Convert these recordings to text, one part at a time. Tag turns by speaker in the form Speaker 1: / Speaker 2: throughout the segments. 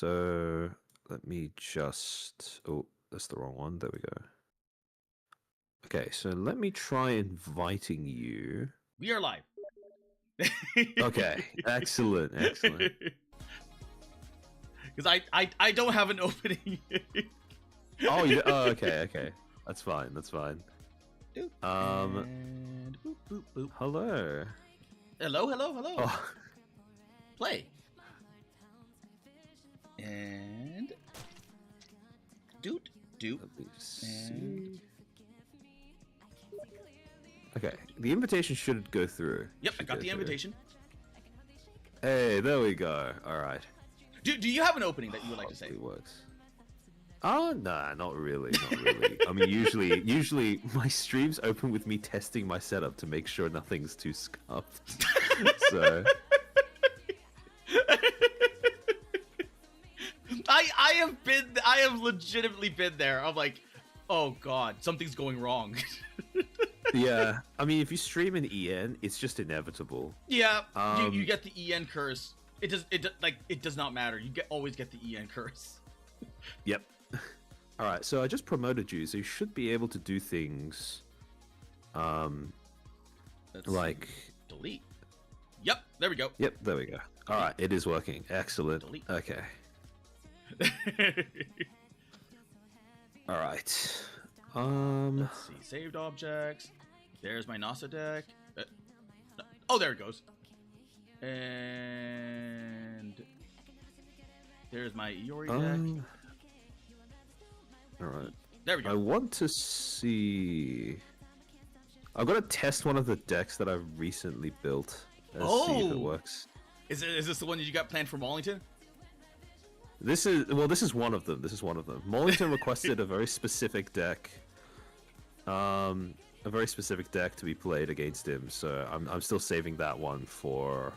Speaker 1: So let me just... Oh, that's the wrong one. There we go. Okay, so let me try inviting you.
Speaker 2: We are live.
Speaker 1: Okay, excellent, excellent.
Speaker 2: Because I don't have an opening.
Speaker 1: Oh, you, oh, okay. That's fine, that's fine.
Speaker 2: And boop, boop, boop.
Speaker 1: Hello.
Speaker 2: Hello.
Speaker 1: Oh,
Speaker 2: Play. And doot.
Speaker 1: let me see. Okay, the invitation should go through.
Speaker 2: Yep, I
Speaker 1: Should
Speaker 2: got
Speaker 1: go
Speaker 2: the
Speaker 1: through.
Speaker 2: invitation.
Speaker 1: Hey, there we go. All right.
Speaker 2: Do you have an opening that you would like to say?
Speaker 1: Hopefully works. Oh, nah, not really, not really. I mean, usually my streams open with me testing my setup to make sure nothing's too scuffed. So
Speaker 2: I have legitimately been there. I'm like, oh god, something's going wrong.
Speaker 1: yeah, I mean, if you stream in EN, it's just inevitable.
Speaker 2: Yeah, you get the EN curse. It does not matter. You always get the EN curse.
Speaker 1: Yep. All right, so I just promoted you, so you should be able to do things. Like
Speaker 2: delete. Yep, there we go.
Speaker 1: Yep, there we go. All right, it is working. Excellent.
Speaker 2: Delete.
Speaker 1: Okay. All right.
Speaker 2: Let's see. Saved objects. There's my NASA deck. Oh, there it goes. And there's my Iori deck.
Speaker 1: All right.
Speaker 2: There we go.
Speaker 1: I want to see. I've got to test one of the decks that I've recently built. Let's see if it works.
Speaker 2: Is this the one that you got planned for Mollington?
Speaker 1: This is one of them. This is one of them. Mollington requested a very specific deck. A very specific deck to be played against him. So I'm still saving that one for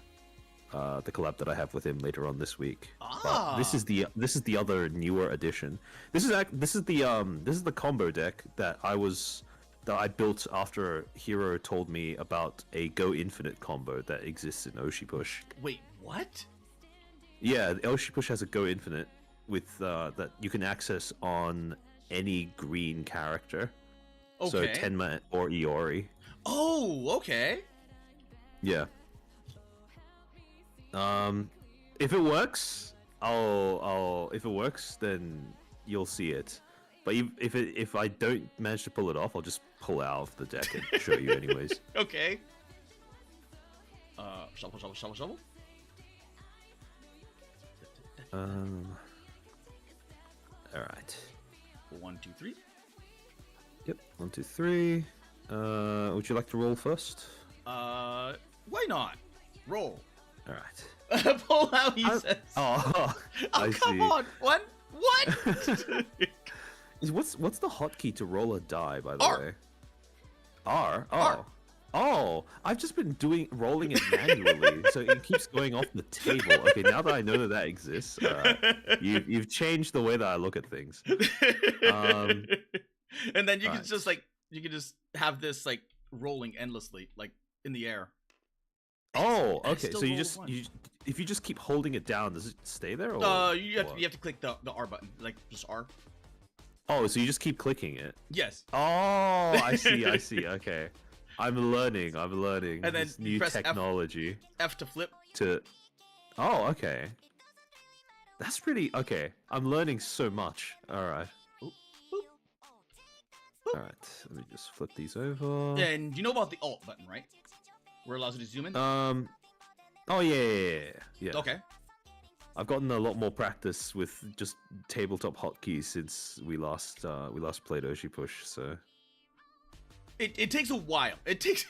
Speaker 1: the collab that I have with him later on this week. But this is the other newer edition. This is the combo deck that I built after Hero told me about a Go Infinite combo that exists in OshiPush.
Speaker 2: Wait, what?
Speaker 1: Yeah, OshiPush has a Go Infinite with that you can access on any green character.
Speaker 2: Okay.
Speaker 1: So Tenma or Iori.
Speaker 2: Oh, okay.
Speaker 1: Yeah. If it works, if it works, then you'll see it. But if I don't manage to pull it off, I'll just pull out of the deck and show you anyways.
Speaker 2: Okay. Shovel.
Speaker 1: All right.
Speaker 2: 1, 2, 3.
Speaker 1: Yep. 1, 2, 3. Would you like to roll first?
Speaker 2: Why not? Roll.
Speaker 1: All right.
Speaker 2: Pull out, he says.
Speaker 1: Oh, I
Speaker 2: come
Speaker 1: see.
Speaker 2: on. What?
Speaker 1: What's the hotkey to roll a die, by the
Speaker 2: R.
Speaker 1: way? R. Oh.
Speaker 2: R.
Speaker 1: Oh, I've just been rolling it manually, so it keeps going off the table. Okay, now that I know that exists, you've changed the way that I look at things.
Speaker 2: And then you can just have this like rolling endlessly, like in the air.
Speaker 1: Oh, okay. So if you just keep holding it down, does it stay there? Or
Speaker 2: you have to click the R button, like just R.
Speaker 1: Oh, so you just keep clicking it?
Speaker 2: Yes.
Speaker 1: Oh, I see. Okay. I'm learning. And then this new technology.
Speaker 2: F to flip.
Speaker 1: Oh, okay. That's pretty okay. I'm learning so much. All right.
Speaker 2: Boop, boop. Boop.
Speaker 1: All right. Let me just flip these over.
Speaker 2: And you know about the Alt button, right? Where it allows you to zoom in.
Speaker 1: Oh yeah.
Speaker 2: Okay.
Speaker 1: I've gotten a lot more practice with just tabletop hotkeys since we last played OshiPush. So.
Speaker 2: It takes a while. It takes a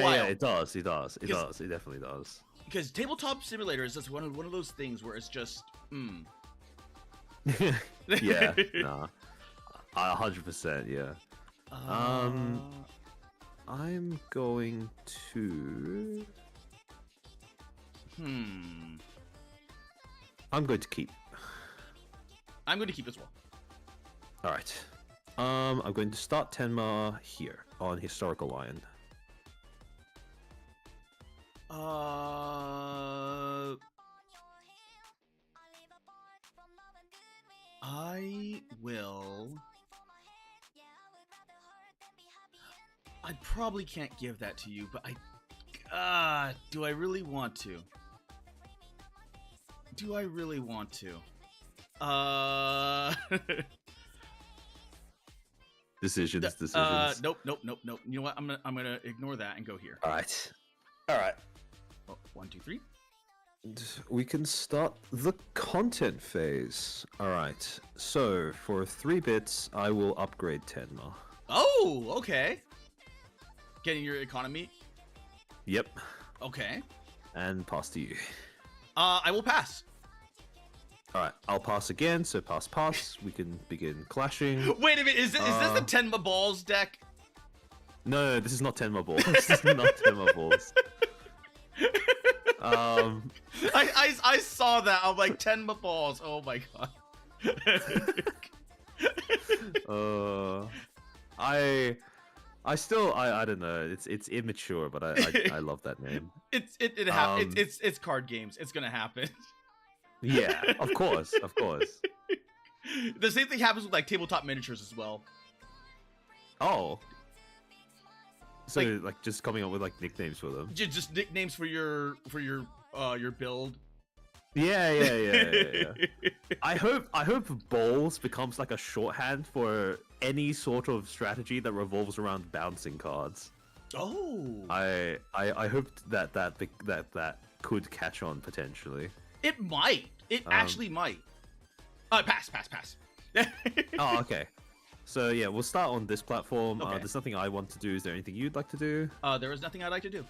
Speaker 2: while.
Speaker 1: Yeah, it does. It definitely does.
Speaker 2: Because Tabletop Simulator is just one of those things where it's just,
Speaker 1: Yeah, nah. 100%, yeah. I'm going to... I'm going to keep.
Speaker 2: I'm going to keep as well.
Speaker 1: Alright. I'm going to start Tenma here on Historical Lion.
Speaker 2: I will. I probably can't give that to you, but do I really want to? Do I really want to?
Speaker 1: Decisions.
Speaker 2: Nope. You know what? I'm gonna ignore that and go here.
Speaker 1: All right.
Speaker 2: Oh, 1, 2, 3.
Speaker 1: We can start the content phase. All right. So for 3 bits, I will upgrade Tenma.
Speaker 2: Oh, okay. Getting your economy.
Speaker 1: Yep.
Speaker 2: Okay.
Speaker 1: And pass to you.
Speaker 2: I will pass.
Speaker 1: All right. I'll pass again. So pass. We can begin clashing.
Speaker 2: Wait a minute. Is this the Tenma Balls deck?
Speaker 1: No, this is not Tenma Balls. This is not Tenma Balls.
Speaker 2: I saw that. I'm like, Tenma Balls. Oh my god.
Speaker 1: I still I don't know. It's immature, but I love that name.
Speaker 2: It's card games. It's gonna happen.
Speaker 1: Yeah, of course.
Speaker 2: The same thing happens with like tabletop miniatures as well.
Speaker 1: Oh. So like just coming up with like nicknames for them.
Speaker 2: Just nicknames for your build.
Speaker 1: Yeah. I hope Balls becomes like a shorthand for any sort of strategy that revolves around bouncing cards.
Speaker 2: Oh.
Speaker 1: I hope that could catch on potentially.
Speaker 2: It might. It actually might. Pass.
Speaker 1: Oh, okay. So yeah, we'll start on this platform.
Speaker 2: Okay.
Speaker 1: There's nothing I want to do. Is there anything you'd like to do?
Speaker 2: There is nothing I'd like to do.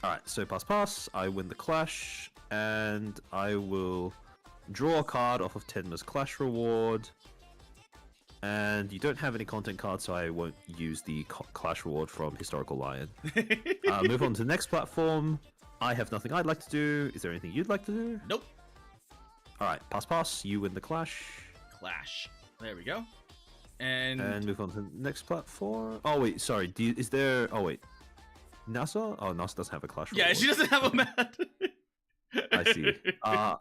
Speaker 1: All right. So pass. I win the clash, and I will draw a card off of Tenma's clash reward. And you don't have any content cards, so I won't use the clash reward from Historical Lion. Move on to the next platform. I have nothing I'd like to do. Is there anything you'd like to do?
Speaker 2: Nope.
Speaker 1: All right, pass. You win the clash.
Speaker 2: Clash. There we go. And
Speaker 1: move on to the next platform. Oh wait, sorry. Is there? Oh wait, NASA? Oh, NASA doesn't have a clash reward.
Speaker 2: Yeah, she doesn't have a mat.
Speaker 1: I see. I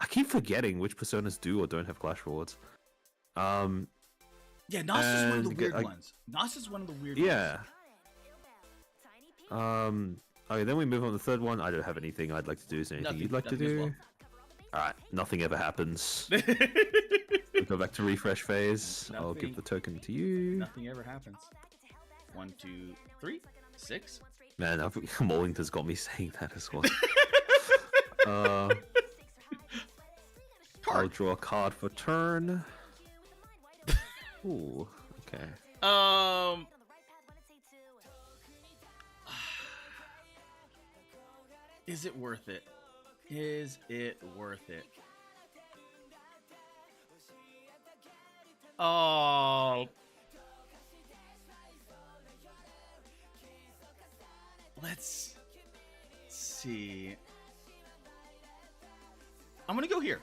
Speaker 1: keep forgetting which personas do or don't have clash rewards.
Speaker 2: Yeah, Nas is one of the weird ones. Nas is one of the weird ones.
Speaker 1: Yeah. Okay, then we move on to the third one. I don't have anything I'd like to do. Is there anything you'd like to do?
Speaker 2: Well.
Speaker 1: Alright, nothing ever happens. We go back to refresh phase. I'll give the token to you.
Speaker 2: Nothing ever happens. 1, 2, 3, 6.
Speaker 1: Man, Mollington's got me saying that as well. I'll draw a card for turn. Ooh, okay.
Speaker 2: Is it worth it? Is it worth it? Oh. Let's see. I'm gonna go here.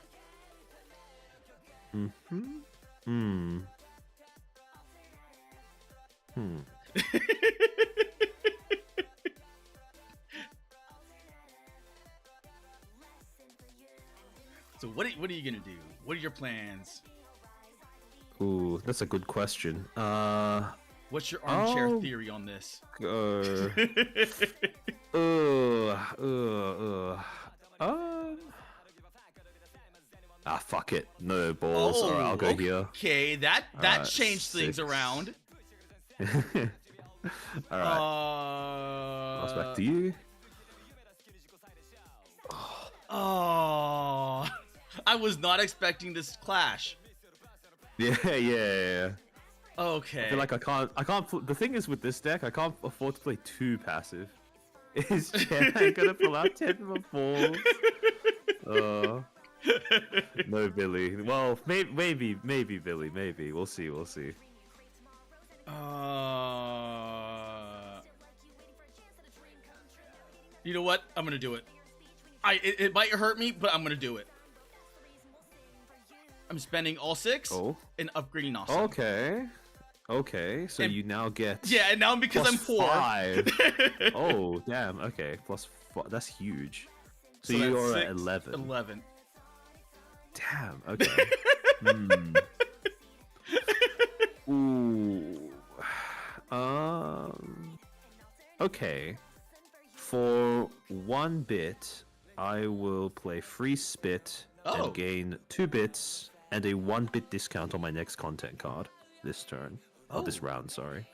Speaker 2: So what are you gonna do? What are your plans?
Speaker 1: Ooh, that's a good question.
Speaker 2: What's your armchair theory on this?
Speaker 1: Fuck it. No balls. Alright, I'll go here.
Speaker 2: Okay, that changed things around.
Speaker 1: Alright. Pass back to you.
Speaker 2: Oh, I was not expecting this clash.
Speaker 1: Yeah.
Speaker 2: Okay.
Speaker 1: I feel like I can't. The thing is with this deck, I can't afford to play too passive. Is Chen gonna pull out 10 more balls? No Billy. Well, maybe Billy. Maybe we'll see.
Speaker 2: You know what? I'm gonna do it. It might hurt me, but I'm gonna do it. I'm spending all 6 and upgrading Nasa.
Speaker 1: Okay. So you now get
Speaker 2: and now because I'm poor.
Speaker 1: 5. Oh damn. Okay, +5. That's huge. So you are at 11.
Speaker 2: 11.
Speaker 1: Damn. Okay. Hmm. Ooh. Okay. For 1 bit, I will play Free Spit
Speaker 2: Oh.
Speaker 1: and gain 2 bits and a 1-bit discount on my next content card this turn. Oh, this round, sorry.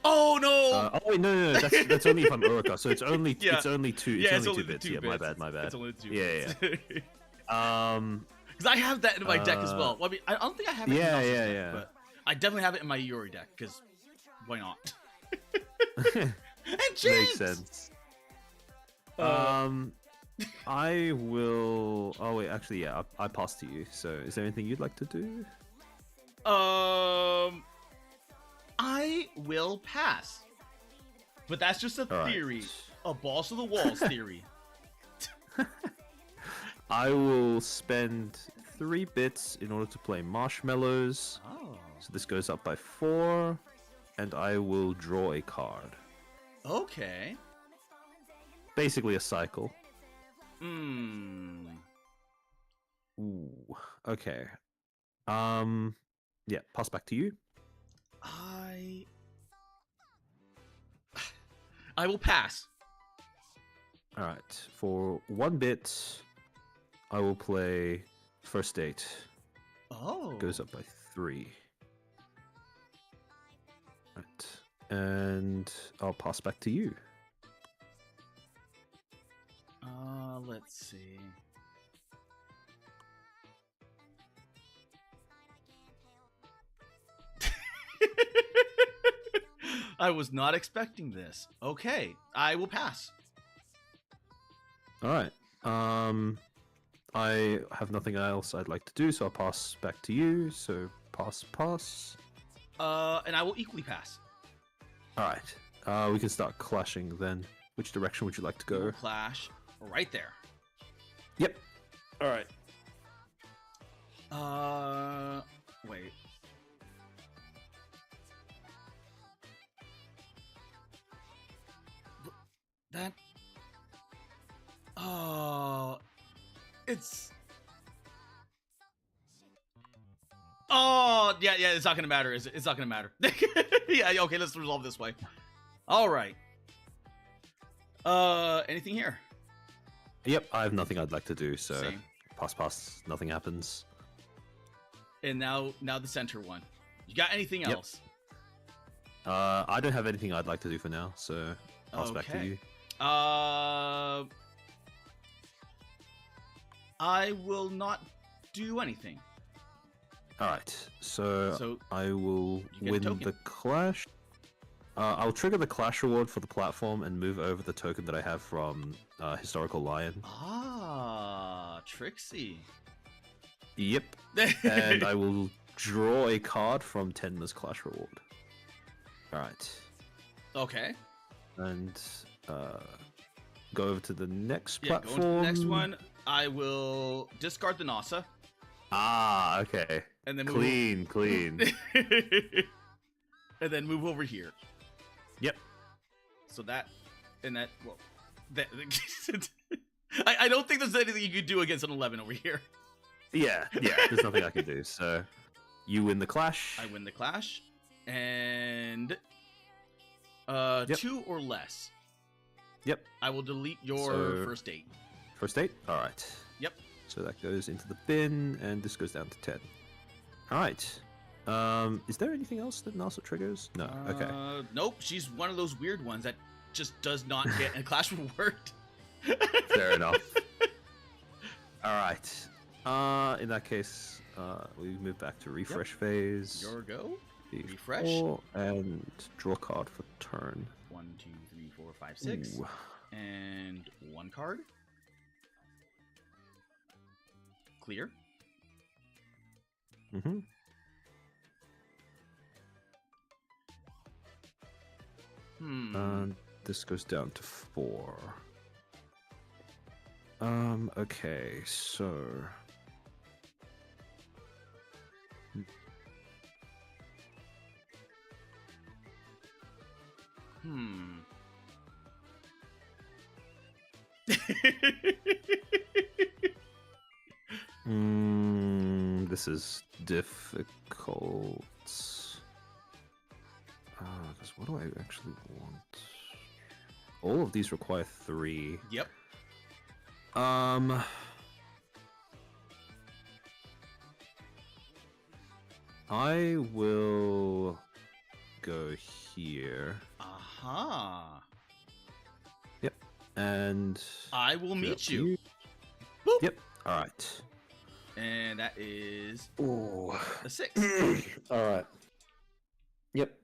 Speaker 2: Oh no!
Speaker 1: Oh wait, no, that's only if I'm Uruka. So it's only
Speaker 2: Yeah.
Speaker 1: it's only two
Speaker 2: Yeah,
Speaker 1: it's only
Speaker 2: the
Speaker 1: 2 bits.
Speaker 2: 2
Speaker 1: Yeah,
Speaker 2: bits.
Speaker 1: my bad.
Speaker 2: It's only 2
Speaker 1: Yeah,
Speaker 2: bits.
Speaker 1: yeah.
Speaker 2: Because I have that in my deck as well. Well, I mean, I don't think I have it in Nelson's deck, but I definitely have it in my Yuri deck, because why not? And
Speaker 1: Makes sense. I will. Oh wait, actually, yeah, I pass to you. So, is there anything you'd like to do?
Speaker 2: I will pass. But that's just a theory.
Speaker 1: Right.
Speaker 2: A balls to the walls theory.
Speaker 1: I will spend 3 bits in order to play Marshmallows.
Speaker 2: Oh.
Speaker 1: So this goes up by 4, and I will draw a card.
Speaker 2: Okay.
Speaker 1: Basically a cycle.
Speaker 2: Hmm.
Speaker 1: Ooh. Okay. Yeah. Pass back to you.
Speaker 2: I will pass.
Speaker 1: All right. For 1 bit, I will play First Date.
Speaker 2: Oh.
Speaker 1: Goes up by 3. Right. And I'll pass back to you.
Speaker 2: Let's see. I was not expecting this. Okay, I will pass.
Speaker 1: All right. I have nothing else I'd like to do, so I'll pass back to you. So pass.
Speaker 2: And I will equally pass.
Speaker 1: All right. We can start clashing then. Which direction would you like to go?
Speaker 2: We'll clash right there.
Speaker 1: Yep. All right.
Speaker 2: Wait. That. Oh, it's. Oh, yeah, it's not gonna matter, is it? It's not gonna matter. Yeah, okay, let's resolve this way. All right. Anything here?
Speaker 1: Yep, I have nothing I'd like to do, so
Speaker 2: Same.
Speaker 1: pass. Nothing happens.
Speaker 2: And now the center one. You got anything
Speaker 1: Yep.
Speaker 2: else?
Speaker 1: I don't have anything I'd like to do for now, so pass back to
Speaker 2: Okay.
Speaker 1: you.
Speaker 2: I will not do anything.
Speaker 1: All right, so I will
Speaker 2: you get a
Speaker 1: win
Speaker 2: token.
Speaker 1: the clash. I'll trigger the clash reward for the platform and move over the token that I have from Historical Lion.
Speaker 2: Ah, Trixie.
Speaker 1: Yep. And I will draw a card from Tenma's clash reward. All right.
Speaker 2: Okay.
Speaker 1: And go over to the next
Speaker 2: Yeah,
Speaker 1: platform.
Speaker 2: going to the next one. I will discard the Nasa.
Speaker 1: Ah, okay.
Speaker 2: And then
Speaker 1: Clean.
Speaker 2: And then move over here.
Speaker 1: Yep.
Speaker 2: So that, and that, well, that, I don't think there's anything you could do against an 11 over here.
Speaker 1: Yeah, there's nothing I can do. So you win the clash.
Speaker 2: I win the clash. And,
Speaker 1: Yep.
Speaker 2: 2 or less.
Speaker 1: Yep.
Speaker 2: I will delete your
Speaker 1: So-
Speaker 2: first date.
Speaker 1: First date? Alright.
Speaker 2: Yep.
Speaker 1: So that goes into the bin, and this goes down to 10. Alright. Is there anything else that NASA triggers? No. Okay.
Speaker 2: Nope, she's one of those weird ones that just does not get a clash reward.
Speaker 1: Fair enough. Alright. In that case, we move back to refresh phase.
Speaker 2: Your go.
Speaker 1: D4,
Speaker 2: Refresh.
Speaker 1: And draw card for turn.
Speaker 2: 1, 2, 3, 4, 5, 6.
Speaker 1: Ooh.
Speaker 2: And 1 card. Clear.
Speaker 1: Mm-hmm. And this goes down to 4. Okay, so... this is difficult. Because what do I actually want? All of these require 3.
Speaker 2: Yep.
Speaker 1: I will go here.
Speaker 2: Aha.
Speaker 1: Yep. And
Speaker 2: I will meet you.
Speaker 1: Yep. All right.
Speaker 2: And that is a 6.
Speaker 1: All right. Yep.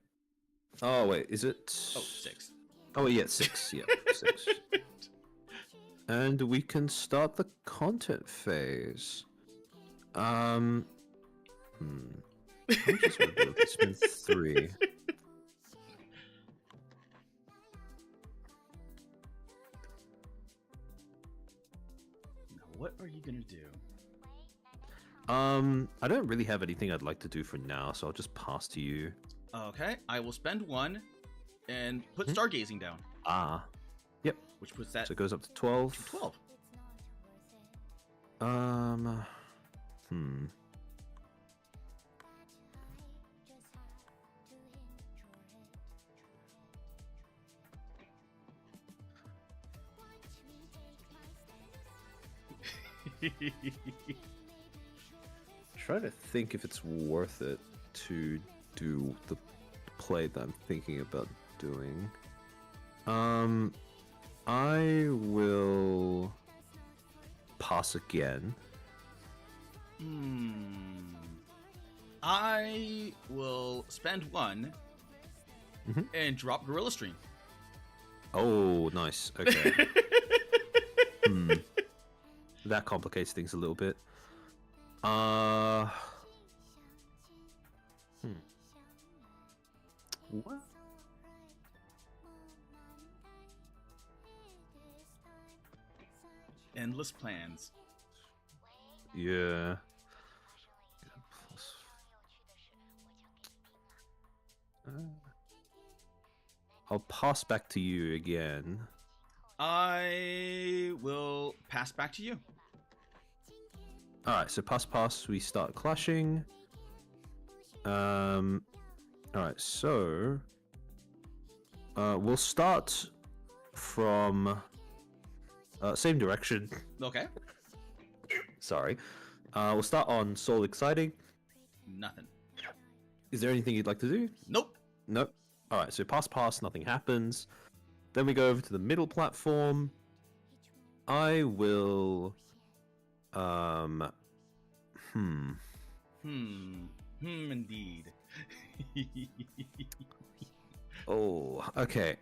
Speaker 1: Oh wait, is it?
Speaker 2: Oh, 6.
Speaker 1: Oh yeah, 6. Yeah, 6. And we can start the content phase. How much is my book? It's been 3.
Speaker 2: Now, what are you gonna do?
Speaker 1: I don't really have anything I'd like to do for now, so I'll just pass to you.
Speaker 2: Okay, I will spend 1 and put stargazing down.
Speaker 1: Yep.
Speaker 2: Which puts that
Speaker 1: So it goes up to 12.
Speaker 2: to 12.
Speaker 1: Trying to think if it's worth it to do the play that I'm thinking about doing. I will pass again.
Speaker 2: I will spend 1 and drop Gorilla Stream.
Speaker 1: Oh, nice. Okay. That complicates things a little bit. What?
Speaker 2: Endless plans.
Speaker 1: Yeah. I'll pass back to you again.
Speaker 2: I will pass back to you.
Speaker 1: Alright, so pass, we start clashing. Alright, so we'll start from same direction.
Speaker 2: Okay.
Speaker 1: Sorry. We'll start on Soul Exciting.
Speaker 2: Nothing.
Speaker 1: Is there anything you'd like to do?
Speaker 2: Nope.
Speaker 1: Nope. Alright, so pass, nothing happens. Then we go over to the middle platform. I will
Speaker 2: Indeed.
Speaker 1: Oh, okay.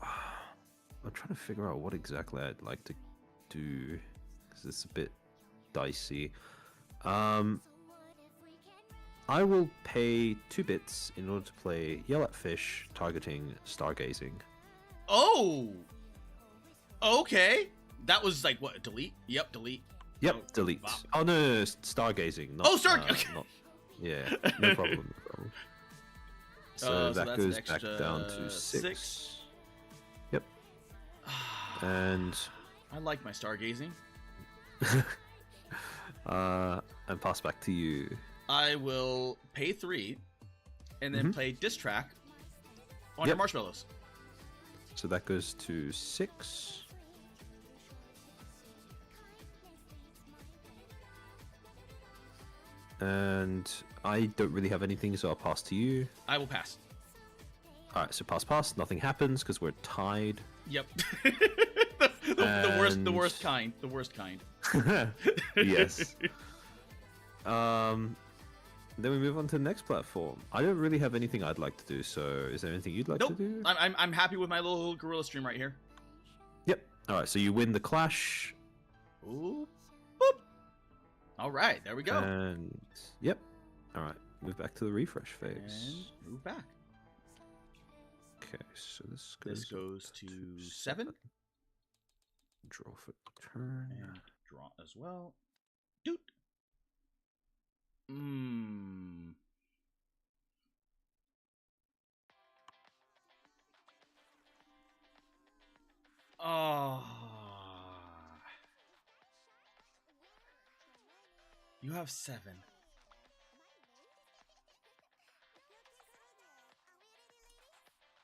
Speaker 1: I'm trying to figure out what exactly I'd like to do because it's a bit dicey. I will pay 2 bits in order to play Yell at Fish, targeting Stargazing.
Speaker 2: Oh. Okay. That was like what? Delete? Yep. Delete.
Speaker 1: Yep.
Speaker 2: Oh,
Speaker 1: Delete.
Speaker 2: wow.
Speaker 1: Oh no, Stargazing. Not,
Speaker 2: Okay.
Speaker 1: Yeah. No problem. No problem. So that
Speaker 2: that's
Speaker 1: goes
Speaker 2: an
Speaker 1: back
Speaker 2: extra
Speaker 1: down to 6.
Speaker 2: 6.
Speaker 1: Yep. And
Speaker 2: I like my stargazing.
Speaker 1: and pass back to you.
Speaker 2: I will pay 3 and then play Diss Track on your marshmallows.
Speaker 1: So that goes to 6. And I don't really have anything, so I'll pass to you.
Speaker 2: I will pass.
Speaker 1: Alright, so pass. Nothing happens because we're tied.
Speaker 2: Yep. the worst kind. The worst kind.
Speaker 1: Yes. Then we move on to the next platform. I don't really have anything I'd like to do, so is there anything you'd like to do?
Speaker 2: I'm happy with my little gorilla stream right here.
Speaker 1: Yep. Alright, so you win the clash.
Speaker 2: Ooh. Boop. Alright, there we go.
Speaker 1: And yep. Alright, move back to the refresh phase.
Speaker 2: And move back.
Speaker 1: Okay, so this
Speaker 2: goes to 7.
Speaker 1: Draw for turn.
Speaker 2: And draw as well. Doot. Oh. You have 7.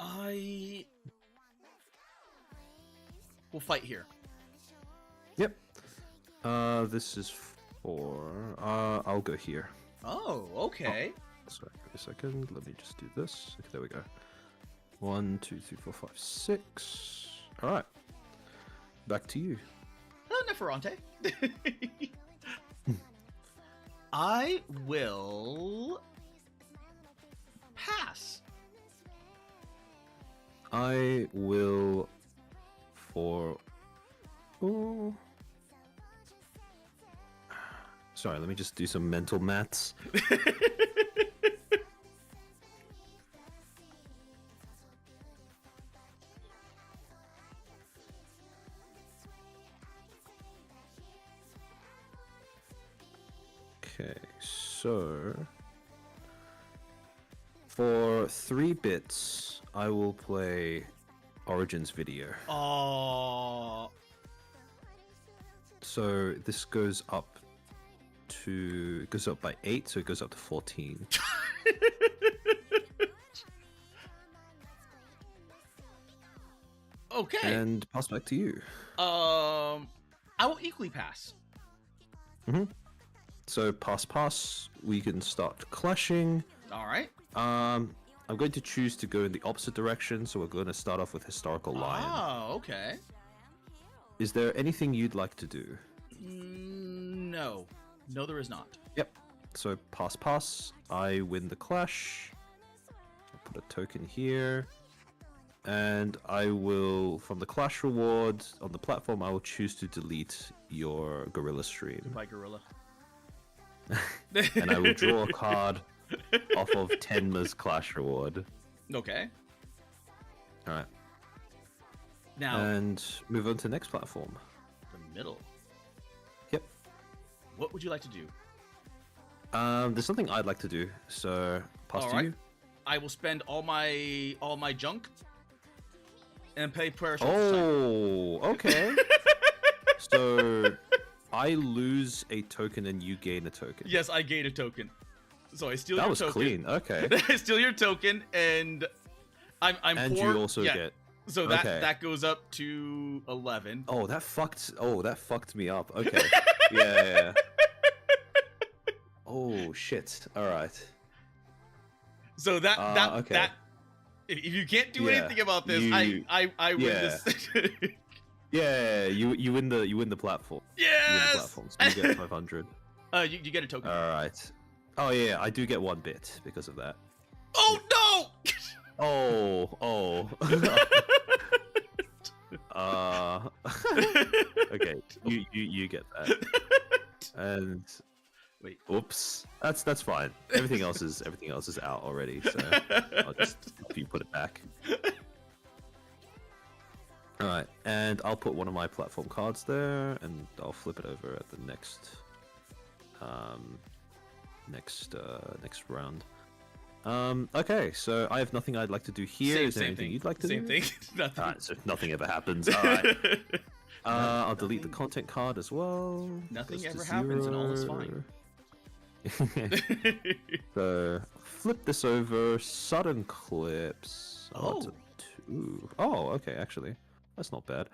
Speaker 2: I will fight here.
Speaker 1: Yep. This is for. I'll go here.
Speaker 2: Oh, okay.
Speaker 1: Oh, sorry, wait a second. Let me just do this. Okay, there we go. 1, 2, 3, 4, 5, 6. All right. Back to you.
Speaker 2: Hello, Neferante. I will pass.
Speaker 1: I will for. Oh. Sorry, let me just do some mental maths. Okay, so for 3 bits, I will play Origins video.
Speaker 2: Oh.
Speaker 1: So this goes up by 8, so it goes up to 14.
Speaker 2: Okay.
Speaker 1: And pass back to you.
Speaker 2: I will equally pass.
Speaker 1: Mm-hmm. So pass. We can start clashing.
Speaker 2: All right.
Speaker 1: I'm going to choose to go in the opposite direction, so we're going to start off with historical lion.
Speaker 2: Oh, okay.
Speaker 1: Is there anything you'd like to do?
Speaker 2: No, there is not.
Speaker 1: Yep. So pass. I win the clash. I'll put a token here. And I will, from the clash reward on the platform, I will choose to delete your gorilla stream.
Speaker 2: Goodbye, gorilla.
Speaker 1: And I will draw a card off of Tenma's clash reward.
Speaker 2: Okay.
Speaker 1: Alright.
Speaker 2: Now.
Speaker 1: And move on to the next platform.
Speaker 2: The middle.
Speaker 1: Yep.
Speaker 2: What would you like to do?
Speaker 1: There's something I'd like to do, so pass to you.
Speaker 2: I will spend all my junk and pay prayer.
Speaker 1: Oh, okay. So I lose a token and you gain a token.
Speaker 2: Yes, I gain a token. So I steal
Speaker 1: that
Speaker 2: your token.
Speaker 1: That was clean. Okay.
Speaker 2: I steal your token, and I'm
Speaker 1: and
Speaker 2: poor.
Speaker 1: You also get.
Speaker 2: So that goes up to 11.
Speaker 1: Oh, that fucked me up. Okay. Yeah. Oh shit! All right.
Speaker 2: So
Speaker 1: okay.
Speaker 2: that if you can't do anything about this, I win this.
Speaker 1: Yeah, you win the platform.
Speaker 2: Yes.
Speaker 1: You win the platform, so you get 500.
Speaker 2: You get a token.
Speaker 1: All right. Oh yeah, I do get 1 bit because of that.
Speaker 2: Oh no!
Speaker 1: Oh. Okay, you get that. And
Speaker 2: wait,
Speaker 1: oops, that's fine. Everything else is out already, so I'll just help you put it back. All right, and I'll put one of my platform cards there, and I'll flip it over at the next next round. Okay, so I have nothing I'd like to do here. Is there anything you'd like to do?
Speaker 2: Same thing. Nothing.
Speaker 1: Alright, so nothing ever happens. Alright. I'll delete the content card as well.
Speaker 2: Nothing ever happens and all is fine.
Speaker 1: So, flip this over. Sudden clips.
Speaker 2: Oh.
Speaker 1: It's a 2. Oh, okay, actually. That's not bad.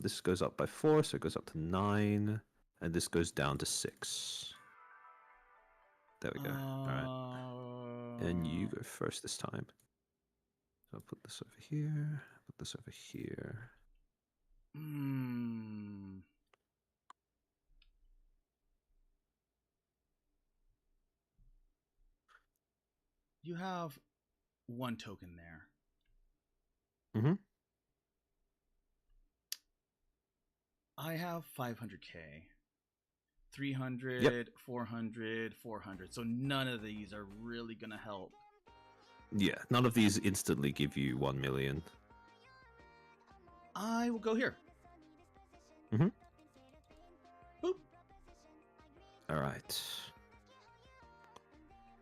Speaker 1: This goes up by 4, so it goes up to 9. And this goes down to 6. There we go. Alright. And you go first this time. So I'll put this over here. Put this over here.
Speaker 2: You have 1 token there.
Speaker 1: Mm-hmm.
Speaker 2: I have 500k. 300,
Speaker 1: yep.
Speaker 2: 400, 400. So none of these are really going to help.
Speaker 1: Yeah, none of these instantly give you 1 million.
Speaker 2: I will go here.
Speaker 1: Mm-hmm.
Speaker 2: Boop.
Speaker 1: Alright.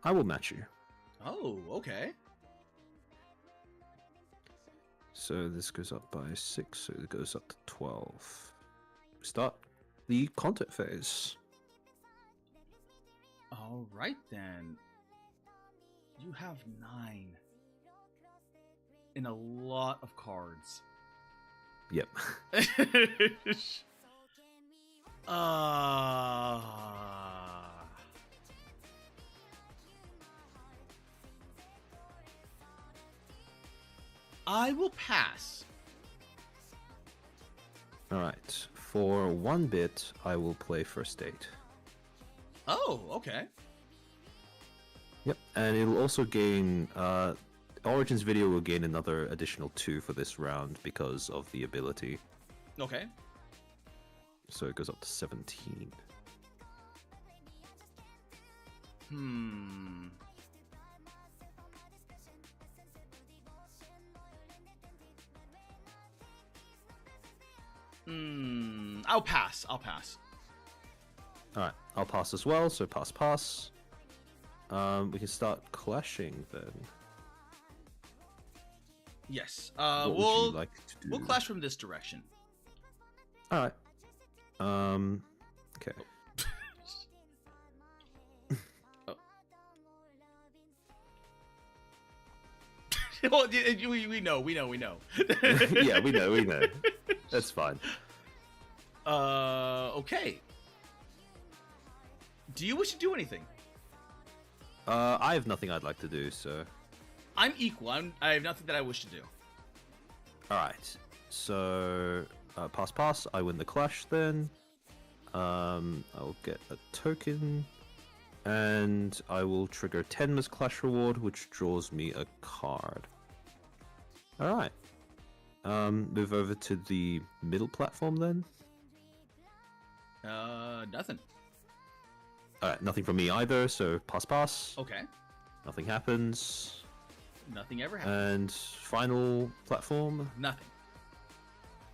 Speaker 1: I will match you.
Speaker 2: Oh, okay.
Speaker 1: So this goes up by 6, so it goes up to 12. Start the content phase.
Speaker 2: All right then. You have 9. in a lot of cards.
Speaker 1: Yep.
Speaker 2: I will pass.
Speaker 1: Alright. For 1 bit, I will play First Date.
Speaker 2: Oh, okay.
Speaker 1: Yep, and it'll also gain... Origins video will gain another additional 2 for this round because of the ability.
Speaker 2: Okay.
Speaker 1: So it goes up to 17.
Speaker 2: I'll pass.
Speaker 1: Alright, I'll pass as well, so pass. We can start clashing then.
Speaker 2: Yes.
Speaker 1: What would you like to do?
Speaker 2: We'll clash from this direction.
Speaker 1: Alright. Okay.
Speaker 2: Well, we know.
Speaker 1: Yeah, we know. That's fine.
Speaker 2: Okay. Do you wish to do anything?
Speaker 1: I have nothing I'd like to do, so...
Speaker 2: I'm equal. I have nothing that I wish to do.
Speaker 1: Alright. So, pass. I win the clash then. I'll get a token. And I will trigger Tenma's Clash Reward, which draws me a card. Alright. Move over to the middle platform then.
Speaker 2: Nothing.
Speaker 1: Alright, nothing from me either, so pass.
Speaker 2: Okay.
Speaker 1: Nothing happens.
Speaker 2: Nothing ever happens.
Speaker 1: And final platform.
Speaker 2: Nothing.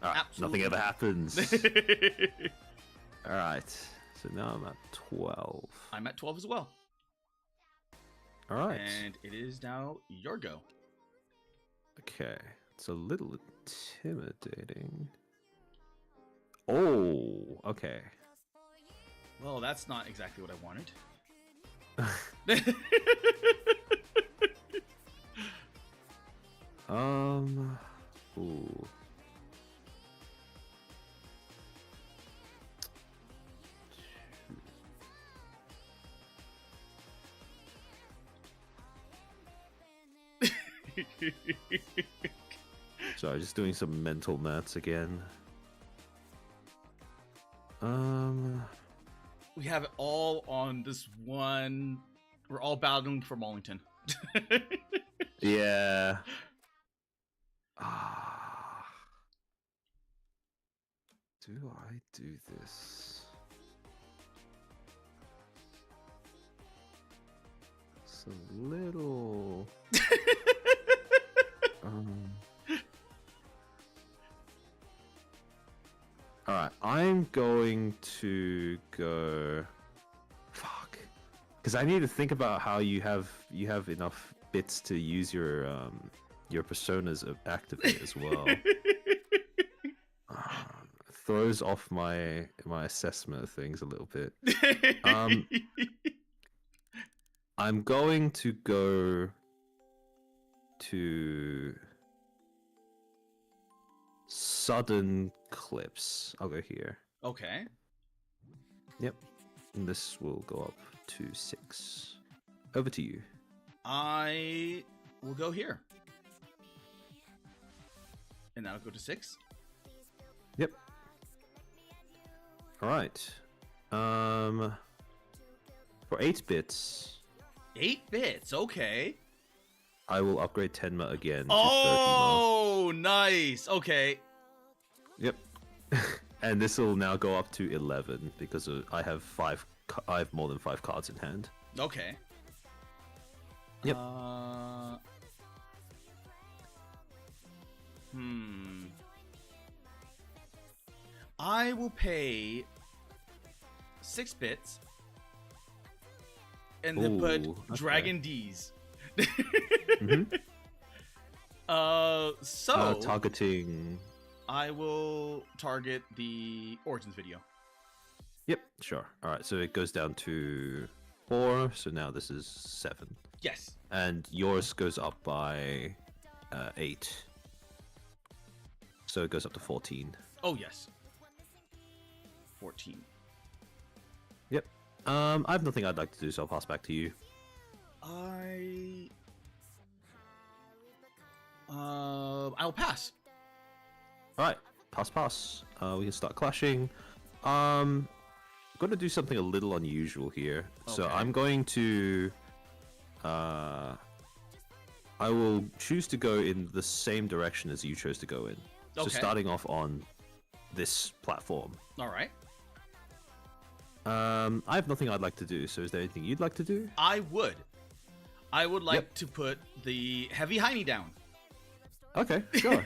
Speaker 1: Alright,
Speaker 2: Absolutely.
Speaker 1: nothing ever happens. Alright, so now I'm at 12.
Speaker 2: I'm at 12 as well.
Speaker 1: Alright.
Speaker 2: And it is now your go.
Speaker 1: Okay, it's a little intimidating. Oh, okay.
Speaker 2: Well, that's not exactly what I wanted.
Speaker 1: Ooh. Sorry, just doing some mental maths again.
Speaker 2: We have it all on this one. We're all battling for Mollington.
Speaker 1: Yeah. Do I do this? It's a little... Alright, I'm going to go... Fuck. Because I need to think about how you have enough bits to use your personas activate as well. Throws off my assessment of things a little bit. I'm going to go to sudden clips. I'll go here.
Speaker 2: Okay.
Speaker 1: Yep. And this will go up to 6. Over to you.
Speaker 2: I will go here. And that'll go to 6.
Speaker 1: Yep. Alright. For 8 bits.
Speaker 2: 8 bits, okay.
Speaker 1: I will upgrade Tenma again to 30
Speaker 2: Oh, nice. Okay.
Speaker 1: Yep. And this will now go up to 11 because I have more than 5 cards in hand.
Speaker 2: Okay.
Speaker 1: Yep.
Speaker 2: I will pay 6 bits and then put
Speaker 1: Ooh, okay.
Speaker 2: Dragon D's.
Speaker 1: Mm-hmm.
Speaker 2: So
Speaker 1: targeting.
Speaker 2: I will target the Origins video.
Speaker 1: Yep, sure. All right, so it goes down to 4. So now this is 7.
Speaker 2: Yes.
Speaker 1: And yours goes up by 8. So it goes up to 14.
Speaker 2: Oh yes. 14.
Speaker 1: Yep. I have nothing I'd like to do, so I'll pass back to you.
Speaker 2: I'll pass.
Speaker 1: All right, pass. We can start clashing. I'm going to do something a little unusual here. Okay. So I'm going to. I will choose to go in the same direction as you chose to go in. So starting off on this platform.
Speaker 2: All right.
Speaker 1: I have nothing I'd like to do. So is there anything you'd like to do?
Speaker 2: I would like to put the heavy hiney down.
Speaker 1: Okay, sure.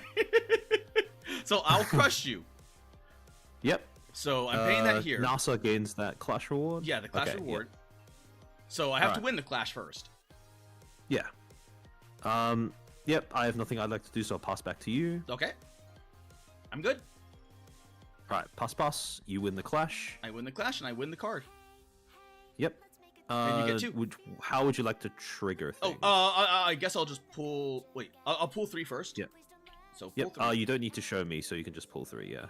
Speaker 2: So I'll crush you.
Speaker 1: Yep.
Speaker 2: So I'm paying that here.
Speaker 1: NASA gains that clash reward?
Speaker 2: Yeah, the clash reward. Yep. So I have to win the clash first.
Speaker 1: Yeah. Yep, I have nothing I'd like to do, so I'll pass back to you.
Speaker 2: Okay. I'm good.
Speaker 1: Alright, pass. You win the clash.
Speaker 2: I win the clash, and I win the card.
Speaker 1: Yep.
Speaker 2: And you get 2.
Speaker 1: How would you like to trigger things?
Speaker 2: I guess I'll just pull... Wait, I'll pull 3 first.
Speaker 1: Yep.
Speaker 2: So pull 3.
Speaker 1: You don't need to show me, so you can just pull 3, yeah.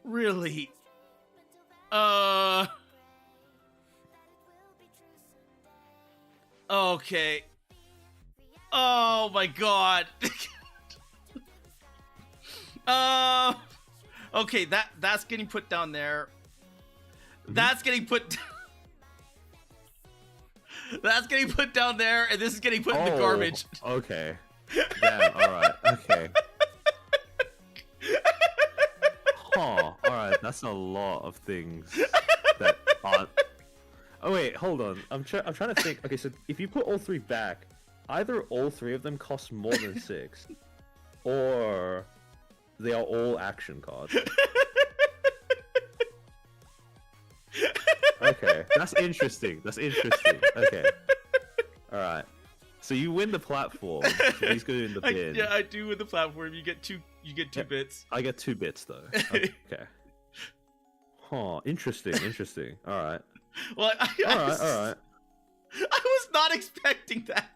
Speaker 2: Really? Okay. Oh my god. Okay, that's getting put down there. That's getting put That's getting put down there, and this is getting put in the garbage.
Speaker 1: Okay. Damn, alright. Okay. Huh. Alright, that's a lot of things that aren't... Oh wait, hold on. I'm trying to think. Okay, so if you put all 3 back, either all 3 of them cost more than 6, or they are all action cards. Okay, that's interesting. Okay. Alright. So you win the platform. So he's going in the bin.
Speaker 2: Yeah, I do win the platform. You get 2 bits.
Speaker 1: I get 2 bits though. Okay. Huh, interesting. Alright.
Speaker 2: Well,
Speaker 1: Alright.
Speaker 2: I was not expecting that.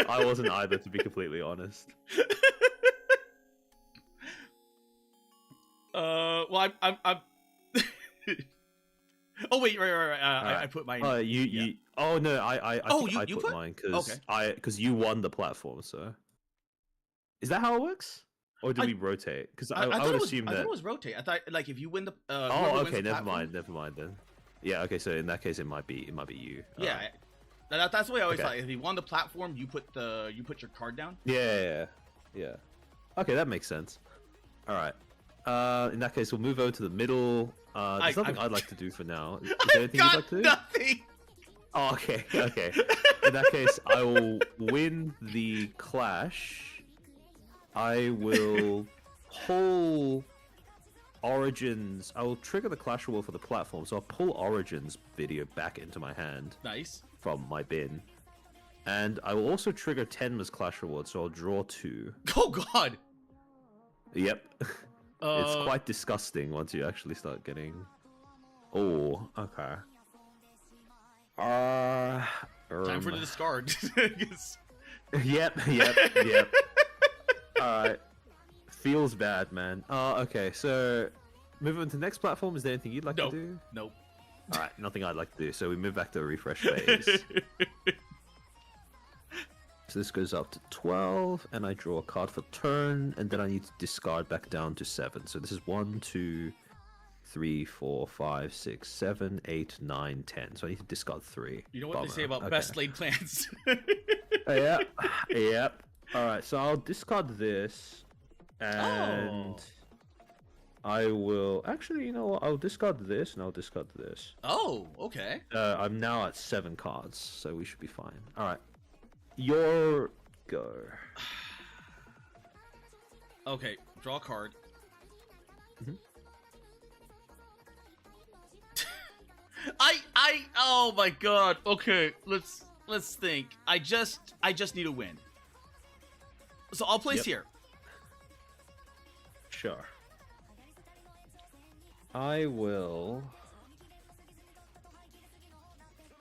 Speaker 1: I wasn't either, to be completely honest.
Speaker 2: Well, I'm Oh wait, right. I put mine.
Speaker 1: You. Oh no, I put mine because you won the platform. So, is that how it works, or do we rotate? Because I would assume that.
Speaker 2: I thought it was rotate. I thought like if you win the.
Speaker 1: Okay. Never mind then. Yeah. Okay. So in that case, it might be you.
Speaker 2: Yeah. That's the way I always thought. If you won the platform, you put your card down.
Speaker 1: Yeah. Okay, that makes sense. All right. In that case, we'll move over to the middle. There's nothing I'd like to do for now. Is there anything you'd like to do?
Speaker 2: Nothing.
Speaker 1: Oh, okay. In that case, I will win the clash. I will pull Origins. I will trigger the clash reward for the platform, so I'll pull Origins video back into my hand.
Speaker 2: Nice.
Speaker 1: From my bin. And I will also trigger Tenma's clash reward, so I'll draw 2.
Speaker 2: Oh god.
Speaker 1: Yep. It's quite disgusting once you actually start getting... Oh, okay.
Speaker 2: Time for the discard.
Speaker 1: Yep. Alright. Feels bad, man. Okay, so... Moving on to the next platform, is there anything you'd like to do?
Speaker 2: Nope.
Speaker 1: Alright, nothing I'd like to do, so we move back to a refresh phase. So this goes up to 12, and I draw a card for turn, and then I need to discard back down to 7. So this is 1, 2, 3, 4, 5, 6, 7, 8, 9, 10. So I need to discard 3.
Speaker 2: You know what they say about best laid plans?
Speaker 1: Yep. Alright, so I'll discard this, and I will... Actually, you know what? I'll discard this, and I'll discard this.
Speaker 2: Oh, okay.
Speaker 1: I'm now at 7 cards, so we should be fine. Alright. Your go.
Speaker 2: Okay, draw a card. Oh my god. Okay, let's think. I just need a win. So I'll place here.
Speaker 1: Sure. I will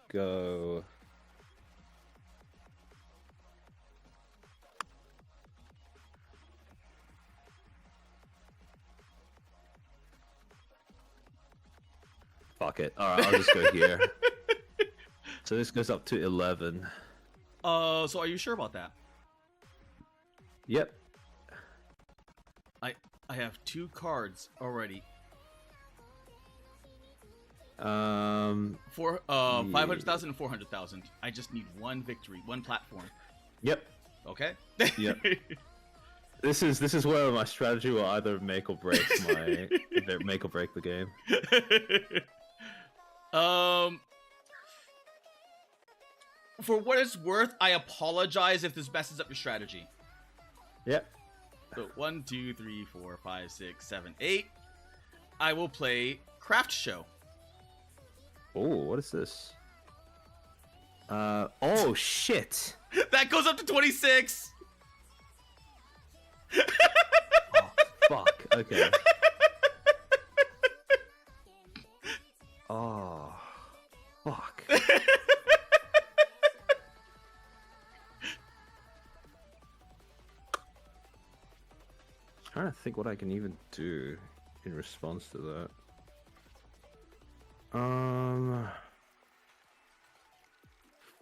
Speaker 1: go Fuck it. All right, I'll just go here. So this goes up to 11.
Speaker 2: So are you sure about that?
Speaker 1: Yep.
Speaker 2: I have 2 cards already. For 500,000 and 400,000. I just need 1 victory, 1 platform.
Speaker 1: Yep.
Speaker 2: Okay.
Speaker 1: Yep. This is where my strategy will either make or break the game.
Speaker 2: For what it's worth, I apologize if this messes up your strategy.
Speaker 1: Yep.
Speaker 2: So 1, 2, 3, 4, 5, 6, 7, 8. I will play Craft Show.
Speaker 1: Oh, what is this? Oh shit!
Speaker 2: That goes up to 26.
Speaker 1: Oh, fuck. Okay. Oh, fuck. Trying to think what I can even do in response to that.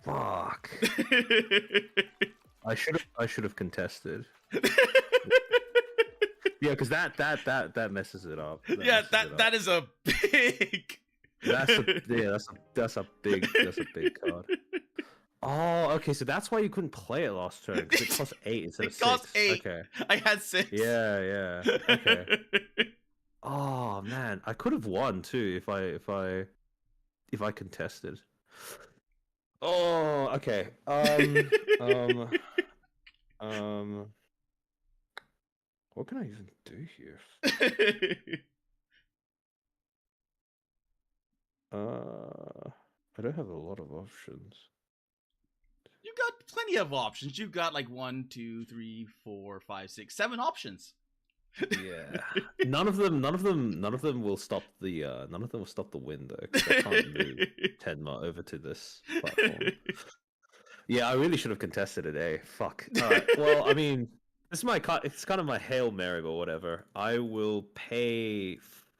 Speaker 1: Fuck. I should have contested. Yeah, because that messes it up.
Speaker 2: That is a big.
Speaker 1: That's a big card. Oh, okay, so that's why you couldn't play it last turn, because it cost 8 instead of 6.
Speaker 2: It cost 8.
Speaker 1: Okay.
Speaker 2: I had 6.
Speaker 1: Yeah. Okay. Oh man, I could have won too if I contested. Oh, okay. What can I even do here? I don't have a lot of options.
Speaker 2: You got plenty of options. You've got like 1, 2, 3, 4, 5, 6, 7 options.
Speaker 1: Yeah, none of them will stop the win though, because I can't move Tenma over to this platform. Yeah, I really should have contested it, eh? Fuck. All right. Well, I mean, it's kind of my Hail Mary, but whatever. I will pay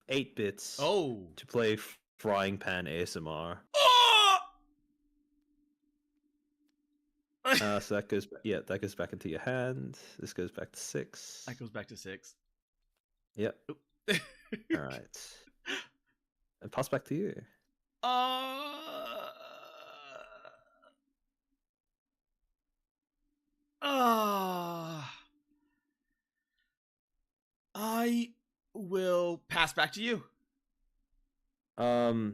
Speaker 1: 8 bits to play Frying Pan ASMR. So that goes back into your hand. This goes back to 6.
Speaker 2: That goes back to 6.
Speaker 1: Yep. All right. And pass back to you.
Speaker 2: I will pass back to you.
Speaker 1: Oh,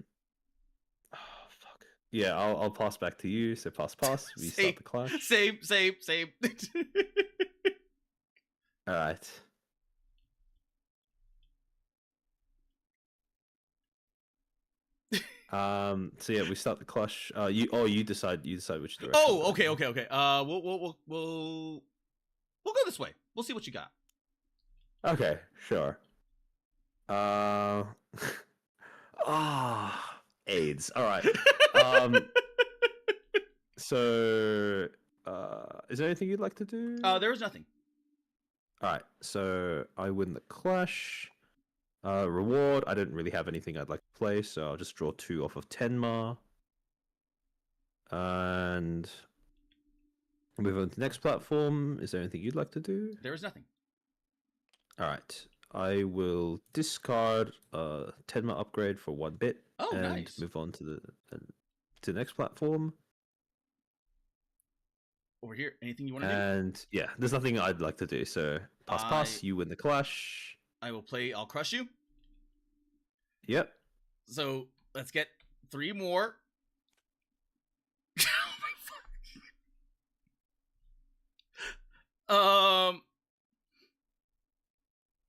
Speaker 1: fuck. Yeah, I'll pass back to you. So pass. We start the clash.
Speaker 2: Same.
Speaker 1: All right. So yeah, we start the clash. You decide which direction.
Speaker 2: Oh, okay. We'll go this way. We'll see what you got.
Speaker 1: Okay, sure. AIDS. All right. So, is there anything you'd like to do?
Speaker 2: There is nothing.
Speaker 1: All right. So I win the clash. Reward. I don't really have anything I'd like to play, so I'll just draw 2 off of Tenma. And move on to the next platform. Is there anything you'd like to do?
Speaker 2: There is nothing.
Speaker 1: All right. I will discard Tenma upgrade for 1 bit.
Speaker 2: Oh,
Speaker 1: and
Speaker 2: nice.
Speaker 1: Move on to the next platform.
Speaker 2: Over here. Anything you want to do?
Speaker 1: And yeah, there's nothing I'd like to do. So pass. You win the clash.
Speaker 2: I will play I'll Crush You.
Speaker 1: Yep.
Speaker 2: So let's get 3 more.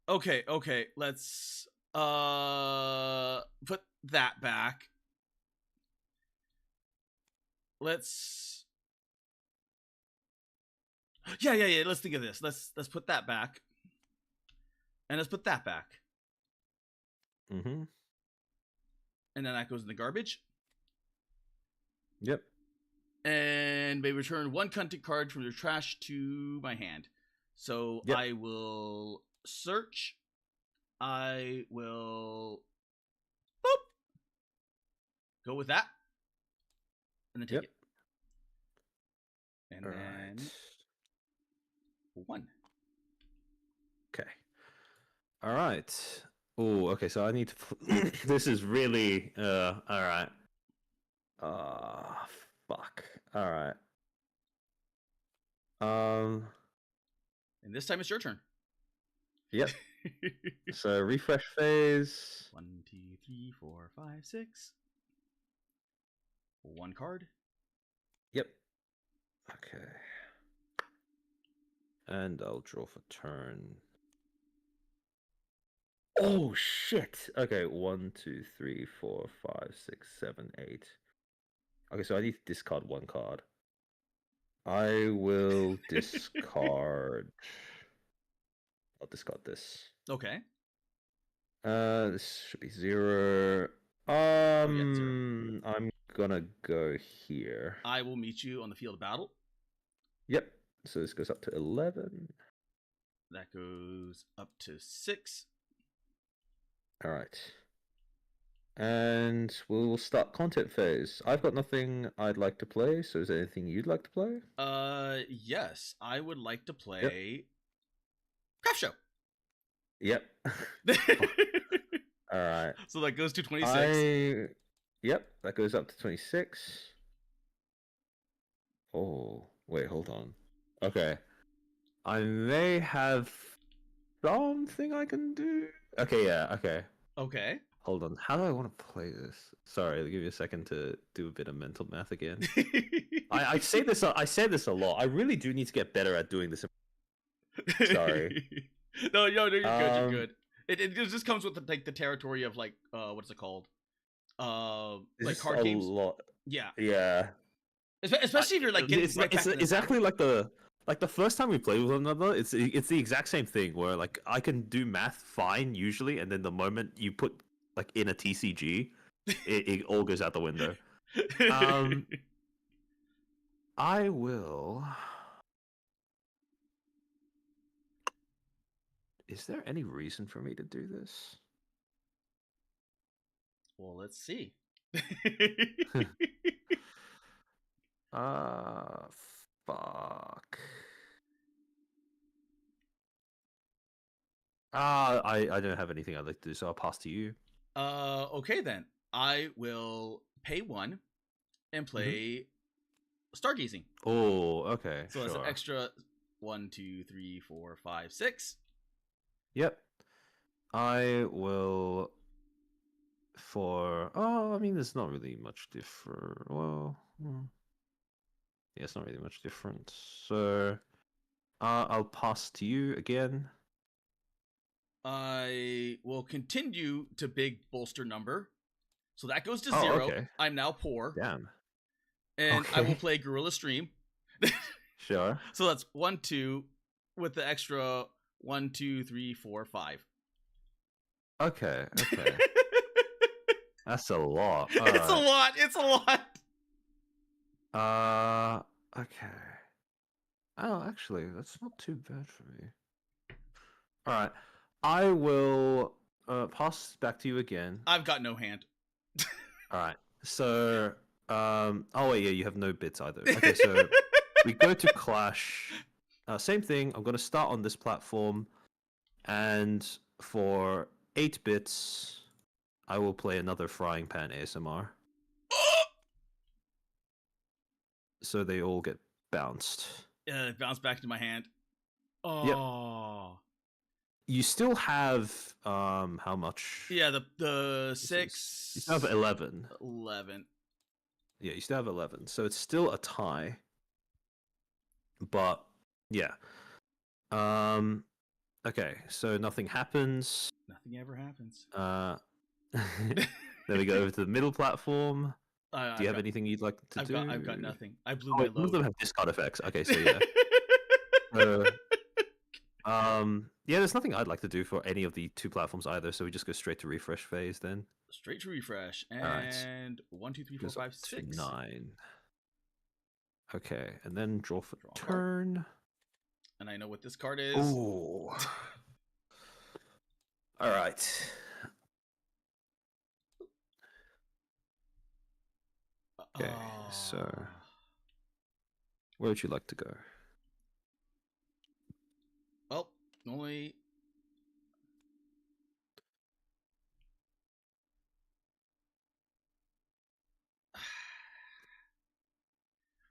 Speaker 2: Okay. Let's put that back. Yeah. Let's think of this. Let's put that back. And let's put that back.
Speaker 1: Mm-hmm.
Speaker 2: And then that goes in the garbage.
Speaker 1: Yep.
Speaker 2: And may return 1 content card from your trash to my hand. So yep. I will search. I will... Boop! go with that, and then take it. And
Speaker 1: All
Speaker 2: then
Speaker 1: right.
Speaker 2: 1.
Speaker 1: Okay. All right. Oh, okay. So I need to. This is really. All right. Fuck. All right.
Speaker 2: And this time it's your turn.
Speaker 1: Yep. So refresh phase.
Speaker 2: 1, 2, 3, 4, 5, 6. 1 card.
Speaker 1: Yep. Okay. And I'll draw for turn. Oh shit. Okay, 1, 2, 3, 4, 5, 6, 7, 8. Okay, so I need to discard 1 card. I will discard. I'll discard this.
Speaker 2: Okay.
Speaker 1: This should be 0.
Speaker 2: Oh, yeah, 0.
Speaker 1: I'm gonna go here.
Speaker 2: I will meet you on the field of battle.
Speaker 1: Yep. So this goes up to 11.
Speaker 2: That goes up to 6.
Speaker 1: All right. And we'll start content phase. I've got nothing I'd like to play, so is there anything you'd like to play?
Speaker 2: Yes, I would like to play Craft Show.
Speaker 1: Yep. All right.
Speaker 2: So that goes to 26.
Speaker 1: Yep, that goes up to 26. Oh, wait, hold on. Okay. I may have something I can do. Okay, yeah, okay.
Speaker 2: Okay.
Speaker 1: Hold on. How do I want to play this? Sorry, I'll give you a second to do a bit of mental math again. I say this a lot. I really do need to get better at doing this. Sorry.
Speaker 2: No, you're good. You're good. It just comes with the territory of like what's it called? Like card games.
Speaker 1: Lot.
Speaker 2: Yeah.
Speaker 1: Yeah.
Speaker 2: Especially if you're like getting
Speaker 1: it's
Speaker 2: right back to the
Speaker 1: exactly like the first time we played with one another. It's the exact same thing where like I can do math fine usually, and then the moment you put like in a TCG, it all goes out the window. I will. Is there any reason for me to do this?
Speaker 2: Well, let's see.
Speaker 1: Fuck. I don't have anything I'd like to do, so I'll pass to you.
Speaker 2: Okay then. I will pay 1 and play Stargazing.
Speaker 1: Oh, okay.
Speaker 2: So that's an extra 1, 2, 3, 4, 5, 6.
Speaker 1: Yep. I will I mean, there's not really much different. Well, yeah, it's not really much different. So, I'll pass to you again.
Speaker 2: I will continue to big bolster number. So that goes to 0.
Speaker 1: Okay.
Speaker 2: I'm now poor.
Speaker 1: Damn.
Speaker 2: And I will play Gorilla Stream.
Speaker 1: Sure.
Speaker 2: So that's 1, 2 with the extra 1, 2, 3, 4, 5.
Speaker 1: Okay. That's a lot.
Speaker 2: It's a lot. It's a
Speaker 1: lot. Okay. Oh, actually, that's not too bad for me. All right. I will pass back to you again.
Speaker 2: I've got no hand.
Speaker 1: All right. So, oh wait, yeah, you have no bits either. Okay, so we go to Clash. Same thing. I'm going to start on this platform, and for 8 bits, I will play another Frying Pan ASMR. So they all get bounced.
Speaker 2: Yeah, bounce back to my hand. Oh.
Speaker 1: Yep. You still have how much?
Speaker 2: Yeah, the 6.
Speaker 1: You still have 11.
Speaker 2: 11.
Speaker 1: Yeah, you still have 11. So it's still a tie. But yeah. Okay, so nothing happens.
Speaker 2: Nothing ever happens.
Speaker 1: Then we go over to the middle platform. Do you have anything you'd like to do?
Speaker 2: I've got nothing. I blew my load.
Speaker 1: None of them have discard effects. Okay, so yeah. Yeah, there's nothing I'd like to do for any of the 2 platforms either, so we just go straight to refresh phase then.
Speaker 2: Straight to refresh. And
Speaker 1: right.
Speaker 2: 1, 2, 3, 4, 5, 6.
Speaker 1: 9. Okay, and then draw for turn.
Speaker 2: And I know what this card is.
Speaker 1: Ooh. Alright. Okay, so where would you like to go?
Speaker 2: Well, only.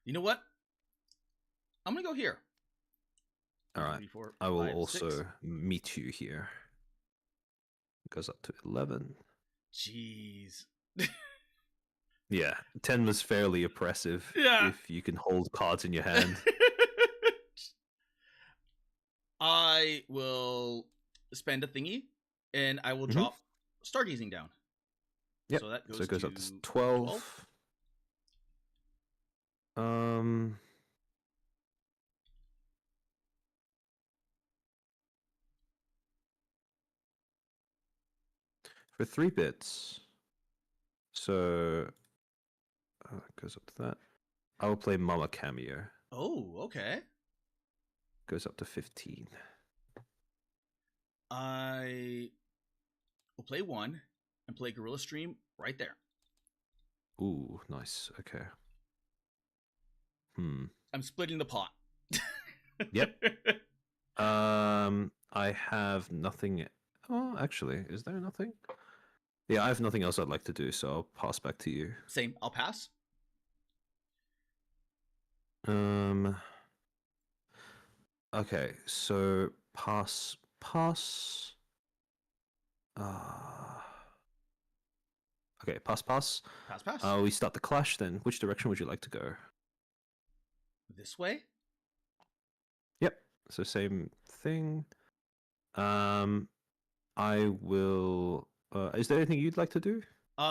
Speaker 2: You know what? I'm gonna go here.
Speaker 1: All right.
Speaker 2: 3, 4,
Speaker 1: I will
Speaker 2: 5,
Speaker 1: also
Speaker 2: 6.
Speaker 1: meet you here. It goes up to 11.
Speaker 2: Jeez.
Speaker 1: Yeah, 10 was fairly oppressive.
Speaker 2: Yeah.
Speaker 1: If you can hold cards in your hand.
Speaker 2: I will spend a thingy, and I will drop Stargazing down.
Speaker 1: Yep.
Speaker 2: So that goes,
Speaker 1: it goes
Speaker 2: to
Speaker 1: up to 12. For 3 bits. So it goes up to that. I will play Mama Cameo.
Speaker 2: Oh, okay.
Speaker 1: Goes up to 15.
Speaker 2: I will play 1 and play Gorilla Stream right there.
Speaker 1: Ooh, nice. Okay.
Speaker 2: I'm splitting the pot.
Speaker 1: Yep. I have nothing. Oh, actually, is there nothing? Yeah, I have nothing else I'd like to do, so I'll pass back to you.
Speaker 2: Same. I'll pass.
Speaker 1: Okay, so pass. Okay, pass.
Speaker 2: Pass.
Speaker 1: We start the clash then. Which direction would you like to go?
Speaker 2: This way?
Speaker 1: Yep. So same thing. I will. Is there anything you'd like to do?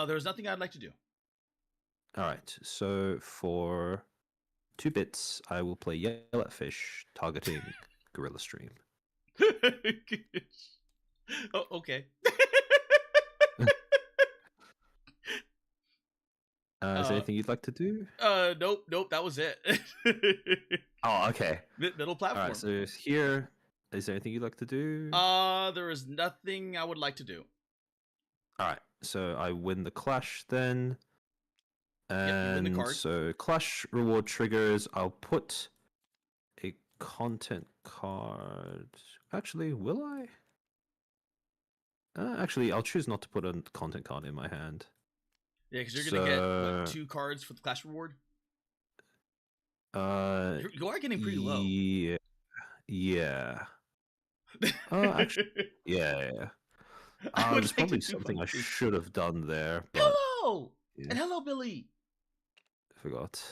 Speaker 2: There's nothing I'd like to do.
Speaker 1: All right. So for 2 bits, I will play Yellow Fish targeting Gorilla Stream.
Speaker 2: Oh, okay.
Speaker 1: Is there anything you'd like to do?
Speaker 2: Nope. That was it.
Speaker 1: Oh, okay.
Speaker 2: Middle platform.
Speaker 1: All right. So here, is there anything you'd like to do?
Speaker 2: There is nothing I would like to do.
Speaker 1: All right. So I win the clash then. And
Speaker 2: you win the card.
Speaker 1: So clash reward triggers. I'll put a content card. Actually, will I? Actually, I'll choose not to put a content card in my hand.
Speaker 2: Yeah, because you're gonna get 2 cards for the clash reward. You are getting pretty low.
Speaker 1: Yeah. Actually, yeah. There's probably something I should have done there. But,
Speaker 2: hello, and hello, Billy.
Speaker 1: I forgot.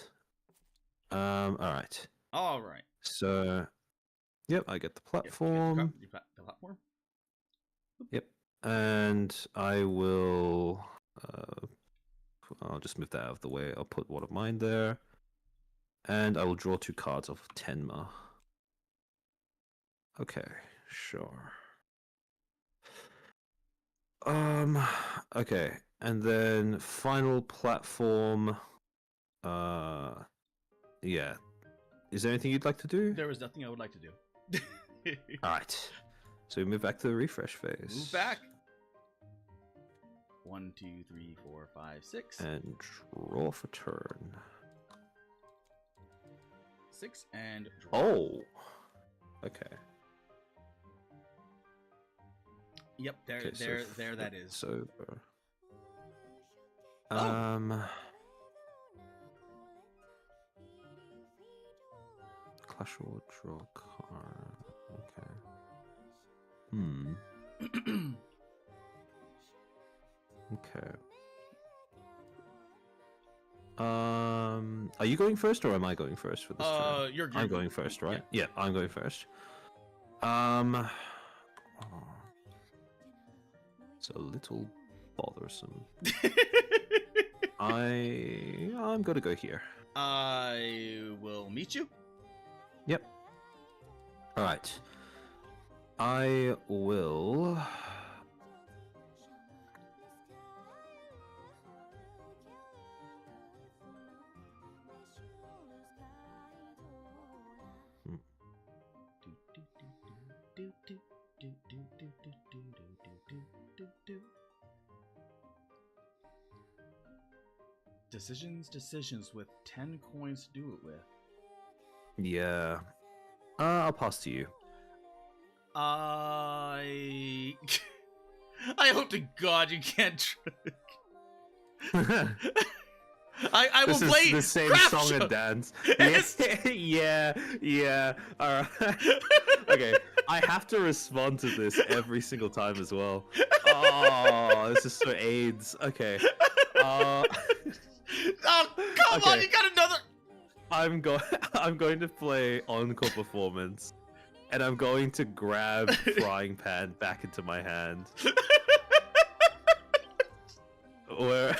Speaker 1: All right.
Speaker 2: All right.
Speaker 1: So, yep, I get the platform.
Speaker 2: The platform.
Speaker 1: Yep, and I will. I'll just move that out of the way. I'll put one of mine there, and I will draw 2 cards of Tenma. Okay, sure. Okay, and then final platform. Yeah. Is there anything you'd like to do?
Speaker 2: There was nothing I would like to do.
Speaker 1: All right. So we move back to the refresh phase.
Speaker 2: Move back. 1, 2, 3, 4, 5, 6.
Speaker 1: And draw for turn.
Speaker 2: 6 and draw.
Speaker 1: Oh. Okay.
Speaker 2: Yep, there that is.
Speaker 1: So Clash or draw card. Okay. Okay. Are you going first or am I going first for this turn? I'm going first, right? Yeah, I'm going first. It's a little bothersome. I'm gonna go here.
Speaker 2: I will meet you.
Speaker 1: Yep. All right. I will.
Speaker 2: Decisions with 10 coins to do it with.
Speaker 1: Yeah. I'll pass to you.
Speaker 2: I hope to God you can't trick. I will play
Speaker 1: the same
Speaker 2: Craft
Speaker 1: song
Speaker 2: Show.
Speaker 1: and dance.
Speaker 2: Yes.
Speaker 1: Yeah. All right. Okay, I have to respond to this every single time as well. Oh, this is so AIDS. Okay.
Speaker 2: Oh, come on! You got another.
Speaker 1: I'm going to play Encore Performance, and I'm going to grab Frying Pan back into my hand. Where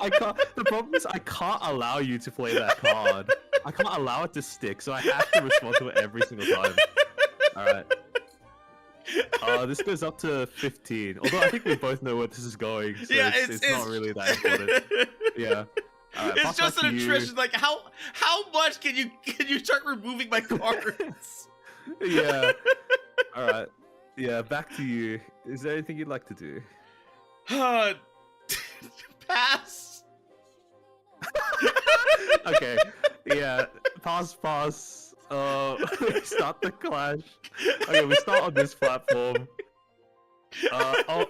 Speaker 1: I can't. The problem is I can't allow you to play that card. I can't allow it to stick, so I have to respond to it every single time. All right. This goes up to 15. Although I think we both know where this is going, so
Speaker 2: Yeah,
Speaker 1: it's not really that important. Yeah. Right,
Speaker 2: it's just an attrition. Like how much can you start removing my cards?
Speaker 1: Yeah. All right. Yeah. Back to you. Is there anything you'd like to do?
Speaker 2: Pass.
Speaker 1: Okay. Yeah. Pass. Start the clash. Okay, we start on this platform.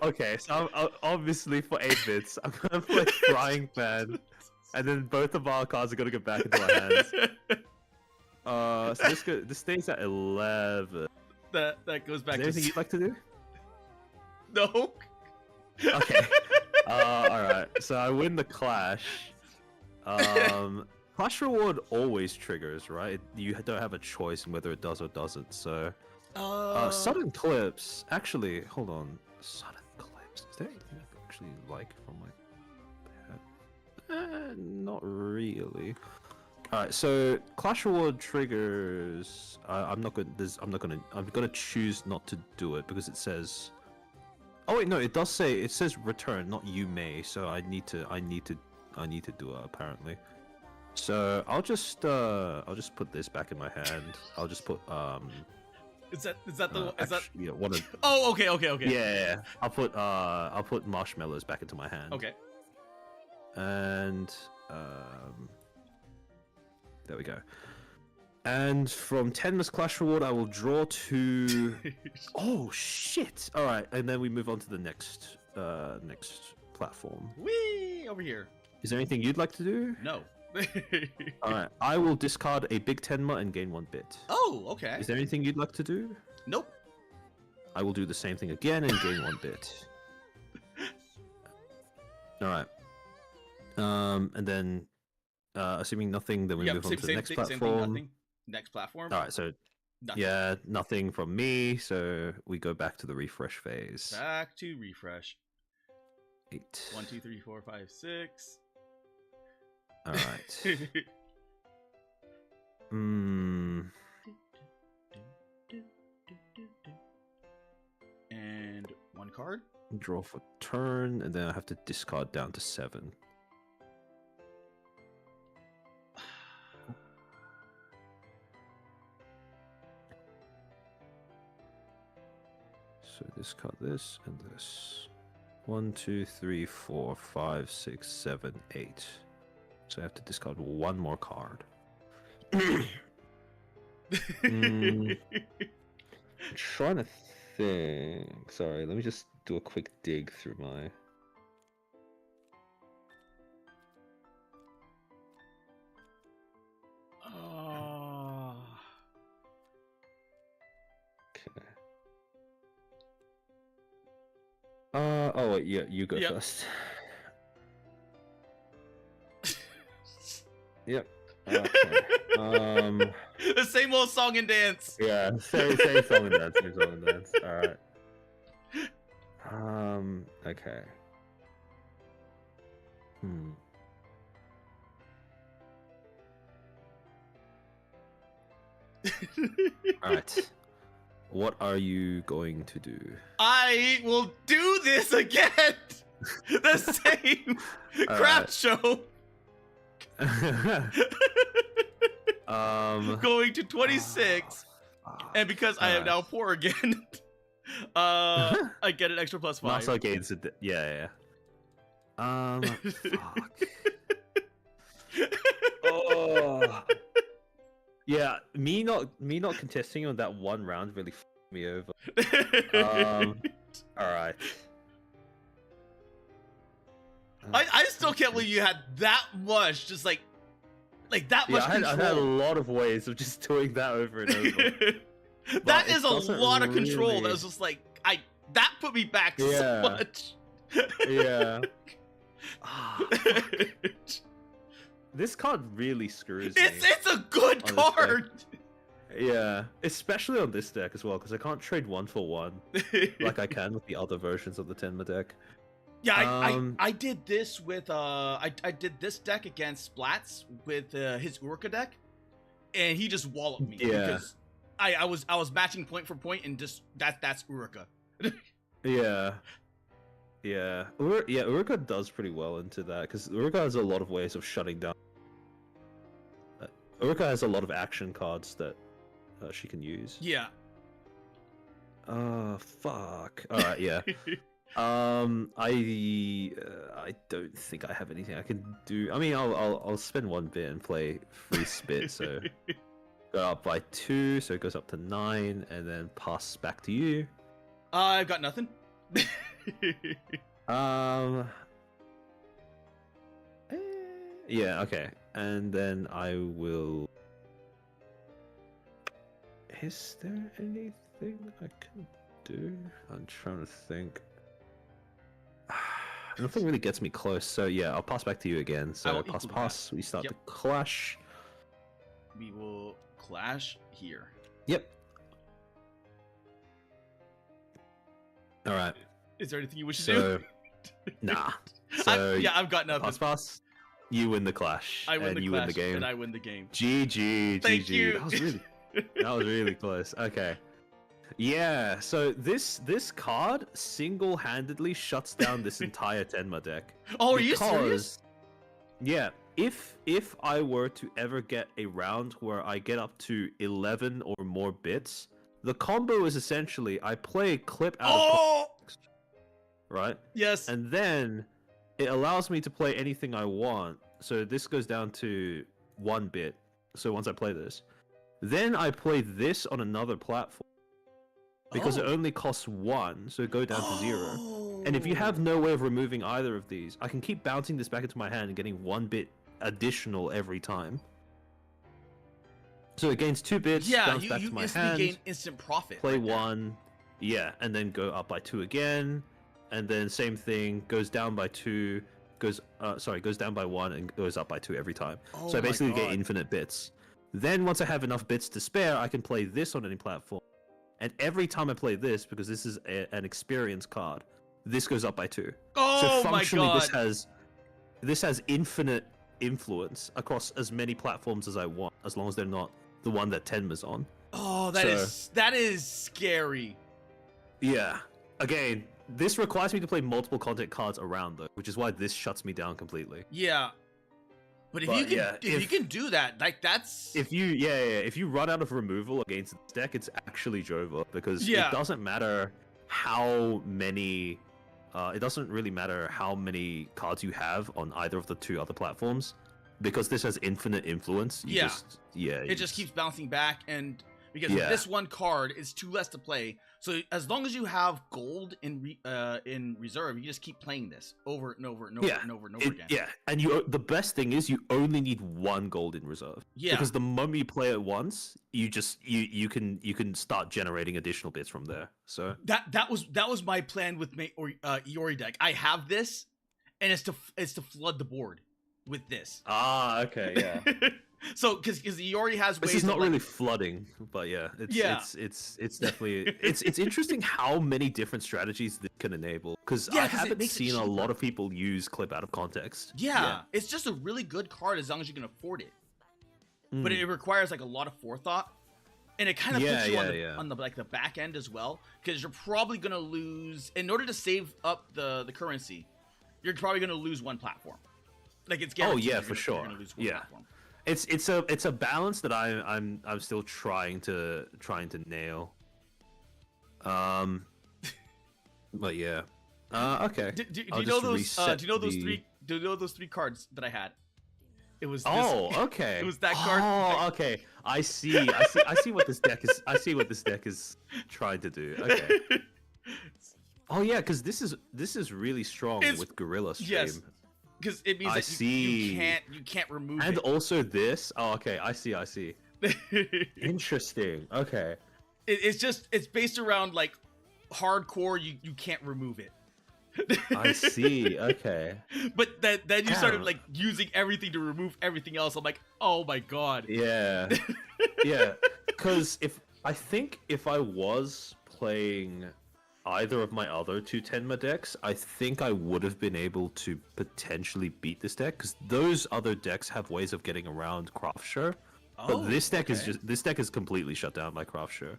Speaker 1: Okay. So obviously for 8 bits, I'm gonna play Frying Pan, and then both of our cards are gonna go back into our hands. So this stays at 11.
Speaker 2: That goes back.
Speaker 1: Is there anything you'd like to do?
Speaker 2: No.
Speaker 1: Okay. All right. So I win the clash. Clash reward always triggers, right? You don't have a choice in whether it does or doesn't. So, sudden clips. Actually, hold on. Sudden clips. Is there anything I actually like from my pet? Not really. All right. So clash reward triggers. I'm gonna choose not to do it because it says. Oh wait, no, it does say, it says return, not you may, so I need to do it apparently. So I'll just put this back in my hand. I'll just put
Speaker 2: Is that the is that
Speaker 1: yeah, one of
Speaker 2: Oh, okay.
Speaker 1: yeah. I'll put marshmallows back into my hand.
Speaker 2: Okay.
Speaker 1: And there we go. And from Tenma's Clash Reward, I will draw 2. Oh shit! All right, and then we move on to the next platform.
Speaker 2: Whee! Over here.
Speaker 1: Is there anything you'd like to do?
Speaker 2: No.
Speaker 1: All right, I will discard a big Tenma and gain 1 bit.
Speaker 2: Oh, okay.
Speaker 1: Is there anything you'd like to do?
Speaker 2: Nope.
Speaker 1: I will do the same thing again and gain 1 bit. All right. And then, assuming nothing, then we move on to the next platform.
Speaker 2: Next platform.
Speaker 1: All right, so
Speaker 2: nothing.
Speaker 1: Yeah, nothing from me. So we go back to the refresh phase.
Speaker 2: Back to refresh.
Speaker 1: 8.
Speaker 2: 1, 2, 3, 4, 5, 6.
Speaker 1: All right.
Speaker 2: And 1 card.
Speaker 1: Draw for turn, and then I have to discard down to 7. So discard this and this. 1, 2, 3, 4, 5, 6, 7, 8. So I have to discard 1 more card. I'm trying to think. Sorry, let me just do a quick dig through my. Okay. Oh wait, yeah, you go first. Yep. Okay.
Speaker 2: The same old song and dance.
Speaker 1: Yeah, same song and dance. Same song and dance. All right. Okay. All right. What are you going to do?
Speaker 2: I will do this again. The same craft show. Going to 26, and because I am now poor again, I get an extra +5.
Speaker 1: Also gains it. Yeah. Fuck. Oh. Yeah, me not contesting on that one round really fucked me over. All right.
Speaker 2: I still can't believe you had that much, just like that much control.
Speaker 1: I had a lot of ways of just doing that over and over.
Speaker 2: That is a lot of control. That was just like that put me back so much.
Speaker 1: Yeah. This card really screws me.
Speaker 2: It's a good card.
Speaker 1: Yeah, especially on this deck as well, because I can't trade 1-for-1 like I can with the other versions of the Tenma deck.
Speaker 2: Yeah, I did this with I did this deck against Splats with his Urka deck, and he just walloped me because I was matching point for point, and just that's Urka.
Speaker 1: Yeah. Urka does pretty well into that because Urka has a lot of ways of shutting down. Urka has a lot of action cards that she can use.
Speaker 2: Yeah.
Speaker 1: Fuck. All right, yeah. I don't think I have anything I can do. I mean, I'll spend 1 bit and play free spit, so go up by 2, so it goes up to 9, and then pass back to you.
Speaker 2: I've got nothing.
Speaker 1: Yeah, okay. And then I will... Is there anything I can do? I'm trying to think. Nothing really gets me close, so yeah, I'll pass back to you again. So pass, we start the clash.
Speaker 2: We will clash here.
Speaker 1: Yep. Alright.
Speaker 2: Is there anything you wish to do?
Speaker 1: Nah. So
Speaker 2: I've got nothing.
Speaker 1: Pass. You win the clash.
Speaker 2: I win the clash,
Speaker 1: win the game.
Speaker 2: and I win the game.
Speaker 1: GG.
Speaker 2: Thank you.
Speaker 1: That was really close. Okay. Yeah, so this card single-handedly shuts down this entire Tenma deck.
Speaker 2: Oh, are you serious?
Speaker 1: Yeah, if I were to ever get a round where I get up to 11 or more bits, the combo is essentially I play a clip out of context, right?
Speaker 2: Yes.
Speaker 1: And then it allows me to play anything I want. So this goes down to 1 bit. So once I play this, then I play this on another platform. Because it only costs 1, so it go down to 0. And if you have no way of removing either of these, I can keep bouncing this back into my hand and getting 1 bit additional every time. So it gains 2 bits, bounce back to my hand,
Speaker 2: gain instant profit.
Speaker 1: Play 1, and then go up by 2 again, and then same thing, goes down by 2, goes down by 1 and goes up by 2 every time. So I basically get infinite bits. Then once I have enough bits to spare, I can play this on any platform. And every time I play this, because this is an experience card, this goes up by 2.
Speaker 2: Oh,
Speaker 1: so functionally,
Speaker 2: my God.
Speaker 1: this has infinite influence across as many platforms as I want, as long as they're not the one that Tenma's on.
Speaker 2: Oh, that is scary.
Speaker 1: Yeah. Again, this requires me to play multiple content cards around though, which is why this shuts me down completely.
Speaker 2: Yeah. But if you can do that, like that's
Speaker 1: if you run out of removal against this deck, it's actually Jova because it doesn't matter how many it doesn't really matter how many cards you have on either of the 2 other platforms because this has infinite influence. It
Speaker 2: just keeps bouncing back, and because this one card is 2 less to play. So as long as you have gold in reserve, you just keep playing this over and over and over and over and over again.
Speaker 1: Yeah, and the best thing is you only need 1 gold in reserve. Yeah, because the moment you play it once, you can start generating additional bits from there. So
Speaker 2: that was my plan with my Iori deck. I have this, and it's to flood the board with this.
Speaker 1: Ah, okay, yeah.
Speaker 2: So, because Iori has ways.
Speaker 1: This is not really flooding, but it's definitely it's interesting how many different strategies this can enable. Because I haven't seen a lot of people use clip out of context.
Speaker 2: Yeah, it's just a really good card as long as you can afford it. But it requires like a lot of forethought, and it kind of puts you on the like the back end as well, because you're probably gonna lose in order to save up the currency. You're probably gonna lose 1 platform. Like it's guaranteed.
Speaker 1: Oh yeah, for sure.
Speaker 2: You're gonna lose 1 platform.
Speaker 1: It's a balance that I'm still trying to nail. But yeah. Okay.
Speaker 2: Do you know those 3 cards that I had? It was.
Speaker 1: Okay.
Speaker 2: It was that card.
Speaker 1: Oh, okay. I see what this deck is. I see what this deck is trying to do. Okay. Oh yeah, because this is really strong with Gorilla Stream.
Speaker 2: Yes. Because it means that you can't remove it.
Speaker 1: And also this. Oh, okay. I see. Interesting. Okay.
Speaker 2: It's based around like hardcore. You can't remove it.
Speaker 1: I see. Okay.
Speaker 2: But then you started like using everything to remove everything else. I'm like, oh my god.
Speaker 1: Yeah. Yeah. Because if I was playing either of my other two Tenma decks, I think I would have been able to potentially beat this deck, because those other decks have ways of getting around Craftshare. But this deck is completely shut down by Craftshare.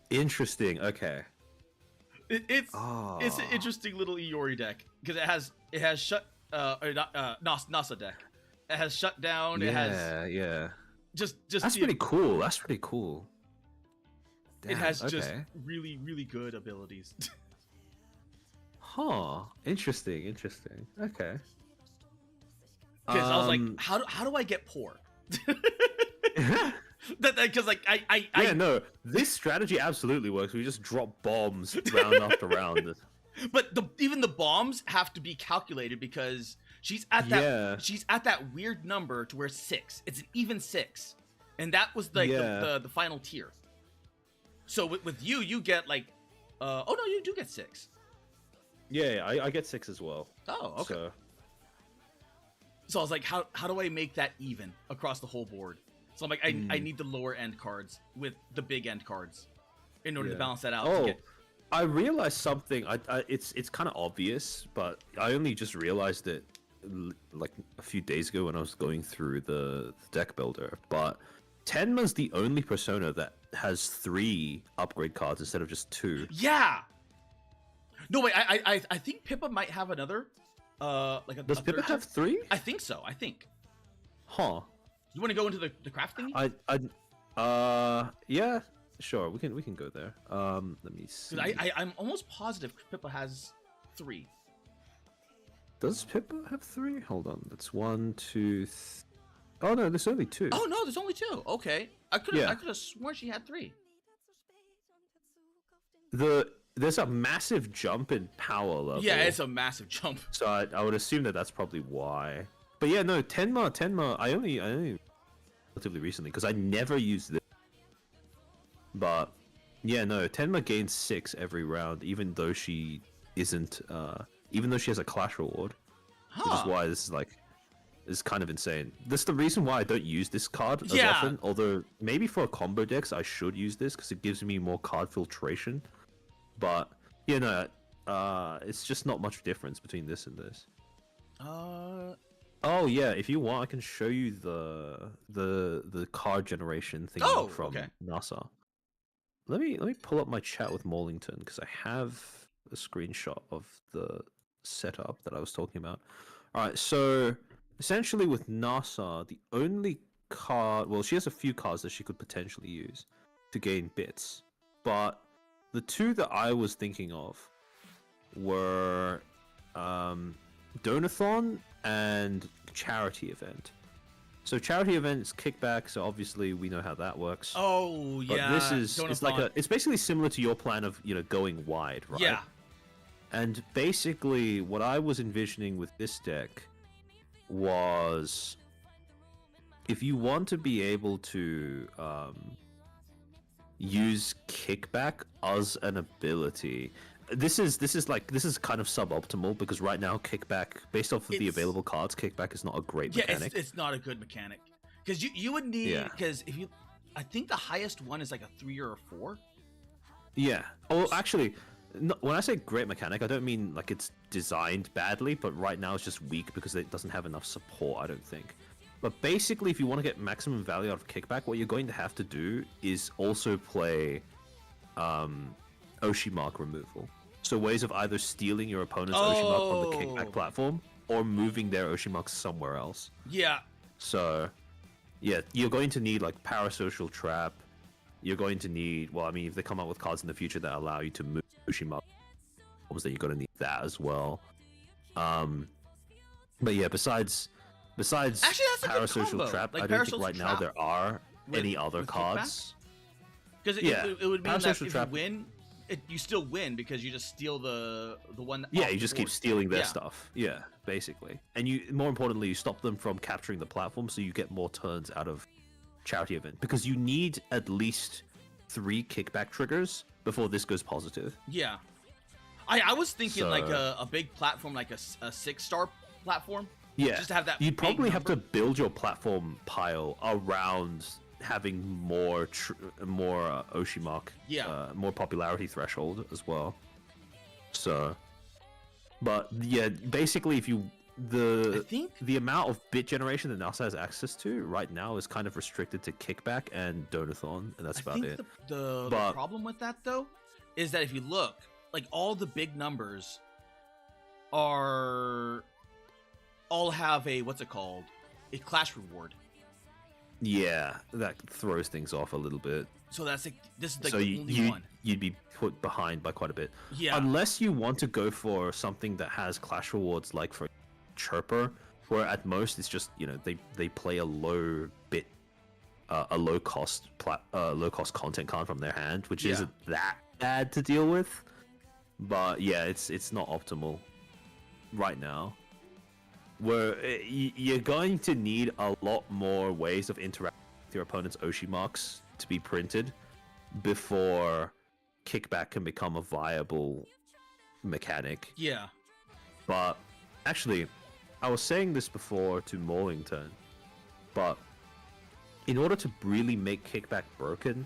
Speaker 1: Interesting. Okay.
Speaker 2: It's an interesting little Iori deck because it has Nasa deck. It has shut down.
Speaker 1: Yeah,
Speaker 2: it has just
Speaker 1: that's pretty cool. That's pretty cool. Damn,
Speaker 2: it has just really really good abilities.
Speaker 1: Huh. Interesting. Okay.
Speaker 2: Because I was like, how do I get poor? Because like
Speaker 1: no, this strategy absolutely works. We just drop bombs round after round.
Speaker 2: But even the bombs have to be calculated because she's at that weird number to where 6. It's an even 6, and that was like the final tier. So with you get like, oh no, you do get 6.
Speaker 1: Yeah, I get 6 as well.
Speaker 2: Oh, okay. So I was like, how do I make that even across the whole board? So I'm like, I need the lower end cards with the big end cards in order to balance that out.
Speaker 1: Oh, I realized something. It's kind of obvious, but I only just realized it like a few days ago when I was going through the deck builder. But Tenma's the only persona that has 3 upgrade cards instead of just 2.
Speaker 2: Yeah. No wait, I think Pippa might have another.
Speaker 1: Does Pippa have 3?
Speaker 2: I think so. I think.
Speaker 1: Huh.
Speaker 2: You want to go into the craft thingy?
Speaker 1: Yeah, sure. We can go there. Let me see.
Speaker 2: I'm almost positive Pippa has 3.
Speaker 1: Does Pippa have 3? Hold on. That's 1, 2. Oh no, there's only 2.
Speaker 2: Oh no, there's only 2. Okay, I could have sworn she had 3.
Speaker 1: There's a massive jump in power level.
Speaker 2: Yeah, it's a massive jump.
Speaker 1: So I would assume that's probably why. But yeah, no, Tenma. I only relatively recently, because I never used this. But yeah, no, Tenma gains 6 every round, even though she isn't. Even though she has a Clash reward, which is why this is kind of insane. That's the reason why I don't use this card as often. Although maybe for a combo decks I should use this because it gives me more card filtration. But you know, it's just not much difference between this and this. Oh yeah, if you want, I can show you the card generation thing from NASA. Let me pull up my chat with Morlington because I have a screenshot of the setup that I was talking about. All right, so essentially with NASA, the only card, well, she has a few cards that she could potentially use to gain bits, but the 2 that I was thinking of were Donathon and Charity Event. So Charity Event is kickback, so obviously we know how that works.
Speaker 2: Oh yeah.
Speaker 1: But this is it's basically similar to your plan of, you know, going wide, right?
Speaker 2: Yeah.
Speaker 1: And basically what I was envisioning with this deck was if you want to be able to use kickback as an ability. This is kind of suboptimal because right now kickback, based off of the available cards, kickback is not a great mechanic.
Speaker 2: Yeah, it's not a good mechanic because you would need because if you, I think the highest one is like a 3 or a 4.
Speaker 1: Yeah. Oh, actually, no, when I say great mechanic, I don't mean like it's designed badly, but right now it's just weak because it doesn't have enough support. I don't think. But basically, if you want to get maximum value out of kickback, what you're going to have to do is also play Oshi mark removal. So ways of either stealing your opponent's Oshi mark from the kickback platform or moving their Oshi marks somewhere else.
Speaker 2: Yeah. So,
Speaker 1: yeah, you're going to need like Parasocial Trap. You're going to need, well, I mean, if they come out with cards in the future that allow you to move Oshi marks, then you're going to need that as well. But yeah, besides
Speaker 2: Actually, that's a good
Speaker 1: Parasocial
Speaker 2: combo.
Speaker 1: Trap,
Speaker 2: Like
Speaker 1: I don't think
Speaker 2: Parasocial
Speaker 1: right now
Speaker 2: Trap
Speaker 1: there are any other
Speaker 2: with
Speaker 1: cards.
Speaker 2: Because
Speaker 1: Yeah,
Speaker 2: it would mean that
Speaker 1: Parasocial
Speaker 2: if
Speaker 1: Trap.
Speaker 2: you win, you still win because you just steal the one.
Speaker 1: Yeah,
Speaker 2: off
Speaker 1: you
Speaker 2: the
Speaker 1: just
Speaker 2: board.
Speaker 1: keep stealing their
Speaker 2: Yeah.
Speaker 1: stuff. Yeah, basically. And you, more importantly, you stop them from capturing the platform, so you get more turns out of charity event. Because you need at least 3 kickback triggers before this goes positive.
Speaker 2: Yeah. I was thinking like
Speaker 1: So-
Speaker 2: a big platform, like a 6-star platform.
Speaker 1: Yeah,
Speaker 2: Just to have that.
Speaker 1: you'd
Speaker 2: big
Speaker 1: probably have to
Speaker 2: number.
Speaker 1: build your platform pile around having more Oshimark,
Speaker 2: Yeah.
Speaker 1: more popularity threshold as well. So, but yeah, basically, if you
Speaker 2: I think
Speaker 1: the amount of bit generation that NASA has access to right now is kind of restricted to Kickback and Donathon, and that's
Speaker 2: I
Speaker 1: about
Speaker 2: think
Speaker 1: it.
Speaker 2: the
Speaker 1: But-
Speaker 2: problem with that though is that if you look, like all the big numbers are all have a what's it called? A clash reward.
Speaker 1: Yeah, that throws things off a little bit.
Speaker 2: So that's like this is like
Speaker 1: So
Speaker 2: the only one.
Speaker 1: you'd be put behind by quite a bit.
Speaker 2: Yeah.
Speaker 1: Unless you want to go for something that has clash rewards, like for Chirper, where at most it's just they play a low bit, a low cost content card from their hand, which
Speaker 2: Yeah.
Speaker 1: isn't that bad to deal with. But yeah, it's not optimal right now. Where you're going to need a lot more ways of interacting with your opponent's Oshi marks to be printed before Kickback can become a viable mechanic.
Speaker 2: Yeah.
Speaker 1: But actually, I was saying this before to Morlington, but in order to really make Kickback broken,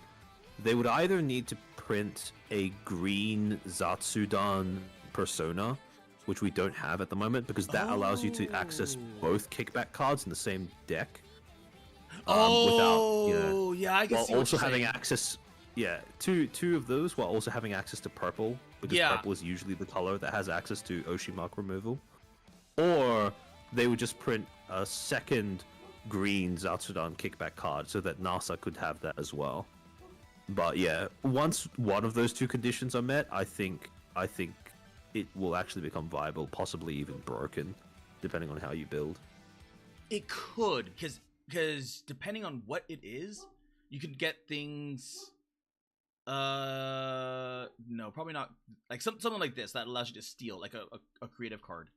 Speaker 1: they would either need to print a green Zatsudan persona, which we don't have at the moment, because that allows you to access both Kickback cards in the same deck.
Speaker 2: Yeah, I can
Speaker 1: While
Speaker 2: see what
Speaker 1: also
Speaker 2: you're
Speaker 1: having
Speaker 2: saying.
Speaker 1: access, two of those, while also having access to purple, because
Speaker 2: Yeah.
Speaker 1: purple is usually the color that has access to Oshi mark removal. Or they would just print a second green Zatsudan Kickback card so that NASA could have that as well. But yeah, once one of those two conditions are met, I think it will actually become viable, possibly even broken, depending on how you build.
Speaker 2: It could, because depending on what it is, you could get things. No, probably not. Like something like this that allows you to steal, like a creative card.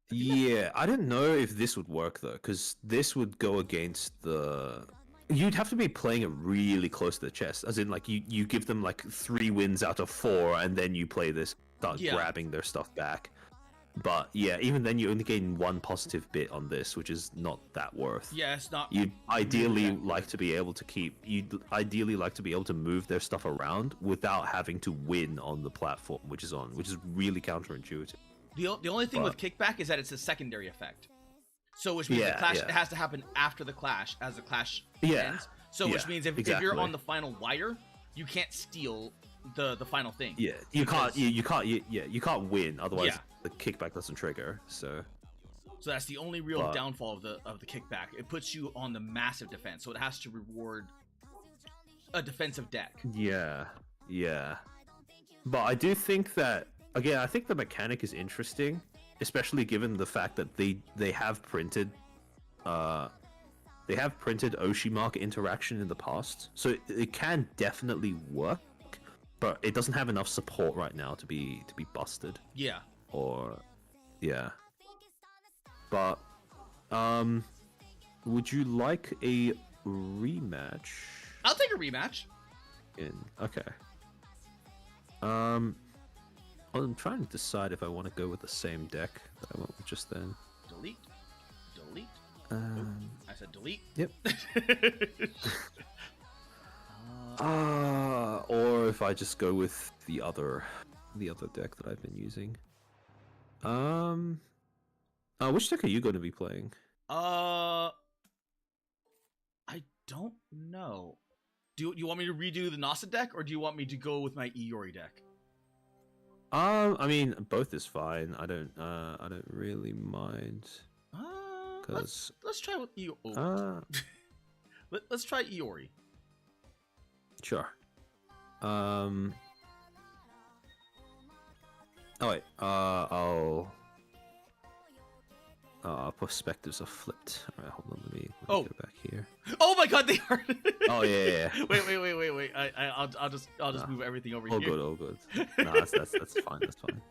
Speaker 1: Yeah, I don't know if this would work though, because this would go against the. You'd have to be playing it really close to the chest, as in like you give them like 3 wins out of 4, and then you play this, start grabbing their stuff back. But yeah, even then you only gain 1 positive bit on this, which is not that worth.
Speaker 2: Yeah, it's not.
Speaker 1: You'd ideally like to be able to move their stuff around without having to win on the platform, which is really counterintuitive.
Speaker 2: The only thing with Kickback is that it's a secondary effect. So which means the clash it has to happen after the clash, as the clash ends. So which means if you're on the final wire, you can't steal the final thing.
Speaker 1: Yeah, you can't win, otherwise the kickback doesn't trigger. So
Speaker 2: that's the only real downfall of the kickback. It puts you on the massive defense, so it has to reward a defensive deck.
Speaker 1: Yeah. But I do think that, again, I think the mechanic is interesting, especially given the fact that they have printed Oshi mark interaction in the past, so it can definitely work, but it doesn't have enough support right now to be busted.
Speaker 2: Yeah.
Speaker 1: But would you like a rematch?
Speaker 2: I'll take a rematch.
Speaker 1: Okay. I'm trying to decide if I want to go with the same deck that I went with just then.
Speaker 2: Delete. I said delete.
Speaker 1: Yep. Or if I just go with the other deck that I've been using. Which deck are you going to be playing?
Speaker 2: I don't know. Do you want me to redo the Nasa deck, or do you want me to go with my Iori deck?
Speaker 1: I mean, both is fine. I don't really mind.
Speaker 2: Let's try with Iori. Let's try Iori.
Speaker 1: Sure. Oh wait. perspectives are flipped. All right, hold on. Let me
Speaker 2: Oh.
Speaker 1: go back here.
Speaker 2: Oh my God, they are.
Speaker 1: Oh yeah.
Speaker 2: Wait. I'll just move everything over
Speaker 1: All
Speaker 2: here.
Speaker 1: good, all good. No, that's fine. That's fine.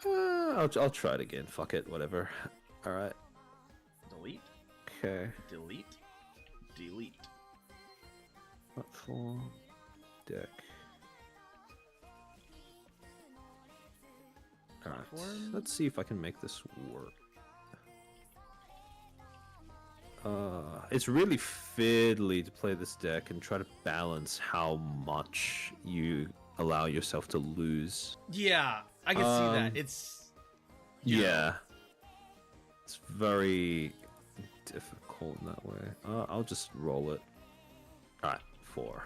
Speaker 1: I'll try it again. Fuck it, whatever. All right.
Speaker 2: Delete.
Speaker 1: Okay.
Speaker 2: Delete.
Speaker 1: Platform. Deck. All right.
Speaker 2: Platform.
Speaker 1: Let's see if I can make this work. It's really fiddly to play this deck and try to balance how much you allow yourself to lose.
Speaker 2: Yeah, I can see that. It's
Speaker 1: yeah, it's very difficult in that way. I'll just roll it. All right, 4.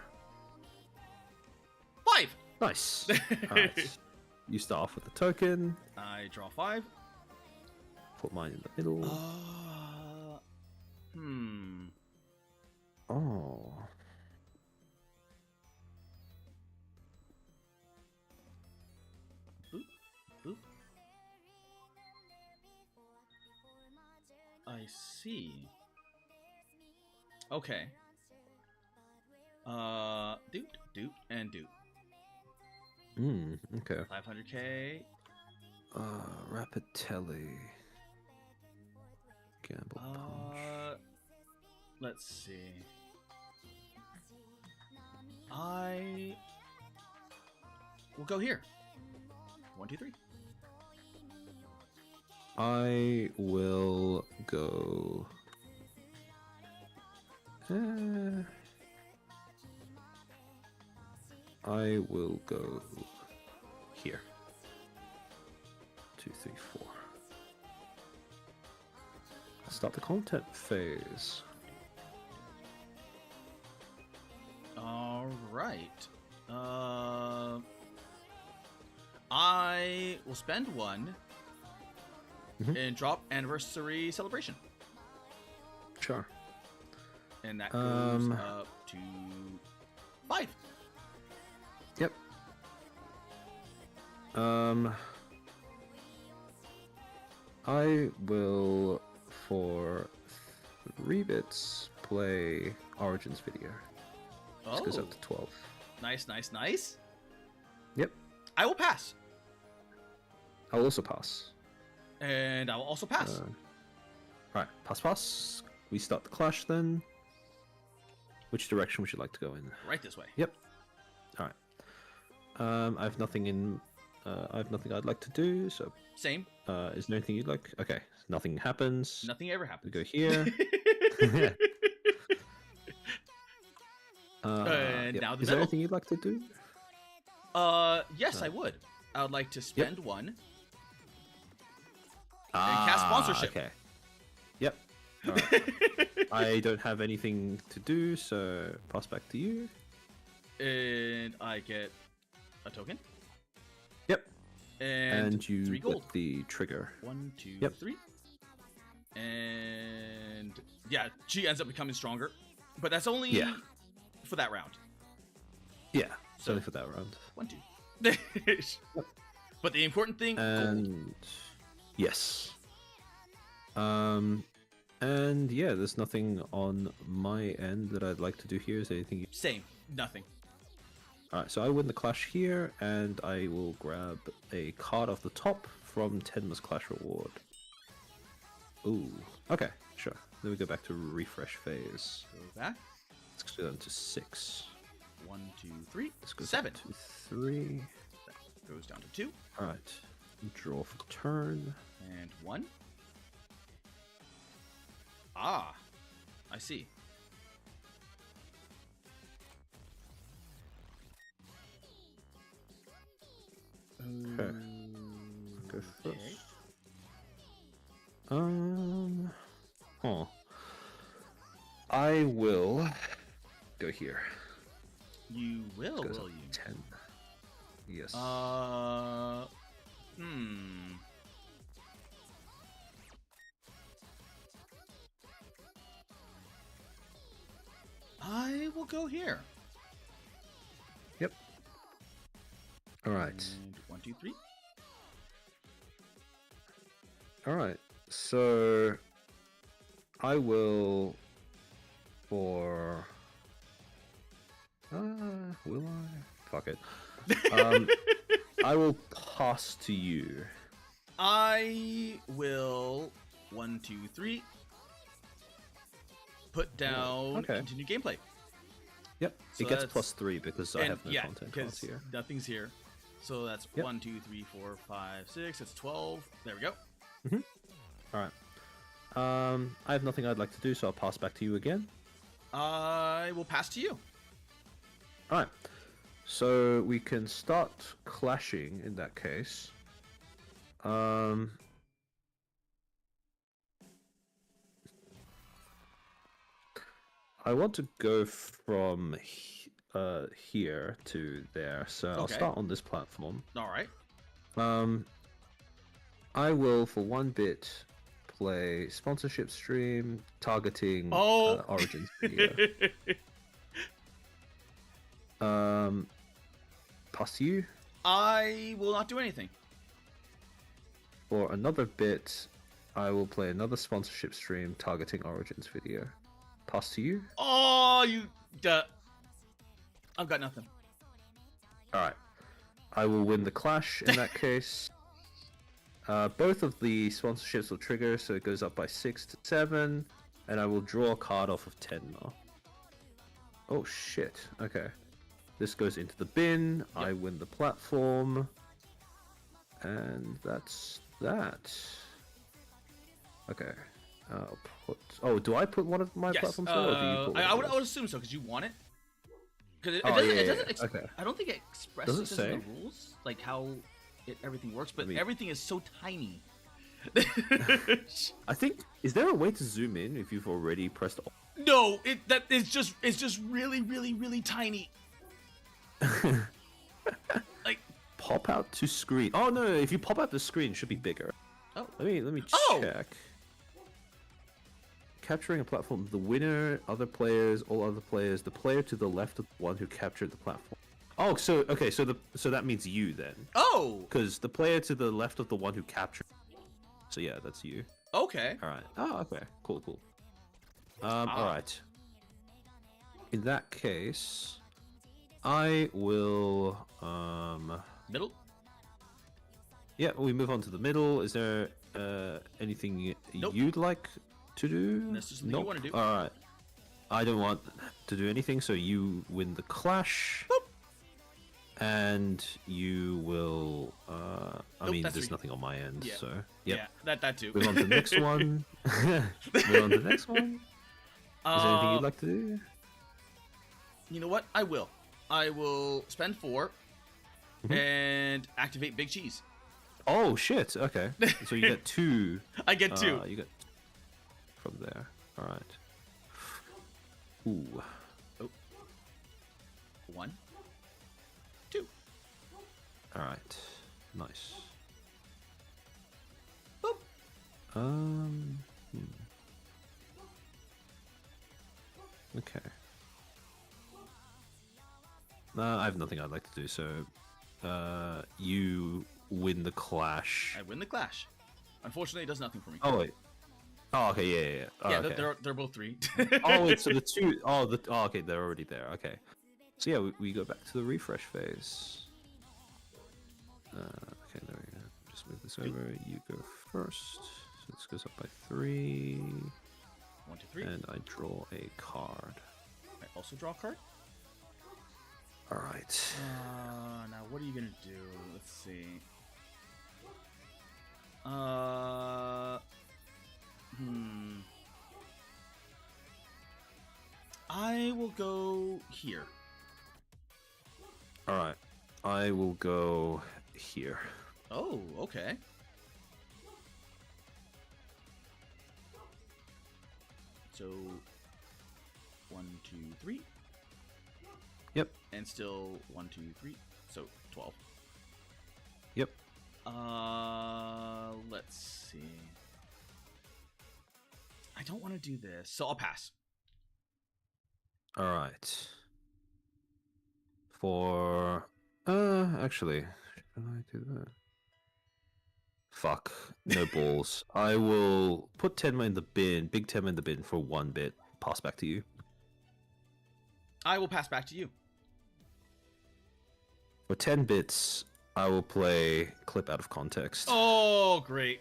Speaker 2: 5.
Speaker 1: Nice. All right, you start off with the token.
Speaker 2: I draw 5.
Speaker 1: Put mine in the middle. Oh.
Speaker 2: Boop, boop. I see. Okay. Doot, and Doot.
Speaker 1: Okay.
Speaker 2: 500k.
Speaker 1: Rapitelli. Gamble punch.
Speaker 2: Let's see. I will go here. 1, 2, 3.
Speaker 1: I will go. I will go here. 2, 3, 4. Start the content phase.
Speaker 2: All right. I will spend 1 and drop anniversary celebration.
Speaker 1: Sure.
Speaker 2: And that goes up to 5.
Speaker 1: Yep. I will, for 3 bits, play Origins video. This goes up to 12.
Speaker 2: Nice.
Speaker 1: Yep.
Speaker 2: I will pass.
Speaker 1: I'll also pass.
Speaker 2: And I will also pass.
Speaker 1: Right, pass. We start the clash then. Which direction would you like to go in?
Speaker 2: Right this way.
Speaker 1: Yep. All right. I have nothing in. I have nothing I'd like to do. So.
Speaker 2: Same.
Speaker 1: Is there anything you'd like? Okay. Nothing happens.
Speaker 2: Nothing ever happens.
Speaker 1: We go here.
Speaker 2: And now the
Speaker 1: Is there anything you'd like to do?
Speaker 2: Yes, I would. I would like to spend 1 and
Speaker 1: Ah,
Speaker 2: cast sponsorship.
Speaker 1: Okay. Yep. All right. I don't have anything to do, so pass back to you.
Speaker 2: And I get a token.
Speaker 1: Yep.
Speaker 2: And
Speaker 1: you
Speaker 2: 3 gold.
Speaker 1: get the trigger.
Speaker 2: 1, 2,
Speaker 1: Yep.
Speaker 2: 3. And yeah, she ends up becoming stronger. But that's only for that round.
Speaker 1: Yeah, it's only for that round.
Speaker 2: 1, 2. But the important thing,
Speaker 1: And
Speaker 2: gold.
Speaker 1: yes. And yeah, there's nothing on my end that I'd like to do here. Is there anything?
Speaker 2: Same. Nothing.
Speaker 1: Alright, so I win the clash here, and I will grab a card off the top from Tenma's Clash Reward. Ooh, okay, sure. Then we go back to refresh phase.
Speaker 2: Go back.
Speaker 1: Let's go down to 6.
Speaker 2: 1, 2, 3.
Speaker 1: Let's go
Speaker 2: 7.
Speaker 1: down to 3.
Speaker 2: That goes down to 2.
Speaker 1: Alright, draw for the turn.
Speaker 2: And 1. Ah, I see.
Speaker 1: Okay. Go first. I will go here.
Speaker 2: You will
Speaker 1: Goes up
Speaker 2: you?
Speaker 1: 10. Yes.
Speaker 2: I will go here.
Speaker 1: Yep. All right.
Speaker 2: And 1, 2, 3.
Speaker 1: All right. So I will for. Will I? Fuck it. I will pass to you.
Speaker 2: I will 1, 2, 3. Put down continue gameplay.
Speaker 1: Yep, so it gets +3 because I have no content cards here.
Speaker 2: Nothing's here. So that's 1, 2, 3, 4, 5, 6. That's 12. There we go.
Speaker 1: All right. I have nothing I'd like to do, so I'll pass back to you again.
Speaker 2: I will pass to you.
Speaker 1: All right. So we can start clashing in that case. I want to go from here to there, so I'll start on this platform.
Speaker 2: All right.
Speaker 1: I will, for 1 bit, play sponsorship stream targeting Origins video. Pass to you.
Speaker 2: I will not do anything.
Speaker 1: For another bit, I will play another sponsorship stream targeting Origins video. Pass to you.
Speaker 2: Oh, you... I've got nothing.
Speaker 1: Alright. I will win the clash in that case. Both of the sponsorships will trigger, so it goes up by 6 to 7. And I will draw a card off of 10 now. Oh shit. Okay. This goes into the bin. Yep. I win the platform. And that's that. Okay. I'll put... Oh, do I put one of my platforms there, or do you put one
Speaker 2: I would assume so, because you want it. Because it doesn't
Speaker 1: okay.
Speaker 2: I don't think it expresses
Speaker 1: Does it say?
Speaker 2: the rules, like how everything works, but everything is so tiny.
Speaker 1: I think... Is there a way to zoom in if you've already pressed...
Speaker 2: No, it's just really, really, really tiny. Like...
Speaker 1: Pop out to screen. Oh, no, if you pop out the screen, it should be bigger.
Speaker 2: Oh.
Speaker 1: Let me check. Capturing a platform. The winner, other players, all other players. The player to the left of the one who captured the platform. Oh, so okay, so that means you then.
Speaker 2: Oh.
Speaker 1: Because the player to the left of the one who captured. So yeah, that's you.
Speaker 2: Okay.
Speaker 1: All right. Oh, okay. Cool. All right. In that case, I will
Speaker 2: middle.
Speaker 1: Yeah, we move on to the middle. Is there anything you'd like to do?
Speaker 2: That's just something you want to do.
Speaker 1: All right. I don't want to do anything, so you win the clash.
Speaker 2: Boop.
Speaker 1: And you will... I mean, there's nothing on my end, so... Yep.
Speaker 2: Yeah, that too.
Speaker 1: Move on to the next one. Move on to the next one. Is there anything you'd like to do?
Speaker 2: You know what? I will spend 4 and activate Big Cheese.
Speaker 1: Oh, shit. Okay. So you get 2.
Speaker 2: I get 2.
Speaker 1: You get from there. All right. Ooh.
Speaker 2: Oh. 1, 2.
Speaker 1: All right. Nice.
Speaker 2: Boop.
Speaker 1: Okay. I have nothing I'd like to do, so you win the clash.
Speaker 2: I win the clash. Unfortunately, it does nothing for me.
Speaker 1: Oh wait. Oh, okay, yeah. Oh,
Speaker 2: yeah,
Speaker 1: okay.
Speaker 2: they're both 3.
Speaker 1: Oh wait, so the 2. Oh, okay, they're already there. Okay. So yeah, we go back to the refresh phase. Okay, there we go. Just move this over. You go first. So this goes up by 3.
Speaker 2: 1, 2, 3.
Speaker 1: And I draw a card.
Speaker 2: I also draw a card.
Speaker 1: All right.
Speaker 2: Now what are you gonna do? Let's see. I will go here.
Speaker 1: All right. I will go here.
Speaker 2: Oh, okay. So 1, 2, 3.
Speaker 1: Yep.
Speaker 2: And still 1, 2, 3. So 12.
Speaker 1: Yep.
Speaker 2: Let's see. I don't want to do this, so I'll pass.
Speaker 1: All right. For Actually, should I do that? Fuck, no balls. I will put Tenma in the bin, big Tenma in the bin for 1 bit. Pass back to you.
Speaker 2: I will pass back to you.
Speaker 1: For 10 bits, I will play Clip Out of Context.
Speaker 2: Oh, great.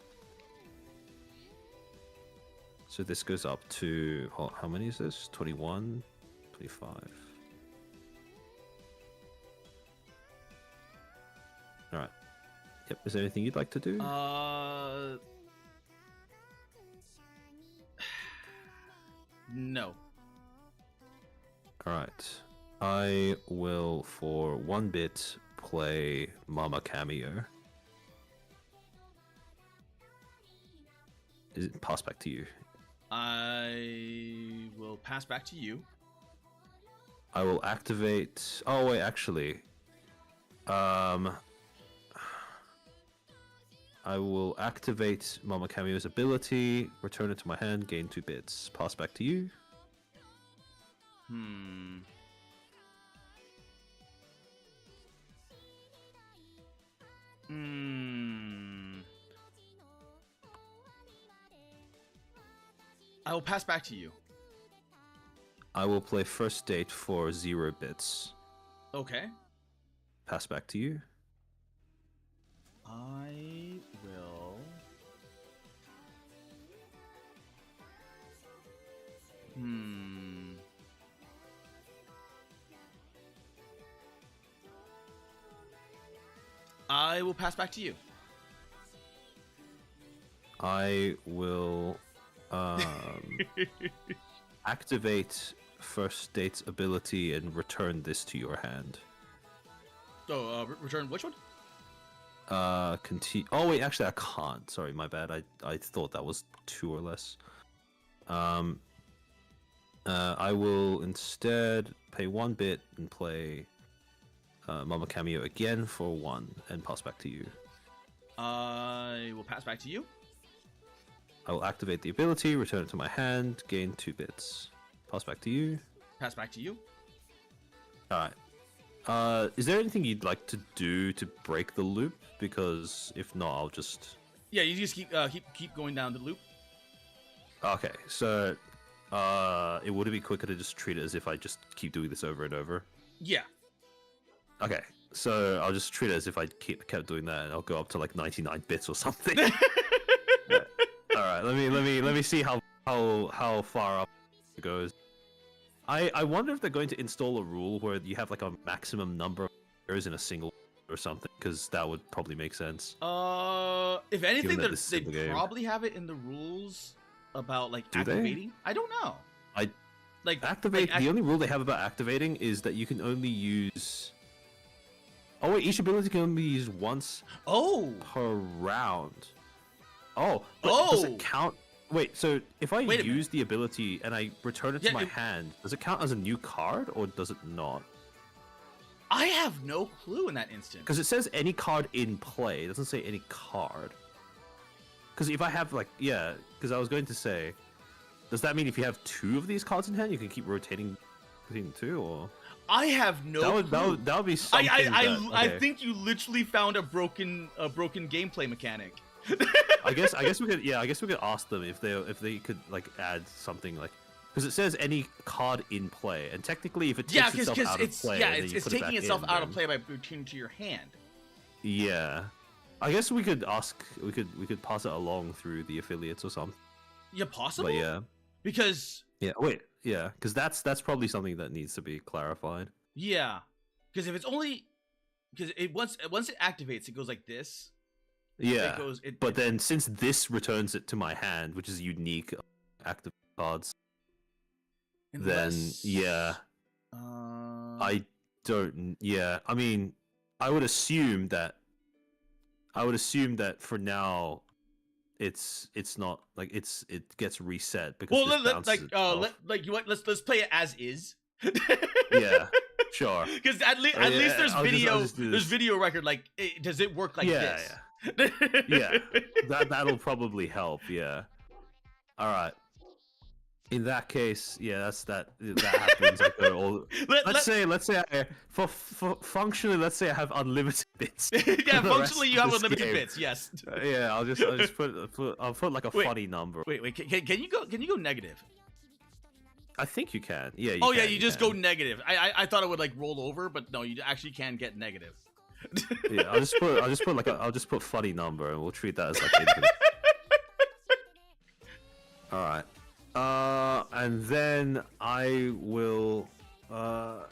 Speaker 1: So this goes up to, how many is this? 21, 25. Alright. Yep, is there anything you'd like to do?
Speaker 2: No.
Speaker 1: Alright. I will, for 1 bit, play Mama Cameo. Is it pass back to you?
Speaker 2: I will pass back to you.
Speaker 1: I will activate... Oh, wait, actually. I will activate Mama Cameo's ability, return it to my hand, gain 2 bits. Pass back to you.
Speaker 2: I will pass back to you.
Speaker 1: I will play First Date for 0 bits.
Speaker 2: Okay.
Speaker 1: Pass back to you.
Speaker 2: I will... I will pass back to you.
Speaker 1: I will activate First Date's ability and return this to your hand.
Speaker 2: So, return which one?
Speaker 1: Continue. Oh wait, actually I can't. Sorry, my bad. I thought that was 2 or less. I will instead pay 1 bit and play Mama Cameo again for 1 and pass back to you.
Speaker 2: I will pass back to you.
Speaker 1: I will activate the ability, return it to my hand, gain 2 bits. Pass back to you.
Speaker 2: Pass back to you.
Speaker 1: Alright. Is there anything you'd like to do to break the loop? Because if not, I'll just...
Speaker 2: Yeah, you just keep going down the loop.
Speaker 1: Okay, so it would be quicker to just treat it as if I just keep doing this over and over.
Speaker 2: Yeah.
Speaker 1: Okay, so I'll just treat it as if I kept doing that, and I'll go up to like 99 bits or something. All right, let me see how far up it goes. I wonder if they're going to install a rule where you have like a maximum number of players in a single or something, because that would probably make sense.
Speaker 2: If anything,
Speaker 1: they'd
Speaker 2: probably have it in the rules about like
Speaker 1: Do
Speaker 2: activating.
Speaker 1: They?
Speaker 2: I don't know.
Speaker 1: The only rule they have about activating is that you can only use. Oh wait, each ability can only be used once. Per round. Does it count? Wait, so if I use the ability and I return it to my hand, does it count as a new card or does it not?
Speaker 2: I have no clue in that instance.
Speaker 1: Because it says any card in play. It doesn't say any card. Because if I have because I was going to say, does that mean if you have 2 of these cards in hand, you can keep rotating between 2, or?
Speaker 2: I have no clue.
Speaker 1: That would be something.
Speaker 2: I think you literally found a broken gameplay mechanic.
Speaker 1: I guess we could ask them if they could like add something like, because it says any card in play, and technically if it takes itself out of play,
Speaker 2: it's taking itself out of play by returning to your hand.
Speaker 1: Yeah, I guess we could ask. We could pass it along through the affiliates or something.
Speaker 2: Yeah, possible.
Speaker 1: But yeah,
Speaker 2: because
Speaker 1: because that's probably something that needs to be clarified.
Speaker 2: Yeah, because if it's only once it activates, it goes like this.
Speaker 1: Yeah, but then since this returns it to my hand, which is unique active cards, then I don't. Yeah, I mean, I would assume that for now, it's not like it gets reset because
Speaker 2: let's play it as is.
Speaker 1: Yeah, sure.
Speaker 2: Because at least there's video. There's video record. Like, does it work like this?
Speaker 1: Yeah. Yeah, that'll probably help. Yeah. All right. In that case, yeah, that happens. Like, all, let's say functionally, let's say I have unlimited bits.
Speaker 2: Yeah, functionally you have unlimited bits. Yes.
Speaker 1: Yeah, I'll just put like a funny number.
Speaker 2: Wait. Can you go negative?
Speaker 1: I think you can. Yeah.
Speaker 2: You just go negative. I thought it would like roll over, but no, you actually can get negative.
Speaker 1: Yeah, I'll just put funny number, and we'll treat that as like infinite. All right. And then I will for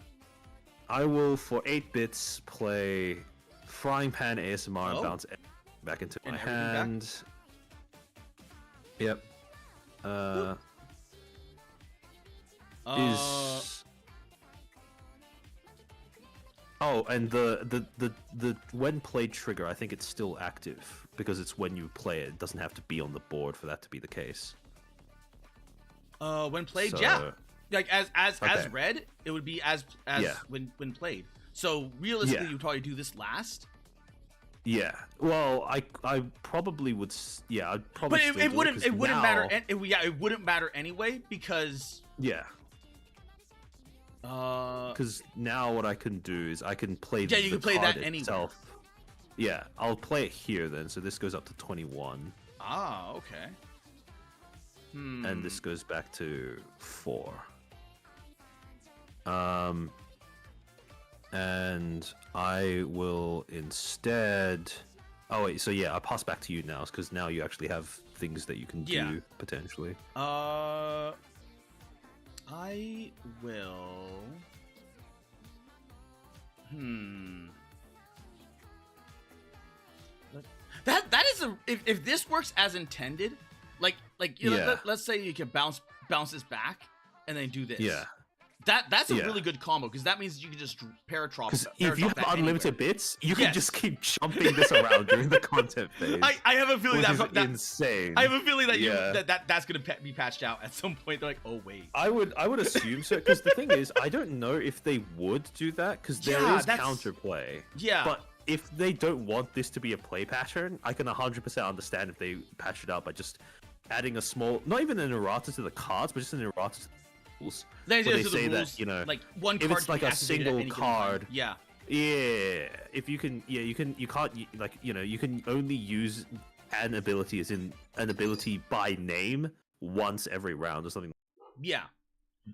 Speaker 1: 8 bits play Frying Pan ASMR and bounce back into my hand. Yep. Oh, and the when played trigger, I think it's still active because it's when you play it. It doesn't have to be on the board for that to be the case.
Speaker 2: When played, yeah. Like as read, it would be as when played. So realistically, you'd probably do this last.
Speaker 1: Yeah. Well, I probably would. Yeah, I'd probably.
Speaker 2: But it wouldn't matter. It wouldn't matter anyway because.
Speaker 1: Yeah. Because now what I can do is I can play. Yeah, you can play that anywhere. Yeah, I'll play it here then. So this goes up to 21.
Speaker 2: Ah, okay.
Speaker 1: And this goes back to 4. And I will instead. Oh wait, so yeah, I'll pass back to you now because now you actually have things that you can do potentially.
Speaker 2: I will. That is a if this works as intended, like let's say you can bounce this back and then do this.
Speaker 1: Yeah.
Speaker 2: That's a really good combo because that means you can just paratrop.
Speaker 1: Because if you have unlimited bits, you can just keep jumping this around during the content phase.
Speaker 2: I have a feeling that's
Speaker 1: insane.
Speaker 2: I have a feeling that that's gonna be patched out at some point. They're like, oh wait.
Speaker 1: I would assume so because the thing is, I don't know if they would do that because there is counterplay.
Speaker 2: Yeah.
Speaker 1: But if they don't want this to be a play pattern, I can 100% understand if they patch it out by just adding a small, not even an errata to the cards, but just an errata to rules.
Speaker 2: They say that, you know, like one card
Speaker 1: if it's like a single card,
Speaker 2: yeah,
Speaker 1: if you can, you can't, like, you know, you can only use an ability as in an ability by name once every round or something.
Speaker 2: Yeah,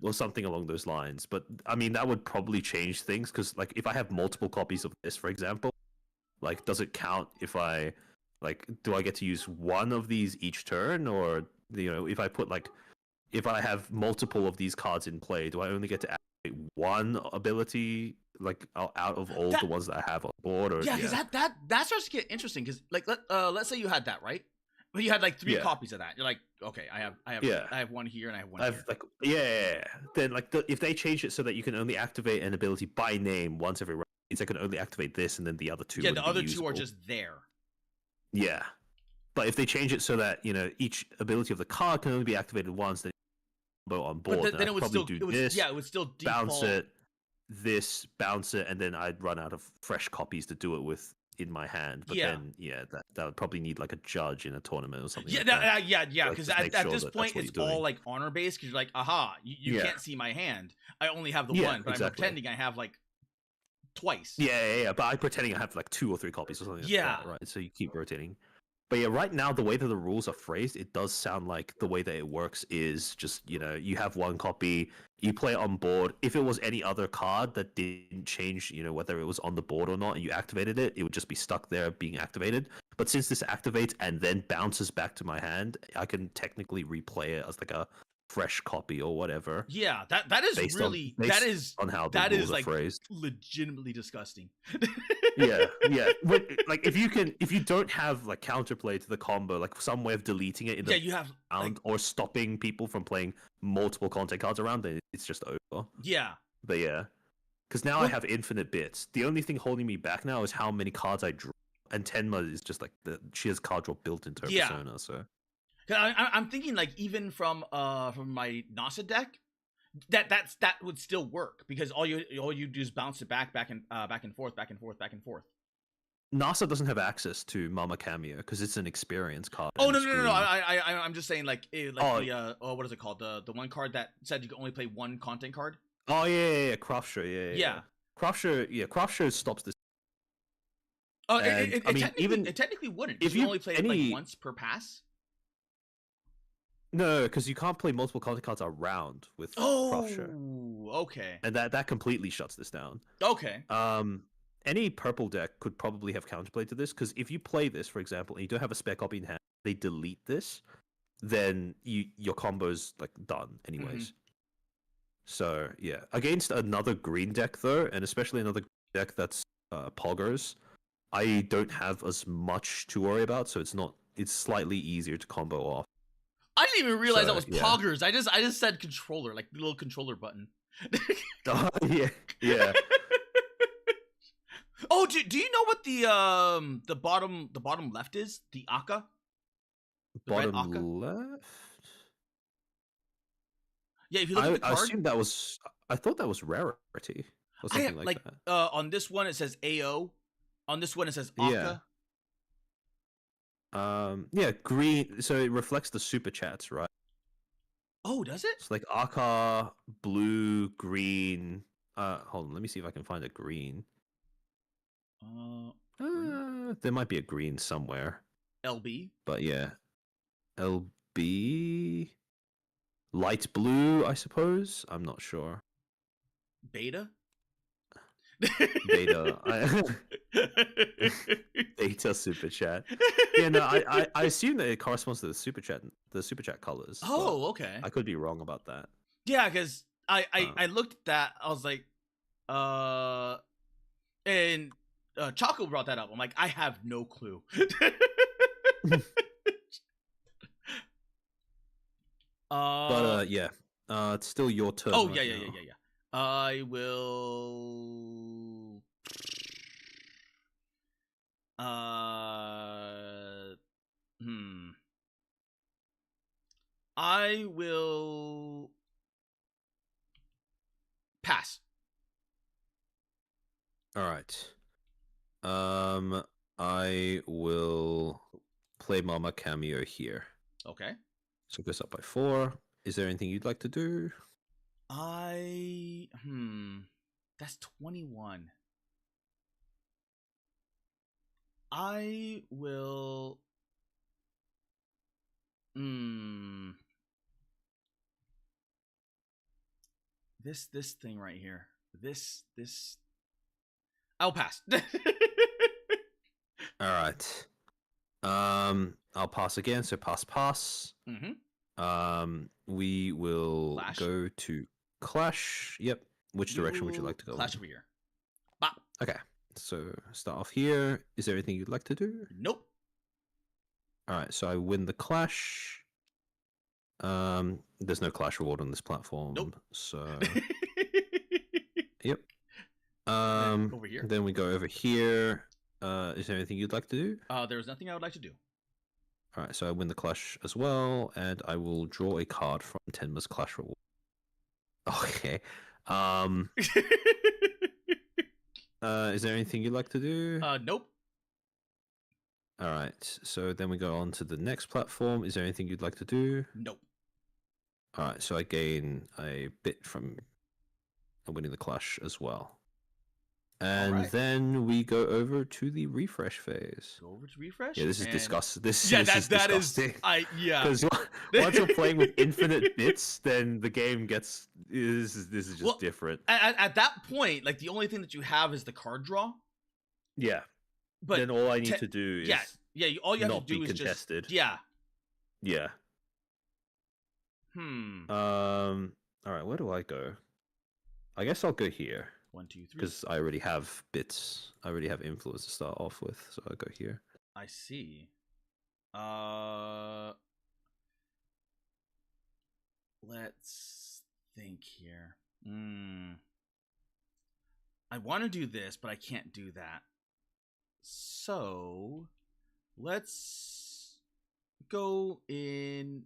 Speaker 1: or something along those lines. But I mean, that would probably change things because, like, if I have multiple copies of this, for example, like, does it count if I, like, do I get to use one of these each turn, or, you know, if I put like. If I have multiple of these cards in play, do I only get to activate one ability, like, out of all the ones that I have on board? Or,
Speaker 2: because that starts to get interesting. Because, like, let's say you had that, right? But you had like 3 copies of that. You're like, okay, I have one here and I have one here.
Speaker 1: Like, Then, like, if they change it so that you can only activate an ability by name once every round, means I can only activate this, and then the other 2.
Speaker 2: Yeah, the other 2 are just there.
Speaker 1: Yeah, but if they change it so that, you know, each ability of the card can only be activated once, then on board,
Speaker 2: but then it would still
Speaker 1: do this. Yeah, it would still default. Bounce it, and then I'd run out of fresh copies to do it with in my hand. But then, that would probably need like a judge in a tournament or something.
Speaker 2: Yeah, because at this point it's all like honor based. Because you're like, aha, you can't see my hand. I only have the one, but I'm pretending I have like twice.
Speaker 1: Yeah. But I'm pretending I have like 2 or 3 copies or something.
Speaker 2: Yeah,
Speaker 1: like that, right. So you keep rotating. But yeah, right now, the way that the rules are phrased, it does sound like the way that it works is just, you know, you have one copy, you play it on board. If it was any other card that didn't change, you know, whether it was on the board or not, and you activated it, it would just be stuck there being activated. But since this activates and then bounces back to my hand, I can technically replay it as like a fresh copy or whatever.
Speaker 2: Yeah, that is really
Speaker 1: on how the rules are phrased.
Speaker 2: Legitimately disgusting.
Speaker 1: yeah. Like if you don't have like counterplay to the combo, like some way of deleting it in the
Speaker 2: you have
Speaker 1: round, or stopping people from playing multiple content cards around, then it's just over.
Speaker 2: Yeah.
Speaker 1: But yeah, because now I have infinite bits. The only thing holding me back now is how many cards I draw, and Tenma is just like she has card draw built into her persona. So
Speaker 2: I'm thinking, like, even from my Nasa deck, that would still work because all you do is bounce it back and forth.
Speaker 1: NASA doesn't have access to Mama Cameo because it's an experience card.
Speaker 2: Oh
Speaker 1: and
Speaker 2: no
Speaker 1: it's
Speaker 2: no no no!
Speaker 1: green.
Speaker 2: I'm just saying like what is it called? The one card that said you could only play one content card.
Speaker 1: Oh yeah, Craft Show, yeah. Craft Show stops this.
Speaker 2: Oh, it technically wouldn't. If you only play it like once per pass.
Speaker 1: No, because you can't play multiple content cards around with Craft Show.
Speaker 2: Oh, okay.
Speaker 1: And that completely shuts this down.
Speaker 2: Okay.
Speaker 1: Any purple deck could probably have counterplay to this, because if you play this, for example, and you don't have a spare copy in hand, they delete this, then your combo's like done anyways. Mm-hmm. So yeah, against another green deck though, and especially another deck that's poggers, I don't have as much to worry about, so it's slightly easier to combo off.
Speaker 2: I didn't even realize that was poggers. I just said controller, like the little controller button.
Speaker 1: Yeah.
Speaker 2: Oh, do you know what the bottom left is? The Aka?
Speaker 1: Bottom Aka? Left?
Speaker 2: Yeah, if you look at the card,
Speaker 1: I assumed that was. I thought that was rarity or something like that.
Speaker 2: On this one it says AO. On this one it says Aka.
Speaker 1: Yeah, green. So it reflects the super chats, right?
Speaker 2: Oh, does it?
Speaker 1: It's like Aka, blue, green. Hold on, let me see if I can find a green. There might be a green somewhere.
Speaker 2: LB.
Speaker 1: But yeah, LB. Light blue, I suppose. I'm not sure.
Speaker 2: Beta.
Speaker 1: Beta. Beta super chat. Yeah, no, I assume that it corresponds to the super chat colors.
Speaker 2: Oh, okay.
Speaker 1: I could be wrong about that.
Speaker 2: Yeah, because I looked at that. I was like, and Choco brought that up. I'm like, I have no clue.
Speaker 1: But yeah, it's still your turn.
Speaker 2: Oh right yeah. I will. I will pass.
Speaker 1: All right. I will play Mama Cameo here.
Speaker 2: Okay.
Speaker 1: So it goes up by 4. Is there anything you'd like to do?
Speaker 2: That's 21. I will. This thing right here. This. I'll pass.
Speaker 1: All right. I'll pass again. So pass.
Speaker 2: Mm-hmm.
Speaker 1: We will
Speaker 2: Clash.
Speaker 1: go to Clash. Yep. Which direction would you like to go?
Speaker 2: Clash over here. Bop.
Speaker 1: Okay. So start off here. Is there anything you'd like to do?
Speaker 2: Nope.
Speaker 1: All right. So I win the Clash. There's no Clash reward on this platform.
Speaker 2: Nope.
Speaker 1: So. Yep.
Speaker 2: Over here.
Speaker 1: Then we go over here. Is there anything you'd like to do?
Speaker 2: There's nothing I would like to do.
Speaker 1: All right, so I win the Clash as well, and I will draw a card from Tenma's Clash reward. Okay. Is there anything you'd like to do?
Speaker 2: Nope.
Speaker 1: All right, so then we go on to the next platform. Is there anything you'd like to do?
Speaker 2: Nope.
Speaker 1: All right, so I gain a bit from winning the Clash as well. And then we go over to the refresh phase.
Speaker 2: Go over to refresh?
Speaker 1: Yeah, this is disgusting. This
Speaker 2: is
Speaker 1: disgusting.
Speaker 2: Because
Speaker 1: once you're playing with infinite bits, then the game gets this is just different.
Speaker 2: At that point, like the only thing that you have is the card draw.
Speaker 1: Yeah. But then all I need to do is
Speaker 2: all you have
Speaker 1: not
Speaker 2: to do
Speaker 1: be
Speaker 2: is
Speaker 1: contested.
Speaker 2: Yeah.
Speaker 1: All right, where do I go? I guess I'll go here.
Speaker 2: 1, 2, 3.
Speaker 1: Because I already have bits. I already have influence to start off with, so I'll go here.
Speaker 2: I see. Let's think here. I want to do this, but I can't do that. So let's go in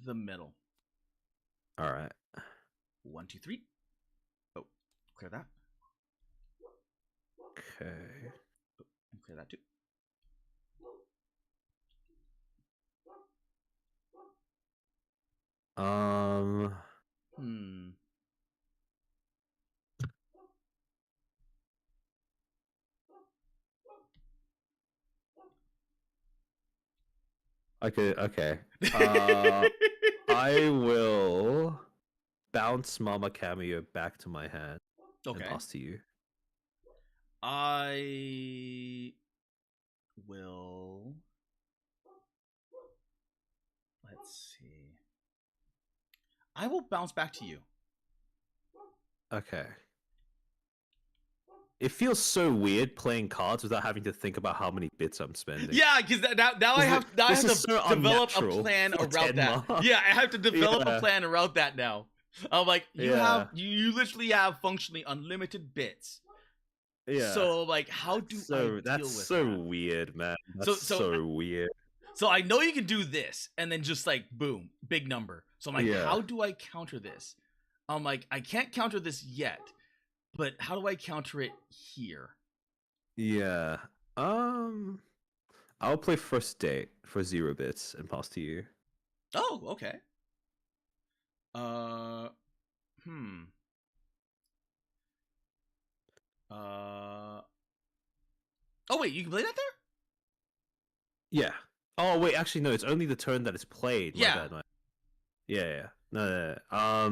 Speaker 2: the middle.
Speaker 1: All right.
Speaker 2: 1, 2, 3. Oh, clear that.
Speaker 1: Okay.
Speaker 2: Clear that too.
Speaker 1: Okay. I will bounce Mama Cameo back to my hand and pass to you.
Speaker 2: I will. Let's see. I will bounce back to you.
Speaker 1: Okay. It feels so weird playing cards without having to think about how many bits I'm spending.
Speaker 2: Yeah, because now I have to
Speaker 1: so
Speaker 2: develop a plan around that. Yeah, I have to develop a plan around that now. I'm like, you literally have functionally unlimited bits.
Speaker 1: Yeah.
Speaker 2: So like, how do I deal with that?
Speaker 1: That's so weird, man. That's so weird.
Speaker 2: So I know you can do this, and then just like boom, big number. So I'm like, how do I counter this? I'm like, I can't counter this yet, but how do I counter it here?
Speaker 1: Yeah. I'll play First Date for 0 bits and pass to you.
Speaker 2: Oh, okay. Oh wait, you can play that there?
Speaker 1: Yeah. Oh wait, actually no, it's only the turn that it's played.
Speaker 2: Yeah.
Speaker 1: Yeah. No. I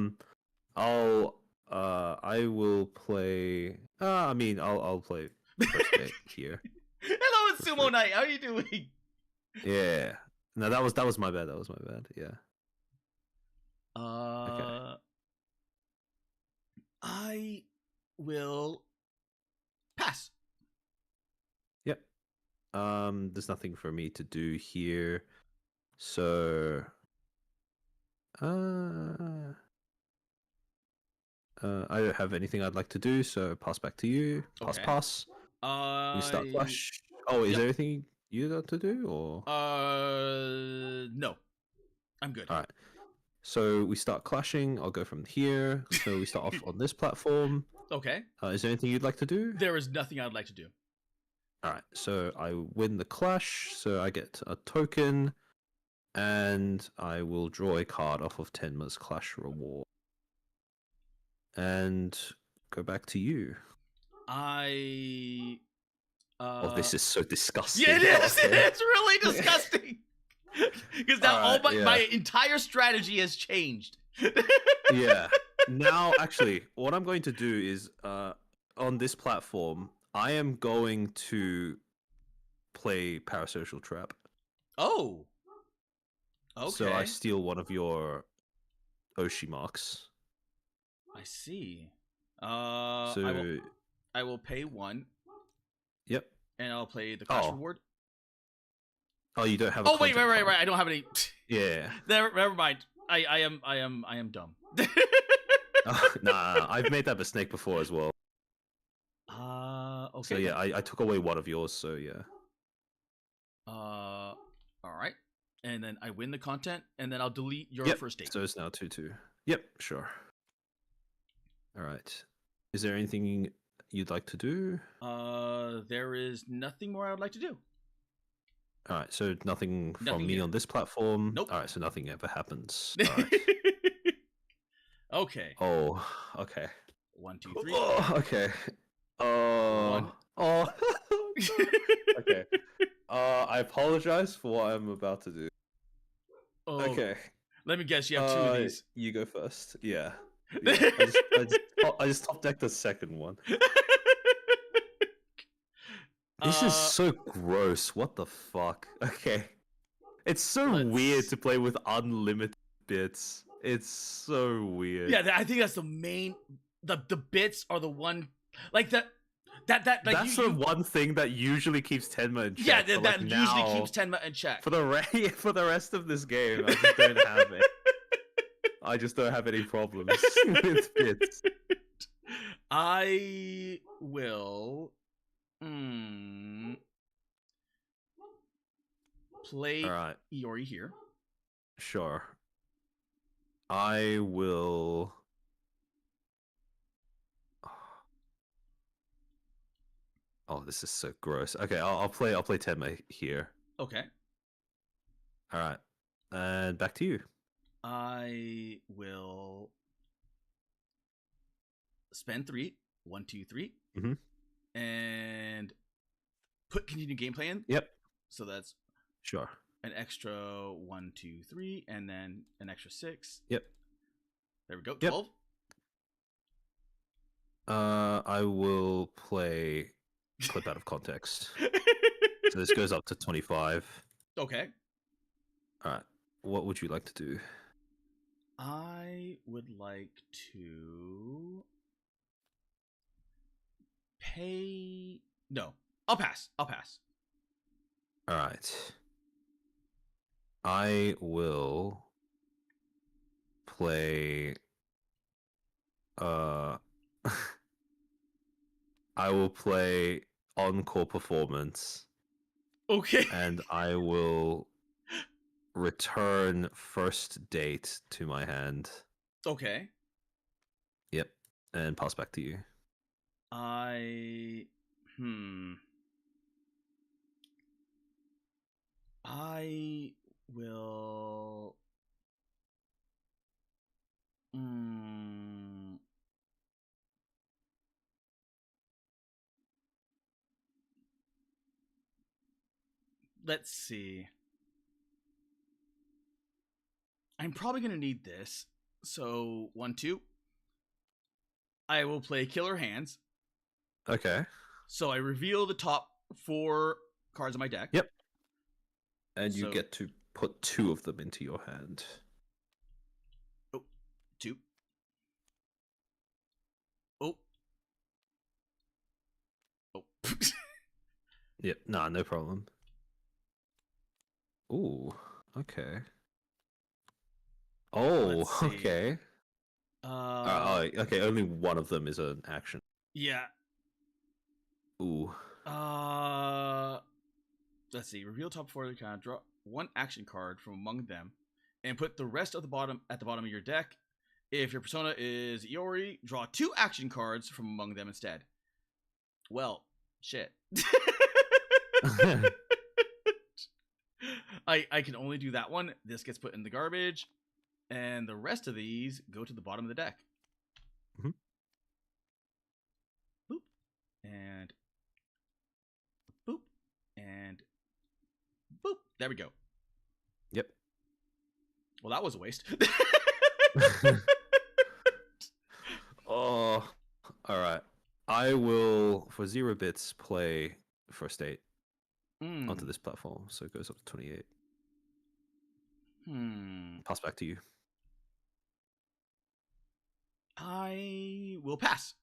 Speaker 1: will play. I'll play First Date here.
Speaker 2: Hello, it's Sumo Knight. How are you doing?
Speaker 1: Yeah. No, that was my bad. Yeah.
Speaker 2: Okay. I will pass.
Speaker 1: Yep. There's nothing for me to do here, so I don't have anything I'd like to do, so pass back to you. Pass. You start Clash. Oh, is there anything you got to do, or?
Speaker 2: No. I'm good.
Speaker 1: All right. So we start clashing. I'll go from here. So we start off on this platform.
Speaker 2: Okay.
Speaker 1: Is there anything you'd like to do?
Speaker 2: There is nothing I'd like to do.
Speaker 1: All right. So I win the clash. So I get a token, and I will draw a card off of Tenma's Clash reward. And go back to you. Oh, this is so disgusting.
Speaker 2: Yeah, it is. It's really disgusting. Because now my entire strategy has changed.
Speaker 1: Yeah. Now, actually, what I'm going to do is, on this platform, I am going to play Parasocial Trap.
Speaker 2: Oh. Okay.
Speaker 1: So I steal one of your Oshi marks.
Speaker 2: I see. I will pay 1.
Speaker 1: Yep.
Speaker 2: And I'll play the Clash reward.
Speaker 1: Oh, you don't have.
Speaker 2: Wait. I don't have any.
Speaker 1: Yeah.
Speaker 2: Never mind. I am dumb.
Speaker 1: Nah, I've made that mistake before as well.
Speaker 2: Okay.
Speaker 1: So yeah, I took away one of yours. So yeah.
Speaker 2: All right. And then I win the content, and then I'll delete your First Date.
Speaker 1: So it's now 2-2. Yep, sure. All right. Is there anything you'd like to do?
Speaker 2: There is nothing more I would like to do.
Speaker 1: All right, so nothing from me on this platform.
Speaker 2: Nope.
Speaker 1: All right, so nothing ever happens. All right.
Speaker 2: Okay.
Speaker 1: Oh, okay.
Speaker 2: 1, 2, 3.
Speaker 1: Oh, okay. Oh. Okay. I apologize for what I'm about to do.
Speaker 2: Oh,
Speaker 1: okay.
Speaker 2: Let me guess. You have 2 of these.
Speaker 1: You go first. Yeah. I just top decked the second one. This is so gross. What the fuck? Okay. It's so weird to play with unlimited bits. It's so weird.
Speaker 2: Yeah, I think that's the main. The bits are the one, like that. Like
Speaker 1: that's the one thing that usually keeps Tenma in check.
Speaker 2: Yeah, that usually keeps Tenma in check.
Speaker 1: For the rest of this game, I just don't have it. I just don't have any problems with bits.
Speaker 2: I will play Iori here.
Speaker 1: Sure. I will. Oh, this is so gross. Okay, I'll play Tenma here.
Speaker 2: Okay.
Speaker 1: All right, and back to you.
Speaker 2: I will spend 3, 1, 2, 3, and put continue gameplay in.
Speaker 1: Yep.
Speaker 2: So that's
Speaker 1: sure.
Speaker 2: An extra 1, 2, 3, and then an extra 6.
Speaker 1: Yep.
Speaker 2: There we go. 12.
Speaker 1: Yep. I will play clip out of context. So this goes up to 25.
Speaker 2: Okay.
Speaker 1: All right. What would you like to do?
Speaker 2: I would like to pay. No, I'll pass. I'll pass.
Speaker 1: All right. I will play. I will play Encore Performance.
Speaker 2: Okay.
Speaker 1: And I will return First Date to my hand.
Speaker 2: Okay.
Speaker 1: Yep. And pass back to you.
Speaker 2: I will. Let's see. I'm probably going to need this. So, 1, 2. I will play Killer Hands.
Speaker 1: Okay.
Speaker 2: So I reveal the top 4 cards of my deck.
Speaker 1: Yep. And you get to put 2 of them into your hand.
Speaker 2: Oh, 2. Oh. Oh.
Speaker 1: Yep. Nah, no problem. Ooh. Okay. Oh, okay. Okay. Only one of them is an action.
Speaker 2: Yeah.
Speaker 1: Ooh.
Speaker 2: Let's see. Reveal top 4 of the card. Draw 1 action card from among them, and put the rest at the bottom of your deck. If your persona is Iori, draw 2 action cards from among them instead. Well, shit. I can only do that one. This gets put in the garbage, and the rest of these go to the bottom of the deck.
Speaker 1: Mm-hmm.
Speaker 2: Boop. And boop. And boop. There we go.
Speaker 1: Yep.
Speaker 2: Well, that was a waste.
Speaker 1: Oh, all right. I will, for 0 bits, play First Date onto this platform, so it goes up to 28. Pass back to you.
Speaker 2: I will pass.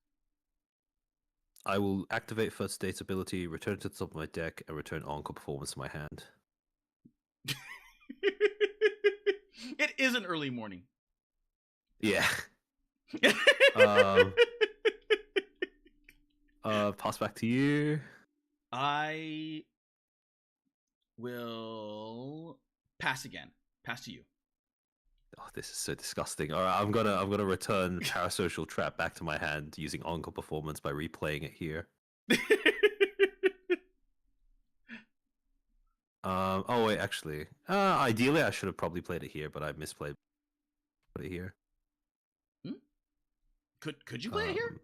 Speaker 1: I will activate First Date's ability, return it to the top of my deck, and return Encore Performance to my hand.
Speaker 2: It is an early morning.
Speaker 1: Yeah. Pass back to you.
Speaker 2: I will pass again. Pass to you.
Speaker 1: Oh, this is so disgusting. All right, I'm gonna return Parasocial Trap back to my hand using Encore Performance by replaying it here. Oh wait, actually, ideally I should have probably played it here, but I misplayed it here.
Speaker 2: Could you play it here?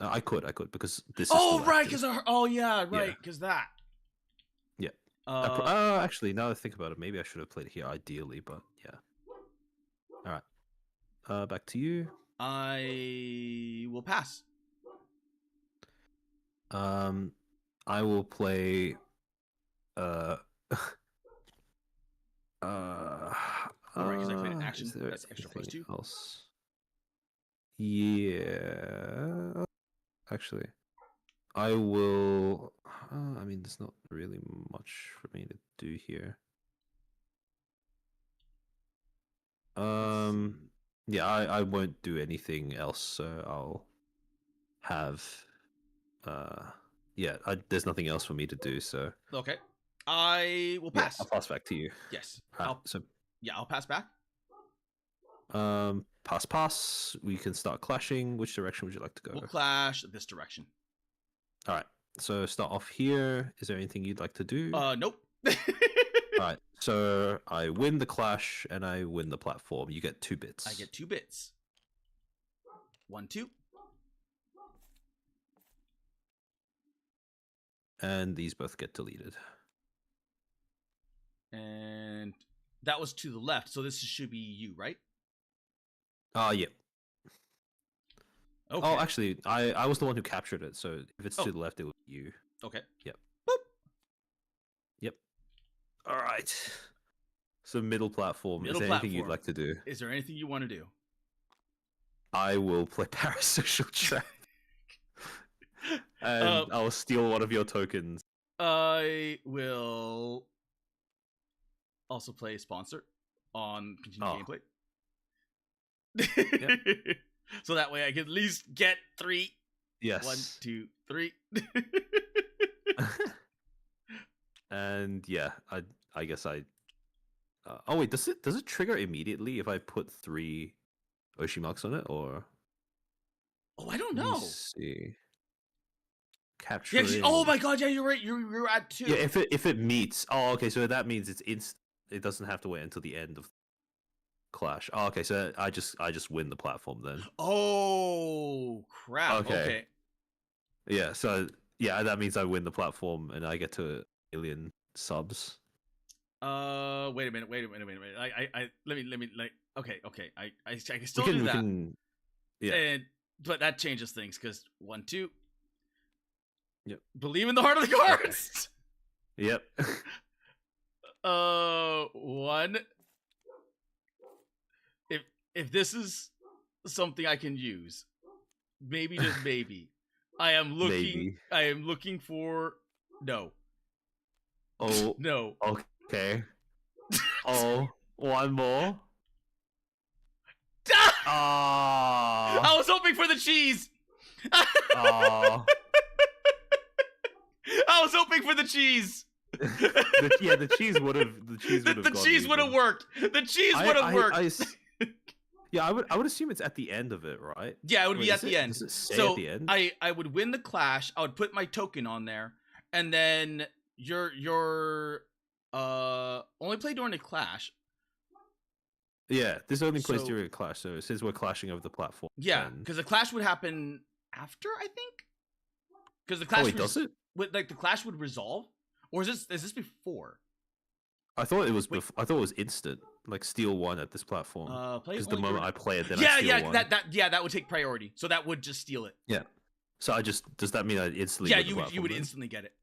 Speaker 1: I could because this.
Speaker 2: Oh right, because because that.
Speaker 1: Yeah. Actually, now that I think about it, maybe I should have played it here ideally, but yeah. All right. Back to you.
Speaker 2: I will pass.
Speaker 1: I will play. Right,
Speaker 2: because I played an action. That's extra +2.
Speaker 1: Else? Yeah. Actually, I will. I mean, there's not really much for me to do here. Yeah, I won't do anything else. So I'll have. Yeah, there's nothing else for me to do. So
Speaker 2: okay, I will pass.
Speaker 1: Yeah, I'll pass back to you.
Speaker 2: Yes.
Speaker 1: I'll
Speaker 2: pass back.
Speaker 1: Pass. We can start clashing. Which direction would you like to go?
Speaker 2: We'll clash this direction.
Speaker 1: All right. So start off here. Is there anything you'd like to do?
Speaker 2: Nope.
Speaker 1: Alright, so I win the clash and I win the platform. You get 2 bits.
Speaker 2: I get 2 bits. 1, 2.
Speaker 1: And these both get deleted.
Speaker 2: And that was to the left, so this should be you, right?
Speaker 1: Yeah.
Speaker 2: Okay.
Speaker 1: Oh, actually, I was the one who captured it, so if it's to the left, it would be you.
Speaker 2: Okay.
Speaker 1: Yep.
Speaker 2: Boop.
Speaker 1: Yep. All right. So middle platform. Is there anything you'd like to do?
Speaker 2: Is there anything you want to do?
Speaker 1: I will play Parasocial Track. And I'll steal one of your tokens.
Speaker 2: I will also play Sponsor on Continue Gameplay. Yep. So that way I can at least get 3.
Speaker 1: Yes.
Speaker 2: 1, 2, 3.
Speaker 1: And yeah, I guess I. Oh wait, does it trigger immediately if I put 3 Oshi marks on it, or?
Speaker 2: Oh, I don't know.
Speaker 1: Let me see. Capturing.
Speaker 2: Yeah, oh my god, yeah, you're right. You're at 2.
Speaker 1: Yeah, if it meets. Oh, okay, so that means it's it doesn't have to wait until the end of clash. Oh, okay, so I just win the platform then.
Speaker 2: Oh crap. Okay.
Speaker 1: Yeah, so yeah, that means I win the platform and I get to alien subs.
Speaker 2: Wait a minute. I let me like okay. I can still do that.
Speaker 1: Yeah.
Speaker 2: But that changes things because 1, 2.
Speaker 1: Yep.
Speaker 2: Believe in the heart of the cards.
Speaker 1: Yep.
Speaker 2: 1. If this is something I can use, maybe just maybe, I am looking for no.
Speaker 1: Oh
Speaker 2: no.
Speaker 1: Okay. Oh, one more.
Speaker 2: I was hoping for the cheese. I was hoping for the cheese.
Speaker 1: The cheese would have.
Speaker 2: The cheese would have worked. The cheese would have worked.
Speaker 1: Yeah, I would assume it's at the end of it, right?
Speaker 2: Yeah, it would be at the end.
Speaker 1: Does it say at the end?
Speaker 2: I would win the clash. I would put my token on there, and then your only play during the clash.
Speaker 1: Yeah, this only plays during a clash, so it says we're clashing over the platform.
Speaker 2: Yeah, because the clash would happen after, I think. Because the clash.
Speaker 1: Does it?
Speaker 2: Like the clash would resolve, or is this before?
Speaker 1: I thought it was. I thought it was instant. Like steal 1 at this platform. Because the moment I play it, then I steal 1.
Speaker 2: That would take priority. So that would just steal it.
Speaker 1: Yeah. So does that mean I instantly?
Speaker 2: Yeah, you would instantly get it.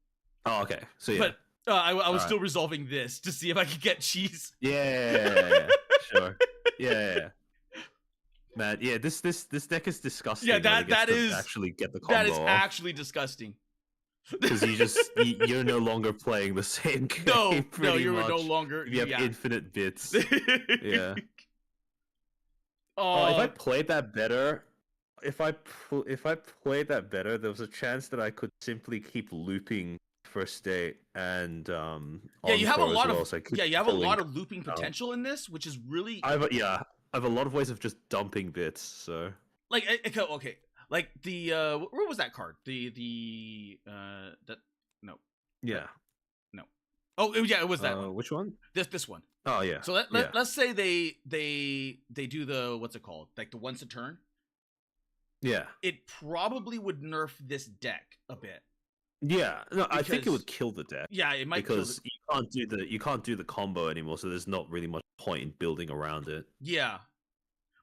Speaker 1: Oh, okay. So yeah.
Speaker 2: But I was still resolving this to see if I could get cheese.
Speaker 1: Yeah. Sure. Yeah. Man, yeah. This deck is disgusting.
Speaker 2: Yeah, that is
Speaker 1: actually get the combo.
Speaker 2: That is actually disgusting.
Speaker 1: Because you're no longer playing the same game.
Speaker 2: No, you're no longer.
Speaker 1: You have infinite bits. Yeah. If
Speaker 2: Oh,
Speaker 1: I played that better, if I played that better, there was a chance that I could simply keep looping first state and
Speaker 2: you have a lot of
Speaker 1: you have
Speaker 2: a lot of looping potential in this, which is really.
Speaker 1: I have a lot of ways of just dumping bits. So
Speaker 2: like okay. Like the where was that card? That no.
Speaker 1: Yeah.
Speaker 2: No. Oh yeah, it was that one.
Speaker 1: Which one?
Speaker 2: This one.
Speaker 1: Oh yeah.
Speaker 2: So let's say they do the what's it called? Like the once a turn.
Speaker 1: Yeah.
Speaker 2: It probably would nerf this deck a bit.
Speaker 1: Yeah. No, I think it would kill the deck.
Speaker 2: Yeah, it might
Speaker 1: because you can't do the combo anymore, so there's not really much point in building around it.
Speaker 2: Yeah.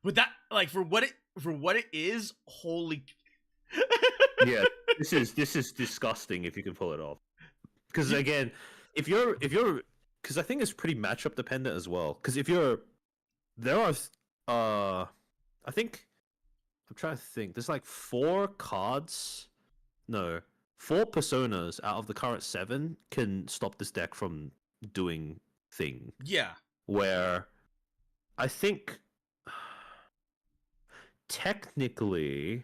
Speaker 2: With that, like for what it is, holy.
Speaker 1: Yeah, this is disgusting if you can pull it off. Because again, if you're, because I think it's pretty matchup dependent as well. Because there are, I think, I'm trying to think. There's like 4 personas out of the current 7 can stop this deck from doing thing.
Speaker 2: Yeah.
Speaker 1: Where, I think. Technically,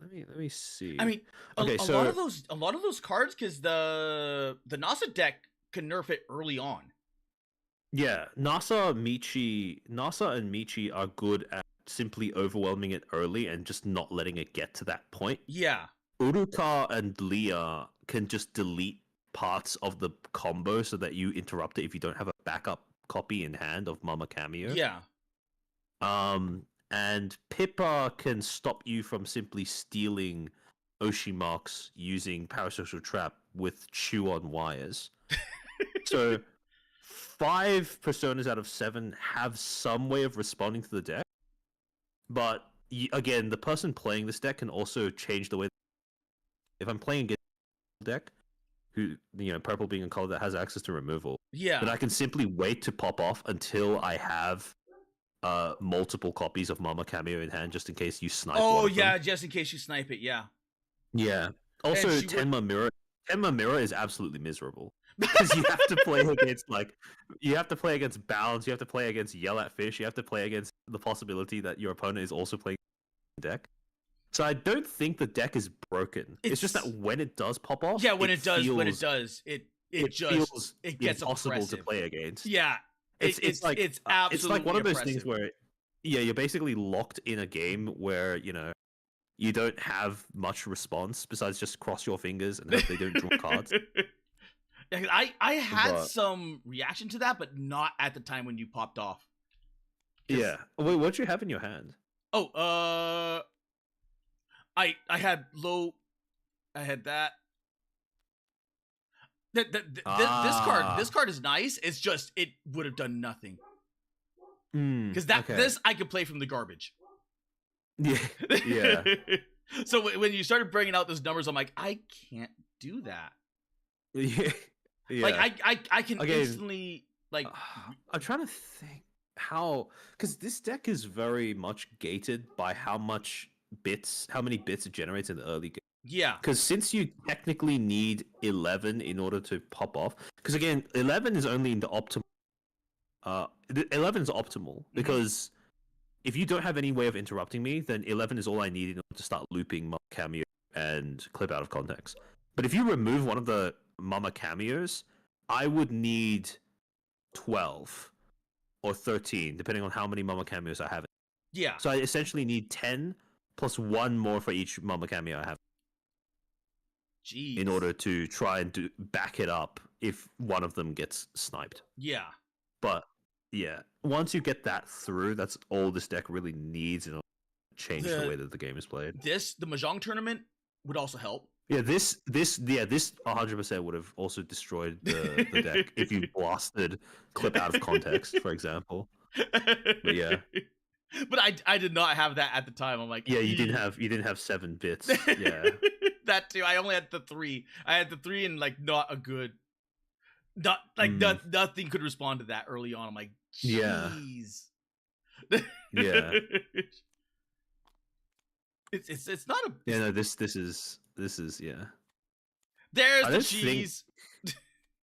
Speaker 1: let me see.
Speaker 2: I mean, a lot of those cards, because the NASA deck can nerf it early on.
Speaker 1: Yeah, NASA and Michi are good at simply overwhelming it early and just not letting it get to that point.
Speaker 2: Yeah.
Speaker 1: Uruka and Leah can just delete parts of the combo so that you interrupt it if you don't have a backup copy in hand of Mama Cameo.
Speaker 2: Yeah.
Speaker 1: And Pippa can stop you from simply stealing Oshi marks using Parasocial Trap with Chew on wires. So 5 personas out of 7 have some way of responding to the deck. But again, the person playing this deck can also change the way. If I'm playing against a deck, who, purple being a color that has access to removal, then I can simply wait to pop off until I have multiple copies of Mama Cameo in hand, just in case you snipe.
Speaker 2: Oh yeah, just in case you snipe it. Yeah.
Speaker 1: Yeah. Also, Tenma Mirror. Tenma Mirror is absolutely miserable because you have to play against Bounds, you have to play against Yell at Fish, you have to play against the possibility that your opponent is also playing the deck. So I don't think the deck is broken. It's just that when it does pop off,
Speaker 2: when it gets
Speaker 1: impossible
Speaker 2: oppressive
Speaker 1: to play against.
Speaker 2: Yeah, it's absolutely
Speaker 1: it's like one of those
Speaker 2: oppressive.
Speaker 1: things where you're basically locked in a game where you don't have much response besides just cross your fingers and hope they don't draw cards.
Speaker 2: Yeah, I had some reaction to that, but not at the time when you popped off.
Speaker 1: Yeah. Wait, what'd you have in your hand?
Speaker 2: Oh, I had low. I had that. This card is nice. It's just it would have done nothing. Because this I could play from the garbage.
Speaker 1: Yeah. Yeah.
Speaker 2: So when you started bringing out those numbers, I'm like, I can't do that.
Speaker 1: Yeah.
Speaker 2: Like I can instantly like.
Speaker 1: I'm trying to think how, because this deck is very much gated by how many bits it generates in the early game.
Speaker 2: Yeah.
Speaker 1: Because since you technically need 11 in order to pop off, because again, 11 is only in the optimal. 11 is optimal because if you don't have any way of interrupting me, then 11 is all I need in order to start looping Mama Cameo and clip out of context. But if you remove one of the Mama Cameos, I would need 12 or 13, depending on how many Mama Cameos I have.
Speaker 2: Yeah.
Speaker 1: So I essentially need 10 plus 1 more for each Mama Cameo I have.
Speaker 2: Jeez.
Speaker 1: In order to try and back it up if one of them gets sniped.
Speaker 2: Yeah.
Speaker 1: But yeah, once you get that through, that's all this deck really needs in order to change the way that the game is played.
Speaker 2: The Mahjong tournament would also help.
Speaker 1: Yeah, this 100% would have also destroyed the deck if you blasted clip out of context, for example. But yeah.
Speaker 2: But I did not have that at the time. I'm like,
Speaker 1: yeah, you didn't have 7 bits. Yeah.
Speaker 2: That too. I only had the 3. I had the 3 and like not a good, nothing could respond to that early on. I'm like, jeez.
Speaker 1: Yeah.
Speaker 2: It's not a.
Speaker 1: Yeah, no. This is yeah.
Speaker 2: There's the cheese.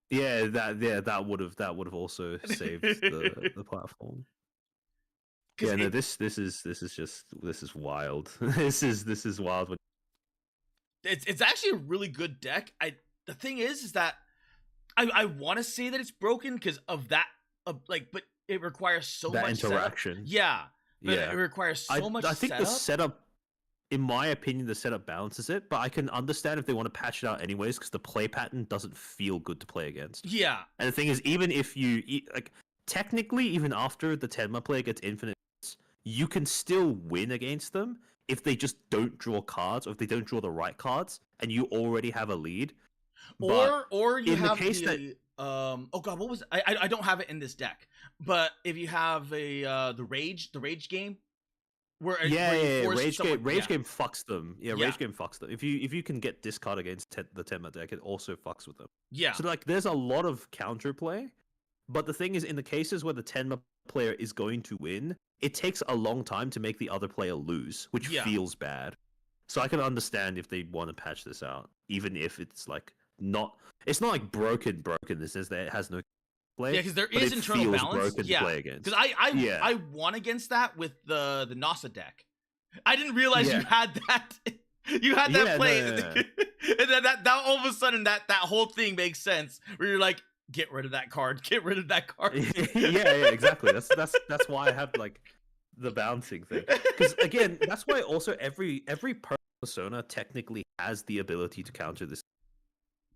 Speaker 1: That would have also saved the platform. Yeah, no. This is wild. this is wild.
Speaker 2: It's actually a really good deck. The thing is that I want to say that it's broken because of that, but it requires so much
Speaker 1: interaction.
Speaker 2: Setup. Yeah, but it requires so much.
Speaker 1: I think
Speaker 2: setup.
Speaker 1: the setup, in my opinion, the setup balances it. But I can understand if they want to patch it out anyways, because the play pattern doesn't feel good to play against.
Speaker 2: Yeah,
Speaker 1: and the thing is, even if you technically, even after the Tenma player gets infinite, you can still win against them if they just don't draw cards, or if they don't draw the right cards, and you already have a lead.
Speaker 2: Or you have
Speaker 1: that...
Speaker 2: oh god, what was I don't have it in this deck, but if you have the rage game where
Speaker 1: rage game fucks them. Rage game fucks them. If you can get discard against the Tenma deck, it also fucks with them.
Speaker 2: Yeah.
Speaker 1: So there's a lot of counterplay, but the thing is, in the cases where the Tenma player is going to win, it takes a long time to make the other player lose, which feels bad. So I can understand if they want to patch this out, even if it's it's not like broken in the sense that it has no play.
Speaker 2: Yeah, because there is internal balance.
Speaker 1: To play against.
Speaker 2: Because I won against that with the NASA deck. I didn't realize you had that. You had that play, no. And then that all of a sudden that whole thing makes sense. Where you're like, get rid of that card. Get rid of that card.
Speaker 1: yeah, exactly. That's why I have the bouncing thing. Because again, that's why also every person Persona technically has the ability to counter this.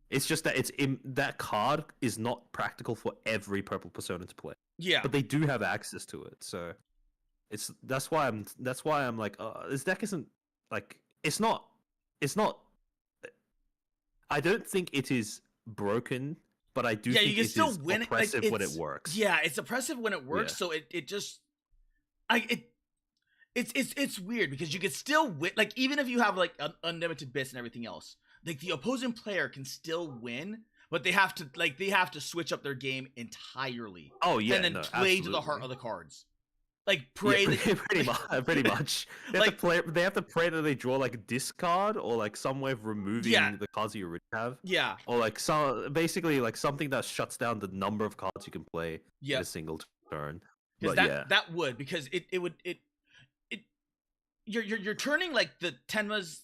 Speaker 1: It's just that that card is not practical for every purple Persona to play.
Speaker 2: Yeah.
Speaker 1: But they do have access to it, so that's why I'm like, this deck isn't like it's not. I don't think it is broken, but I do think
Speaker 2: you can
Speaker 1: it
Speaker 2: still
Speaker 1: is
Speaker 2: win
Speaker 1: oppressive when it works.
Speaker 2: Yeah, it's oppressive when it works. So it just it's weird because you can still win. Like even if you have like unlimited bits and everything else, like the opposing player can still win, but they have to switch up their game entirely.
Speaker 1: Oh yeah,
Speaker 2: and then play to the heart of the cards. Like pray
Speaker 1: pretty much. They have to pray that they draw like a discard or like some way of removing the cards you already have.
Speaker 2: Yeah.
Speaker 1: Or like basically like something that shuts down the number of cards you can play in a single turn.
Speaker 2: Because that would, because you're turning like the Tenma's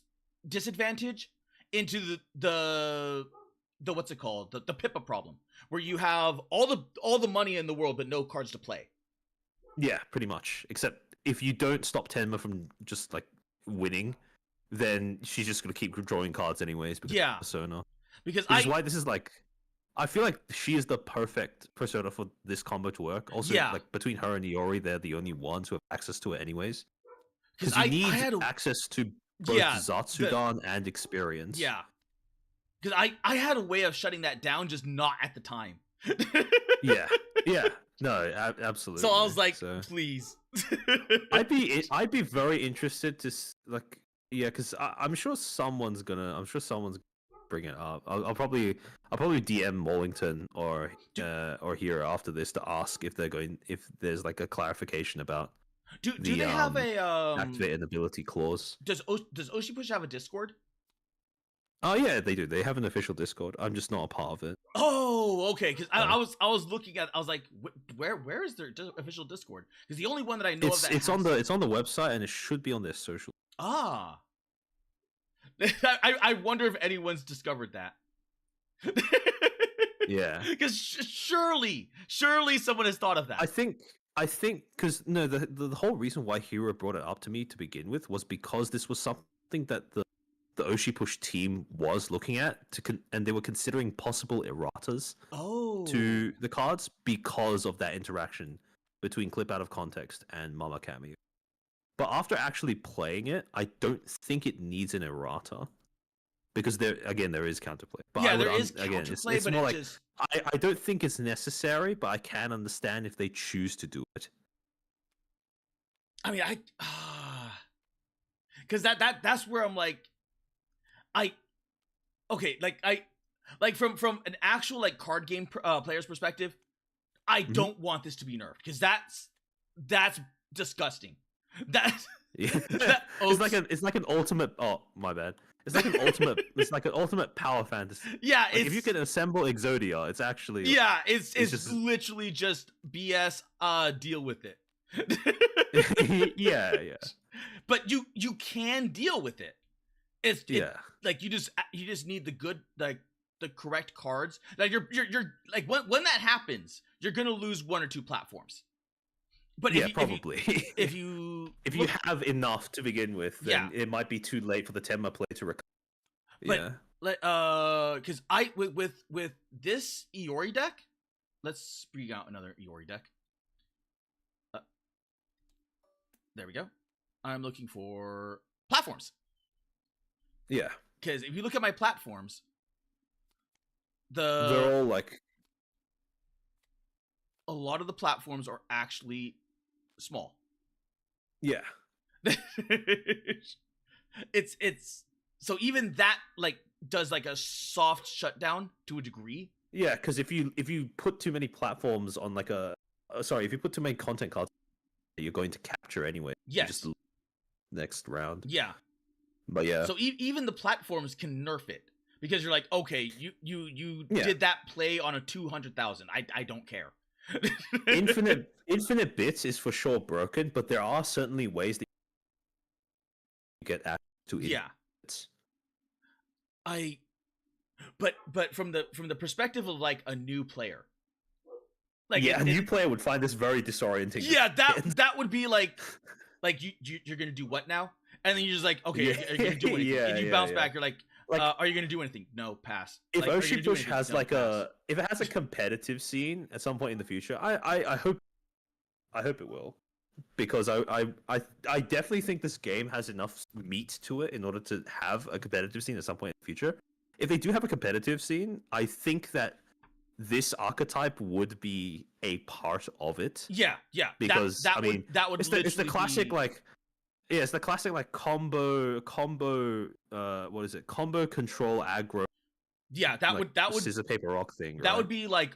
Speaker 2: disadvantage into the what's it called? The Pippa problem, where you have all the money in the world but no cards to play.
Speaker 1: Yeah, pretty much. Except if you don't stop Tenma from just like winning, then she's just gonna keep drawing cards anyways. Because of Persona. Which is why this is like, I feel like she is the perfect Persona for this combo to work. Also, like between her and Iori, they're the only ones who have access to it anyways. Because you need access to both Zatsudan and experience.
Speaker 2: Yeah. Because I had a way of shutting that down, just not at the time.
Speaker 1: Yeah. No, absolutely.
Speaker 2: So I was like, please.
Speaker 1: I'd be very interested to like, because I'm sure someone's gonna bring it up. I'll probably DM Mollington or Hero after this to ask if there's like a clarification about. Do they have a activate an ability clause?
Speaker 2: Does OshiPush have a Discord?
Speaker 1: Oh yeah, they do. They have an official Discord. I'm just not a part of it.
Speaker 2: Oh, okay. Because I was looking at. I was like, where is their official Discord? Because the only one that I know of that
Speaker 1: it's on the website and it should be on their social.
Speaker 2: Ah. I wonder if anyone's discovered that.
Speaker 1: Yeah.
Speaker 2: Because surely someone has thought of that.
Speaker 1: I think because no, the whole reason why Hero brought it up to me to begin with was because this was something that the OshiPush team was looking at and they were considering possible erratas to the cards because of that interaction between Clip Out of Context and Mama Cameo. But after actually playing it, I don't think it needs an errata because there is counterplay. But
Speaker 2: there is counterplay,
Speaker 1: it's
Speaker 2: but
Speaker 1: more like I don't think it's necessary, but I can understand if they choose to do it.
Speaker 2: I mean, because that's where I'm like. From an actual like card game player's perspective, I don't want this to be nerfed because that's disgusting.
Speaker 1: It's like an ultimate. Oh my bad. It's like an ultimate. It's like an ultimate power fantasy.
Speaker 2: Yeah,
Speaker 1: like if you can assemble Exodia, it's actually.
Speaker 2: Yeah, it's just literally just BS. Deal with it.
Speaker 1: Yeah.
Speaker 2: But you can deal with it. Like you just need the good, like the correct cards. Like you're like when that happens, you're gonna lose one or two platforms. But
Speaker 1: probably
Speaker 2: if you
Speaker 1: have enough to begin with, then it might be too late for the Tenma play to recover.
Speaker 2: Because with this Iori deck, let's bring out another Iori deck. There we go. I'm looking for platforms.
Speaker 1: Yeah.
Speaker 2: Because if you look at my platforms,
Speaker 1: they're all like
Speaker 2: a lot of the platforms are actually small.
Speaker 1: Yeah.
Speaker 2: it's so even that like does like a soft shutdown to a degree.
Speaker 1: Yeah, because if you put too many platforms on like if you put too many content cards, you're going to capture anyway.
Speaker 2: Yes.
Speaker 1: Just next round.
Speaker 2: Yeah.
Speaker 1: But yeah.
Speaker 2: So even the platforms can nerf it because you're like, okay, you did that play on a 200,000. I don't care.
Speaker 1: Infinite bits is for sure broken, but there are certainly ways that you get access to bits.
Speaker 2: But from the perspective of like a new player. Like
Speaker 1: a new player would find this very disorienting.
Speaker 2: Yeah, that would be like you're gonna do what now? and then you're just like, okay, are you gonna do anything?
Speaker 1: Yeah,
Speaker 2: and you
Speaker 1: yeah,
Speaker 2: bounce
Speaker 1: yeah.
Speaker 2: back. You're like,
Speaker 1: Like,
Speaker 2: are you gonna do anything? No, pass.
Speaker 1: if
Speaker 2: Like, are you gonna do
Speaker 1: OshiPush
Speaker 2: anything?
Speaker 1: has
Speaker 2: No,
Speaker 1: like
Speaker 2: pass.
Speaker 1: if it has a competitive scene at some point in the future, I hope it will, because I definitely think this game has enough meat to it in order to have a competitive scene at some point in the future. If they do have a competitive scene, I think that this archetype would be a part of it.
Speaker 2: Yeah, yeah.
Speaker 1: Because
Speaker 2: that
Speaker 1: I mean,
Speaker 2: would
Speaker 1: it's the
Speaker 2: literally
Speaker 1: classic
Speaker 2: be...
Speaker 1: like, yeah, it's the classic like combo what is it, combo control aggro,
Speaker 2: Yeah,
Speaker 1: like scissor paper rock thing,
Speaker 2: that
Speaker 1: right?
Speaker 2: would be like,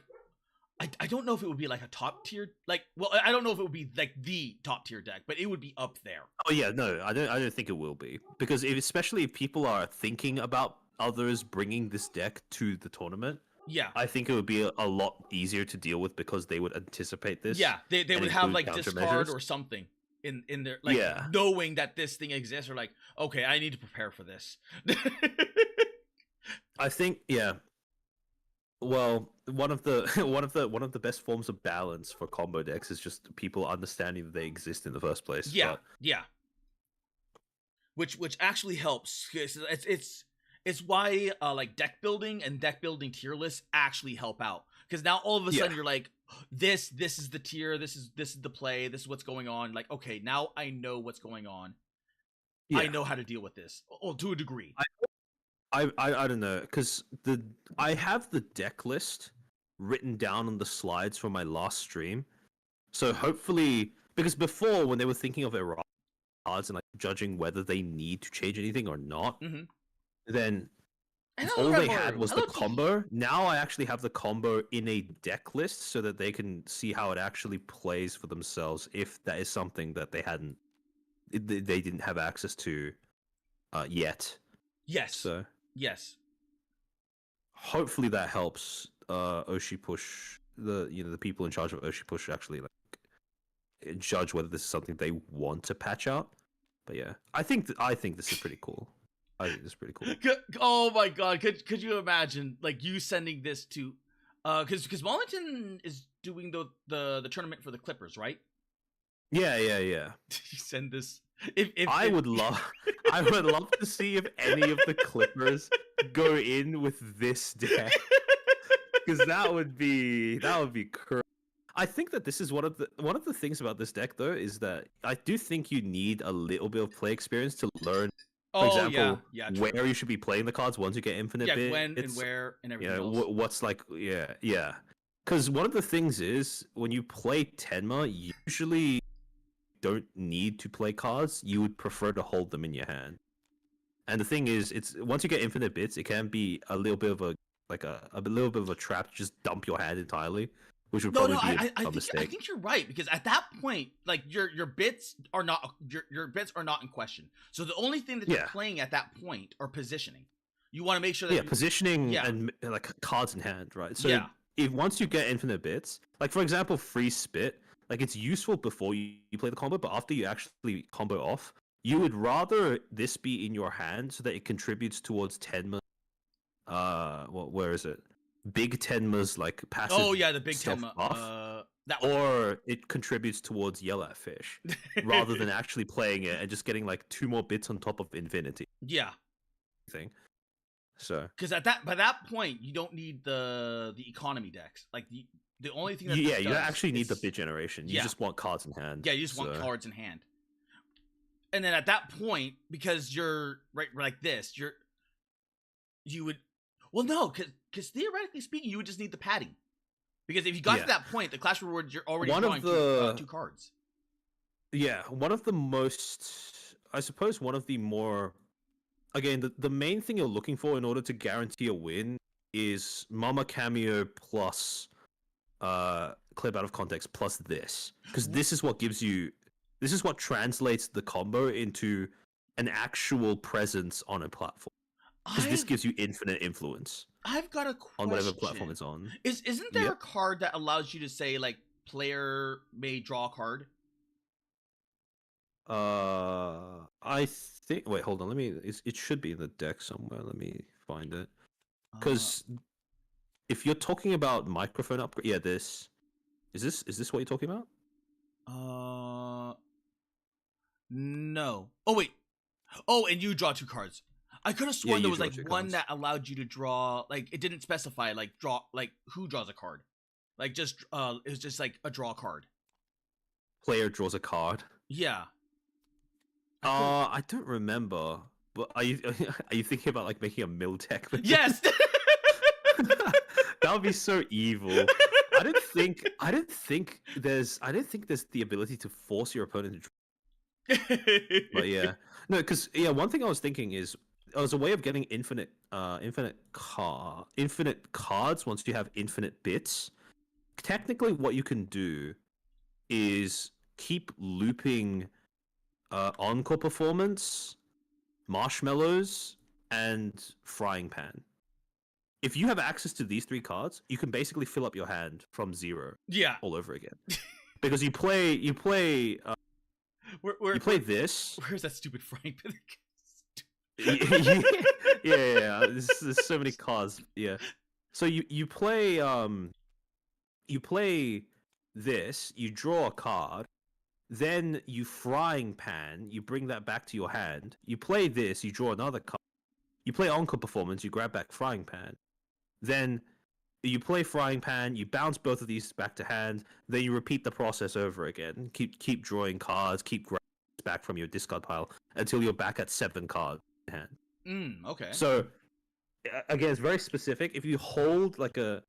Speaker 2: I don't know if it would be like a top tier, like, well, I don't know if it would be like the top tier deck, but it would be up there.
Speaker 1: Oh yeah, no, I don't think it will be, because especially if people are thinking about others bringing this deck to the tournament,
Speaker 2: Yeah,
Speaker 1: I think it would be a lot easier to deal with, because they would anticipate this.
Speaker 2: yeah, they
Speaker 1: and
Speaker 2: would have
Speaker 1: include
Speaker 2: like discard
Speaker 1: countermeasures.
Speaker 2: or something in their, like,
Speaker 1: Yeah.
Speaker 2: knowing that this thing exists, or like, okay, I need to prepare for this.
Speaker 1: I think, yeah. Well, one of the one of the best forms of balance for combo decks is just people understanding that they exist in the first place.
Speaker 2: Yeah,
Speaker 1: But
Speaker 2: yeah. Which actually helps. It's why like deck building and deck building tier lists actually help out, because now all of a sudden you're like, this is the tier, this is the play, this is what's going on. Like, okay, now I know what's going on.
Speaker 1: yeah.
Speaker 2: I know how to deal with this, well, to a degree.
Speaker 1: I don't know, because I have the deck list written down on the slides from my last stream, so hopefully, because before, when they were thinking of their cards and like judging whether they need to change anything or not, then all they had was the combo. Now I actually have the combo in a deck list so that they can see how it actually plays for themselves, if that is something that they didn't have access to yet.
Speaker 2: Yes.
Speaker 1: So
Speaker 2: yes.
Speaker 1: Hopefully that helps OshiPush, the people in charge of OshiPush, actually like judge whether this is something they want to patch out. But yeah, I think this is pretty cool. I think this is pretty cool.
Speaker 2: Oh my god, could you imagine like you sending this to because Wellington is doing the tournament for the Clippers, right?
Speaker 1: Yeah.
Speaker 2: You send this. If
Speaker 1: I would love to see if any of the Clippers go in with this deck, because that would be crazy. I think that this is one of the things about this deck, though, is that I do think you need a little bit of play experience to learn, for example, where you should be playing the cards once you get infinite bits.
Speaker 2: When and where and everything else.
Speaker 1: What's like, yeah. Because one of the things is, when you play Tenma, you usually don't need to play cards. You would prefer to hold them in your hand. And the thing is, it's once you get infinite bits, it can be a little bit of a little bit of a trap to just dump your hand entirely, which would probably be a mistake.
Speaker 2: I think you're right, because at that point, like your bits are not in question. So the only thing that you're playing at that point are positioning. You want to make sure that
Speaker 1: positioning and like cards in hand, right? So if once you get infinite bits, like for example, free spit, like it's useful before you play the combo, but after you actually combo off, you would rather this be in your hand so that it contributes towards Tenma. Where is it? Big Tenma's like passive.
Speaker 2: Oh yeah, the big Tenma.
Speaker 1: Or it contributes towards Yell at Fish, rather than actually playing it and just getting like 2 more bits on top of Infinity.
Speaker 2: Yeah.
Speaker 1: Thing. So.
Speaker 2: Because by that point, you don't need the economy decks. Like the only thing that
Speaker 1: you don't actually need the bid generation. You just want cards in hand.
Speaker 2: Yeah, you just want cards in hand. And then at that point, because you're right like this, you would, well, no, because theoretically speaking, you would just need the padding. Because if you got to that point, the clash rewards, you're already drawing 2 cards.
Speaker 1: Yeah, one of the more, again, the main thing you're looking for in order to guarantee a win is Mama Cameo plus clip out of context plus this. Because this is what translates the combo into an actual presence on a platform. Because this gives you infinite influence.
Speaker 2: I've got a question.
Speaker 1: On whatever platform it's on.
Speaker 2: Isn't there a card that allows you to say, like, player may draw a card?
Speaker 1: I think... Wait, hold on. It should be in the deck somewhere. Let me find it. Because if you're talking about microphone upgrade... Yeah, this... Is this what you're talking about?
Speaker 2: No. Oh, wait. Oh, and you draw 2 cards. I could have sworn there was like one
Speaker 1: cards.
Speaker 2: that allowed you to draw, like it didn't specify like who draws a card. Like just it was just like a draw card.
Speaker 1: Player draws a card.
Speaker 2: Yeah.
Speaker 1: I don't remember. But are you are you thinking about like making a mill deck?
Speaker 2: Yes.
Speaker 1: That would be so evil. I don't think there's the ability to force your opponent to draw. But yeah. No, because one thing I was thinking is as a way of getting infinite cards once you have infinite bits. Technically what you can do is keep looping Encore Performance, Marshmallows, and Frying Pan. If you have access to these 3 cards, you can basically fill up your hand from 0 all over again. Because you play this.
Speaker 2: Where's that stupid Frying Pan?
Speaker 1: Yeah. There's so many cards. Yeah. So you play this, you draw a card, then you Frying Pan, you bring that back to your hand. You play this, you draw another card. You play Encore Performance, you grab back Frying Pan. Then you play Frying Pan, you bounce both of these back to hand, then you repeat the process over again. Keep drawing cards, keep grabbing back from your discard pile until you're back at 7 cards in hand.
Speaker 2: Okay.
Speaker 1: So again, it's very specific. If you hold like a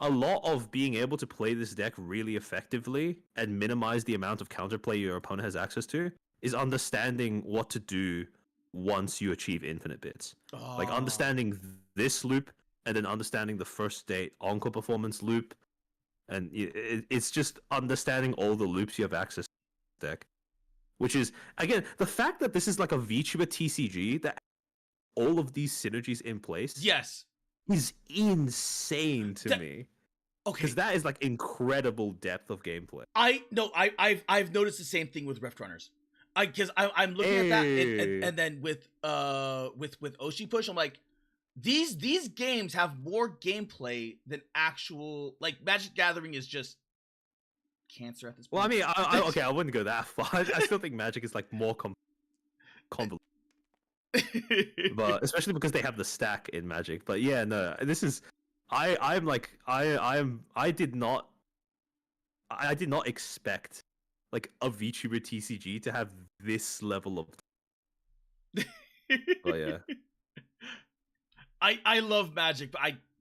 Speaker 1: lot of being able to play this deck really effectively and minimize the amount of counterplay your opponent has access to is understanding what to do once you achieve infinite bits. Like understanding this loop and then understanding the first state Encore Performance loop. And it's just understanding all the loops you have access to the deck. Which is, again, the fact that this is like a VTuber TCG, that all of these synergies in place.
Speaker 2: Yes.
Speaker 1: Is insane to me. Okay. Because that is like incredible depth of gameplay.
Speaker 2: I've noticed the same thing with Rift Runners. Because I'm looking at that and then with OshiPush, I'm like, these games have more gameplay than actual, like Magic Gathering is just cancer at this point.
Speaker 1: Well, I mean, I wouldn't go that far. I still think Magic is like more convoluted. But especially because they have the stack in Magic. But yeah, no, this is I did not expect like a VTuber TCG to have this level of. But yeah,
Speaker 2: I love Magic, but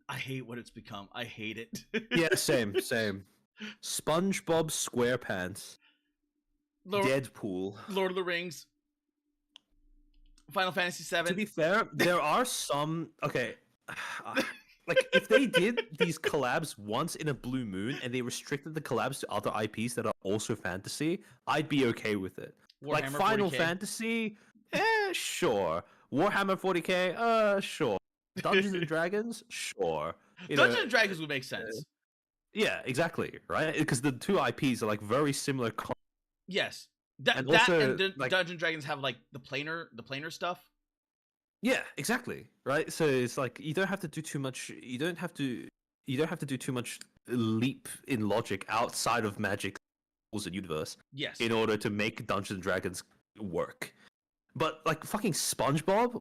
Speaker 2: I hate what it's become. I hate it.
Speaker 1: Yeah, same. SpongeBob SquarePants, Deadpool,
Speaker 2: Lord of the Rings, Final Fantasy VII.
Speaker 1: To be fair, there are some like if they did these collabs once in a blue moon and they restricted the collabs to other IPs that are also fantasy, I'd be okay with it.
Speaker 2: Warhammer
Speaker 1: like Final
Speaker 2: 40K.
Speaker 1: Fantasy, sure. Warhammer 40K, sure. Dungeons and Dragons, sure.
Speaker 2: Dungeons and Dragons would make sense.
Speaker 1: Yeah, exactly, right? Because the 2 IPs are like very similar.
Speaker 2: Yes,
Speaker 1: and
Speaker 2: Dungeons and Dragons have like the planar stuff.
Speaker 1: Yeah, exactly. Right. So it's like you don't have to do too much. You don't have to do too much leap in logic outside of Magic's rules and universe.
Speaker 2: Yes.
Speaker 1: In order to make Dungeons and Dragons work, but like fucking SpongeBob,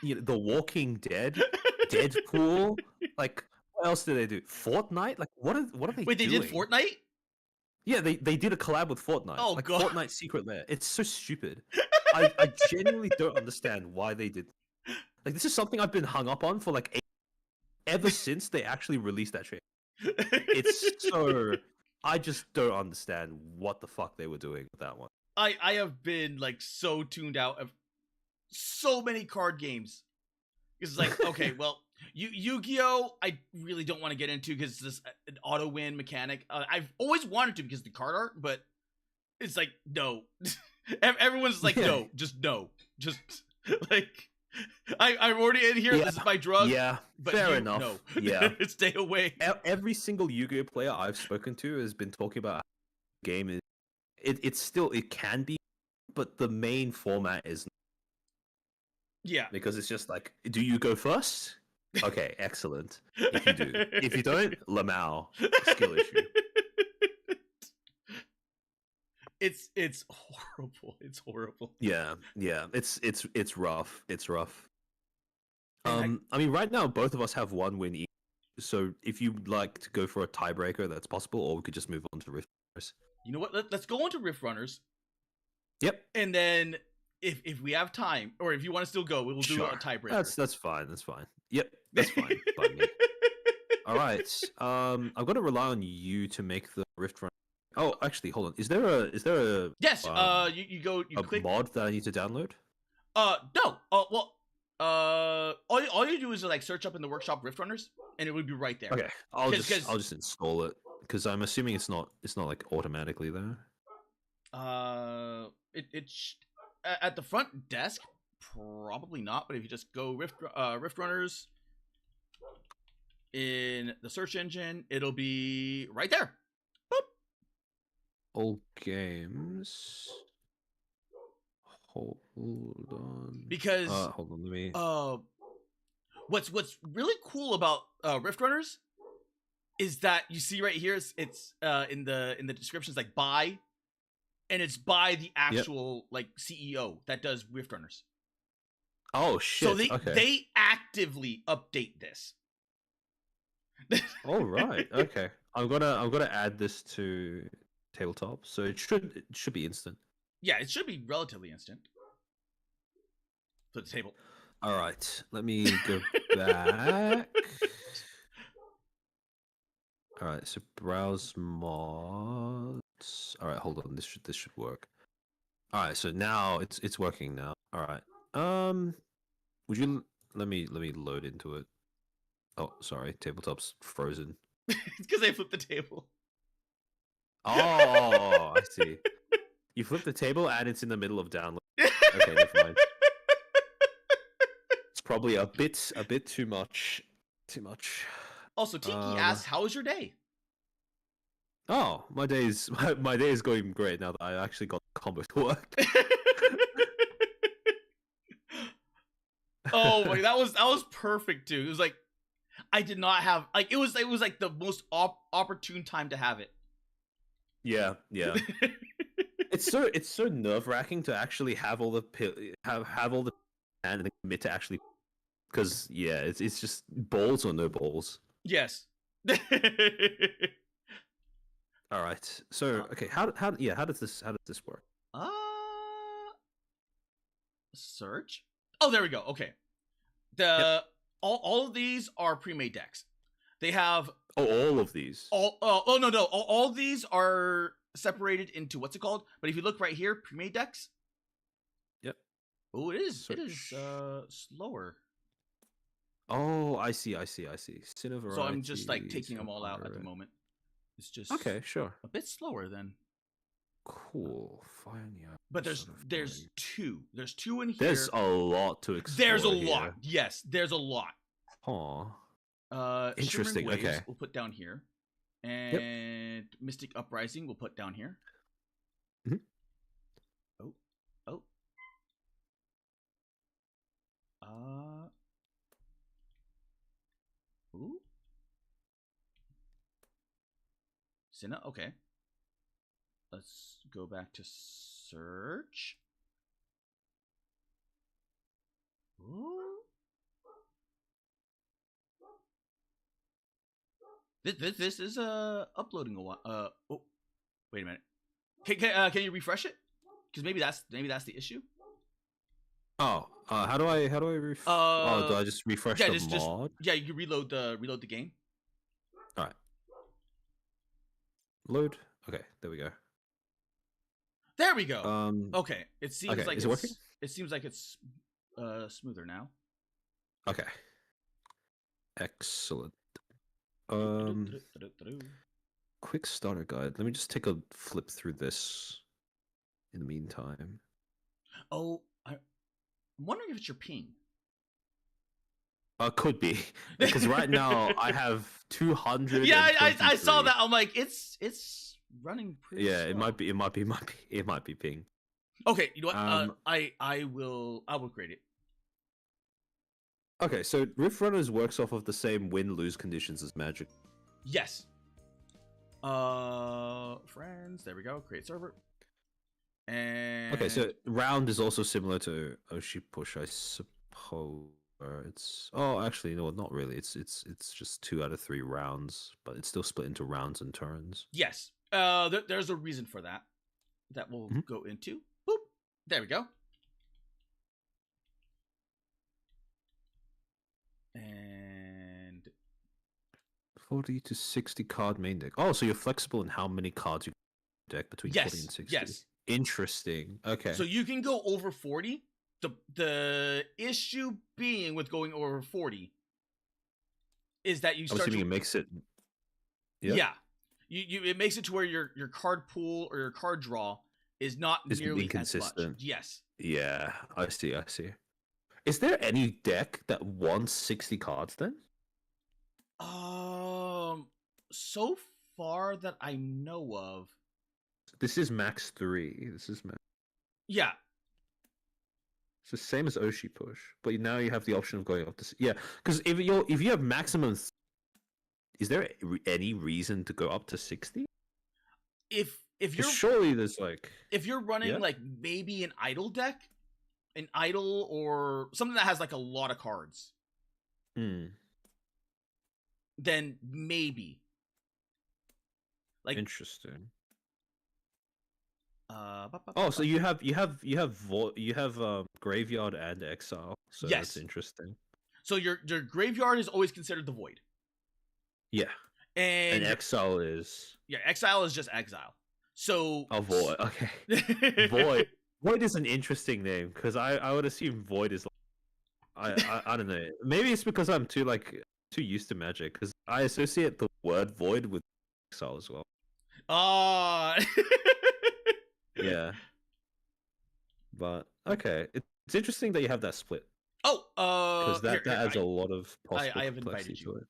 Speaker 1: The Walking Dead, Deadpool, like what else did they do? Fortnite? Like what are they?
Speaker 2: Wait, they
Speaker 1: doing?
Speaker 2: did Fortnite?
Speaker 1: Yeah, they did a collab with Fortnite.
Speaker 2: Oh
Speaker 1: like
Speaker 2: god,
Speaker 1: Fortnite Secret Lair. It's so stupid. I genuinely don't understand why they did. Like this is something I've been hung up on for like ever since they actually released that shit. It's so I just don't understand what the fuck they were doing with that one.
Speaker 2: I have been like so tuned out of so many card games. It's like, okay, well, Yu-Gi-Oh! I really don't want to get into because it's an auto win mechanic. I've always wanted to because of the card art, but it's like no. Everyone's like no, just like I'm already in here. Yeah. This is my drug.
Speaker 1: Yeah,
Speaker 2: but
Speaker 1: fair enough.
Speaker 2: No.
Speaker 1: Yeah,
Speaker 2: stay away.
Speaker 1: Every single Yu-Gi-Oh player I've spoken to has been talking about how the game is. It's still it can be, but the main format is.
Speaker 2: Yeah,
Speaker 1: because it's just like, do you go first? Okay, excellent. If you do, if you don't, Lamau, skill issue.
Speaker 2: It's horrible. It's horrible.
Speaker 1: Yeah, it's rough. It's rough.
Speaker 2: And
Speaker 1: I mean, right now both of us have one win each. So if you'd like to go for a tiebreaker, that's possible, or we could just move on to Rift Runners.
Speaker 2: you know what? Let's go on to Rift Runners.
Speaker 1: Yep.
Speaker 2: And then if we have time, or if you want to still go, we'll do a tiebreaker.
Speaker 1: That's fine. That's fine. Yep, that's fine by me. All right. I'm gonna rely on you to make the Rift Runner. Oh, actually, hold on. Is there a
Speaker 2: yes? You click
Speaker 1: mod that I need to download?
Speaker 2: No. Well, all you do is like search up in the workshop Rift Runners, and it would be right there.
Speaker 1: Okay, I'll just install it because I'm assuming it's not like automatically there.
Speaker 2: It's at the front desk, probably not. But if you just go Rift Runners in the search engine, it'll be right there. Boop.
Speaker 1: All games. Hold on.
Speaker 2: Because
Speaker 1: hold on, let me.
Speaker 2: What's really cool about Rift Runners is that you see right here it's in the descriptions like by, and it's by the actual like CEO that does Rift Runners.
Speaker 1: Oh shit!
Speaker 2: So they actively update this.
Speaker 1: All right. Okay. I'm gonna add this to tabletop, so it should be instant.
Speaker 2: Yeah, it should be relatively instant. To the table.
Speaker 1: All right. Let me go back. All right. So browse mods. All right. Hold on. This should work. All right. So now it's working now. All right. Would you let me load into it? Oh, sorry. Tabletop's frozen.
Speaker 2: It's because I flipped the table.
Speaker 1: Oh, I see. You flip the table and it's in the middle of download. Okay, never mind. It's probably a bit too much. Too much.
Speaker 2: Also, Tiki asks, "How was your day?"
Speaker 1: Oh, my day is going great now that I actually got the combo to work.
Speaker 2: Oh my, that was perfect too. It was like I did not have like it was like the most opportune time to have it.
Speaker 1: Yeah. It's so nerve-wracking to actually have all the have all the and commit to actually, because it's just balls or no balls.
Speaker 2: Yes.
Speaker 1: All right. So okay, how does this work?
Speaker 2: Search. Oh, there we go. Okay. All of these are pre-made decks. They have
Speaker 1: all of these.
Speaker 2: No. All of these are separated into what's it called? But if you look right here, pre-made decks.
Speaker 1: Yep.
Speaker 2: Oh, it is
Speaker 1: Search.
Speaker 2: slower.
Speaker 1: Oh, I see.
Speaker 2: So I'm just like taking them all out at the moment. It's just
Speaker 1: okay, sure.
Speaker 2: A bit slower then.
Speaker 1: Cool. Fine, yeah.
Speaker 2: But there's two. There's two in here.
Speaker 1: There's a lot to explore.
Speaker 2: There's a lot. Yes, there's a lot.
Speaker 1: Huh. Interesting.
Speaker 2: Waves
Speaker 1: okay.
Speaker 2: We'll put down here. And Mystic Uprising we'll put down here.
Speaker 1: Mm-hmm.
Speaker 2: Oh. Ooh. Sinna, okay. Let's go back to search. Ooh. This is uploading a lot. Oh, wait a minute. Can you refresh it? Because maybe that's the issue.
Speaker 1: Oh, how do I do I just refresh the mod?
Speaker 2: You can reload the game.
Speaker 1: All right. Load. Okay, there we go.
Speaker 2: There we go. Okay, it seems like
Speaker 1: is it working?
Speaker 2: It seems like it's smoother now.
Speaker 1: Okay. Excellent. Quick starter guide. Let me just take a flip through this in the meantime.
Speaker 2: Oh, I'm wondering if it's your ping.
Speaker 1: Could be, because right now I have 200.
Speaker 2: Yeah, I saw that. I'm like, it's running pretty slow.
Speaker 1: It might be ping.
Speaker 2: Okay, you know what? I will create it.
Speaker 1: Okay, so Rift Runners works off of the same win-lose conditions as Magic.
Speaker 2: Yes. Friends, there we go. Create server. And
Speaker 1: okay, so round is also similar to OshiPush, I suppose. Actually, no, not really. It's just 2 out of 3 rounds, but it's still split into rounds and turns.
Speaker 2: yes, there's a reason for that we'll go into. Boop. There we go. And
Speaker 1: 40 to 60 card main deck. Oh, so you're flexible in how many cards you deck between 40 and 60.
Speaker 2: Yes.
Speaker 1: Interesting. Okay.
Speaker 2: So you can go over 40. The issue being with going over 40 is that you start.
Speaker 1: I'm assuming it makes it.
Speaker 2: Yep. Yeah. It makes it to where your card pool or your card draw is not nearly inconsistent. As much. Yes.
Speaker 1: Yeah, I see. Is there any deck that wants 60 cards then?
Speaker 2: So far that I know of.
Speaker 1: This is max 3. This is max.
Speaker 2: Yeah.
Speaker 1: It's the same as OshiPush, but now you have the option of going up to. Yeah, because if you have maximum, is there any reason to go up to 60?
Speaker 2: If you're
Speaker 1: surely there's like,
Speaker 2: if you're running like maybe an idle deck, an idle or something that has like a lot of cards, then maybe. Like
Speaker 1: interesting. So you have graveyard and exile. So yes. That's interesting.
Speaker 2: So your graveyard is always considered the void.
Speaker 1: Yeah. And exile is
Speaker 2: exile is just exile. So
Speaker 1: void. Okay. Void is an interesting name because I would assume void is I don't know. Maybe it's because I'm too used to Magic because I associate the word void with exile as well. Yeah. But okay, it's interesting that you have that split. Because that adds a lot of possible
Speaker 2: I have invited you
Speaker 1: to it.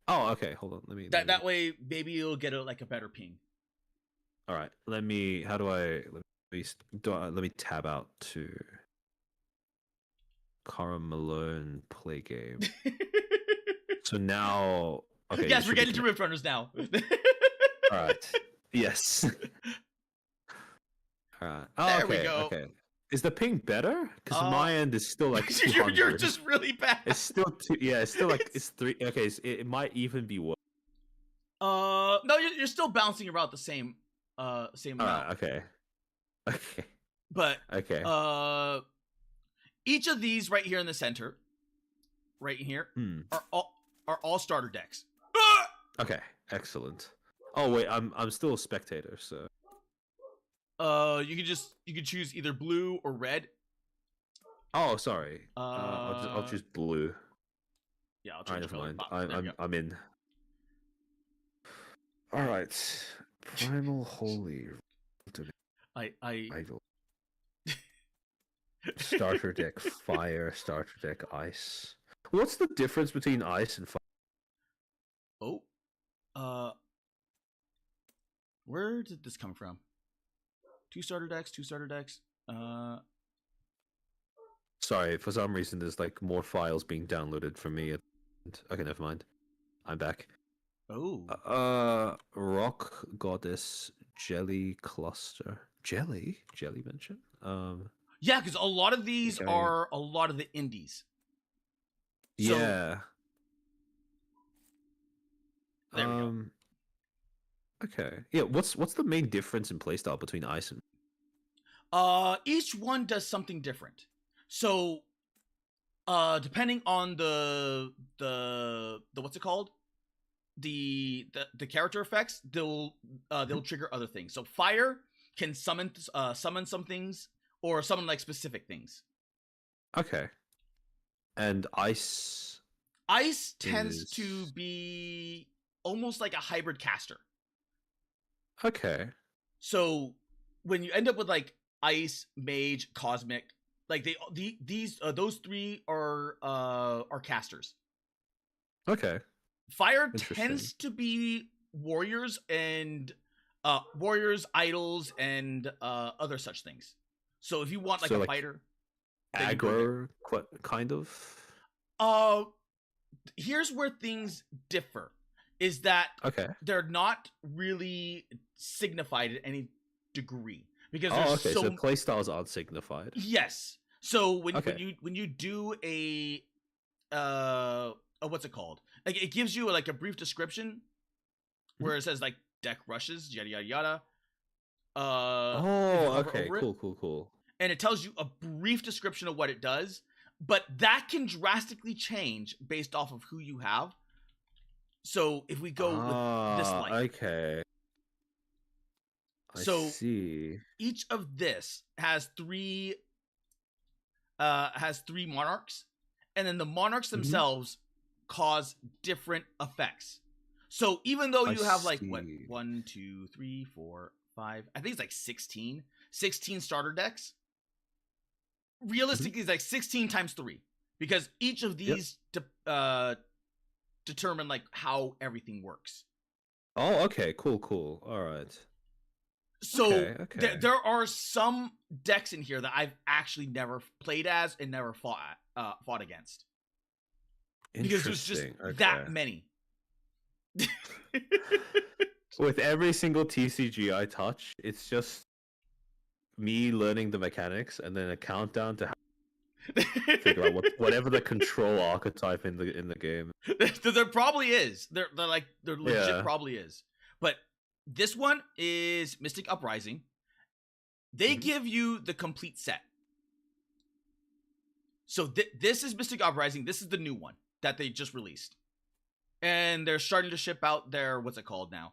Speaker 1: Oh, okay. Hold on. Let me.
Speaker 2: That way, maybe you'll get a better ping.
Speaker 1: All right. Let me tab out to Cara Malone play game. So now, okay.
Speaker 2: Yes, we're getting to Rift Runners now.
Speaker 1: All right. Yes. All right. Oh,
Speaker 2: there we go.
Speaker 1: Okay. Is the ping better? Because my end is still like 200.
Speaker 2: You're just really bad.
Speaker 1: It's still it's still like it's 3. Okay, it might even be worse.
Speaker 2: No, you're still bouncing around the same amount.
Speaker 1: Okay.
Speaker 2: But
Speaker 1: okay.
Speaker 2: Each of these right here in the center, right here, are all starter decks.
Speaker 1: Okay, excellent. Oh wait, I'm still a spectator, so.
Speaker 2: You could choose either blue or red.
Speaker 1: Oh, sorry. I'll choose blue.
Speaker 2: Yeah, I'll change
Speaker 1: color. I'm in. All right. Primal Holy. Idol. Starter deck fire. Starter deck ice. What's the difference between ice and fire?
Speaker 2: Where did this come from? Two starter decks.
Speaker 1: Sorry, for some reason there's like more files being downloaded from me. Okay, never mind. I'm back. Rock Goddess Jelly Cluster. Jelly mention?
Speaker 2: Yeah, because a lot of these are a lot of the indies.
Speaker 1: So, yeah.
Speaker 2: There we go.
Speaker 1: Okay. Yeah, what's the main difference in playstyle between ice and
Speaker 2: each one does something different. So depending on the what's it called? The character effects, they'll trigger other things. So fire can summon some things or summon like specific things.
Speaker 1: Okay. And ice
Speaker 2: tends to be almost like a hybrid caster.
Speaker 1: Okay.
Speaker 2: So when you end up with like ice, mage, cosmic, like those three are casters.
Speaker 1: Okay.
Speaker 2: Fire tends to be warriors and idols and other such things. So if you want like a fighter,
Speaker 1: aggro kind of.
Speaker 2: Here's where things differ. Is that
Speaker 1: okay?
Speaker 2: They're not really signified at any degree because
Speaker 1: Oh,
Speaker 2: there's
Speaker 1: okay. So playstyles aren't signified.
Speaker 2: Yes. So
Speaker 1: Okay.
Speaker 2: when you do what's it called? Like it gives you like a brief description where it says like deck rushes, yada yada yada. If you
Speaker 1: Oh,
Speaker 2: hover
Speaker 1: okay.
Speaker 2: over it,
Speaker 1: Cool.
Speaker 2: and it tells you a brief description of what it does, but that can drastically change based off of who you have. So if we go with this light,
Speaker 1: Okay. I
Speaker 2: so
Speaker 1: see.
Speaker 2: each of this has three monarchs, and then the monarchs themselves cause different effects. So even though
Speaker 1: I
Speaker 2: you have like what
Speaker 1: see.
Speaker 2: 1, 2, 3, 4, 5, I think it's like 16 starter decks. Realistically, it's like 16 times 3 because each of these determine like how everything works.
Speaker 1: Oh, okay. Cool. All right.
Speaker 2: So
Speaker 1: Okay.
Speaker 2: there are some decks in here that I've actually never played as and never fought against because there's just
Speaker 1: Interesting. Okay.
Speaker 2: that many.
Speaker 1: With every single TCG I touch, it's just me learning the mechanics and then a countdown to figure out whatever the control archetype in the game.
Speaker 2: There probably is. There legit
Speaker 1: Yeah.
Speaker 2: probably is. But this one is Mystic Uprising. They give you the complete set. So this is Mystic Uprising. This is the new one that they just released. And they're starting to ship out their, what's it called now?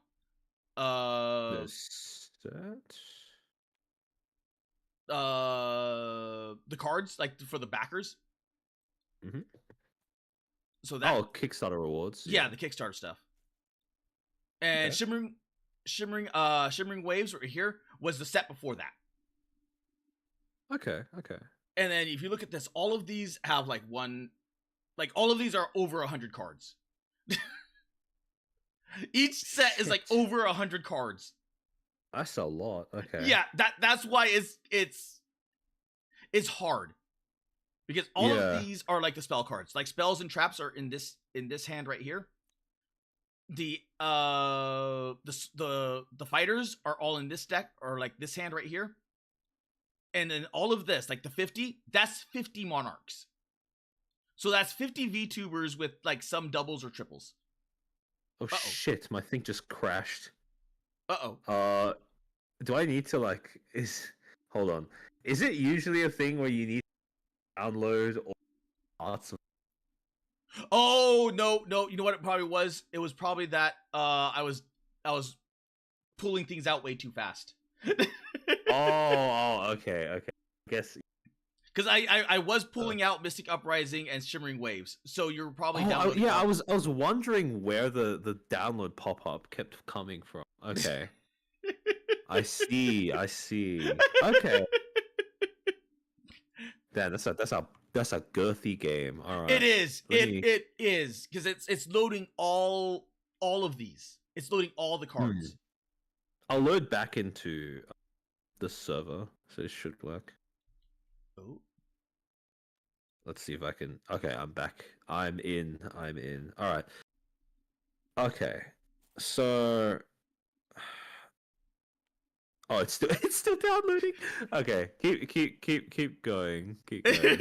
Speaker 1: The set?
Speaker 2: The cards, like for the backers. So that
Speaker 1: Kickstarter rewards.
Speaker 2: Yeah, the Kickstarter stuff. And Shimmering Waves right here was the set before that.
Speaker 1: Okay.
Speaker 2: And then if you look at this, all of these have all of these are over 100 cards. Each set is like over 100 cards.
Speaker 1: That's a lot. Okay.
Speaker 2: Yeah, that's why it's hard. Because all of these are like the spell cards. Like spells and traps are in this hand right here. The fighters are all in this deck, or like this hand right here. And then all of this, like the 50, that's 50 monarchs. So that's 50 VTubers with like some doubles or triples.
Speaker 1: Oh shit, my thing just crashed.
Speaker 2: Uh-oh.
Speaker 1: Do I need to hold on. Is it usually a thing where you need to download or parts of...
Speaker 2: Oh, no. You know what it probably was? It was probably that I was pulling things out way too fast.
Speaker 1: Okay. I guess
Speaker 2: because I was pulling out Mystic Uprising and Shimmering Waves, so you're probably downloading.
Speaker 1: I was wondering where the download pop up kept coming from. Okay, I see. Okay, damn, that's a girthy game. All right,
Speaker 2: it is. It is because it's loading all of these. It's loading all the cards.
Speaker 1: I'll load back into the server, so it should work.
Speaker 2: Oh.
Speaker 1: Let's see if I can... Okay, I'm back. I'm in. All right. Okay. So... Oh, it's still downloading. Okay. Keep going. Keep going.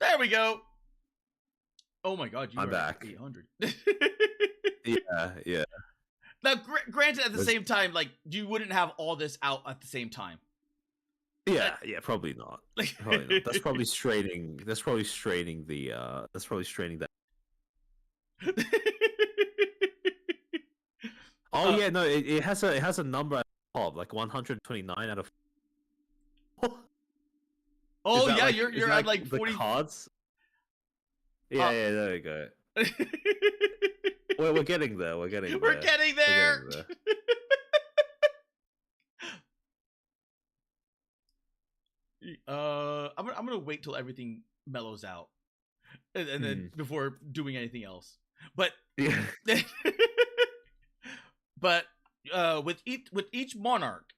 Speaker 2: There we go. Oh my god,
Speaker 1: I'm back.
Speaker 2: 800.
Speaker 1: Yeah.
Speaker 2: Now, granted, at the same time, like you wouldn't have all this out at the same time.
Speaker 1: Yeah, probably not. Probably not. That's probably straining. That's probably straining that. Oh yeah, no, it has a number at the top, like 129 out of.
Speaker 2: Oh yeah, you're at like 40
Speaker 1: the cards. Yeah, there we go. We're getting there. We're getting there.
Speaker 2: I'm gonna wait till everything mellows out, and then before doing anything else. But
Speaker 1: yeah.
Speaker 2: But with each monarch,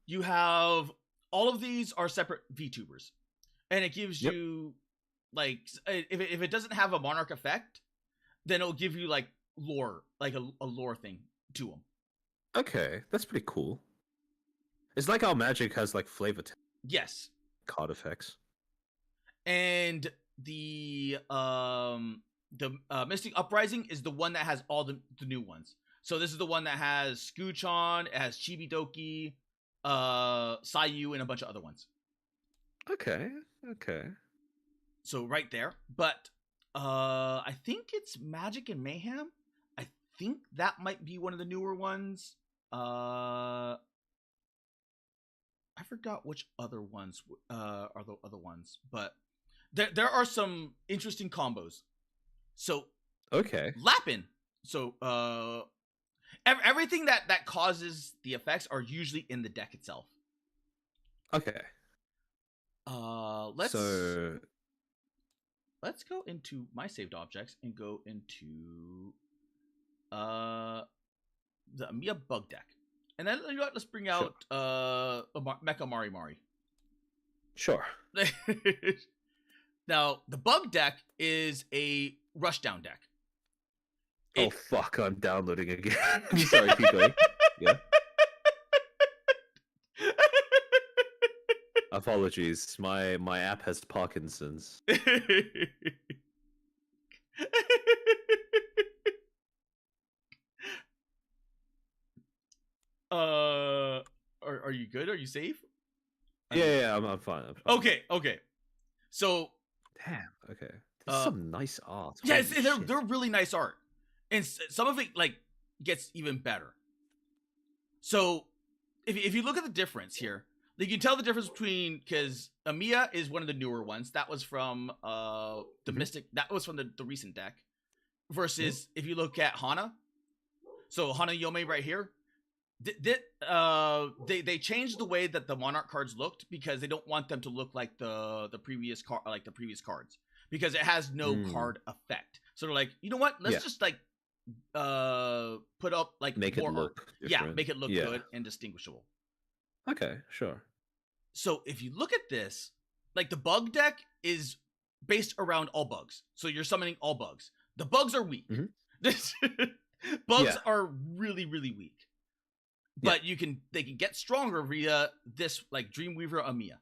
Speaker 2: you have all of these are separate VTubers, and it gives you like if it doesn't have a monarch effect, then it'll give you like lore, like a lore thing to them.
Speaker 1: Okay, that's pretty cool. It's like how Magic has like flavor
Speaker 2: Yes.
Speaker 1: card effects.
Speaker 2: And the Mystic Uprising is the one that has all the new ones. So this is the one that has Scoochon, it has Chibidoki, Sayu, and a bunch of other ones.
Speaker 1: Okay.
Speaker 2: So right there. But I think it's Magic and Mayhem. I think that might be one of the newer ones. I forgot which other ones are the other ones, but there are some interesting combos. So
Speaker 1: okay,
Speaker 2: Lapin. So everything that causes the effects are usually in the deck itself.
Speaker 1: Okay.
Speaker 2: Let's go into my saved objects and go into the Amiya bug deck. And then let's bring out Mecha Mari Mari.
Speaker 1: Sure.
Speaker 2: Now, the bug deck is a rushdown deck.
Speaker 1: Oh fuck, I'm downloading again. I'm sorry, keep going. Yeah. Apologies. My app has Parkinson's.
Speaker 2: Are you good? Are you safe?
Speaker 1: Yeah, I'm fine.
Speaker 2: Okay. So,
Speaker 1: damn. Okay. There's some nice art.
Speaker 2: Yeah, they're really nice art, and some of it like gets even better. So, if you look at the difference here, you can tell the difference between, because Amiya is one of the newer ones. That was from the Mystic. That was from the recent deck. Versus if you look at Hana, so Hana Yome right here. They changed the way that the Monarch cards looked because they don't want them to look like the previous cards, because it has no card effect. So they're like, you know what? Let's just like put up like
Speaker 1: make it look different.
Speaker 2: Yeah, make it look good and distinguishable.
Speaker 1: Okay, sure.
Speaker 2: So if you look at this, like the bug deck is based around all bugs. So you're summoning all bugs. The bugs are weak. Bugs are really, really weak. But they can get stronger via this like Dreamweaver Amiya.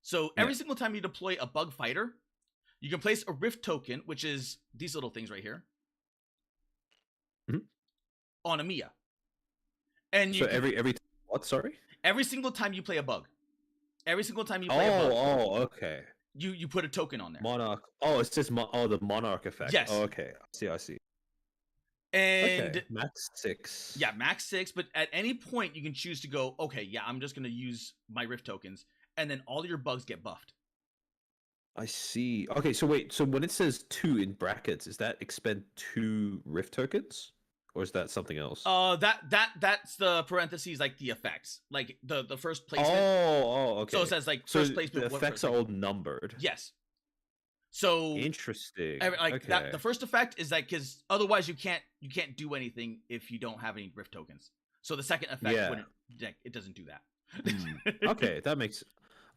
Speaker 2: So every single time you deploy a bug fighter, you can place a Rift token, which is these little things right here, on Amiya. And
Speaker 1: so every what? Sorry.
Speaker 2: Every single time you play a bug, every single time you play a bug.
Speaker 1: Okay.
Speaker 2: You put a token on there.
Speaker 1: Monarch. Oh, it's just the Monarch effect.
Speaker 2: Yes.
Speaker 1: Oh, okay. I see.
Speaker 2: And
Speaker 1: max 6.
Speaker 2: Yeah, max 6. But at any point, you can choose to go, okay, yeah, I'm just gonna use my Rift tokens, and then all your bugs get buffed.
Speaker 1: I see. Okay, so wait. So when it says 2 in brackets, is that expend 2 Rift tokens, or is that something else?
Speaker 2: That's the parentheses, like the effects, like the first placement.
Speaker 1: Oh, okay.
Speaker 2: So it says like first placement.
Speaker 1: The effects are all numbered.
Speaker 2: Yes. So
Speaker 1: interesting.
Speaker 2: That, the first effect is like, because otherwise you can't do anything if you don't have any Rift tokens. So the second effect it doesn't do that.
Speaker 1: Okay, that makes.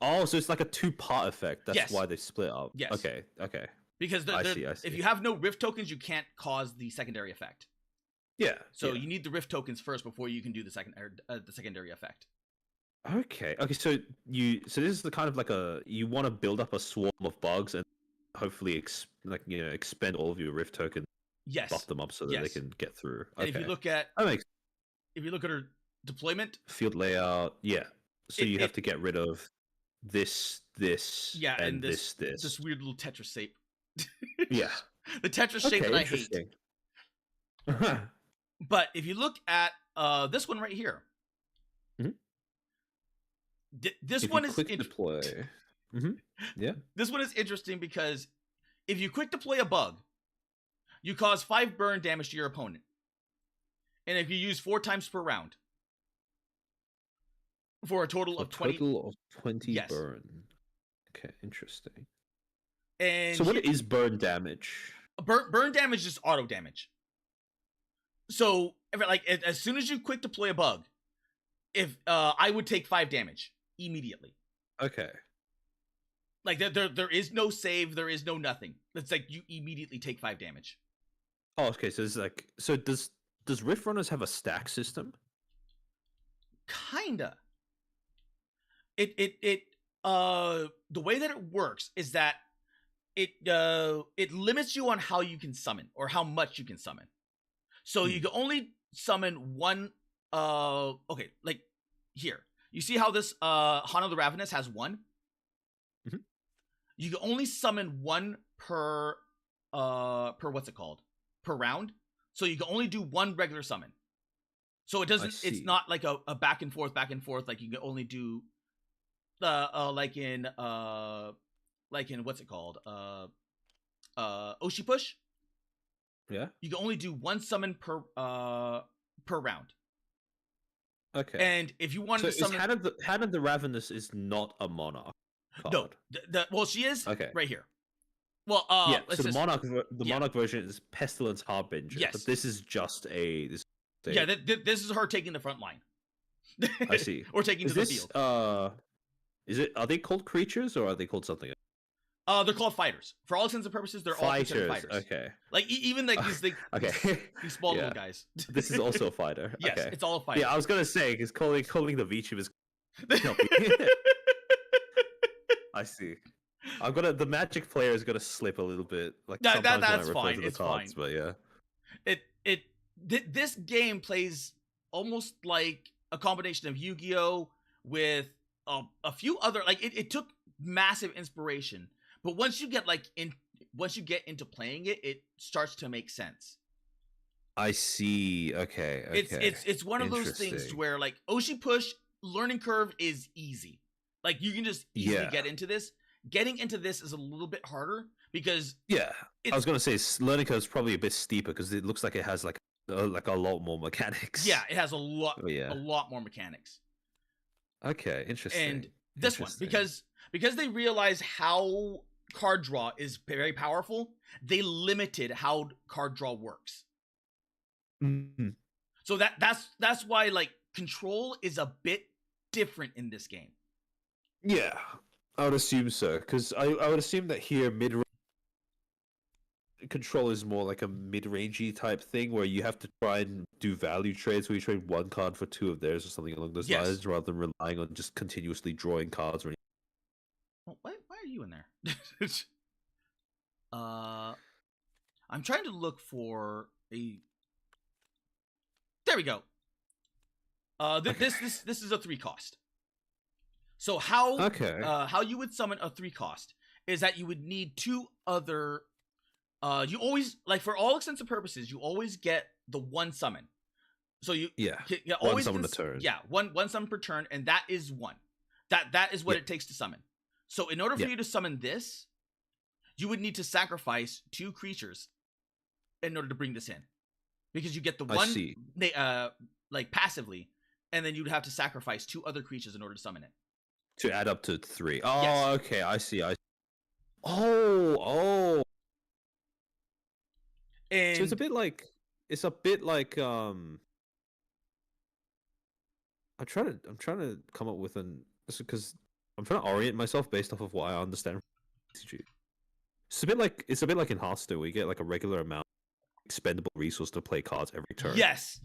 Speaker 1: Oh, so it's like a 2-part effect. That's why they split up.
Speaker 2: Yes.
Speaker 1: Okay.
Speaker 2: Because I see.
Speaker 1: If
Speaker 2: you have no Rift tokens, you can't cause the secondary effect.
Speaker 1: Yeah.
Speaker 2: So you need the Rift tokens first before you can do the secondary effect.
Speaker 1: Okay. So this is the kind of like you want to build up a swarm of bugs and hopefully expend all of your Rift tokens.
Speaker 2: Yes.
Speaker 1: Buff them up so that they can get through.
Speaker 2: And if you look at her deployment
Speaker 1: field layout, so you have to get rid of this, and this
Speaker 2: weird little Tetris shape.
Speaker 1: Yeah.
Speaker 2: The Tetris shape that I hate. But if you look at this one right here, this one is
Speaker 1: deploy. Yeah.
Speaker 2: This one is interesting because if you quick deploy a bug, you cause 5 burn damage to your opponent, and if you use 4 times per round, for a total of 20.
Speaker 1: Total of 20 burn. Okay, interesting.
Speaker 2: And
Speaker 1: so what is burn damage?
Speaker 2: Burn damage is auto damage. So like as soon as you quick deploy a bug, if I would take 5 damage immediately.
Speaker 1: Okay.
Speaker 2: Like there is no save, there is no nothing. It's like you immediately take 5 damage.
Speaker 1: Oh, okay. So it's like, does Rift Runners have a stack system?
Speaker 2: Kinda. The way that it works is that it limits you on how you can summon or how much you can summon. So you can only summon one. Okay, like here, you see how this Hana the Ravenous has one.
Speaker 1: Mm-hmm.
Speaker 2: You can only summon one per what's it called, per round. So you can only do one regular summon. So it doesn't. It's not like a back and forth. Like you can only do like in what's it called, OshiPush.
Speaker 1: Yeah.
Speaker 2: You can only do one summon per round.
Speaker 1: Okay.
Speaker 2: And if you wanted to summon,
Speaker 1: Hana the Ravenous is not a monarch card.
Speaker 2: No, well, she is right here. Well,
Speaker 1: yeah. So the monarch version is Pestilence Harbinger.
Speaker 2: Yes.
Speaker 1: But this is just a.
Speaker 2: This is her taking the front line.
Speaker 1: I see.
Speaker 2: Or taking to the field.
Speaker 1: Are they called creatures or are they called something
Speaker 2: else? They're called fighters. For all intents and purposes, they're all considered fighters.
Speaker 1: Okay.
Speaker 2: Like even like these these small little guys.
Speaker 1: This is also a fighter.
Speaker 2: Yes,
Speaker 1: okay.
Speaker 2: It's all a fighter.
Speaker 1: Yeah, I was gonna say because calling the Vici is. I see. The magic player is gonna slip a little bit. Like sometimes
Speaker 2: that's
Speaker 1: when I refer
Speaker 2: fine.
Speaker 1: to the
Speaker 2: It's
Speaker 1: cards,
Speaker 2: fine.
Speaker 1: But yeah.
Speaker 2: This game plays almost like a combination of Yu-Gi-Oh with a few other, like it took massive inspiration, but once you get into playing it, it starts to make sense.
Speaker 1: I see. Okay.
Speaker 2: It's one of those things where like OshiPush learning curve is easy. Like you can just easily get into this. Getting into this is a little bit harder because
Speaker 1: I was gonna say learning curve is probably a bit steeper because it looks like it has like a lot more mechanics.
Speaker 2: Yeah, it has a lot more mechanics.
Speaker 1: Okay, interesting.
Speaker 2: And this one, because they realize how card draw is very powerful, they limited how card draw works.
Speaker 1: Mm-hmm.
Speaker 2: So that's why like control is a bit different in this game.
Speaker 1: Yeah, I would assume so because I would assume that here control is more like a mid-rangey type thing where you have to try and do value trades where you trade one card for two of theirs or something along those lines rather than relying on just continuously drawing cards or anything.
Speaker 2: Well, why are you in there? I'm trying to look for a. There we go. This is a 3-cost. So how you would summon a 3-cost is that you would need 2 other. You always, like, for all extents and purposes, you always get the 1 summon. So you always
Speaker 1: one summon per turn.
Speaker 2: Yeah, one summon per turn, and that is 1. That is what it takes to summon. So in order for you to summon this, you would need to sacrifice 2 creatures in order to bring this in, because you get the 1 like passively, and then you'd have to sacrifice 2 other creatures in order to summon it.
Speaker 1: To add up to 3. Oh, yes. Okay, I see. Oh. And so it's a bit like I'm trying to come up with because I'm trying to orient myself based off of what I understand from TCG. It's a bit like in Hearthstone where you get like a regular amount of expendable resource to play cards every turn.
Speaker 2: Yes.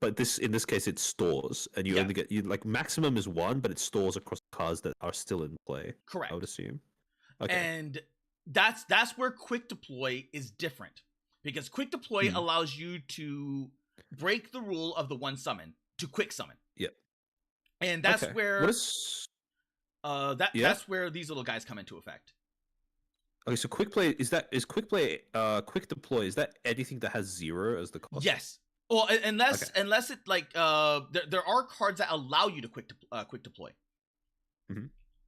Speaker 1: But in this case it stores, and you only get like maximum is 1, but it stores across cards that are still in play.
Speaker 2: Correct.
Speaker 1: I would assume. Okay.
Speaker 2: And that's where quick deploy is different, because quick deploy allows you to break the rule of the 1 summon to quick summon.
Speaker 1: Yeah.
Speaker 2: And that's where that's where these little guys come into effect.
Speaker 1: Okay, so quick play quick deploy, is that anything that has 0 as the cost?
Speaker 2: Yes. Well, unless it like there are cards that allow you to quick deploy.
Speaker 1: Mm-hmm.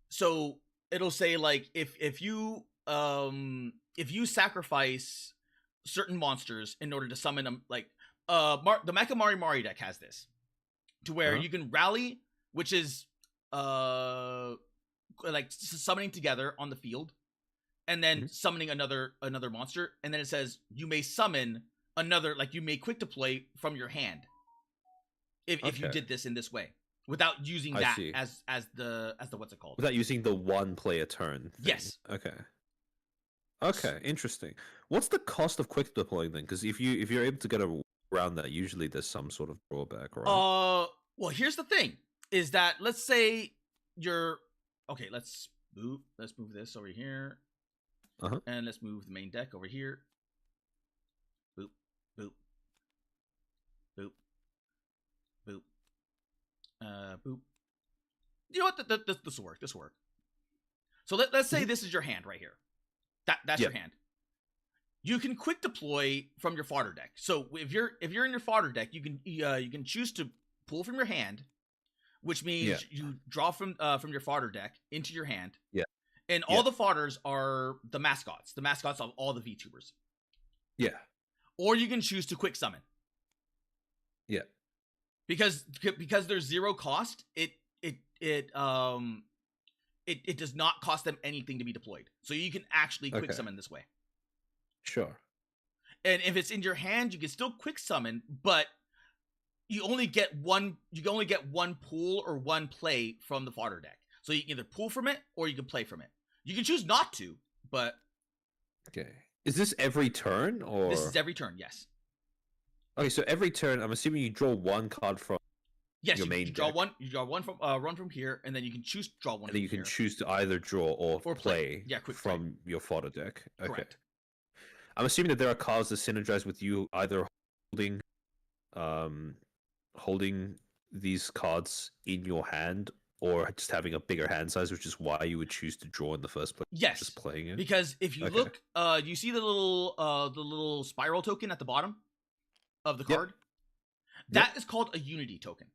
Speaker 2: So it'll say like if you sacrifice certain monsters in order to summon them, like the Mecha Mari deck has this, to where you can rally, which is like summoning together on the field, and then summoning another monster, and then it says you may summon another, like you may quick deploy from your hand if you did this in this way without using that as the what's it called?
Speaker 1: Without using the 1 player turn thing.
Speaker 2: Yes.
Speaker 1: Okay, interesting. What's the cost of quick deploying then? Because if you're able to get around that, usually there's some sort of drawback, right?
Speaker 2: Well, here's the thing: is that let's say you're okay. Let's move this over here, and let's move the main deck over here. Boop, boop, boop, boop, boop. You know what? This will work. This will work. So let's say this is your hand right here. That's your hand. You can quick deploy from your fodder deck. So if you're in your fodder deck, you can choose to pull from your hand, which means you draw from your fodder deck into your hand.
Speaker 1: Yeah.
Speaker 2: And all the fodders are the mascots of all the VTubers.
Speaker 1: Yeah.
Speaker 2: Or you can choose to quick summon.
Speaker 1: Yeah.
Speaker 2: Because there's zero cost, it does not cost them anything to be deployed. So you can actually quick summon this way.
Speaker 1: Sure.
Speaker 2: And if it's in your hand, you can still quick summon, but you only get one pull or one play from the fodder deck. So you can either pull from it or you can play from it. You can choose not to, but
Speaker 1: okay. Is this every turn or
Speaker 2: this is every turn, yes.
Speaker 1: Okay, so every turn I'm assuming you draw one card from
Speaker 2: yes,
Speaker 1: your main
Speaker 2: you draw
Speaker 1: deck.
Speaker 2: You draw one from run from here, and then you can choose to draw one.
Speaker 1: And then you can choose to either draw or play from your fodder deck. Okay.
Speaker 2: Correct.
Speaker 1: I'm assuming that there are cards that synergize with you either holding these cards in your hand or just having a bigger hand size, which is why you would choose to draw in the first place.
Speaker 2: Yes,
Speaker 1: just playing it.
Speaker 2: Because if you look, you see the little spiral token at the bottom of the card. That is called a unity token.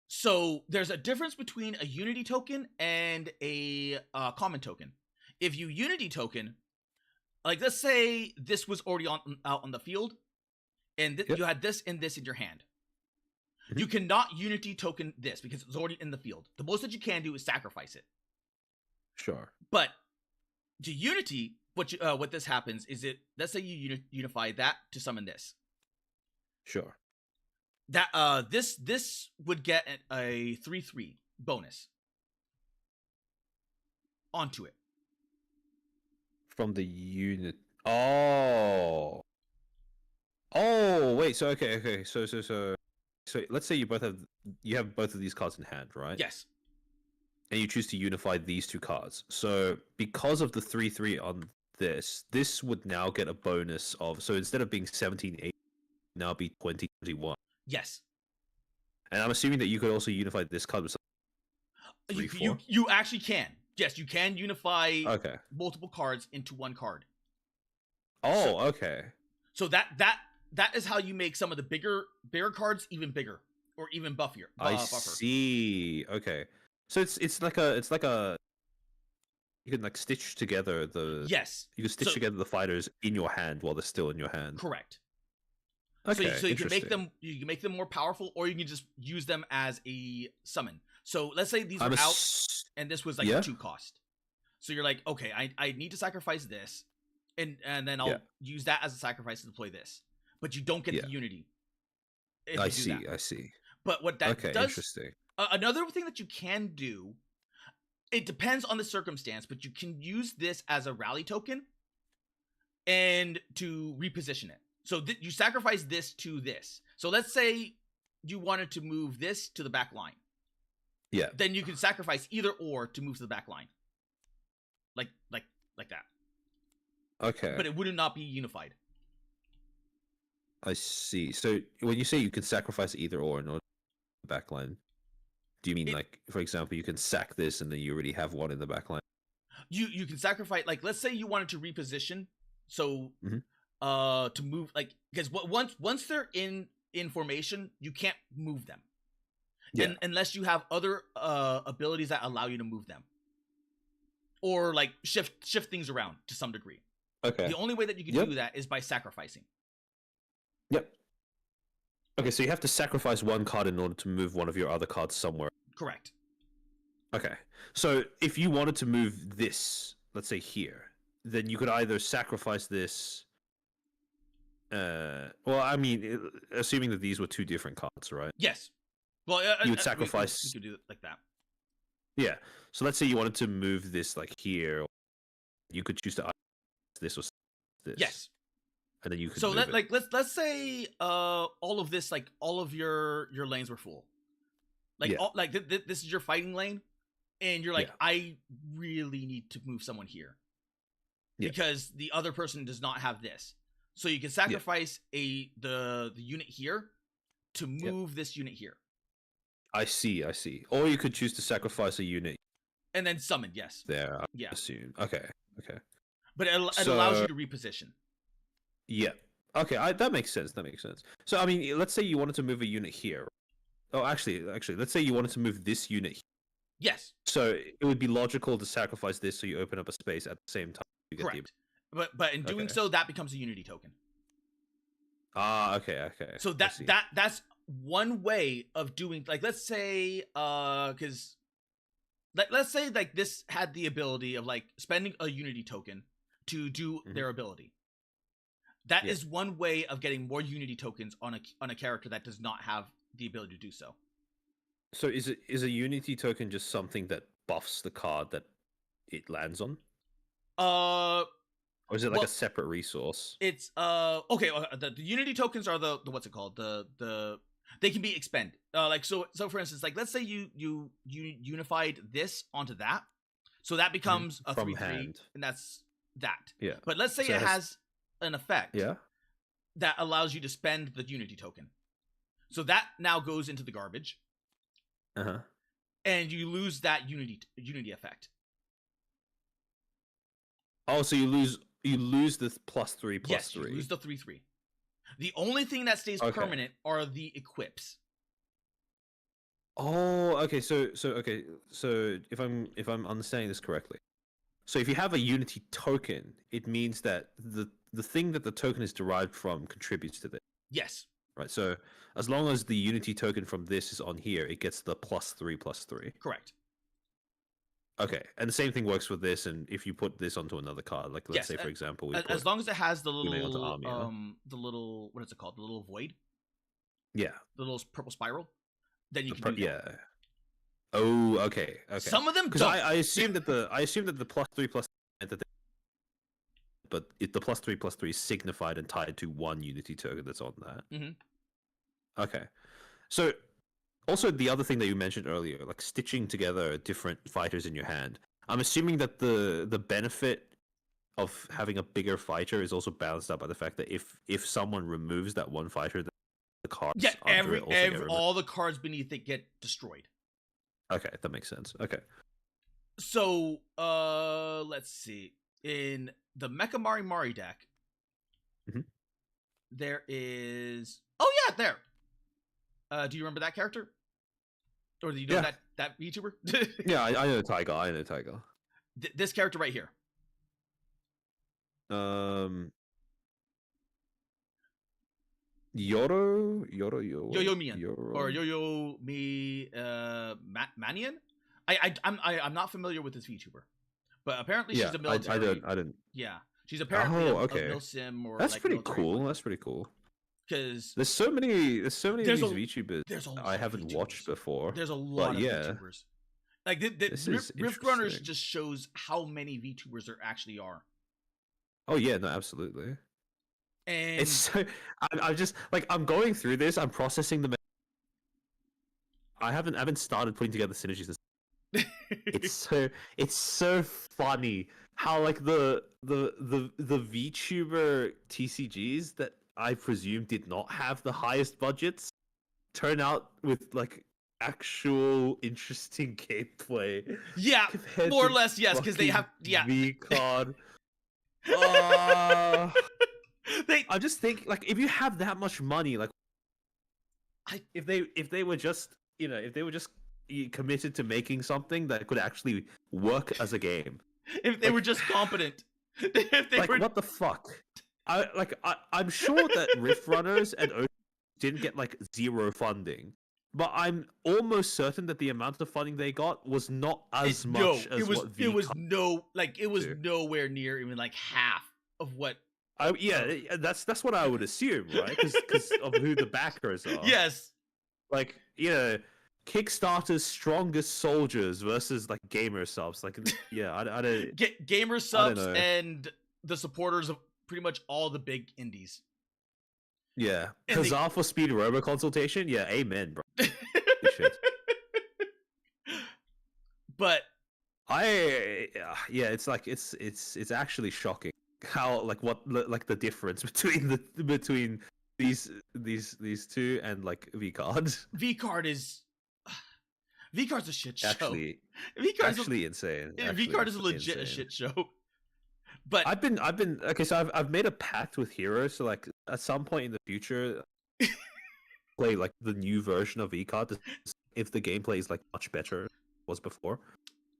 Speaker 2: So there's a difference between a unity token and a common token. If you unity token, like let's say this was already out on the field, and you had this and this in your hand. You cannot unity token this because it's already in the field. The most that you can do is sacrifice it.
Speaker 1: Sure.
Speaker 2: But to unity, what this happens is let's say you unify that to summon this.
Speaker 1: Sure.
Speaker 2: That this would get a 3/3 bonus onto it
Speaker 1: from the unit. Oh, wait. So okay. So let's say you have both of these cards in hand, right?
Speaker 2: Yes.
Speaker 1: And you choose to unify these two cards. So because of the 3/3 on this would now get a bonus of, so instead of being 17/8, now be 20/21.
Speaker 2: Yes.
Speaker 1: And I'm assuming that you could also unify this card with
Speaker 2: you actually can. Yes, you can unify multiple cards into one card.
Speaker 1: Oh, okay.
Speaker 2: So that is how you make some of the bigger cards even bigger or even buffer.
Speaker 1: I see. Okay. So it's like a you can like stitch together the you can stitch together the fighters in your hand while they're still in your hand.
Speaker 2: Correct.
Speaker 1: Okay.
Speaker 2: So you can make them more powerful, or you can just use them as a summon. So let's say these are out and this was like a 2 cost. So you're like, okay, I need to sacrifice this, and then I'll use that as a sacrifice to deploy this. But you don't get the unity.
Speaker 1: I see.
Speaker 2: But what that does,
Speaker 1: interesting.
Speaker 2: Another thing that you can do, it depends on the circumstance, but you can use this as a rally token and to reposition it. So you sacrifice this to this. So let's say you wanted to move this to the back line.
Speaker 1: Yeah.
Speaker 2: Then you can sacrifice either or to move to the back line. Like that.
Speaker 1: Okay.
Speaker 2: But it would not be unified.
Speaker 1: I see. So when you say you can sacrifice either or in order to the back line, do you mean like, for example, you can sack this and then you already have one in the back line?
Speaker 2: You can sacrifice, like, let's say you wanted to reposition. So to move, like, because once they're in formation, you can't move them. Yeah. Unless you have other abilities that allow you to move them. Or like shift things around to some degree. Okay. The only way that you can do that is by sacrificing.
Speaker 1: Yep. Okay, so you have to sacrifice one card in order to move one of your other cards somewhere.
Speaker 2: Correct.
Speaker 1: Okay. So if you wanted to move this, let's say here, then you could either sacrifice this. Well, I mean, assuming that these were 2 different cards, right?
Speaker 2: Yes. Well,
Speaker 1: you would sacrifice.
Speaker 2: We could do it like that.
Speaker 1: Yeah. So let's say you wanted to move this like here. You could choose to this or this.
Speaker 2: Yes.
Speaker 1: and then you could.
Speaker 2: So
Speaker 1: move it.
Speaker 2: let's say all of this, like all of your lanes were full. Like this is your fighting lane, and you're like, I really need to move someone here because the other person does not have this. So you can sacrifice the unit here to move this unit here.
Speaker 1: I see. Or you could choose to sacrifice a unit
Speaker 2: and then summon. Yes.
Speaker 1: There. I assume. Okay.
Speaker 2: But it allows you to reposition.
Speaker 1: Yeah. Okay. That makes sense. So I mean, let's say you wanted to move a unit here. Oh, actually, let's say you wanted to move this unit here.
Speaker 2: Yes.
Speaker 1: So it would be logical to sacrifice this so you open up a space at the same time.
Speaker 2: Correct. But in doing so, that becomes a unity token.
Speaker 1: Okay.
Speaker 2: So that's one way of doing, like, let's say because let's say like this had the ability of like spending a unity token to do their ability. That is one way of getting more unity tokens on a character that does not have the ability to do so.
Speaker 1: So is a unity token just something that buffs the card that it lands on? Or is it like a separate resource?
Speaker 2: It's okay. The unity tokens are the what's it called? The they can be expended. Like so for instance, like let's say you unified this onto that, so that becomes a 3/3, and that's that.
Speaker 1: Yeah.
Speaker 2: But let's say it has an effect.
Speaker 1: Yeah.
Speaker 2: That allows you to spend the unity token. So that now goes into the garbage. And you lose that unity effect.
Speaker 1: Oh, so you lose the +3/+3.
Speaker 2: Yes, you lose the 3/3. The only thing that stays permanent are the equips.
Speaker 1: Oh, okay. So if I'm understanding this correctly, so if you have a unity token, it means that the thing that the token is derived from contributes to this.
Speaker 2: Yes.
Speaker 1: Right. So as long as the unity token from this is on here, it gets the +3/+3.
Speaker 2: Correct.
Speaker 1: Okay, and the same thing works with this, and if you put this onto another card, like let's say for example,
Speaker 2: as long as it has the little what is it called? The little void.
Speaker 1: Yeah.
Speaker 2: The little purple spiral. Then you can do that.
Speaker 1: Yeah. Oh, okay.
Speaker 2: Some of them
Speaker 1: because I assume that the +3/+3 but the +3/+3 is signified and tied to one unity token that's on that. Okay, so also the other thing that you mentioned earlier, like stitching together different fighters in your hand. I'm assuming that the benefit of having a bigger fighter is also balanced out by the fact that if someone removes that one fighter, the cards
Speaker 2: all the cards beneath it get destroyed.
Speaker 1: Okay, that makes sense. Okay.
Speaker 2: So let's see. In the Mecha Mari deck, there is there. Do you remember that character? Or do you know that VTuber?
Speaker 1: Yeah, I know Tiger.
Speaker 2: This character right here. Yo-Yo Mian or Yo-Yo Mi Manian. I'm not familiar with this VTuber, but apparently she's a military.
Speaker 1: I didn't.
Speaker 2: Yeah, she's apparently a milsim or.
Speaker 1: That's
Speaker 2: like
Speaker 1: pretty cool. That's pretty cool.
Speaker 2: Because
Speaker 1: there's so many of these VTubers I haven't watched before.
Speaker 2: There's a lot of VTubers. Like Rift Runners just shows how many VTubers there actually are.
Speaker 1: Oh yeah, no, absolutely.
Speaker 2: And
Speaker 1: it's so I'm just like I'm going through this. I'm processing the. I haven't started putting together synergies. It's so funny how like the VTuber TCGs that I presume did not have the highest budgets turn out with like actual interesting gameplay.
Speaker 2: Yeah, more or less, yes, because they have
Speaker 1: V card. I just think like if you have that much money, like if they were just committed to making something that could actually work as a game.
Speaker 2: If they were just competent. If they were...
Speaker 1: what the fuck? I'm sure that Rift Runners and Oshi didn't get like zero funding, but I'm almost certain that the amount of funding they got was not as much as what V.
Speaker 2: It was nowhere near even like half of what.
Speaker 1: That's what I would assume, right? Because of who the backers are.
Speaker 2: Yes.
Speaker 1: Like Kickstarter's strongest soldiers versus like gamer subs. Like I don't.
Speaker 2: Gamer subs and the supporters of pretty much all the big indies.
Speaker 1: Yeah. Huzzah for speed robo consultation? Yeah, amen, bro. Shit.
Speaker 2: But
Speaker 1: it's like it's actually shocking how like the difference between these two and like V-Card.
Speaker 2: V-Card is V-Card's a shit show.
Speaker 1: Actually insane.
Speaker 2: V-Card is legit a shit show. But
Speaker 1: I've been okay, so I've made a pact with Hero, so like at some point in the future play like the new version of V-Card if the gameplay is like much better than it was before.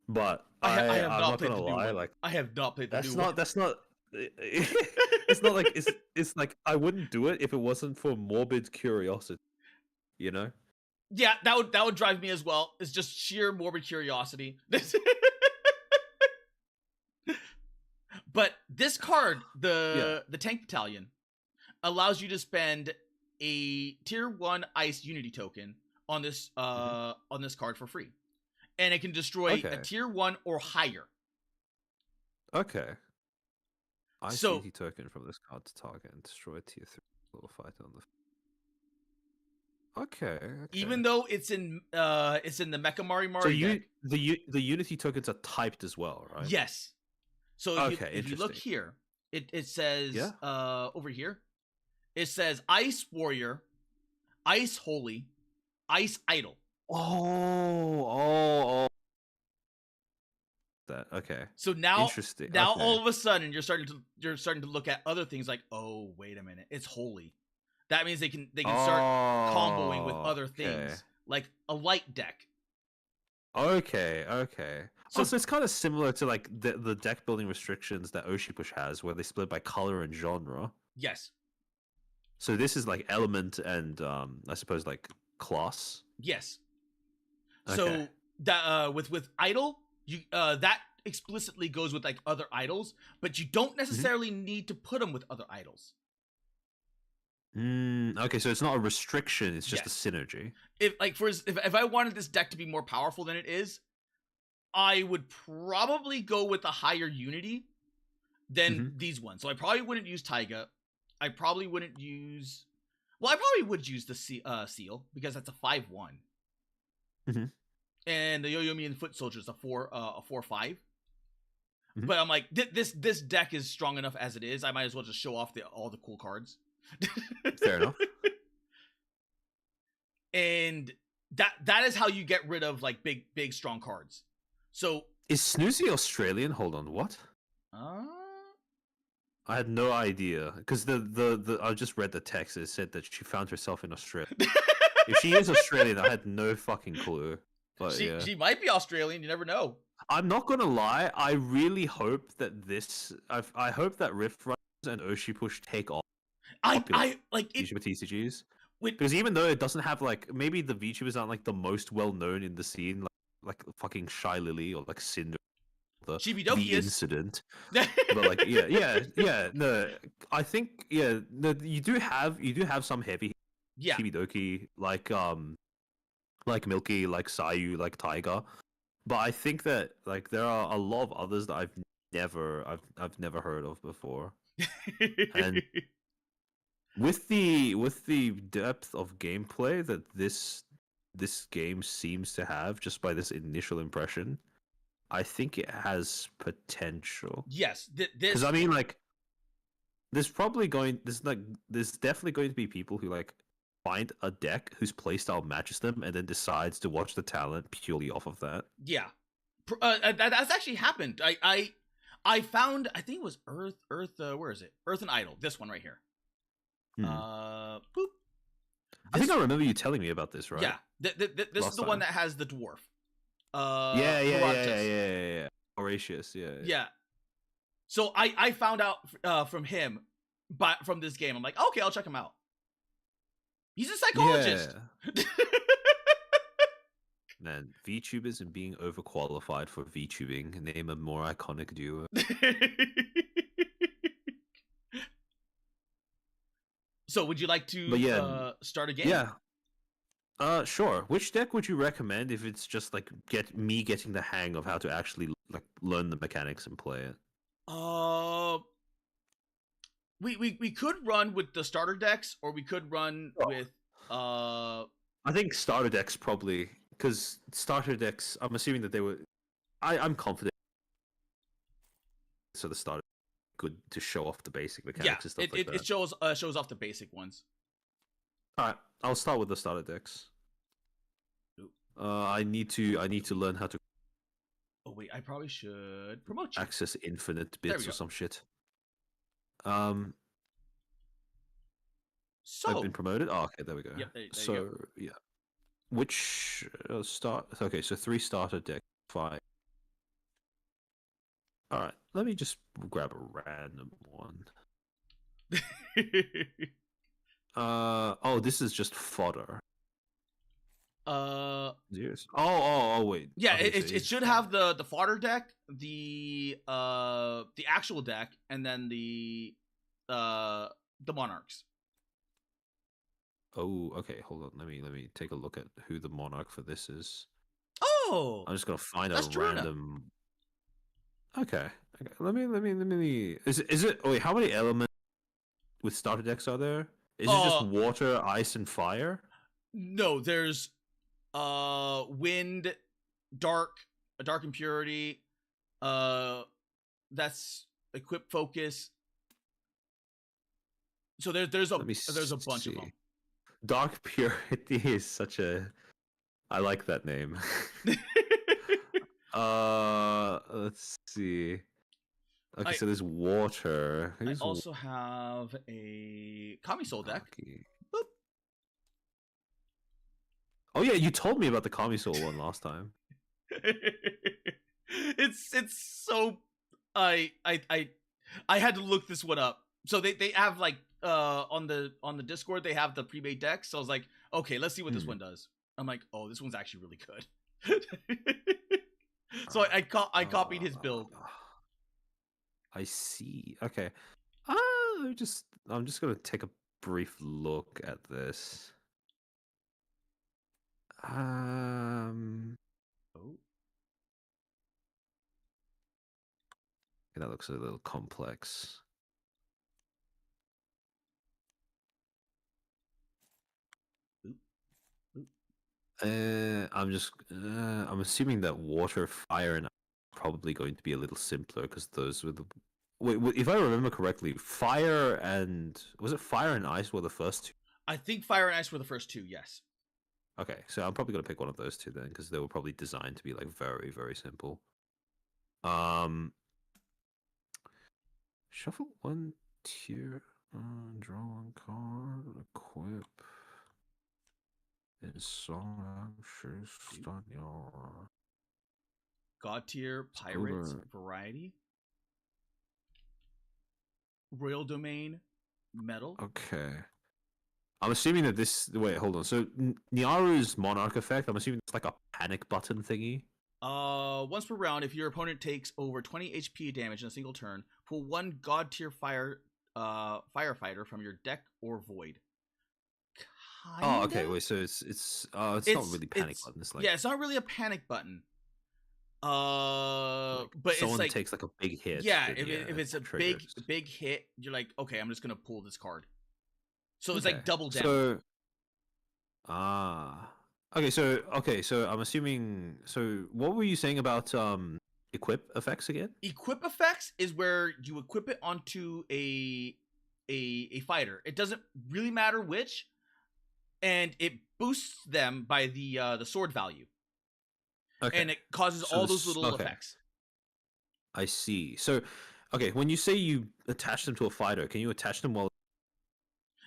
Speaker 1: But I'm not gonna lie, like
Speaker 2: I have not played the new one.
Speaker 1: That's not it's not like it's like I wouldn't do it if it wasn't for morbid curiosity, you know?
Speaker 2: Yeah, that would drive me as well. It's just sheer morbid curiosity. But this card, the Tank Battalion, allows you to spend a tier 1 ice unity token on this on this card for free. And it can destroy a tier 1 or higher.
Speaker 1: Okay. Ice unity token from this card to target and destroy a tier 3 little fighter on the Okay.
Speaker 2: Even though it's in the Mecha Mari deck.
Speaker 1: The unity tokens are typed as well, right?
Speaker 2: Yes. So if you look here, it says over here, it says Ice Warrior, Ice Holy, Ice Idol.
Speaker 1: Oh. That okay.
Speaker 2: So now,
Speaker 1: interesting.
Speaker 2: Now all of a sudden you're starting to look at other things like, oh wait a minute, it's Holy. That means they can start comboing with other things like a light deck.
Speaker 1: Okay. So it's kind of similar to like the deck building restrictions that OshiPush has, where they split by color and genre.
Speaker 2: Yes.
Speaker 1: So this is like element and I suppose like class.
Speaker 2: Yes.
Speaker 1: Okay.
Speaker 2: So that with idol, you that explicitly goes with like other idols, but you don't necessarily need to put them with other idols.
Speaker 1: Okay, so it's not a restriction; it's just a synergy.
Speaker 2: If I wanted this deck to be more powerful than it is, I would probably go with a higher unity than these ones. So I probably wouldn't use Taiga. I probably wouldn't use. Well, I probably would use the Seal because that's a 5/1. And the Yoyomi and Foot Soldier is a 4/5. But I'm like, this deck is strong enough as it is. I might as well just show off all the cool cards.
Speaker 1: Fair enough.
Speaker 2: And that is how you get rid of like big strong cards. So
Speaker 1: is Snoozy Australian? Hold on, what? I had no idea because the I just read the text. It said that she found herself in Australia. If she is Australian, I had no fucking clue. But
Speaker 2: she might be Australian. You never know.
Speaker 1: I'm not gonna lie. I really hope that I hope that Rift Runners and OshiPush take off.
Speaker 2: I like
Speaker 1: VTuber TCGs because even though it doesn't have like maybe the VTubers aren't like the most well known in the scene, like fucking Shy Lily or like Cinder, the incident. But like no, I think no, you do have some heavy Chibidoki like Milky, like Sayu, like Tiger, but I think that like there are a lot of others that I've never heard of before, and with the depth of gameplay that this game seems to have, just by this initial impression, I think it has potential.
Speaker 2: Yes,
Speaker 1: because I mean, like, there's definitely going to be people who like find a deck whose playstyle matches them and then decides to watch the talent purely off of that.
Speaker 2: Yeah, that's actually happened. I found, I think it was Earth. Where is it? Earth and Idol. This one right here.
Speaker 1: I think I remember you telling me about this, right?
Speaker 2: Yeah, this is the one that has the dwarf.
Speaker 1: Yeah. Horatius, yeah.
Speaker 2: So I found out from him, from this game. I'm like, okay, I'll check him out. He's a psychologist.
Speaker 1: Yeah. Man, VTubers and being overqualified for VTubing. Name a more iconic duo.
Speaker 2: So, would you like to start a game?
Speaker 1: Yeah. Sure. Which deck would you recommend if it's just like getting the hang of how to actually like learn the mechanics and play it?
Speaker 2: We could run with the starter decks, or we could run with
Speaker 1: I think starter decks probably, because starter decks. I'm assuming that they were. I'm confident. So the starter good to show off the basic mechanics and stuff like that.
Speaker 2: It shows off the basic ones.
Speaker 1: All right, I'll start with the starter decks. I need to learn how to.
Speaker 2: Oh wait, I probably should promote you.
Speaker 1: Access infinite bits or some shit.
Speaker 2: So
Speaker 1: I've been promoted. Oh, okay, there we go.
Speaker 2: Yep, there
Speaker 1: so
Speaker 2: you go.
Speaker 1: yeah, which start? Okay, so 3 starter deck, 5. All right, let me just grab a random one. Oh, this is just fodder. Yes. Oh, wait.
Speaker 2: Yeah, okay, it should have the fodder deck, the actual deck, and then the monarchs.
Speaker 1: Oh, okay. Hold on. Let me take a look at who the monarch for this is.
Speaker 2: Oh,
Speaker 1: I'm just gonna find a random. Okay. Let me. Is it? Oh wait, how many elements with starter decks are there? Is it just water, ice, and fire?
Speaker 2: No, there's wind, dark impurity. That's equip focus. So there's a bunch of them.
Speaker 1: Dark purity is such a. I like that name. Let's see. Okay, so there's water.
Speaker 2: I also have a Kami Soul deck. Boop.
Speaker 1: Oh yeah, you told me about the Kami Soul one last time.
Speaker 2: It's so I had to look this one up. So they have like on the Discord they have the pre-made decks. So I was like, okay, let's see what this one does. I'm like, oh, this one's actually really good. So I copied his build.
Speaker 1: I see. Okay. I'm just gonna take a brief look at this. Oh. That looks a little complex. I'm assuming that water, fire, and ice are probably going to be a little simpler because those were the. Wait, if I remember correctly, fire and ice were the first 2.
Speaker 2: I think fire and ice were the first 2. Yes.
Speaker 1: Okay, so I'm probably gonna pick one of those 2 then because they were probably designed to be like very, very simple. Shuffle 1 tier, draw 1 card, equip. In song, start your
Speaker 2: God tier pirates variety. Royal domain metal.
Speaker 1: Okay. I'm assuming that this. Wait, hold on. So Nyaru's monarch effect. I'm assuming it's like a panic button thingy.
Speaker 2: Once per round, if your opponent takes over 20 HP damage in a single turn, pull 1 God tier firefighter from your deck or void. Kinda?
Speaker 1: Oh, okay. Wait, so it's not really panic button. It's like,
Speaker 2: yeah, it's not really a panic button. But
Speaker 1: someone
Speaker 2: it's like,
Speaker 1: takes like a big hit.
Speaker 2: Yeah, if it's a big hit, you're like, okay, I'm just gonna pull this card. So it's like double damage.
Speaker 1: So I'm assuming. So what were you saying about equip effects again?
Speaker 2: Equip effects is where you equip it onto a fighter. It doesn't really matter which, and it boosts them by the sword value. Okay. And it causes all those little effects.
Speaker 1: I see. So, okay, when you say you attach them to a fighter, can you attach them while?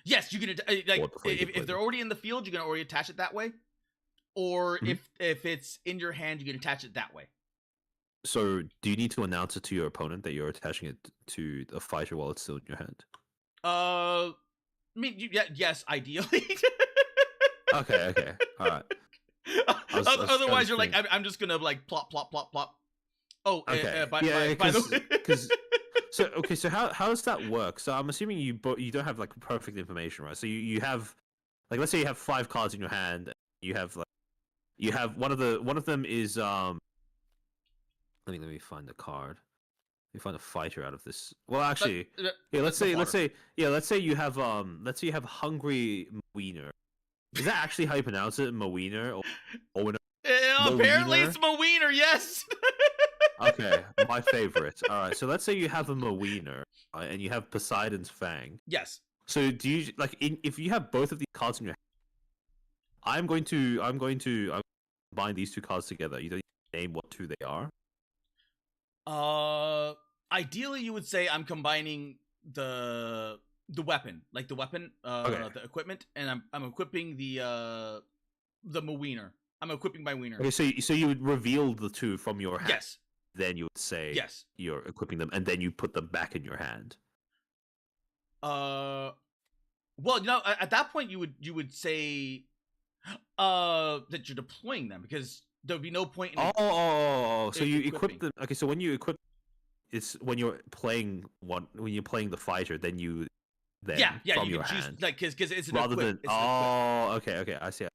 Speaker 2: Yes, you can. Like if they're already in the field, you can already attach it that way. Or if it's in your hand, you can attach it that way.
Speaker 1: So, do you need to announce it to your opponent that you're attaching it to a fighter while it's still in your hand?
Speaker 2: I mean, yes, ideally.
Speaker 1: Okay, all right.
Speaker 2: Otherwise, you're like, I'm just gonna like plop. Oh,
Speaker 1: okay.
Speaker 2: By the
Speaker 1: way, so how does that work? So I'm assuming you don't have like perfect information, right? So you have, like, let's say you have 5 cards in your hand. You have one of them is let me find the card. me find a fighter out of this. Well, actually,
Speaker 2: That-
Speaker 1: yeah.
Speaker 2: that's the fodder.
Speaker 1: Let's say you have hungry Mawiener. Is that actually how you pronounce it, Mawiener or
Speaker 2: Apparently,
Speaker 1: Mawiener?
Speaker 2: it's Mawiener. Yes.
Speaker 1: Okay, my favorite. All right, so let's say you have a Mawiener and you have Poseidon's Fang.
Speaker 2: Yes.
Speaker 1: So do you if you have both of these cards in your hand, I'm going to combine these two cards together. You don't name what two they are.
Speaker 2: Ideally, you would say I'm combining the weapon, like the weapon,
Speaker 1: Okay.
Speaker 2: the equipment, and I'm equipping the Mawiener. I'm equipping my wiener.
Speaker 1: Okay, so you would reveal the two from your hand.
Speaker 2: Yes.
Speaker 1: Then you would say
Speaker 2: Yes.
Speaker 1: you're equipping them, and then you put them back in your hand.
Speaker 2: Well, at that point you would say that you're deploying them because there'd be no point in
Speaker 1: So you equip
Speaker 2: equipping.
Speaker 1: them. Okay, so when you equip, it's when you're playing the fighter, then you
Speaker 2: yeah,
Speaker 1: from
Speaker 2: you
Speaker 1: your
Speaker 2: can choose
Speaker 1: hand
Speaker 2: like because it's an
Speaker 1: rather
Speaker 2: equip,
Speaker 1: than okay, I see.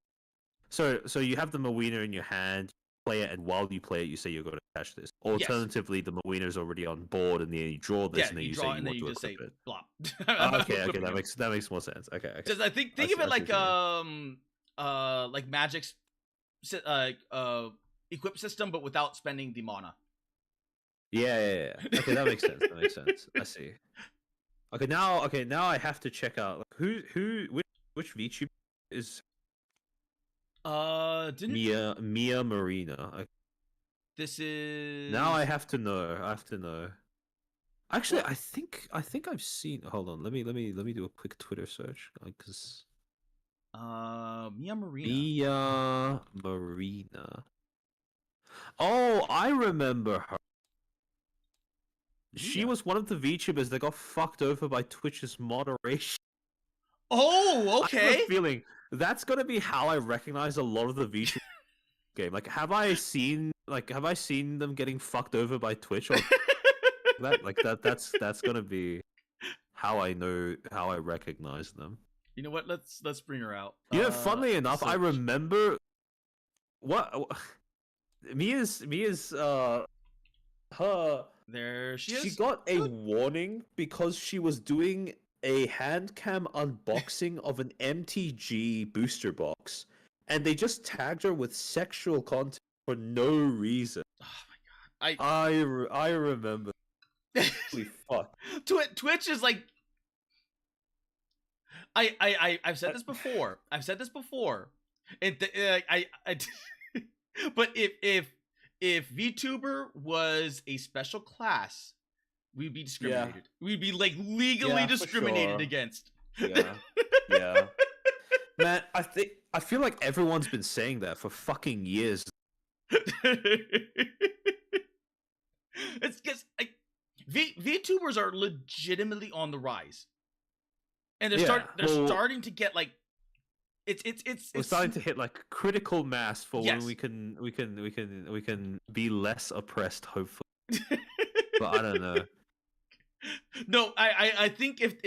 Speaker 1: So you have the Mawiener in your hand, you play it, and while you play it, you say you're going to catch this. Alternatively, the Mawiener's already on board, and then you draw this, and then you say you
Speaker 2: and then
Speaker 1: want
Speaker 2: you
Speaker 1: to
Speaker 2: just say
Speaker 1: equip it.
Speaker 2: blah.
Speaker 1: Okay, that makes more sense. Okay.
Speaker 2: Because I think of it like Magic's equip system, but without spending the mana.
Speaker 1: Yeah. Okay, that makes sense. That makes sense. I see. Okay, now I have to check out which VTuber is
Speaker 2: Didn't
Speaker 1: Mia Marina.
Speaker 2: this is
Speaker 1: Now I have to know. Actually, I think I've seen. Hold on, let me do a quick Twitter search because
Speaker 2: Mia Marina.
Speaker 1: Mia Marina. Oh, I remember her. She was one of the VTubers that got fucked over by Twitch's moderation.
Speaker 2: Oh, okay.
Speaker 1: I have a feeling that's gonna be how I recognize a lot of the VTubers game. Like, have I seen them getting fucked over by Twitch or that's gonna be how I recognize them.
Speaker 2: You know what? Let's bring her out.
Speaker 1: You know, funnily enough,
Speaker 2: search.
Speaker 1: I remember what Mia's her.
Speaker 2: There she is.
Speaker 1: She got a warning because she was doing a hand cam unboxing of an MTG booster box, and they just tagged her with sexual content for no reason.
Speaker 2: Oh my god!
Speaker 1: I remember. Holy fuck!
Speaker 2: Twitch is like. I've said this before. But if VTuber was a special class, we'd be discriminated. Yeah. We'd be like legally discriminated against.
Speaker 1: Yeah. Man, I feel like everyone's been saying that for fucking years.
Speaker 2: It's because VTubers are legitimately on the rise, and they're starting to get like it's
Speaker 1: starting to hit like critical mass for when we can be less oppressed, hopefully. But I don't know.
Speaker 2: No, I think if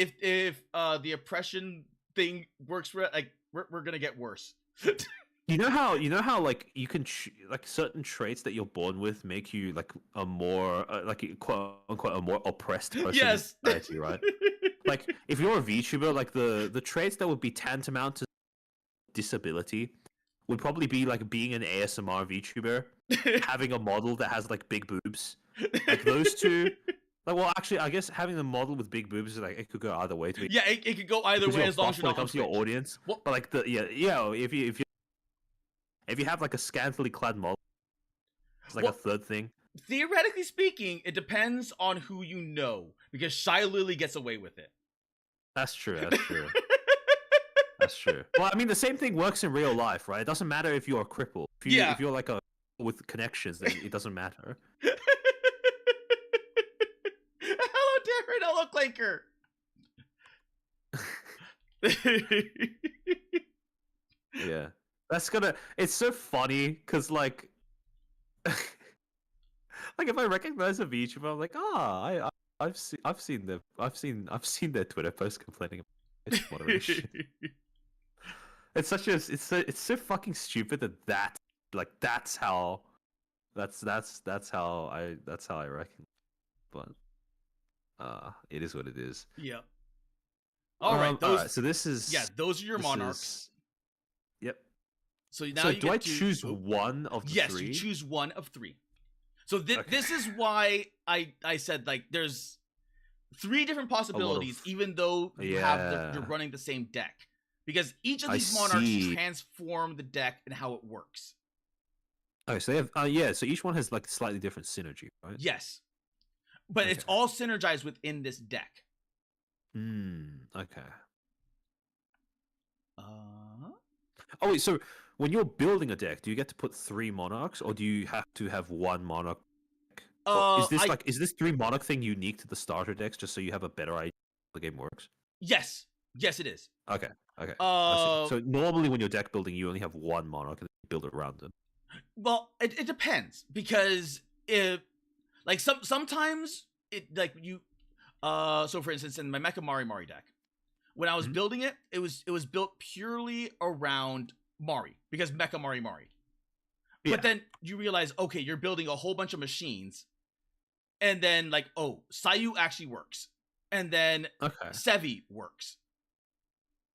Speaker 2: the oppression thing works for like we're gonna get worse.
Speaker 1: You know how like you can like certain traits that you're born with make you like a more like quote unquote a more oppressed person in society, right? Like if you're a VTuber, like the traits that would be tantamount to disability would probably be like being an ASMR VTuber, having a model that has like big boobs, like those two. Like, well, actually, I guess having a model with big boobs is like it could go either way.
Speaker 2: Yeah, it could go either way as long as you're not
Speaker 1: when it comes to your audience. What? But like if you have like a scantily clad model, it's like a third thing.
Speaker 2: Theoretically speaking, it depends on who you know, because Shy Lily gets away with it.
Speaker 1: That's true. That's true. Well, I mean, the same thing works in real life, right? It doesn't matter if you're a cripple. If you're like a with connections, then it doesn't matter.
Speaker 2: Hello, Darren. Hello, Clanker.
Speaker 1: Yeah, it's so funny because like like if I recognize a VTuber, I'm like, I've seen their Twitter posts complaining about moderation. It's so fucking stupid that's how I reckon. But It is what it is.
Speaker 2: Yeah. All right. Those.
Speaker 1: All right, so this is.
Speaker 2: Yeah, those are your monarchs.
Speaker 1: Yep.
Speaker 2: So now
Speaker 1: so
Speaker 2: you
Speaker 1: do I
Speaker 2: get to,
Speaker 1: choose one of the
Speaker 2: yes,
Speaker 1: three?
Speaker 2: Yes, you choose one of three. So
Speaker 1: Okay.
Speaker 2: this is why I said like there's three different possibilities, even though you you're running the same deck, because each of these monarchs transform the deck and how it works.
Speaker 1: Okay, so they have so each one has like slightly different synergy, right?
Speaker 2: Yes, but it's all synergized within this deck.
Speaker 1: Okay.
Speaker 2: Oh
Speaker 1: wait, so when you're building a deck, do you get to put 3 monarchs, or do you have to have 1 monarch? Is this 3 monarch thing unique to the starter decks, just so you have a better idea how the game works?
Speaker 2: Yes, it is.
Speaker 1: Okay. I see. So normally when you're deck building, you only have 1 monarch and you build it around it.
Speaker 2: Well, it depends, because if like sometimes it like you so for instance in my Mecha Mari deck, when I was building it, it was built purely around Mari, because Mecha Mari. But then you realize, okay, you're building a whole bunch of machines, and then like, oh, Sayu actually works, and then Sevi works,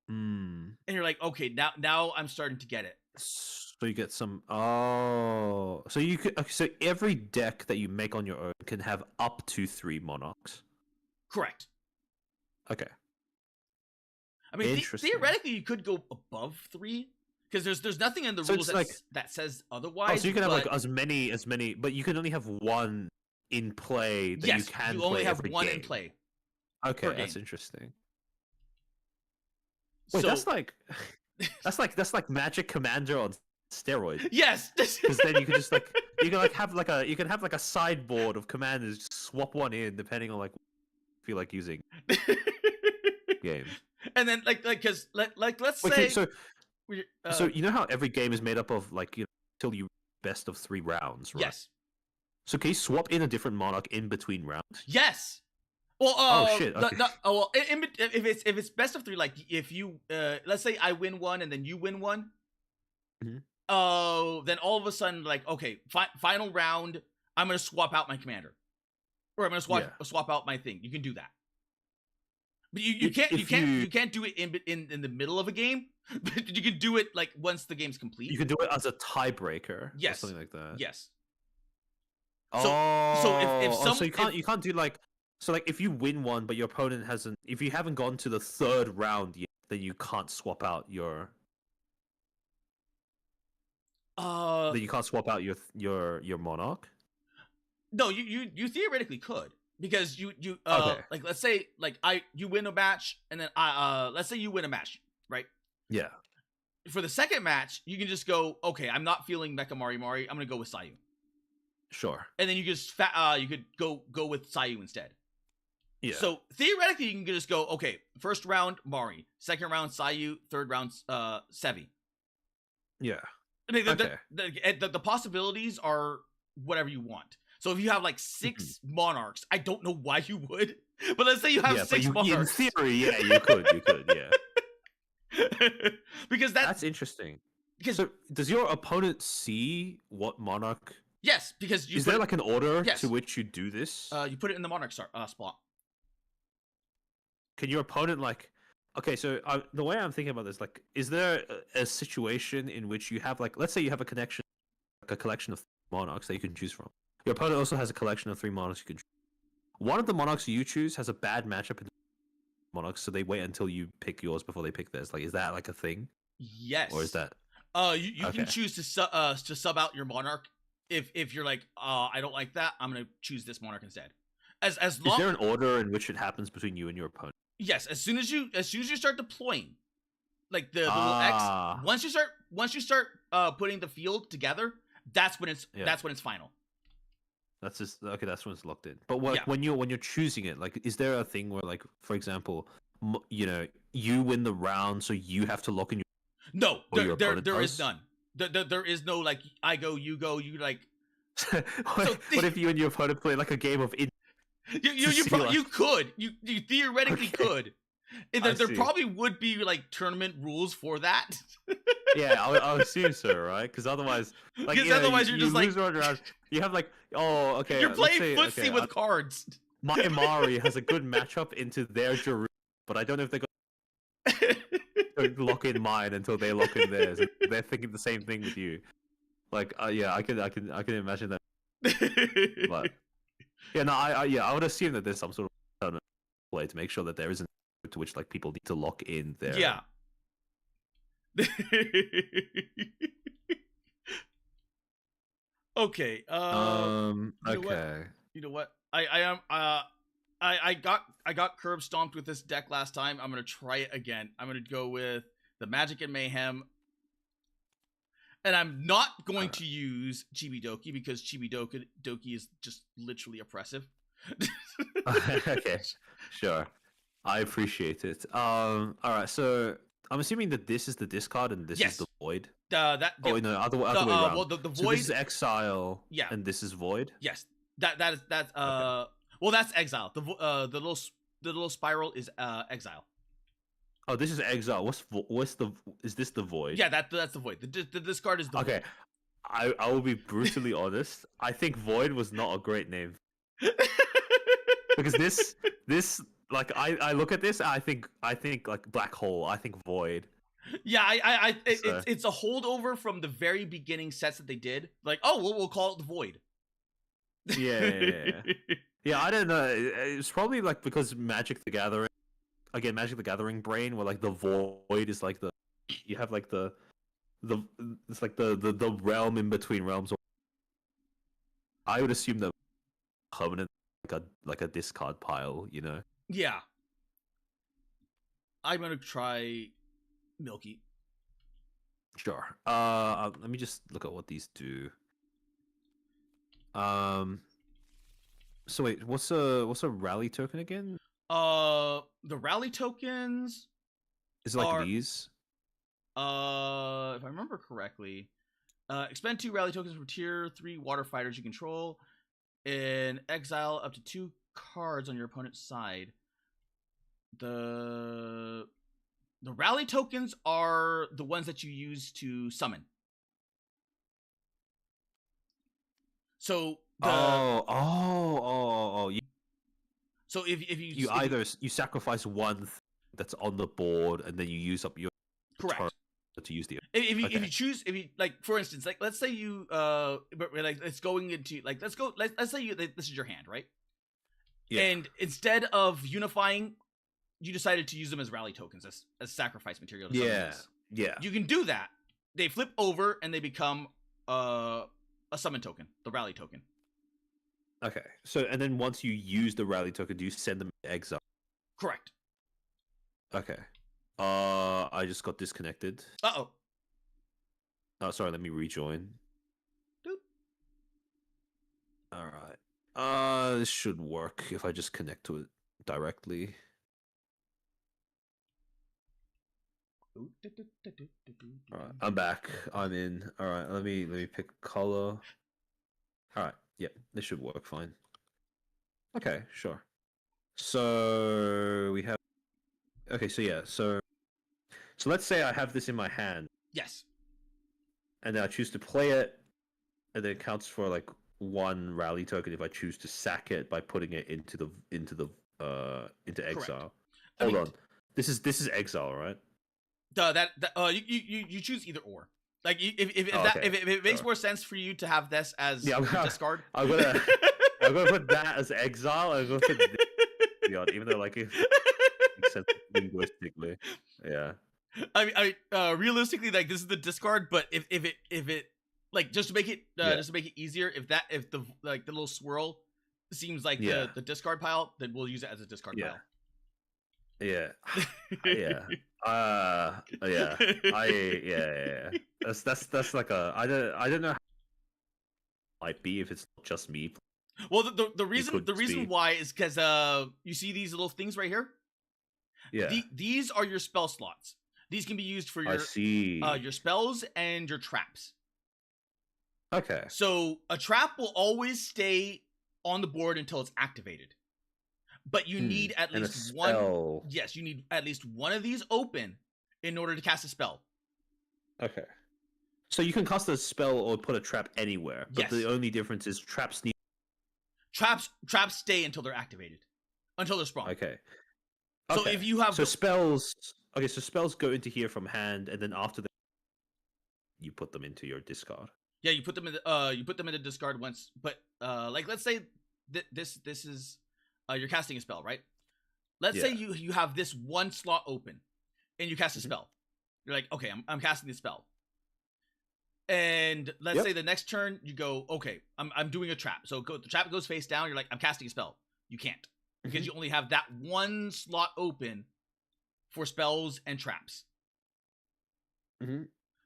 Speaker 2: and you're like, okay, now I'm starting to get it.
Speaker 1: So you get some. Oh, so you could. So every deck that you make on your own can have up to 3 monarchs.
Speaker 2: Correct.
Speaker 1: Okay.
Speaker 2: I mean, theoretically, you could go above 3, because there's nothing in the rules that says otherwise.
Speaker 1: Oh, so you can have like as many, but you can only have 1 in play. That you can.
Speaker 2: You only have
Speaker 1: every
Speaker 2: 1
Speaker 1: game.
Speaker 2: in play.
Speaker 1: Okay, that's interesting. Wait, that's like Magic Commander on steroids.
Speaker 2: Yes,
Speaker 1: because then you can just like have like a sideboard of commanders, just swap one in depending on like what you feel like using. Game.
Speaker 2: And then because let's say
Speaker 1: so you know how every game is made up of like till you best of 3 rounds, right?
Speaker 2: Yes.
Speaker 1: So can you swap in a different monarch in between rounds?
Speaker 2: Yes. Well,
Speaker 1: oh shit. Okay.
Speaker 2: If it's best of 3, like if you let's say I win 1 and then you win 1, then all of a sudden like, okay, final round, I'm gonna swap out my commander, or I'm gonna swap out my thing. You can do that, but you can't do it in the middle of a game. But you can do it like once the game's complete.
Speaker 1: You can do it as a tiebreaker.
Speaker 2: Yes.
Speaker 1: Or something like that.
Speaker 2: Yes.
Speaker 1: So you can't do like. So, like, if you win one, but your opponent hasn't... If you haven't gone to the 3rd round yet, then you can't swap out your... Then you can't swap out your monarch?
Speaker 2: No, you theoretically could. Because you
Speaker 1: okay.
Speaker 2: Like, let's say, like, you win a match, and then let's say you win a match, right?
Speaker 1: Yeah.
Speaker 2: For the second match, you can just go, okay, I'm not feeling Mecha Mari. I'm gonna go with Sayu.
Speaker 1: Sure.
Speaker 2: And then you just... you could go with Sayu instead.
Speaker 1: Yeah.
Speaker 2: So theoretically, you can just go, okay, first round Mari, second round Sayu, third round Sevi.
Speaker 1: Yeah.
Speaker 2: I mean, the possibilities are whatever you want. So if you have like 6 monarchs, I don't know why you would, but let's say you have 6 monarchs.
Speaker 1: In theory, yeah, you could, yeah.
Speaker 2: Because
Speaker 1: that's interesting. So does your opponent see what monarch?
Speaker 2: Yes, because
Speaker 1: is there like an order to which you do this?
Speaker 2: You put it in the monarch spot.
Speaker 1: Can your opponent like... Okay, so the way I'm thinking about this, like, is there a situation in which you have like, let's say you have a collection of monarchs that you can choose from. Your opponent also has a collection of 3 monarchs you can choose. One of the monarchs you choose has a bad matchup in monarchs, so they wait until you pick yours before they pick theirs. Like, is that like a thing?
Speaker 2: Yes.
Speaker 1: Or is that...
Speaker 2: you can choose to sub out your monarch if you're like, I don't like that, I'm gonna choose this monarch instead. As long... Is
Speaker 1: there an order in which it happens between you and your opponent?
Speaker 2: Yes, as soon as you start deploying, like the little X, once you start putting the field together, that's when it's final.
Speaker 1: That's just okay. That's when it's locked in. But when you're choosing it, like, is there a thing where, like, for example, you win the round, so you have to lock in your...
Speaker 2: No, there is none. There is no like I go, you go, you like.
Speaker 1: What if you and your opponent play like a game of...
Speaker 2: You could. You theoretically could. There probably would be like tournament rules for that.
Speaker 1: Yeah, I'll assume so, right? Because otherwise, like,
Speaker 2: otherwise you're just like...
Speaker 1: Around, you have like, oh, okay.
Speaker 2: You're playing footsie with cards.
Speaker 1: my Amari has a good matchup into their Jeru, but I don't know if they're going to lock in mine until they lock in theirs. And they're thinking the same thing with you. Like, yeah, I can imagine that. But yeah, no, I would assume that there's some sort of tournament play to make sure that there isn't to which like people need to lock in their.
Speaker 2: Yeah. Okay.
Speaker 1: Okay.
Speaker 2: You know what? I am. I got curb stomped with this deck last time. I'm gonna try it again. I'm gonna go with the Magic and Mayhem, and I'm not going to use Chibi Doki because Chibi Doki is just literally oppressive.
Speaker 1: Okay, sure. I appreciate it. All right. So I'm assuming that this is the discard and this is the void.
Speaker 2: Yep.
Speaker 1: Oh no, other way around.
Speaker 2: Well, the void.
Speaker 1: So this is exile.
Speaker 2: Yeah.
Speaker 1: And this is void.
Speaker 2: Yes. That's
Speaker 1: Okay.
Speaker 2: Well, that's exile. The little spiral is exile.
Speaker 1: Oh, this is exile. Is this the void?
Speaker 2: Yeah, that's the void. The discard is the
Speaker 1: okay. Void. I will be brutally honest. I think void was not a great name. Because this like I look at this, I think like black hole. I think void.
Speaker 2: Yeah, it's a holdover from the very beginning sets that they did. Like, oh, we'll call it the void.
Speaker 1: Yeah. Yeah, I don't know. It's probably like because Magic the Gathering, again, Magic the Gathering brain, where like the void is like you have like the it's like the realm in between realms. I would assume that permanent like a discard pile, you know.
Speaker 2: Yeah. I'm gonna try Milky.
Speaker 1: Sure. Let me just look at what these do. So wait, what's a rally token again?
Speaker 2: The rally tokens
Speaker 1: is it like these?
Speaker 2: If I remember correctly, expend 2 rally tokens from tier 3 water fighters you control and exile up to 2 cards on your opponent's side. The rally tokens are the ones that you use to summon. So
Speaker 1: yeah.
Speaker 2: So if
Speaker 1: you sacrifice one that's on the board and then you use up your
Speaker 2: correct
Speaker 1: to use the
Speaker 2: if you choose like for instance like let's say you but like it's going into like let's say this is your hand, right? Yeah. And instead of unifying, you decided to use them as rally tokens as sacrifice material.
Speaker 1: Yeah.
Speaker 2: You can do that. They flip over and they become a summon token, the rally token.
Speaker 1: Okay. So and then once you use the rally token, do you send them to exile?
Speaker 2: Correct.
Speaker 1: Okay. I just got disconnected.
Speaker 2: Oh,
Speaker 1: sorry, let me rejoin.
Speaker 2: Doop.
Speaker 1: All right. This should work if I just connect to it directly. All right, I'm back. I'm in. All right, let me pick color. All right, yeah, this should work fine. Okay, sure. So we have. Okay, so yeah, so let's say I have this in my hand.
Speaker 2: Yes.
Speaker 1: And then I choose to play it, and then it counts for like 1 rally token if I choose to sack it by putting it into exile. Hold on, this is exile, right?
Speaker 2: You choose either or. Like if it makes more sense for you to have this as discard.
Speaker 1: I'm gonna put that as exile. I'm gonna put even though like it makes sense linguistically. Yeah.
Speaker 2: I realistically, like this is the discard, but if it like just to make it easier, if the little swirl seems like the discard pile, then we'll use it as a discard pile.
Speaker 1: Yeah. Yeah. That's like I don't know how it might be if it's not just me.
Speaker 2: Well, the reason why is because you see these little things right here.
Speaker 1: Yeah.
Speaker 2: These are your spell slots. These can be used for your spells and your traps.
Speaker 1: Okay.
Speaker 2: So a trap will always stay on the board until it's activated. But you need at least one. Yes, you need at least one of these open in order to cast a spell.
Speaker 1: Okay. So you can cast a spell or put a trap anywhere, but the only difference is traps
Speaker 2: traps stay until they're activated, until they're sprung.
Speaker 1: Okay.
Speaker 2: So if you have
Speaker 1: spells, okay, so spells go into here from hand, and then after that, you put them into your discard.
Speaker 2: Yeah, you put them in the discard once. But like let's say this is you're casting a spell, right? Let's say you have this one slot open, and you cast a spell. You're like, okay, I'm casting this spell. And let's say the next turn you go, okay, I'm doing a trap. So the trap goes face down. You're like, I'm casting a spell. You can't because you only have that one slot open for spells and traps.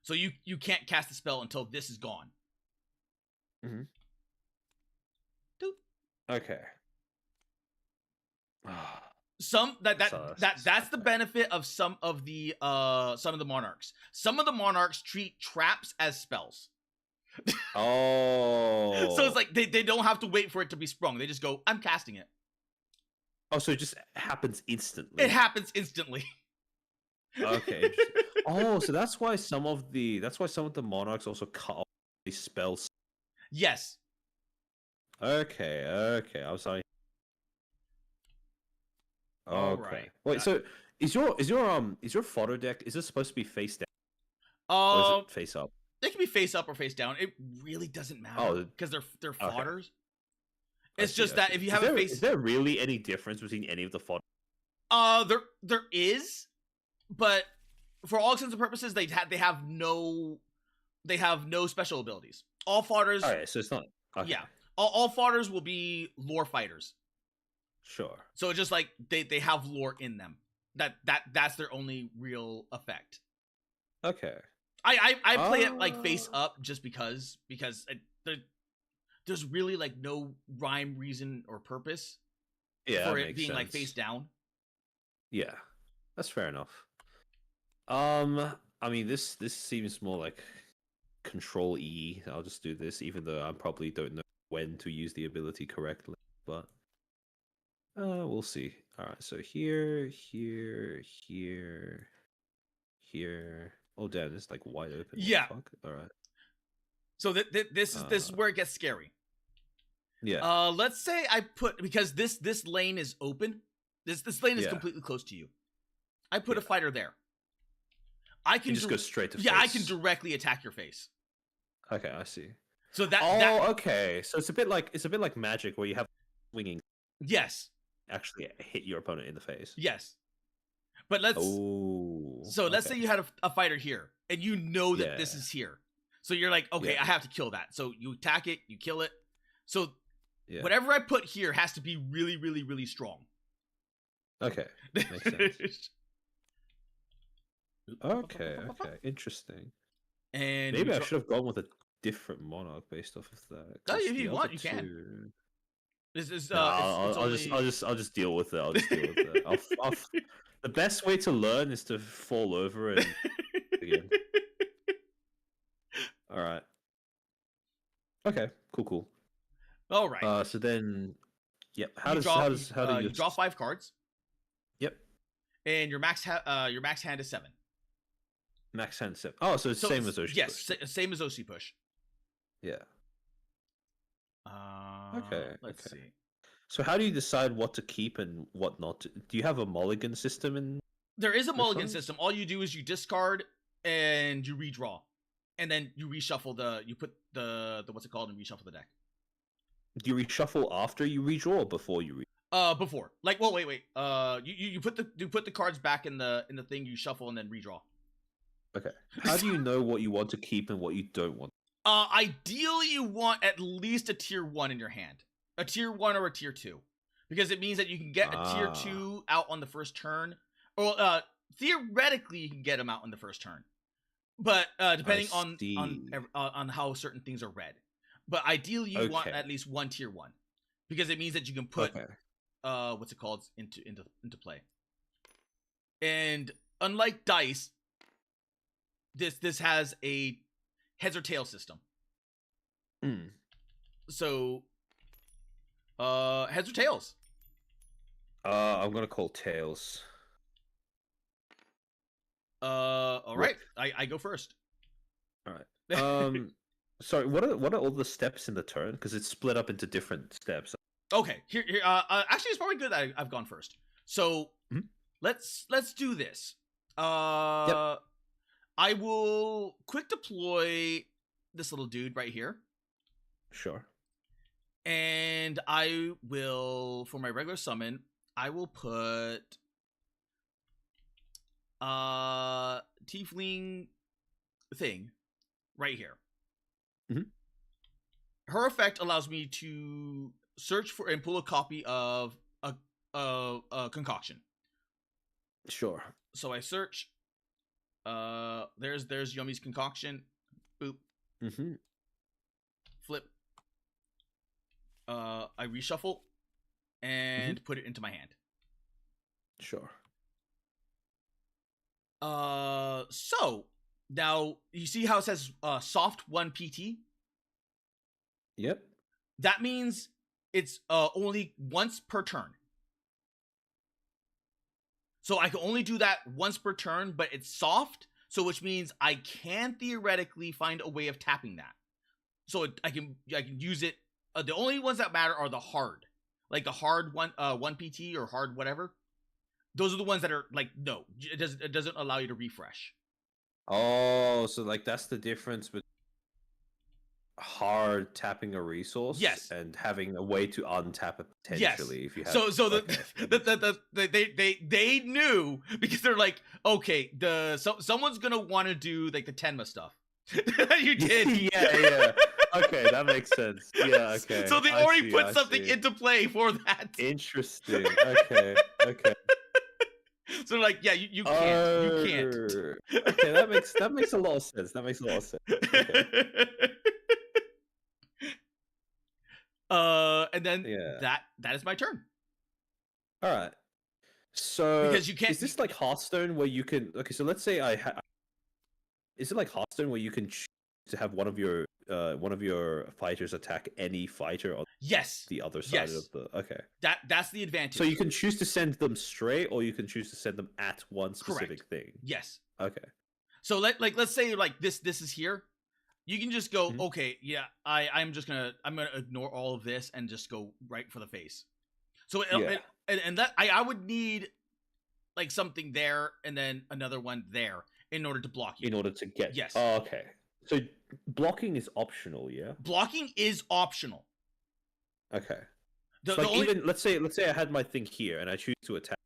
Speaker 2: So you can't cast the spell until this is gone.
Speaker 1: Okay.
Speaker 2: That's the benefit of some of the monarchs. Some of the monarchs treat traps as spells.
Speaker 1: Oh.
Speaker 2: So it's like they don't have to wait for it to be sprung. They just go, I'm casting it.
Speaker 1: Oh, so it just happens instantly.
Speaker 2: It happens instantly.
Speaker 1: Okay. Oh, so that's why some of the monarchs also cut off these spells.
Speaker 2: Yes.
Speaker 1: Okay. I'm sorry.
Speaker 2: All
Speaker 1: Okay.
Speaker 2: right.
Speaker 1: Wait, so is your fodder deck, is it supposed to be face down? Or is it face up?
Speaker 2: They can be face up or face down. It really doesn't matter because they're fodders. Okay. It's just that if you have a face,
Speaker 1: is there really any difference between any of the fodder?
Speaker 2: There is, but for all intents and purposes, they have no special abilities. All fodders.
Speaker 1: Okay, so it's not. Okay.
Speaker 2: Yeah, all fodders will be lore fighters.
Speaker 1: Sure.
Speaker 2: So it's just like they have lore in them. That's their only real effect.
Speaker 1: Okay.
Speaker 2: I play it like face up just because there's really like no rhyme, reason, or purpose for it being like face down.
Speaker 1: Yeah, that's fair enough. I mean, this seems more like Control E. I'll just do this, even though I probably don't know when to use the ability correctly, but we'll see. All right, so here. Oh damn, it's like wide open.
Speaker 2: Yeah.
Speaker 1: Fuck? All right.
Speaker 2: So this is where it gets scary.
Speaker 1: Yeah.
Speaker 2: Let's say I put, because this lane is open. This lane is completely close to you. I put a fighter there. I can
Speaker 1: just go straight to face.
Speaker 2: Yeah, I can directly attack your face.
Speaker 1: Okay, I see.
Speaker 2: So
Speaker 1: okay. So it's a bit like Magic, where you have swinging.
Speaker 2: Yes.
Speaker 1: Actually hit your opponent in the face.
Speaker 2: Yes. But let's say you had a fighter here, and you know that this is here. So you're like, okay, I have to kill that. So you attack it, you kill it. So whatever I put here has to be really, really, really strong.
Speaker 1: Okay, makes sense. Okay, interesting.
Speaker 2: And
Speaker 1: maybe I should have gone with a different monarch based off of that.
Speaker 2: No, if you want, you can. This is
Speaker 1: I'll just deal with it. I'll just deal with it. The best way to learn is to fall over and again. All right. Okay. Cool.
Speaker 2: All right.
Speaker 1: So then, yep.
Speaker 2: How do you draw 5 cards?
Speaker 1: Yep.
Speaker 2: And your max hand is 7.
Speaker 1: Max hand 7. Oh, so it's the same as OshiPush.
Speaker 2: Yes, same as OshiPush.
Speaker 1: Yeah. Okay.
Speaker 2: Let's see.
Speaker 1: So how do you decide what to keep and what not to? Do you have a mulligan system in?
Speaker 2: There is a mulligan system. All you do is you discard and you redraw, and then you reshuffle you put the what's it called, and reshuffle the deck.
Speaker 1: Do you reshuffle after you redraw or before you
Speaker 2: before. Like, well, wait. You put the cards back in the thing, you shuffle and then redraw.
Speaker 1: Okay. How do you know what you want to keep and what you don't want?
Speaker 2: Ideally you want at least a tier 1 in your hand. A tier 1 or a tier 2. Because it means that you can get a tier 2 out on the first turn. Or theoretically you can get them out on the first turn. But depending on how certain things are read. But ideally you want at least 1 tier 1. Because it means that you can put what's it called into play. And unlike dice, this has a heads or tails system. So heads or tails?
Speaker 1: I'm gonna call tails.
Speaker 2: All right. I go first.
Speaker 1: All right. Sorry. What are all the steps in the turn? Because it's split up into different steps.
Speaker 2: Okay, here. Actually, it's probably good that I've gone first. So let's do this. I will quick deploy this little dude right here.
Speaker 1: Sure.
Speaker 2: And I will, for my regular summon, I will put Tiefling thing right here. Her effect allows me to search for and pull a copy of a concoction.
Speaker 1: Sure.
Speaker 2: So I search. There's Yumi's concoction. Boop. Flip. I reshuffle and put it into my hand.
Speaker 1: Sure.
Speaker 2: So now you see how it says soft 1 PT?
Speaker 1: Yep.
Speaker 2: That means it's only once per turn. So I can only do that once per turn, but it's soft, so which means I can theoretically find a way of tapping that. So I can use it. The only ones that matter are the hard, like the hard 1 PT or hard whatever. Those are the ones that are like, no, it doesn't allow you to refresh.
Speaker 1: Oh, so like that's the difference between hard tapping a resource,
Speaker 2: yes,
Speaker 1: and having a way to untap it potentially.
Speaker 2: Yes.
Speaker 1: If you have,
Speaker 2: so they knew, because they're like, okay, someone's gonna want to do like the Tenma stuff. You did.
Speaker 1: yeah. Okay, that makes sense. Yeah, okay.
Speaker 2: So they already put something into play for that.
Speaker 1: Interesting. Okay.
Speaker 2: So they're like, yeah, you can't. You can't.
Speaker 1: Okay, that makes a lot of sense. That makes a lot of sense. Okay.
Speaker 2: And then that is my turn.
Speaker 1: All right. So
Speaker 2: because you can't.
Speaker 1: Is this like Hearthstone where you can? Okay, so let's say is it like Hearthstone where you can choose to have one of your fighters attack any fighter on the other side of the? Okay.
Speaker 2: That's the advantage.
Speaker 1: So you can choose to send them straight, or you can choose to send them at one specific thing.
Speaker 2: Yes.
Speaker 1: Okay.
Speaker 2: So let's say like this is here. You can just go, okay, yeah, I'm gonna ignore all of this and just go right for the face. So and that I would need like something there and then another one there in order to block you.
Speaker 1: In order to get
Speaker 2: yes.
Speaker 1: Oh, okay. So blocking is optional, yeah.
Speaker 2: Blocking is optional.
Speaker 1: Okay. Even let's say I had my thing here and I choose to attack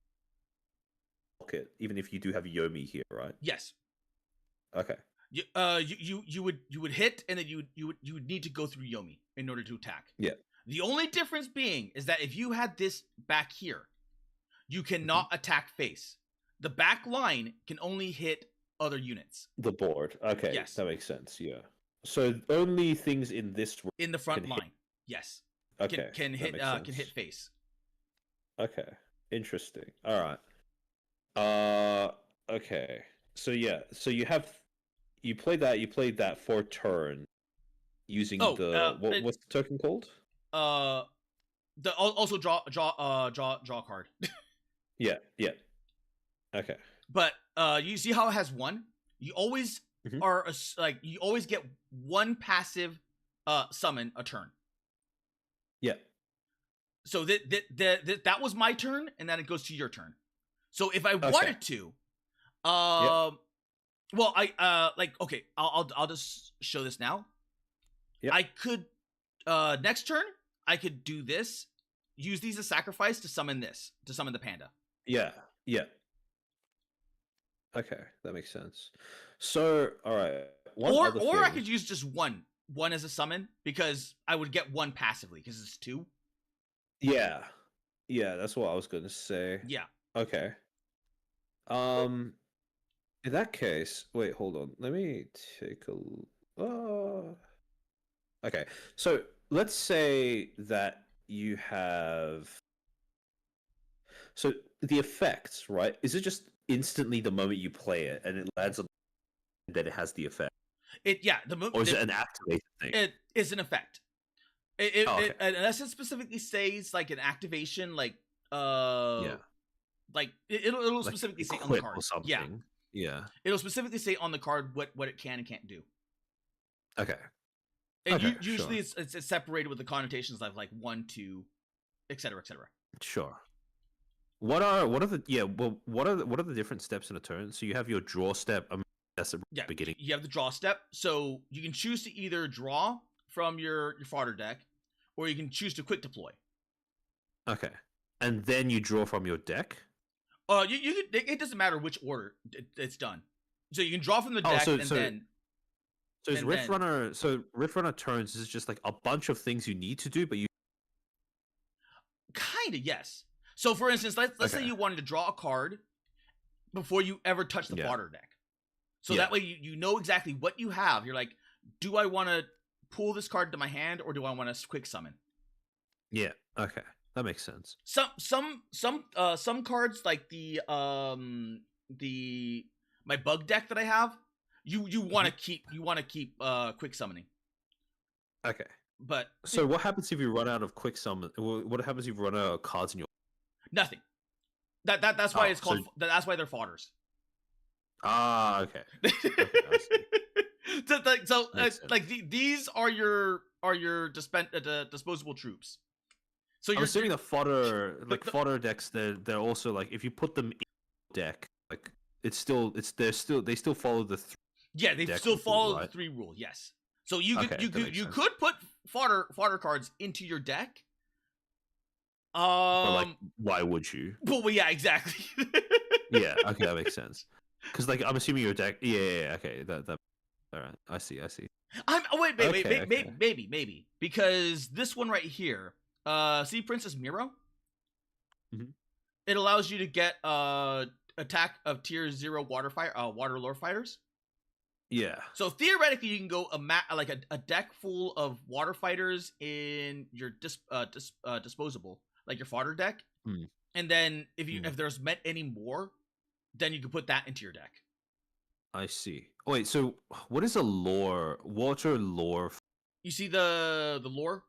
Speaker 1: it, even if you do have Yomi here, right?
Speaker 2: Yes.
Speaker 1: Okay.
Speaker 2: You would hit, and then you would need to go through Yomi in order to attack.
Speaker 1: Yeah.
Speaker 2: The only difference being is that if you had this back here, you cannot attack face. The back line can only hit other units.
Speaker 1: The board. Okay.
Speaker 2: Yes.
Speaker 1: That makes sense. Yeah. So only things in this
Speaker 2: in the front line. Yes.
Speaker 1: Okay.
Speaker 2: Can hit face.
Speaker 1: Okay. Interesting. All right. Okay. So yeah. So you played that for turn using what's the token called?
Speaker 2: Also draw card.
Speaker 1: Yeah. Okay.
Speaker 2: But you see how it has one? You always are you always get one passive summon a turn.
Speaker 1: Yeah.
Speaker 2: So that was my turn, and then it goes to your turn. So if I wanted to, well, okay, I'll just show this now.
Speaker 1: Yeah.
Speaker 2: I could next turn I could do this, use these as sacrifice to summon the panda.
Speaker 1: Yeah. Okay, that makes sense. So, all right.
Speaker 2: Or I could use just one as a summon, because I would get one passively because it's 2.
Speaker 1: Yeah, that's what I was gonna say.
Speaker 2: Yeah.
Speaker 1: Okay. In that case, wait, hold on. Let me take a. Okay, so let's say that you have. So the effects, right? Is it just instantly the moment you play it and it lands on, that it has the effect?
Speaker 2: Or
Speaker 1: is it an activated thing?
Speaker 2: It is an effect. Unless it specifically says like an activation, like like it'll specifically say on the card
Speaker 1: or something. Yeah.
Speaker 2: It'll specifically say on the card what it can and can't do.
Speaker 1: Okay.
Speaker 2: And usually it's separated with the connotations of like 1, 2, etc., etc.
Speaker 1: Sure. What are the different steps in a turn? So you have your draw step. That's the beginning.
Speaker 2: You have the draw step, so you can choose to either draw from your fodder deck, or you can choose to quick deploy.
Speaker 1: Okay, and then you draw from your deck.
Speaker 2: It doesn't matter which order it's done. So you can draw from the deck then.
Speaker 1: So is Rift Runner? So Rift Runner turns is just like a bunch of things you need to do, but you
Speaker 2: kind of yes. So for instance, let's say you wanted to draw a card before you ever touch the fodder deck. So that way you know exactly what you have. You're like, do I want to pull this card into my hand or do I want to quick summon?
Speaker 1: Yeah. Okay. That makes sense.
Speaker 2: Some cards like my bug deck that I have, you want to keep quick summoning.
Speaker 1: Okay.
Speaker 2: But
Speaker 1: so what happens if you run out of quick summon? What happens if you run out of cards in your?
Speaker 2: Nothing. That's why it's called. That's why they're fodders.
Speaker 1: Ah, okay.
Speaker 2: These are your disposable troops. So
Speaker 1: I'm assuming the fodder fodder decks, they're also like if you put them in the deck, like they still follow the
Speaker 2: they still follow the 3 rule. Yes. So you could put fodder cards into your deck.
Speaker 1: But like, why would you?
Speaker 2: Well, yeah, exactly.
Speaker 1: Yeah, okay, that makes sense. Because like I'm assuming your deck. Yeah, okay, that. All right, I see.
Speaker 2: Maybe because this one right here, see Princess Miro.
Speaker 1: Mm-hmm.
Speaker 2: It allows you to get attack of tier 0 water lore fighters.
Speaker 1: Yeah.
Speaker 2: So theoretically, you can go a deck full of water fighters in your disposable, like your fodder deck, and then if there's any more, then you can put that into your deck.
Speaker 1: I see. Oh, wait, so what is a lore? Water lore?
Speaker 2: You see the lore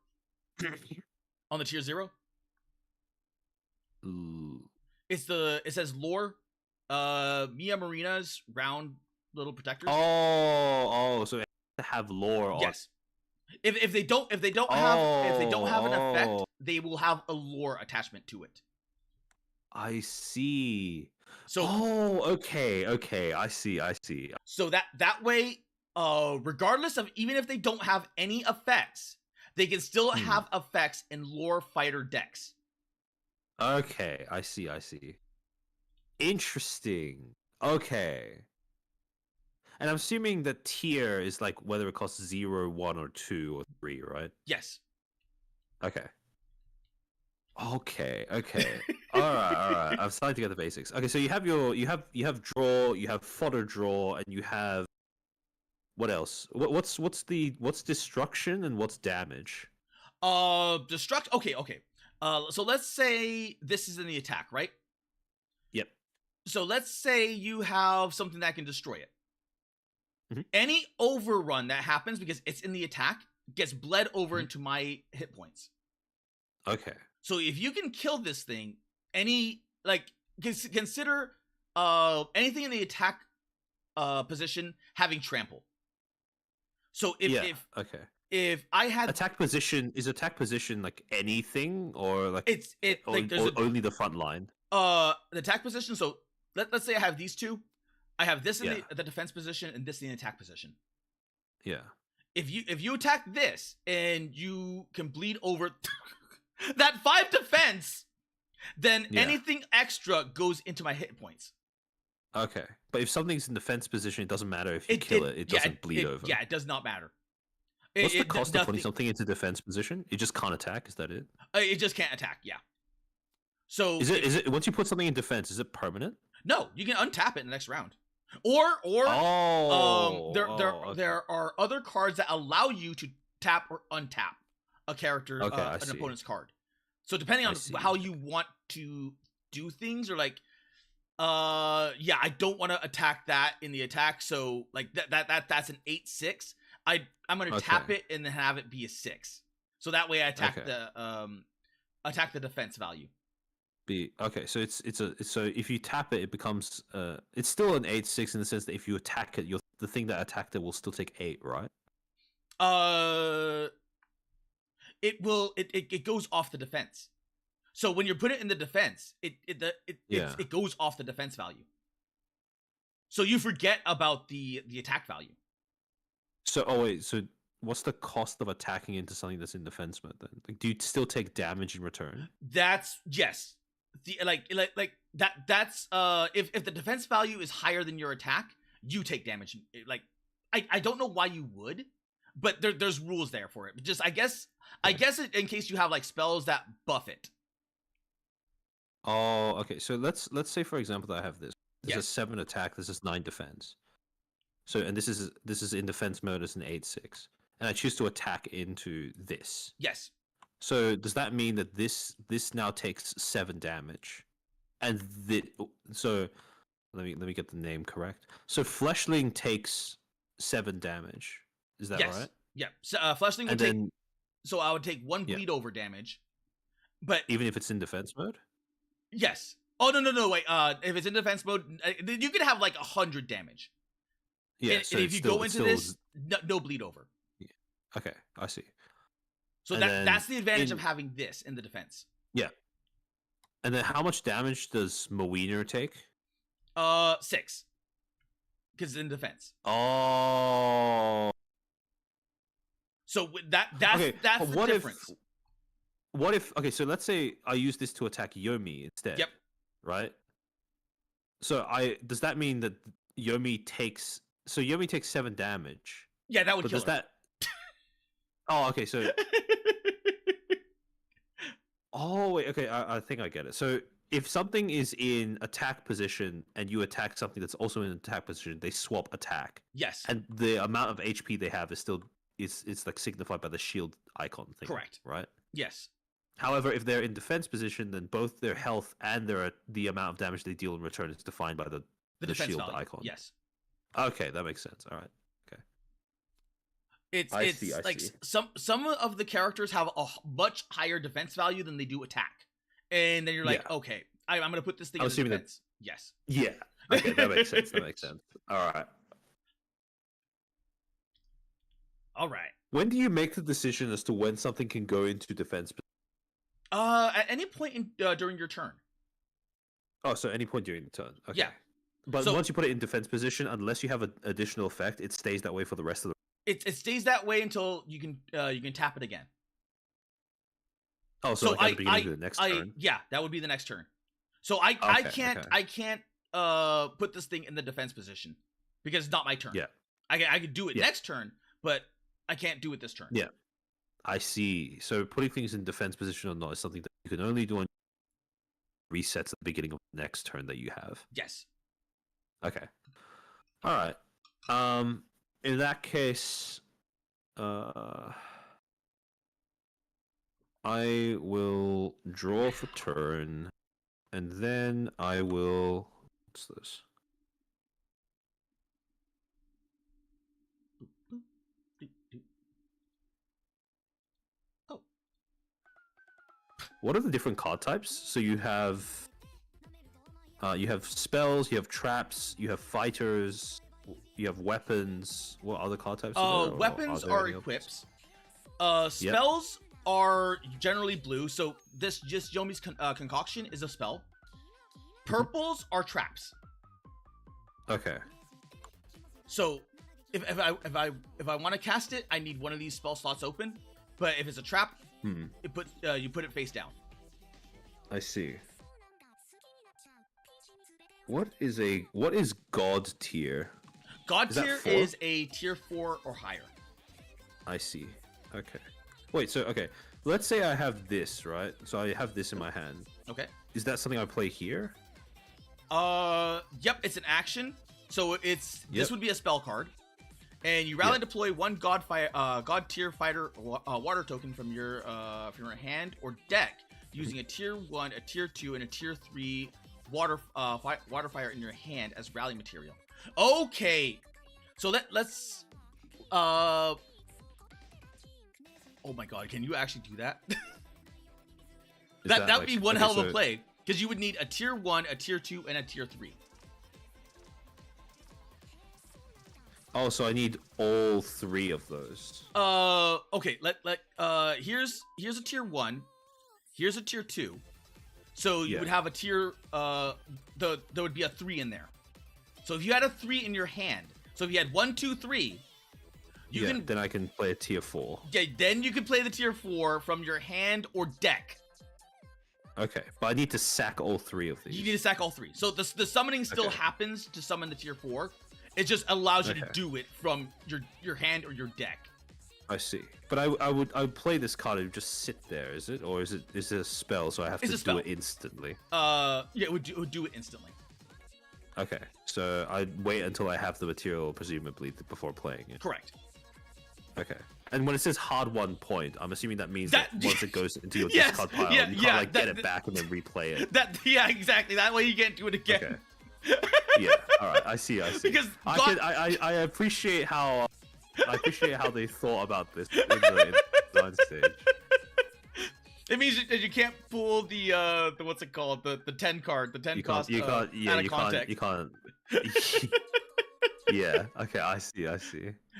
Speaker 2: on the tier 0?
Speaker 1: Ooh.
Speaker 2: It says lore, Mia Marina's round little protectors.
Speaker 1: Oh, so it has to have lore on.
Speaker 2: Yes. If they don't have an effect, they will have a lore attachment to it.
Speaker 1: I see.
Speaker 2: So
Speaker 1: okay, I see.
Speaker 2: So that way, regardless of even if they don't have any effects, they can still have effects in lore fighter decks.
Speaker 1: Okay, I see. Interesting. Okay. And I'm assuming the tier is like whether it costs 0, 1, or 2, or 3, right?
Speaker 2: Yes.
Speaker 1: Okay. All right. I'm starting to get the basics. Okay, so you have draw, you have fodder draw, and you have what else? What's destruction and what's damage?
Speaker 2: Destruction. Okay. So let's say this is in the attack, right?
Speaker 1: Yep.
Speaker 2: So let's say you have something that can destroy it.
Speaker 1: Mm-hmm.
Speaker 2: Any overrun that happens because it's in the attack gets bled over into my hit points.
Speaker 1: Okay.
Speaker 2: So if you can kill this thing, consider anything in the attack position having trample. So if I had
Speaker 1: attack position, is attack position like anything or like
Speaker 2: there's
Speaker 1: only the front line?
Speaker 2: The attack position. So let's say I have these two. I have this in the defense position and this in the attack position.
Speaker 1: Yeah.
Speaker 2: If you attack this and you can bleed over that 5 defense, then anything extra goes into my hit points.
Speaker 1: Okay. But if something's in defense position, it doesn't matter if you kill it. It doesn't bleed over.
Speaker 2: Yeah, it does not matter.
Speaker 1: What's the cost of putting something into defense position? It just can't attack? Is that it?
Speaker 2: It just can't attack, yeah. So
Speaker 1: is it once you put something in defense, is it permanent?
Speaker 2: No, you can untap it in the next round. Or there are other cards that allow you to tap or untap a character, an opponent's card. So depending on how you want to do things, or like, I don't want to attack that in the attack. So like that's an 8/6. I'm gonna tap it and then have it be a 6. So that way I attack the defense value.
Speaker 1: So so if you tap it, it becomes it's still an 8/6 in the sense that if you attack it, the thing that attacked it will still take 8, right?
Speaker 2: It goes off the defense. So when you put it in the defense, it goes off the defense value. So you forget about the attack value.
Speaker 1: So so what's the cost of attacking into something that's in defense mode then? Like, do you still take damage in return?
Speaker 2: That's yes. That's if the defense value is higher than your attack, you take damage. Like I don't know why you would, but there's rules there for it. But just I guess in case you have like spells that buff it.
Speaker 1: Oh, okay. So let's say for example that I have this. This
Speaker 2: Yes.
Speaker 1: is 7 attack. This is 9 defense. So and this is in defense mode as an 8/6, and I choose to attack into this.
Speaker 2: Yes.
Speaker 1: So does that mean that this now takes 7 damage, and so let me get the name correct. So Fleshling takes 7 damage. Is that right?
Speaker 2: Yeah. So Fleshling would take. So I would take 1 bleed over damage, but
Speaker 1: even if it's in defense mode.
Speaker 2: Yes. Oh no wait. If it's in defense mode, you could have like 100 damage.
Speaker 1: Yeah.
Speaker 2: And if you go into this, no bleed over.
Speaker 1: Yeah. Okay, I see.
Speaker 2: So that's the advantage of having this in the defense.
Speaker 1: Yeah. And then how much damage does Moweener take?
Speaker 2: 6. Because it's in defense.
Speaker 1: Oh.
Speaker 2: So that's the difference.
Speaker 1: What if okay, so let's say I use this to attack Yomi instead.
Speaker 2: Yep.
Speaker 1: Right? So does that mean that Yomi takes 7 damage?
Speaker 2: Yeah, that would kill her.
Speaker 1: That Oh, okay, so Oh, wait, okay, I think I get it. So if something is in attack position and you attack something that's also in attack position, they swap attack.
Speaker 2: Yes.
Speaker 1: And the amount of HP they have is still it's like signified by the shield icon thing.
Speaker 2: Correct.
Speaker 1: Right?
Speaker 2: Yes.
Speaker 1: However, if they're in defense position, then both their health and the amount of damage they deal in return is defined by the shield
Speaker 2: value.
Speaker 1: icon.
Speaker 2: Yes.
Speaker 1: Okay, that makes sense. All right. Okay.
Speaker 2: It's
Speaker 1: I see.
Speaker 2: some of the characters have a much higher defense value than they do attack, and then you're like, okay, I'm gonna put this thing in defense. Yes.
Speaker 1: Yeah. Okay, that makes sense. That makes sense. All right.
Speaker 2: All right.
Speaker 1: When do you make the decision as to when something can go into defense?
Speaker 2: At any point during your turn.
Speaker 1: Oh, so any point during the turn. Okay.
Speaker 2: Yeah.
Speaker 1: But once you put it in defense position, unless you have an additional effect, it stays that way for the rest of the.
Speaker 2: It stays that way until you can tap it again.
Speaker 1: Oh, so like at the beginning of the next turn.
Speaker 2: Yeah, that would be the next turn. So I can't put this thing in the defense position because it's not my turn.
Speaker 1: Yeah.
Speaker 2: I could do it next turn, but I can't do it this turn.
Speaker 1: Yeah. I see. So putting things in defense position or not is something that you can only do on resets at the beginning of the next turn that you have.
Speaker 2: Yes.
Speaker 1: Okay. All right. In that case, I will draw for turn, and then I will. What's this? What are the different card types? So you have spells, you have traps, you have fighters, you have weapons. What other card types?
Speaker 2: Weapons are equips. Spells are generally blue. So this just Yomi's concoction is a spell. Purples are traps.
Speaker 1: Okay.
Speaker 2: So if I want to cast it, I need one of these spell slots open. But if it's a trap, you put it face down.
Speaker 1: I see. What is God tier?
Speaker 2: God tier is a tier 4 or higher.
Speaker 1: I see. Okay. Wait, so okay. Let's say I have this, right? So I have this in my hand.
Speaker 2: Okay.
Speaker 1: Is that something I play here?
Speaker 2: Yep, it's an action. So this would be a spell card. And you rally deploy one God tier fighter water token from your hand or deck using a tier 1, a tier 2, and a tier 3 water fire in your hand as rally material. Okay. So let's oh my god, can you actually do that? That would be one hell of a play, because you would need a tier 1, a tier 2, and a tier 3.
Speaker 1: Oh, so I need all 3 of those.
Speaker 2: Okay, here's a tier 1, here's a tier 2, So you would have a tier. There would be a 3 in there. So if you had a 3 in your hand, so if you had 1, 2, 3,
Speaker 1: then I can play a tier 4.
Speaker 2: Yeah, then you can play the tier 4 from your hand or deck.
Speaker 1: Okay, but I need to sack all 3 of these.
Speaker 2: You need to sack all 3. So the summoning still happens to summon the tier 4. It just allows you to do it from your hand or your deck.
Speaker 1: I see. But I would play this card and just sit there, is it? Or is it a spell, so I have to do it instantly?
Speaker 2: Yeah, it would do it instantly.
Speaker 1: Okay, so I'd wait until I have the material, presumably, before playing it.
Speaker 2: Correct.
Speaker 1: Okay. And when it says hard 1 point, I'm assuming that means that once it goes into your discard pile, you can't get it back and then replay it.
Speaker 2: Yeah, exactly. That way you can't do it again.
Speaker 1: Okay. Yeah. All right. I see.
Speaker 2: Because
Speaker 1: I appreciate how they thought about this in the design stage.
Speaker 2: It means that you can't pull the what's it called, the 10 card, the 10 cost. You can't.
Speaker 1: Yeah. Okay. I see.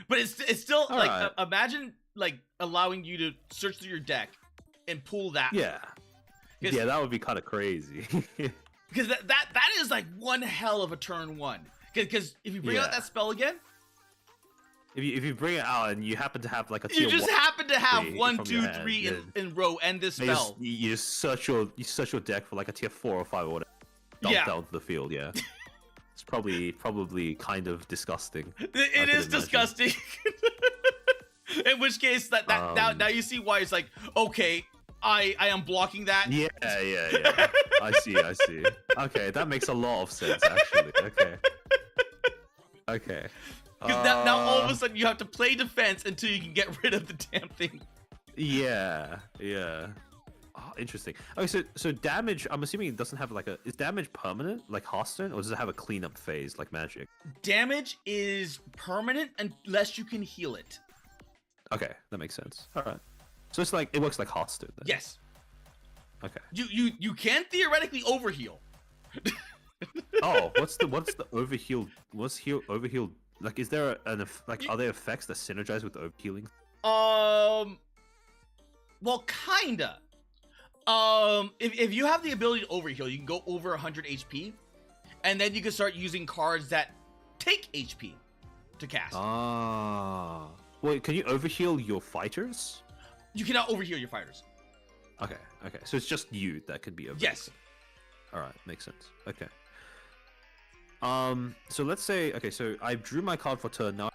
Speaker 2: But it's still like imagine like allowing you to search through your deck and pull that.
Speaker 1: Yeah. Yeah, that would be kind of crazy.
Speaker 2: Because that is like one hell of a turn 1. Because if you bring out that spell again.
Speaker 1: If you bring it out and you happen to have like a tier
Speaker 2: you just
Speaker 1: 1,
Speaker 2: happen to have 1, 2, 3 in row and this spell.
Speaker 1: You search your deck for like a tier 4 or 5 or whatever. Dump down to the field. Yeah. It's probably kind of disgusting.
Speaker 2: It is disgusting. In which case, now you see why it's like, okay, I am blocking that.
Speaker 1: Yeah. I see. Okay, that makes a lot of sense actually. Okay.
Speaker 2: Because now all of a sudden you have to play defense until you can get rid of the damn thing.
Speaker 1: Yeah. Oh, interesting. Okay, so damage, I'm assuming it doesn't have like is damage permanent like Hearthstone, or does it have a cleanup phase like Magic?
Speaker 2: Damage is permanent unless you can heal it.
Speaker 1: Okay, that makes sense. All right. So it's like, it works like Hearthstone then?
Speaker 2: Yes.
Speaker 1: Okay.
Speaker 2: You can theoretically overheal.
Speaker 1: Oh, what's the overheal? What's overheal? Like, is there are there effects that synergize with overhealing?
Speaker 2: Well, kinda. If you have the ability to overheal, you can go over 100 HP, and then you can start using cards that take HP to cast.
Speaker 1: Wait, can you overheal your fighters?
Speaker 2: You cannot overheal your fighters.
Speaker 1: Okay. So it's just you that can be overhealed.
Speaker 2: Yes.
Speaker 1: All right, makes sense. Okay. So let's say, so I drew my card for turn now.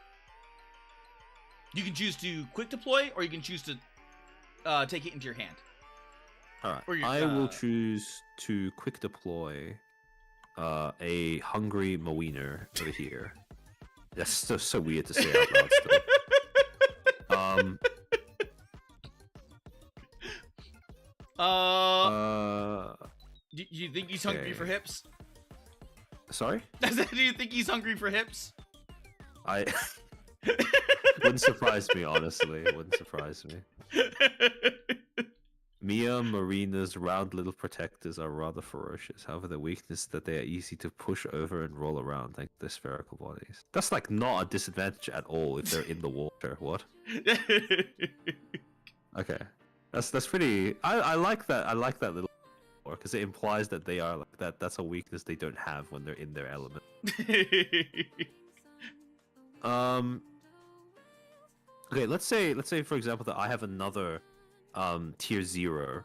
Speaker 2: You can choose to quick deploy, or you can choose to take it into your hand.
Speaker 1: All right. I will choose to quick deploy a hungry Mawiner over here. That's so weird to say out loud still.
Speaker 2: Do you think he's hungry for hips?
Speaker 1: Sorry?
Speaker 2: Do you think he's hungry for hips?
Speaker 1: Wouldn't surprise me, honestly. Wouldn't surprise me. Mia Marina's round little protectors are rather ferocious. However, the weakness is that they are easy to push over and roll around thanks to their spherical bodies. That's like not a disadvantage at all if they're in the water. What? Okay. That's pretty. I like that. I like that little, because it implies that they are like that. That's a weakness they don't have when they're in their element. Okay, let's say for example that I have another tier 0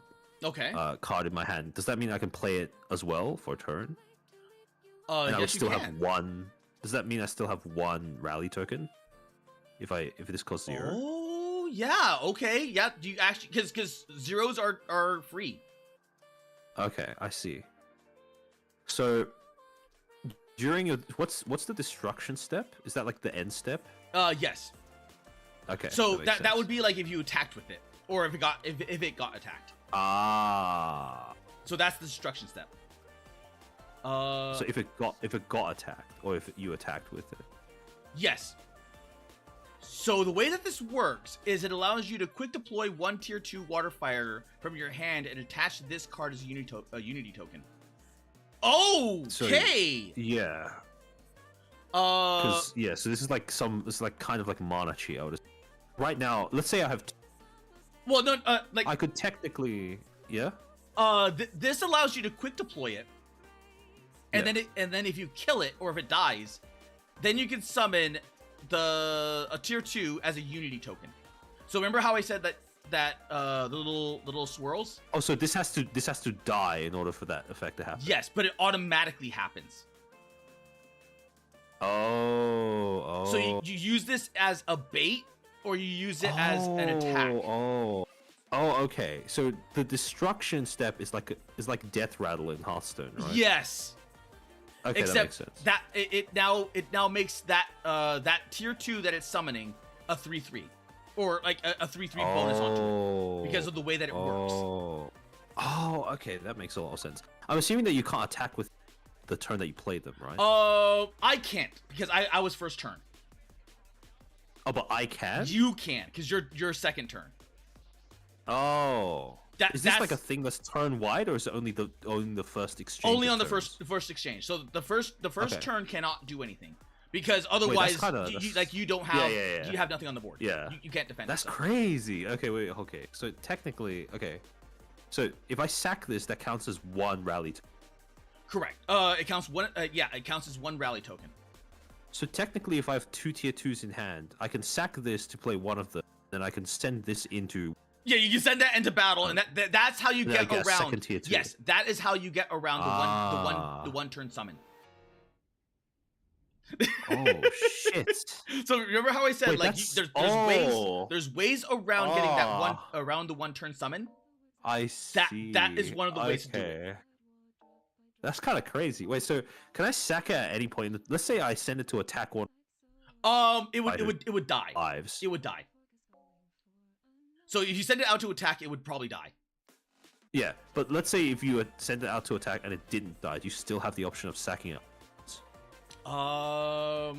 Speaker 1: card in my hand. Does that mean I can play it as well for a turn? And I would still have one. Does that mean I still have one rally token if this costs 0?
Speaker 2: Oh yeah, okay, yeah. Do you actually, because zeros are free?
Speaker 1: Okay, I see. So during your what's the destruction step? Is that like the end step?
Speaker 2: Yes.
Speaker 1: Okay.
Speaker 2: So that would be like if you attacked with it, or if it got attacked. So that's the destruction step.
Speaker 1: So if it got attacked, or if you attacked with it.
Speaker 2: Yes. So the way that this works is it allows you to quick deploy one tier 2 water fighter from your hand and attach this card as a unity token. Okay.
Speaker 1: So, yeah. So this is like kind of like mana chi. I would. Right now, let's say I have.
Speaker 2: Well, no, like
Speaker 1: I could technically, yeah.
Speaker 2: This allows you to quick deploy it, and then if you kill it or if it dies, then you can summon a tier 2 as a unity token. So remember how I said that the little swirls?
Speaker 1: Oh, so this has to die in order for that effect to happen.
Speaker 2: Yes, but it automatically happens.
Speaker 1: Oh.
Speaker 2: So you use this as a bait, or you use it as an attack.
Speaker 1: Oh, okay. So the destruction step is like death rattle in Hearthstone, right?
Speaker 2: Yes.
Speaker 1: Okay,
Speaker 2: except
Speaker 1: that makes sense.
Speaker 2: That it now makes that tier 2 that it's summoning a 3/3, or like a 3/3 bonus onto it because of the way that it works.
Speaker 1: Oh, okay, that makes a lot of sense. I'm assuming that you can't attack with the turn that you played them, right?
Speaker 2: I can't because I was first turn.
Speaker 1: Oh, but I can?
Speaker 2: You can, because you're second turn.
Speaker 1: Oh. Is this like a thing that's turn wide, or is it only the first exchange?
Speaker 2: Only on the first exchange. So the first turn cannot do anything. Because otherwise, you don't have you have nothing on the board.
Speaker 1: Yeah,
Speaker 2: you can't defend.
Speaker 1: That's crazy. Okay. So technically, so if I sack this, that counts as one rally.
Speaker 2: Correct. It counts one. It counts as one rally token.
Speaker 1: So technically, if I have 2 tier 2s in hand, I can sack this to play one of them, then I can send this into.
Speaker 2: Yeah, you can send that into battle, and that's how you get around.
Speaker 1: Second tier 2.
Speaker 2: Yes, that is how you get around the one turn summon.
Speaker 1: Oh shit!
Speaker 2: So remember how I said there's ways around getting that around the one turn summon.
Speaker 1: I see.
Speaker 2: That is one of the ways to do it.
Speaker 1: That's kind of crazy. Wait, so can I sack it at any point? Let's say I send it to attack one.
Speaker 2: It would die.
Speaker 1: Lives.
Speaker 2: It would die. So if you send it out to attack, it would probably die.
Speaker 1: Yeah, but let's say if you send it out to attack and it didn't die, do you still have the option of sacking it?
Speaker 2: I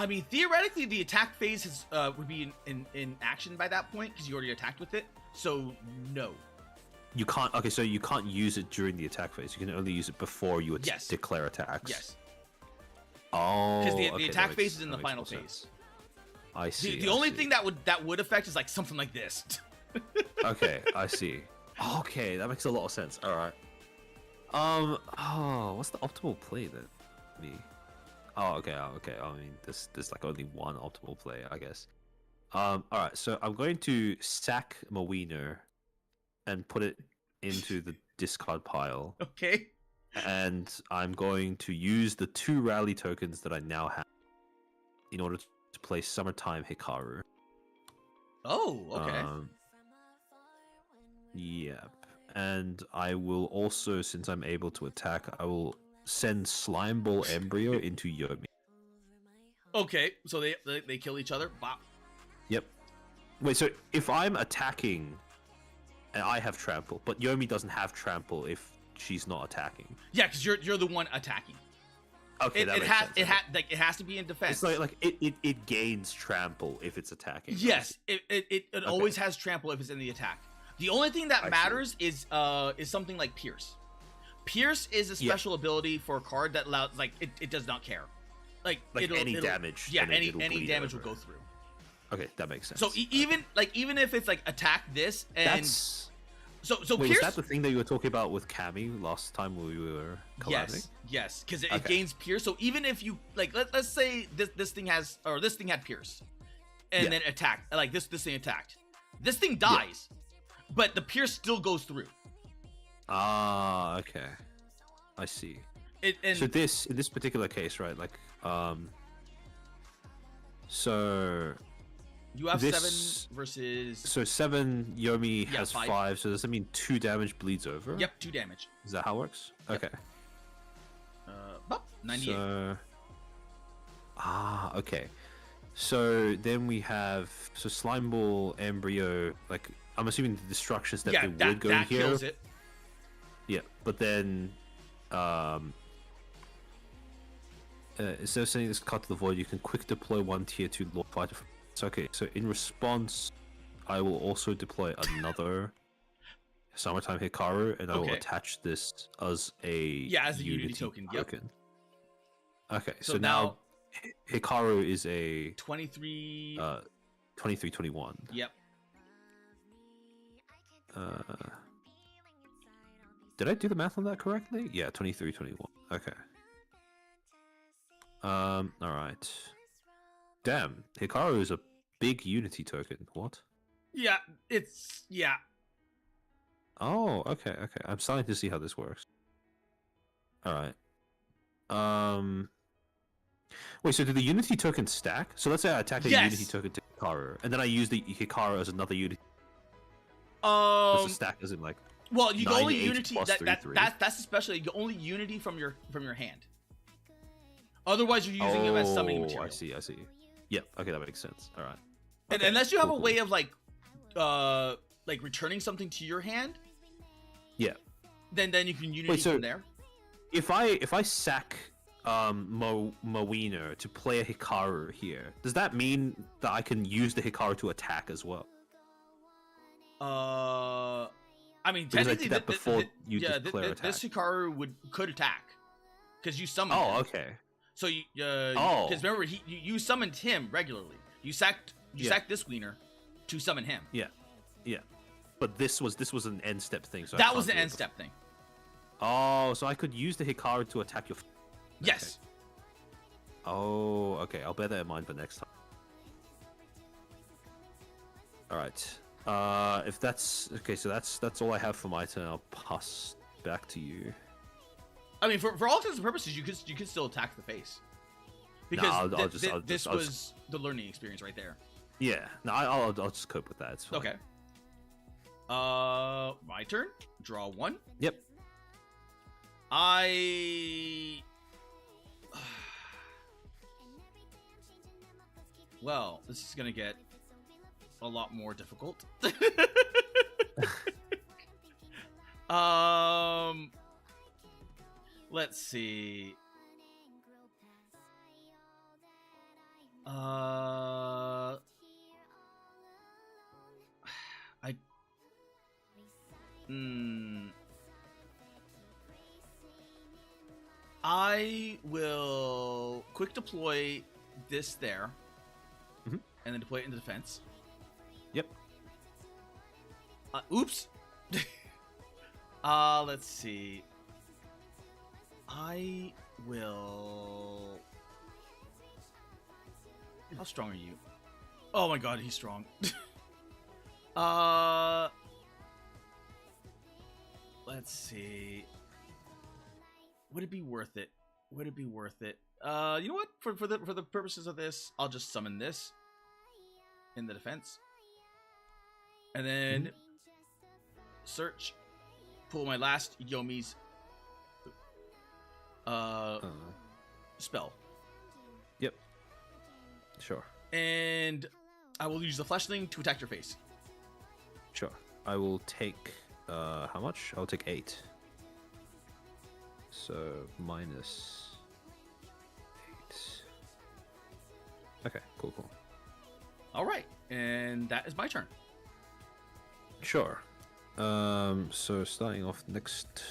Speaker 2: mean, theoretically, the attack phase would be in action by that point because you already attacked with it. So no.
Speaker 1: You can't. Okay, so you can't use it during the attack phase. You can only use it before you declare attacks.
Speaker 2: Yes.
Speaker 1: Oh.
Speaker 2: Because the attack phase is in the final phase.
Speaker 1: I see.
Speaker 2: The only thing that would affect is like something like this.
Speaker 1: Okay, I see. Okay, that makes a lot of sense. All right. What's the optimal play then? Okay. I mean, there's like only one optimal play, I guess. All right. So I'm going to sack my wiener and put it into the discard pile.
Speaker 2: Okay.
Speaker 1: And I'm going to use the 2 rally tokens that I now have in order to play Summertime Hikaru.
Speaker 2: Oh, okay.
Speaker 1: Yep. And I will also, since I'm able to attack, I will send Slime Ball Embryo into Yomi.
Speaker 2: Okay, so they kill each other. Bop.
Speaker 1: Yep. Wait, so if I'm attacking and I have trample, but Yomi doesn't have trample if she's not attacking.
Speaker 2: Yeah, because you're the one attacking.
Speaker 1: Okay, that makes sense.
Speaker 2: It has to be in defense.
Speaker 1: It's like it gains trample if it's attacking.
Speaker 2: Yes, it always has trample if it's in the attack. The only thing that matters is something like Pierce. Pierce is a special ability for a card that allows it does not care. Like
Speaker 1: any damage.
Speaker 2: Yeah, any damage will go through.
Speaker 1: Okay, that makes sense.
Speaker 2: So even if it's like attack this and so
Speaker 1: wait,
Speaker 2: Pierce,
Speaker 1: was that the thing that you were talking about with Cammy last time we were collabing?
Speaker 2: Yes, because it gains Pierce. So even if you like, let's say this thing had Pierce, and then attack this thing attacked, this thing dies, but the Pierce still goes through.
Speaker 1: Ah, okay, I see. So in this particular case, right? Like, so
Speaker 2: you have 7 versus.
Speaker 1: So 7 Yomi has 5. So does that mean 2 damage bleeds over?
Speaker 2: Yep, 2 damage.
Speaker 1: Is that how it works?
Speaker 2: Yep.
Speaker 1: Okay.
Speaker 2: 98.
Speaker 1: So, okay. So then we have Slime Ball Embryo. Like, I'm assuming the destruction step would go here.
Speaker 2: Kills it.
Speaker 1: Yeah, but then instead of sending this card to the void, you can quick deploy 1 tier 2 Lord Fighter. Okay, so in response, I will also deploy another Summertime Hikaru, and I will attach this as a unity token. Yep. Okay, so now Hikaru is a
Speaker 2: 23.
Speaker 1: 23-21.
Speaker 2: Yep.
Speaker 1: Did I do the math on that correctly? Yeah, 23, 21. Okay. Alright. Damn, Hikaru is a big Unity token. What?
Speaker 2: Yeah, yeah.
Speaker 1: Oh, okay. I'm starting to see how this works. Alright. Wait, so do the Unity tokens stack? So let's say I attack a Unity token to Hikaru, and then I use the Hikaru as another Unity. Does it stack as in like?
Speaker 2: Well, you can
Speaker 1: 9,
Speaker 2: only
Speaker 1: 8
Speaker 2: Unity.
Speaker 1: plus 3, 3.
Speaker 2: That's especially you can only Unity from your hand. Otherwise, you're using it as summoning material.
Speaker 1: I see. Yep. Okay, that makes sense. All right.
Speaker 2: And unless you have a way of like returning something to your hand.
Speaker 1: Yeah.
Speaker 2: Then you can Unity from there.
Speaker 1: If I sack Moina to play a Hikaru here, does that mean that I can use the Hikaru to attack as well?
Speaker 2: I mean, technically,
Speaker 1: this
Speaker 2: Hikaru could attack because you summoned him.
Speaker 1: Okay.
Speaker 2: So because remember you summoned him regularly. You sacked this wiener to summon him.
Speaker 1: Yeah. But this was an end step thing. So
Speaker 2: that was the end step thing.
Speaker 1: Oh, so I could use the Hikaru to attack your.
Speaker 2: Yes.
Speaker 1: Okay. Oh, okay. I'll bear that in mind for next time. All right. If that's okay, so that's all I have for my turn. I'll pass back to you.
Speaker 2: I mean, for all intents and purposes, you could still attack the face because this was the learning experience right there.
Speaker 1: Yeah. No, I'll just cope with that. It's fine.
Speaker 2: Okay. My turn. Draw one.
Speaker 1: Yep.
Speaker 2: Well, this is gonna get a lot more difficult. Let's see. I will quick deploy this there, and then deploy it into defense.
Speaker 1: Yep.
Speaker 2: Oops. Let's see. I will. How strong are you? Oh my god, he's strong. Let's see. Would it be worth it? Would it be worth it? You know what? For the purposes of this, I'll just summon this in the defense, and then search, pull my last Yomi's spell.
Speaker 1: Yep. Sure.
Speaker 2: And I will use the fleshling to attack your face.
Speaker 1: Sure. I will take how much? I'll take 8. So minus 8. Okay, cool.
Speaker 2: All right, and that is my turn.
Speaker 1: Sure. So starting off next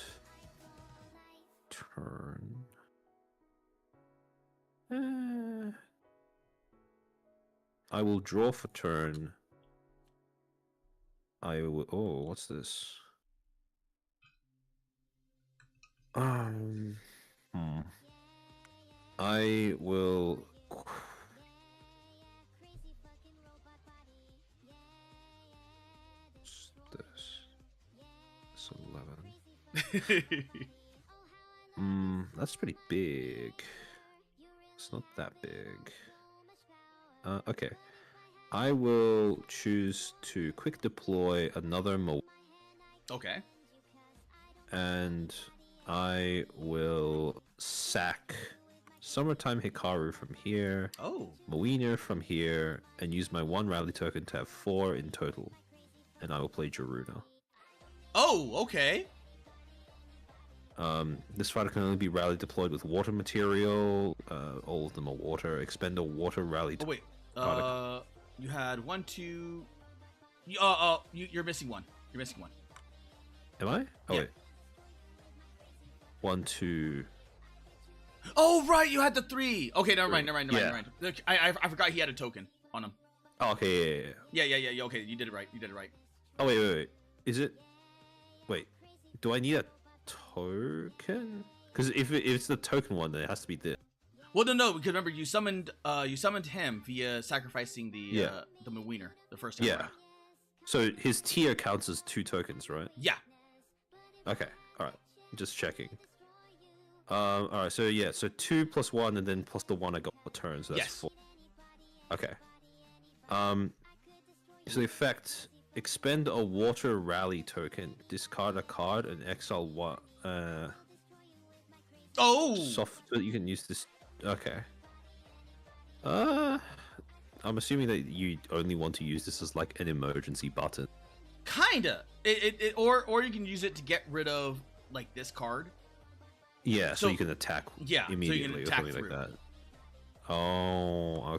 Speaker 1: turn. I will draw for turn. I will. Oh, what's this? I will. What's this? It's 11. That's pretty big. It's not that big. Okay. I will choose to quick deploy another
Speaker 2: Okay.
Speaker 1: And I will sack Summertime Hikaru from here.
Speaker 2: Oh.
Speaker 1: Moina from here, and use my 1 rally token to have 4 in total. And I will play Jaruna.
Speaker 2: Oh, okay.
Speaker 1: This fighter can only be rally deployed with water material. All of them are water. Expend a water rally.
Speaker 2: Oh wait. You had 1, 2. You're missing one. You're missing one.
Speaker 1: Am I? Oh
Speaker 2: yeah.
Speaker 1: Wait. 1, 2.
Speaker 2: Oh right, you had the 3. Okay, never mind. Look, I forgot he had a token on him.
Speaker 1: Oh, okay.
Speaker 2: Yeah. Okay, you did it right.
Speaker 1: Oh wait. Is it? Wait. Do I need a token? Because if it's the token one, then it has to be this.
Speaker 2: Well, no, because remember you summoned him via sacrificing the Wiener the first time.
Speaker 1: Yeah.
Speaker 2: Around.
Speaker 1: So his tier counts as 2 tokens, right?
Speaker 2: Yeah.
Speaker 1: Okay. All right. Just checking. All right. So yeah. So 2 plus 1, and then plus the 1 I got per turn. So that's 4. Okay. So the effect: expend a water rally token, discard a card, and exile one. Soft. So you can use this. Okay. I'm assuming that you only want to use this as like an emergency button.
Speaker 2: Kinda. Or you can use it to get rid of like this card.
Speaker 1: Yeah, so you can attack immediately
Speaker 2: so you can attack
Speaker 1: or something like that. Oh,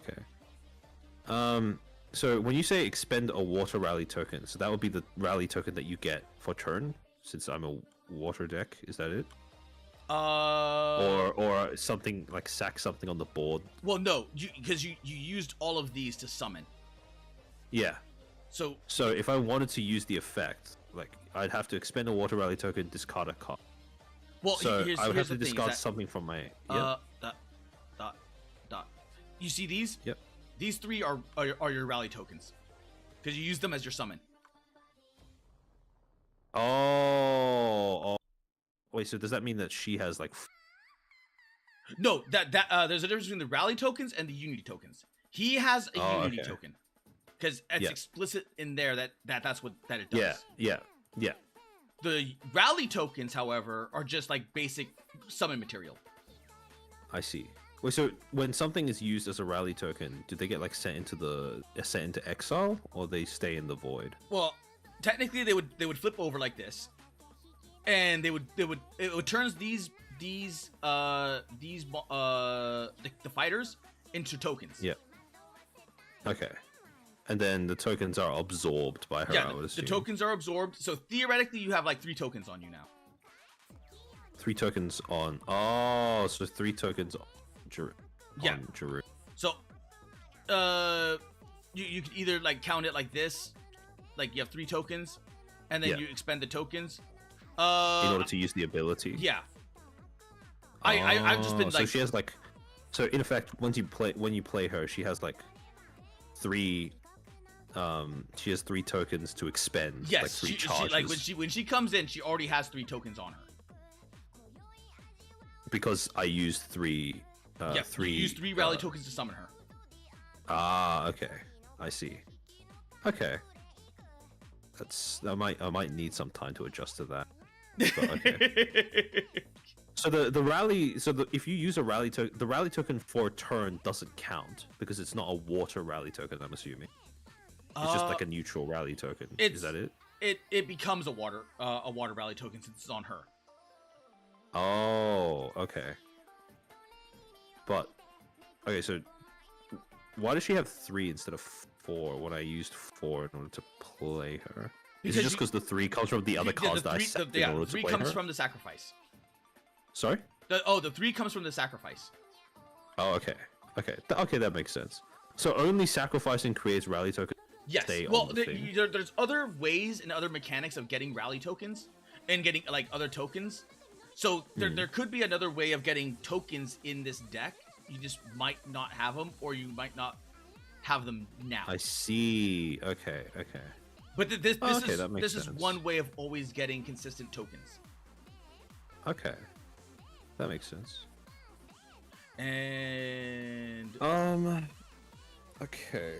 Speaker 1: okay. So when you say expend a water rally token, so that would be the rally token that you get for turn, since I'm a water deck, is that it? Or something like sack something on the board.
Speaker 2: Well, no, because you used all of these to summon.
Speaker 1: Yeah.
Speaker 2: So
Speaker 1: if I wanted to use the effect, like I'd have to expend a water rally token, discard a card.
Speaker 2: Well,
Speaker 1: so I would have to
Speaker 2: the
Speaker 1: discard something from my. Yep.
Speaker 2: Dot. You see these?
Speaker 1: Yep.
Speaker 2: These 3 are your rally tokens, because you use them as your summon.
Speaker 1: Oh. Wait, so does that mean that she has like?
Speaker 2: No, that there's a difference between the rally tokens and the unity tokens. He has a unity token, because it's explicit in there that's what it does.
Speaker 1: Yeah.
Speaker 2: The rally tokens, however, are just like basic summon material.
Speaker 1: I see. Wait, so when something is used as a rally token, do they get like sent into exile, or they stay in the void?
Speaker 2: Well, technically they would flip over like this. And it would turn the fighters into tokens.
Speaker 1: Yeah. Okay. And then the tokens are absorbed by her.
Speaker 2: Yeah, the tokens are absorbed. So theoretically, you have like 3 tokens on you now.
Speaker 1: 3 tokens on. Oh, so 3 tokens on Giroud.
Speaker 2: So, you could either like count it like this, like you have 3 tokens, and then you expend the tokens.
Speaker 1: In order to use the ability.
Speaker 2: Yeah. I've just been like.
Speaker 1: So she has like. So in effect, when you play her, she has like 3. She has 3 tokens to expend.
Speaker 2: Yes,
Speaker 1: like 3
Speaker 2: she
Speaker 1: charges.
Speaker 2: like when she comes in, she already has 3 tokens on her.
Speaker 1: Because I used 3.
Speaker 2: You used 3 rally tokens to summon her.
Speaker 1: Ah, okay. I see. Okay. I might need some time to adjust to that. But okay. So the rally, if you use a rally token, the rally token for a turn doesn't count because it's not a water rally token. I'm assuming it's just like a neutral rally token. Is that it?
Speaker 2: It becomes a water rally token since it's on her.
Speaker 1: Oh, okay. But okay, so why does she have 3 instead of 4 when I used 4 in order to play her? Is it just because the 3 comes from the other cards that I sacked in order to play her?
Speaker 2: 3 comes from the sacrifice.
Speaker 1: Sorry?
Speaker 2: The 3 comes from the sacrifice.
Speaker 1: Oh, okay. Okay, that makes sense. So only sacrificing creates rally tokens.
Speaker 2: Yes. Well, there's other ways and other mechanics of getting rally tokens and getting like other tokens. So there could be another way of getting tokens in this deck. You just might not have them, or you might not have them now.
Speaker 1: I see. Okay.
Speaker 2: But this
Speaker 1: sense.
Speaker 2: is one way of always getting consistent tokens.
Speaker 1: Okay, that makes sense.
Speaker 2: And
Speaker 1: okay.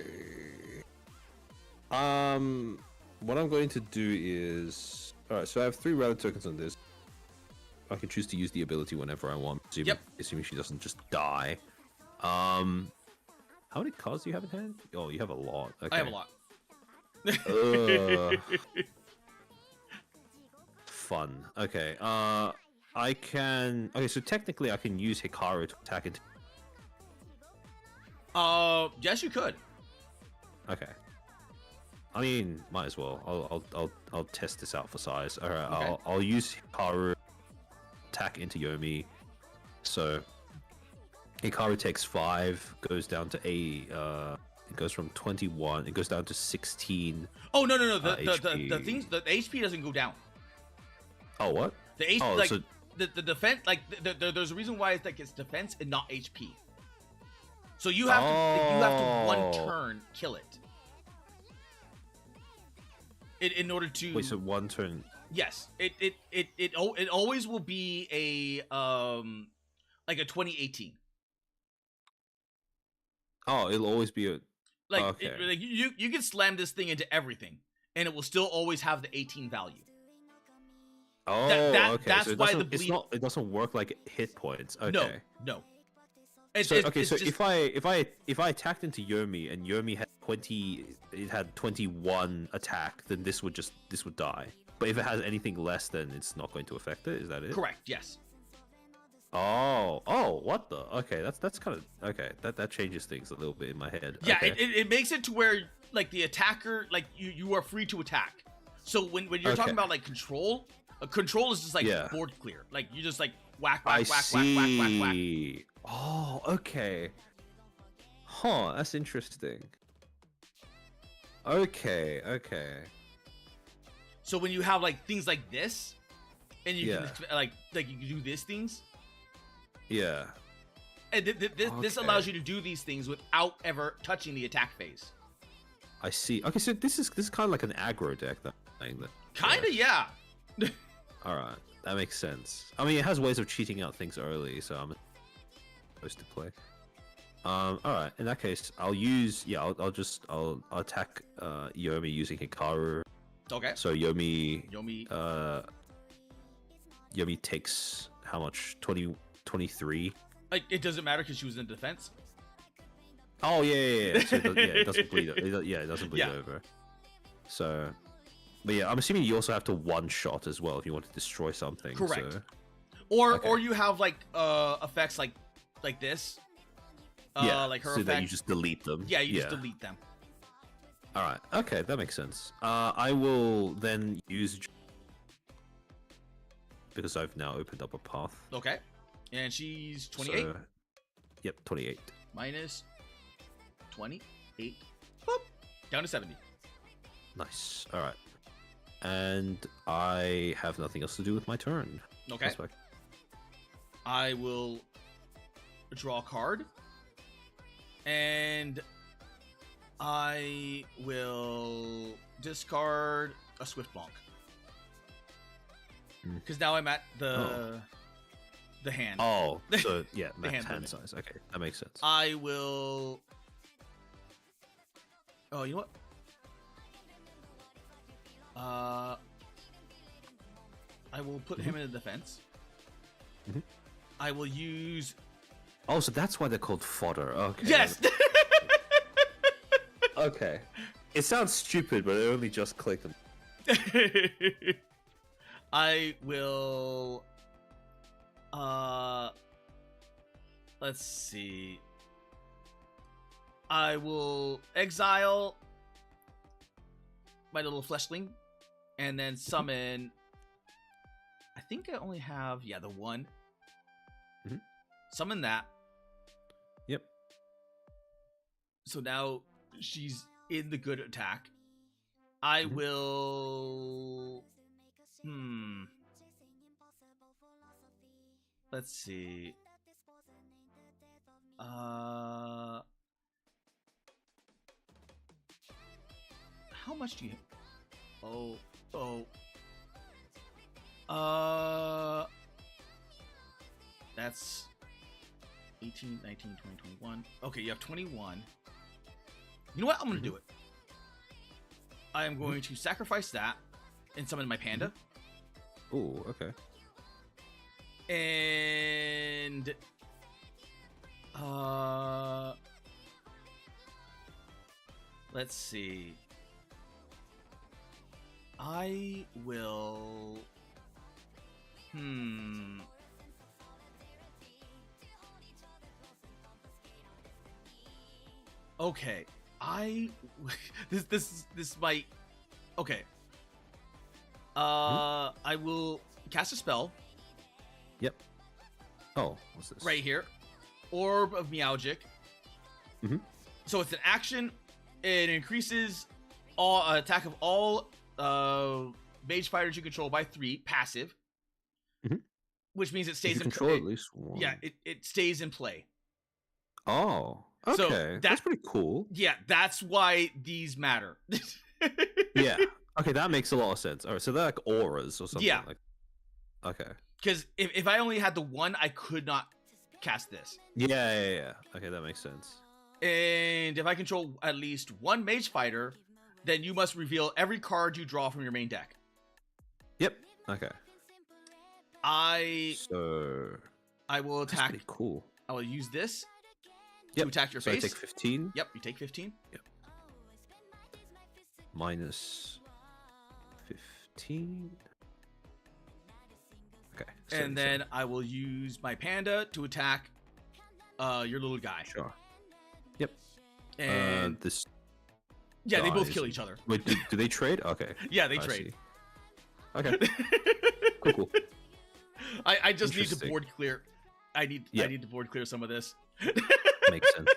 Speaker 1: What I'm going to do is, all right. So I have 3 rally tokens on this. I can choose to use the ability whenever I want. Assuming she doesn't just die. How many cards do you have in hand? Oh, you have a lot. Okay.
Speaker 2: I have a lot.
Speaker 1: Fun. Okay. I can. Okay, so technically, I can use Hikaru to attack into.
Speaker 2: Yes, you could.
Speaker 1: Okay. I mean, might as well. I'll test this out for size. All right. Okay. I'll use Hikaru. Attack into Yomi. So Hikaru takes 5, goes down to it goes from 21, it goes down to 16.
Speaker 2: Oh no. The HP doesn't go down.
Speaker 1: Oh, what?
Speaker 2: The H,
Speaker 1: Oh,
Speaker 2: like
Speaker 1: so-
Speaker 2: the defense, like there's a reason why it's like it's defense and not HP. So you have to one turn kill it. In order to
Speaker 1: Wait, so one turn.
Speaker 2: yes, it always will be a like a 2018.
Speaker 1: Oh, it'll always be a.
Speaker 2: Like,
Speaker 1: Okay.
Speaker 2: like you can slam this thing into everything, and it will still always have the 18 value.
Speaker 1: Oh, okay.
Speaker 2: That's
Speaker 1: so
Speaker 2: why the bleed.
Speaker 1: it's not. It doesn't work like hit points. Okay.
Speaker 2: No.
Speaker 1: So if I attacked into Yomi and Yomi had 20, it had 21 attack, then this would die. But if it has anything less, then it's not going to affect it. Is that it?
Speaker 2: Correct. Yes.
Speaker 1: Oh, what the? Okay, that's kind of okay. That changes things a little bit in my head.
Speaker 2: Yeah,
Speaker 1: okay.
Speaker 2: it makes it to where like the attacker, like you are free to attack. So when you're talking about like control, control is just like board clear. Like you just like whack.
Speaker 1: Oh, okay. Huh, that's interesting. Okay.
Speaker 2: So when you have like things like this, and you can like you can do these things.
Speaker 1: Yeah.
Speaker 2: And this allows you to do these things without ever touching the attack phase.
Speaker 1: I see. Okay, so this is kind of like an aggro deck thing.
Speaker 2: Kind of, yeah.
Speaker 1: All right, that makes sense. I mean, it has ways of cheating out things early, so I'm supposed to play. All right. In that case, I'll use. Yeah, I'll attack Yomi using Hikaru.
Speaker 2: Okay.
Speaker 1: So Yomi takes how much? 23.
Speaker 2: Like it doesn't matter because she was in defense.
Speaker 1: Oh yeah. So it doesn't bleed. It doesn't bleed over. So, but yeah, I'm assuming you also have to one shot as well if you want to destroy something.
Speaker 2: Correct.
Speaker 1: So.
Speaker 2: Or you have like effects like this. Like her
Speaker 1: so
Speaker 2: effect.
Speaker 1: that you just delete them.
Speaker 2: Yeah, you just delete them.
Speaker 1: All right. Okay, that makes sense. I will then use because I've now opened up a path.
Speaker 2: Okay. And she's 28.
Speaker 1: So, yep, 28.
Speaker 2: Minus 28. Boop. Down to 70.
Speaker 1: Nice. All right. And I have nothing else to do with my turn.
Speaker 2: Okay. I will draw a card. And I will discard a Swift Bonk. Because now I'm at the hand.
Speaker 1: Oh, so yeah, max hand
Speaker 2: limit.
Speaker 1: size. Okay, that makes sense.
Speaker 2: I will. Oh, you know what? I will put him in the defense. I will use.
Speaker 1: Oh, so that's why they're called fodder. Okay.
Speaker 2: Yes.
Speaker 1: Okay. It sounds stupid, but it only just clicked.
Speaker 2: I will. Let's see. I will exile my little fleshling, and then summon. I think I only have the one. Summon that.
Speaker 1: Yep.
Speaker 2: So now she's in the good attack. I will. Let's see. How much do you that's 18, 19, 20, 21. Okay, you have 21. You know what? I'm gonna do it. I am going to sacrifice that and summon my panda.
Speaker 1: Oh, okay.
Speaker 2: And let's see. I will Okay. This might. Okay. I will cast a spell.
Speaker 1: Yep. Oh, what's this?
Speaker 2: Right here. Orb of Meowgic. So it's an action. It increases all attack of all mage fighters you control by 3, passive.
Speaker 1: Mhm.
Speaker 2: which means it
Speaker 1: If
Speaker 2: stays
Speaker 1: you
Speaker 2: in
Speaker 1: control
Speaker 2: play.
Speaker 1: at least one.
Speaker 2: Yeah, it stays in play.
Speaker 1: Oh,
Speaker 2: So
Speaker 1: okay. That's pretty cool.
Speaker 2: Yeah, that's why these matter.
Speaker 1: Yeah. Okay, that makes a lot of sense. All right, so they're like auras or something.
Speaker 2: Yeah.
Speaker 1: Like. Okay.
Speaker 2: Because if I only had the one, I could not cast this.
Speaker 1: Yeah. Okay, that makes sense.
Speaker 2: And if I control at least one mage fighter, then you must reveal every card you draw from your main deck.
Speaker 1: Yep. Okay.
Speaker 2: I will attack.
Speaker 1: That's pretty cool.
Speaker 2: I will use this
Speaker 1: to
Speaker 2: attack your
Speaker 1: so
Speaker 2: face.
Speaker 1: I take 15.
Speaker 2: Yep, you take 15.
Speaker 1: Yep. Minus 15. Okay.
Speaker 2: And then I will use my panda to attack your little guy.
Speaker 1: Sure. Yep.
Speaker 2: And
Speaker 1: this.
Speaker 2: Yeah, they both kill each other.
Speaker 1: Wait, do they trade? Okay.
Speaker 2: Yeah, they trade.
Speaker 1: See. Okay. Cool.
Speaker 2: I just need to board clear. I need to board clear some of this.
Speaker 1: Makes sense.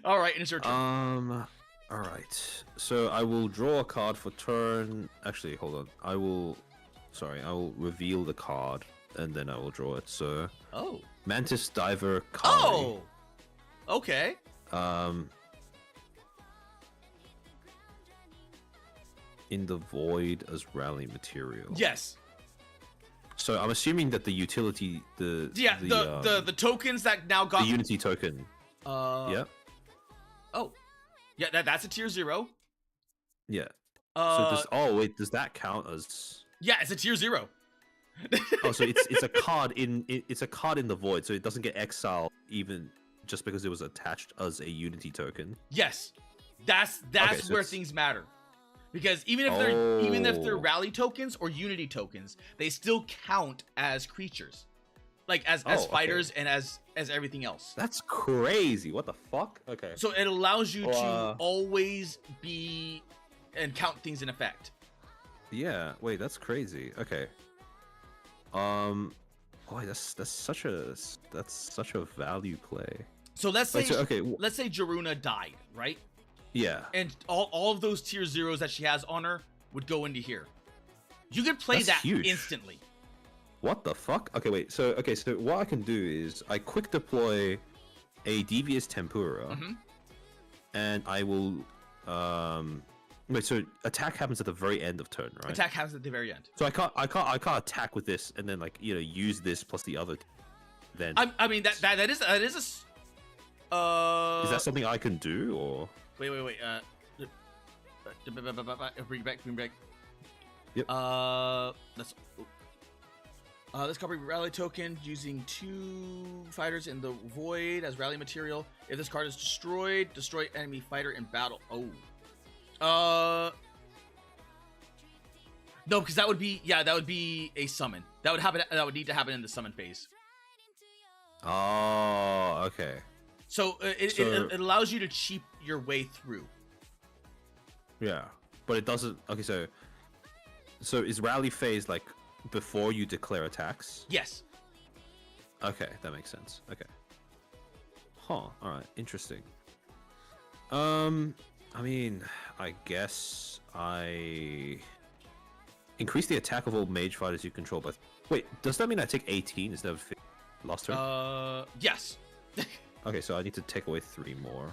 Speaker 2: All right, insert turn.
Speaker 1: All right. So I will draw a card for turn. Actually, hold on. I will reveal the card and then I will draw it. So.
Speaker 2: Oh.
Speaker 1: Mantis Diver Kari.
Speaker 2: Oh. Okay.
Speaker 1: In the void as rally material.
Speaker 2: Yes.
Speaker 1: So I'm assuming that the utility, the
Speaker 2: tokens that now got
Speaker 1: the Unity token. Yeah.
Speaker 2: Oh. Yeah, that's a tier 0.
Speaker 1: Yeah.
Speaker 2: So
Speaker 1: does that count as?
Speaker 2: Yeah, it's a tier 0.
Speaker 1: Oh, so it's a card in the void, so it doesn't get exiled even just because it was attached as a Unity token.
Speaker 2: Yes, that's where things matter, because even if they're rally tokens or Unity tokens, they still count as creatures, like as fighters and as everything else.
Speaker 1: That's crazy. What the fuck? Okay.
Speaker 2: So it allows you to always be and count things in effect.
Speaker 1: Yeah. Wait, that's crazy. Okay. Boy, that's such a value play.
Speaker 2: So let's say Jaruna died, right?
Speaker 1: Yeah.
Speaker 2: And all of those tier 0s that she has on her would go into here. You could play that
Speaker 1: huge.
Speaker 2: instantly.
Speaker 1: What the fuck? Okay, wait. So what I can do is I quick deploy a Devious Tempura, and I will wait. So attack happens at the very end of turn, right?
Speaker 2: Attack happens at the very end.
Speaker 1: So I can't attack with this and then use this plus the other. Then
Speaker 2: I mean that is a.
Speaker 1: Is that something I can do or?
Speaker 2: Wait. Bring back.
Speaker 1: Yep.
Speaker 2: Let's copy rally token using 2 fighters in the void as rally material. If this card is destroyed, destroy enemy fighter in battle. Oh. No, because that would be a summon. That would need to happen in the summon phase.
Speaker 1: Oh, okay.
Speaker 2: So it allows you to cheap your way through.
Speaker 1: Yeah, but it doesn't. Okay, so is rally phase like before you declare attacks?
Speaker 2: Yes.
Speaker 1: Okay, that makes sense. Okay. Huh. All right. Interesting. I mean, I guess I increase the attack of all mage fighters you control. But wait, does that mean I take 18 instead of 50 last turn?
Speaker 2: Yes.
Speaker 1: Okay, so I need to take away 3 more.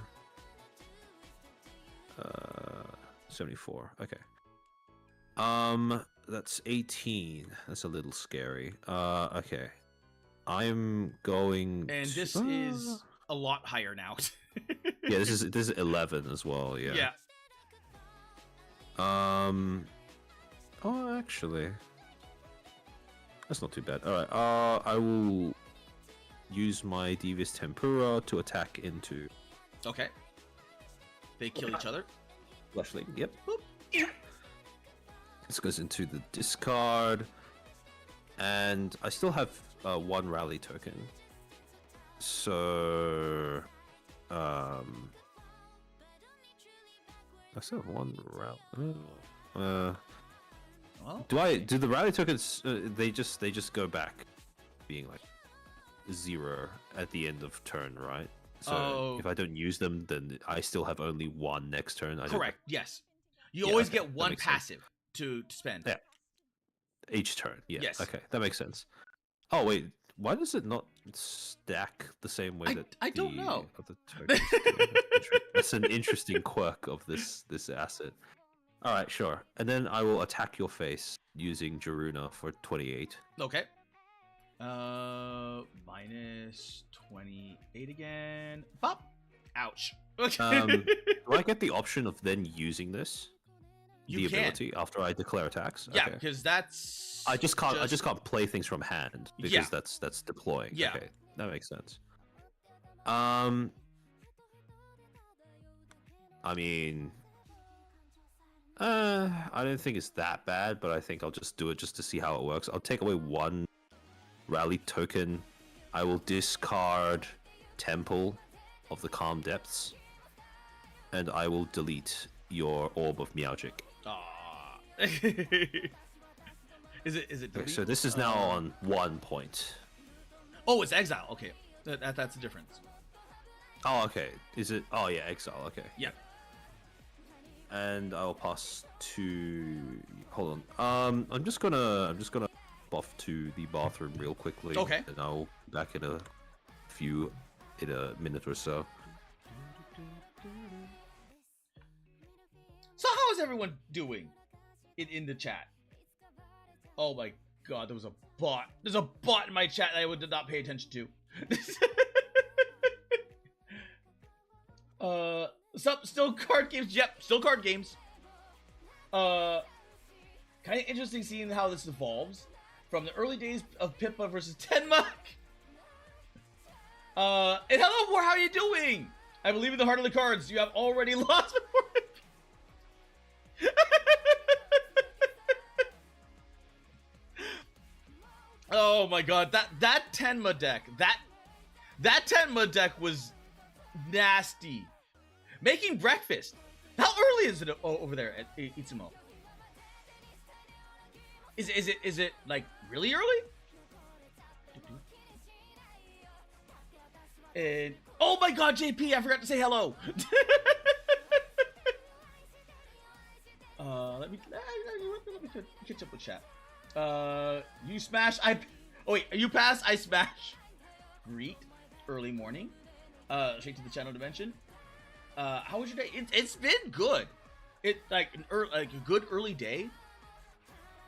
Speaker 1: 74. Okay. That's 18. That's a little scary. Okay. I'm going.
Speaker 2: And this is a lot higher now.
Speaker 1: Yeah, this is 11 as well. Yeah.
Speaker 2: Yeah.
Speaker 1: Oh, actually, that's not too bad. All right. I will use my Devious Tempura to attack into.
Speaker 2: Okay. They kill each other.
Speaker 1: Fleshling. Yep. Boop. Yeah. This goes into the discard, and I still have 1 rally token. So, I still have 1 rally.
Speaker 2: Well,
Speaker 1: do the rally tokens? They just go back, being like 0 at the end of turn, right? So if I don't use them, then I still have only 1 next turn.
Speaker 2: Correct. Yes. You always get 1 passive to spend.
Speaker 1: Yeah. Each turn. Yeah.
Speaker 2: Yes.
Speaker 1: Okay, that makes sense. Oh wait, why does it not stack the same way that
Speaker 2: I don't know.
Speaker 1: Other tokens do? That's an interesting quirk of this asset. All right, sure. And then I will attack your face using Jaruna for 28.
Speaker 2: Okay. Minus 28 again. Pop. Ouch.
Speaker 1: Do I get the option of then using this?
Speaker 2: You can.
Speaker 1: Ability after I declare attacks?
Speaker 2: Yeah,
Speaker 1: Okay.
Speaker 2: because that's.
Speaker 1: I just can't play things from hand because
Speaker 2: Yeah.
Speaker 1: that's deploying.
Speaker 2: Yeah.
Speaker 1: Okay, that makes sense. I mean, I don't think it's that bad, but I think I'll just do it just to see how it works. I'll take away one rally token. I will discard Temple of the Calm Depths, and I will delete your Orb of Meowgic.
Speaker 2: Aw. Is it
Speaker 1: Okay,
Speaker 2: delete?
Speaker 1: so this is now on 1 point.
Speaker 2: Oh, it's exile. Okay, that's the difference.
Speaker 1: Oh, okay. Is it? Oh, yeah, exile. Okay.
Speaker 2: Yeah.
Speaker 1: And I'll pass to. Hold on. I'm just gonna buff to the bathroom real quickly.
Speaker 2: Okay.
Speaker 1: And I'll be back in a minute or so.
Speaker 2: So how is everyone doing in the chat? Oh my god, there was a bot. There's a bot in my chat that I did not pay attention to. Still card games. Yep, still card games. Kind of interesting seeing how this evolves from the early days of Pippa versus Tenma. And hello, War, how are you doing? I believe in the heart of the cards. You have already lost before. Oh my god, that Tenma deck, that Tenma deck was nasty. Making breakfast. How early is it over there at Itsumo? Is it like really early? And oh my god, JP, I forgot to say hello. Let me catch up with chat. You smash. Oh wait, you pass. I smash. Greet. Early morning. Straight to the channel dimension. How was your day? It's been good. It like a good early day.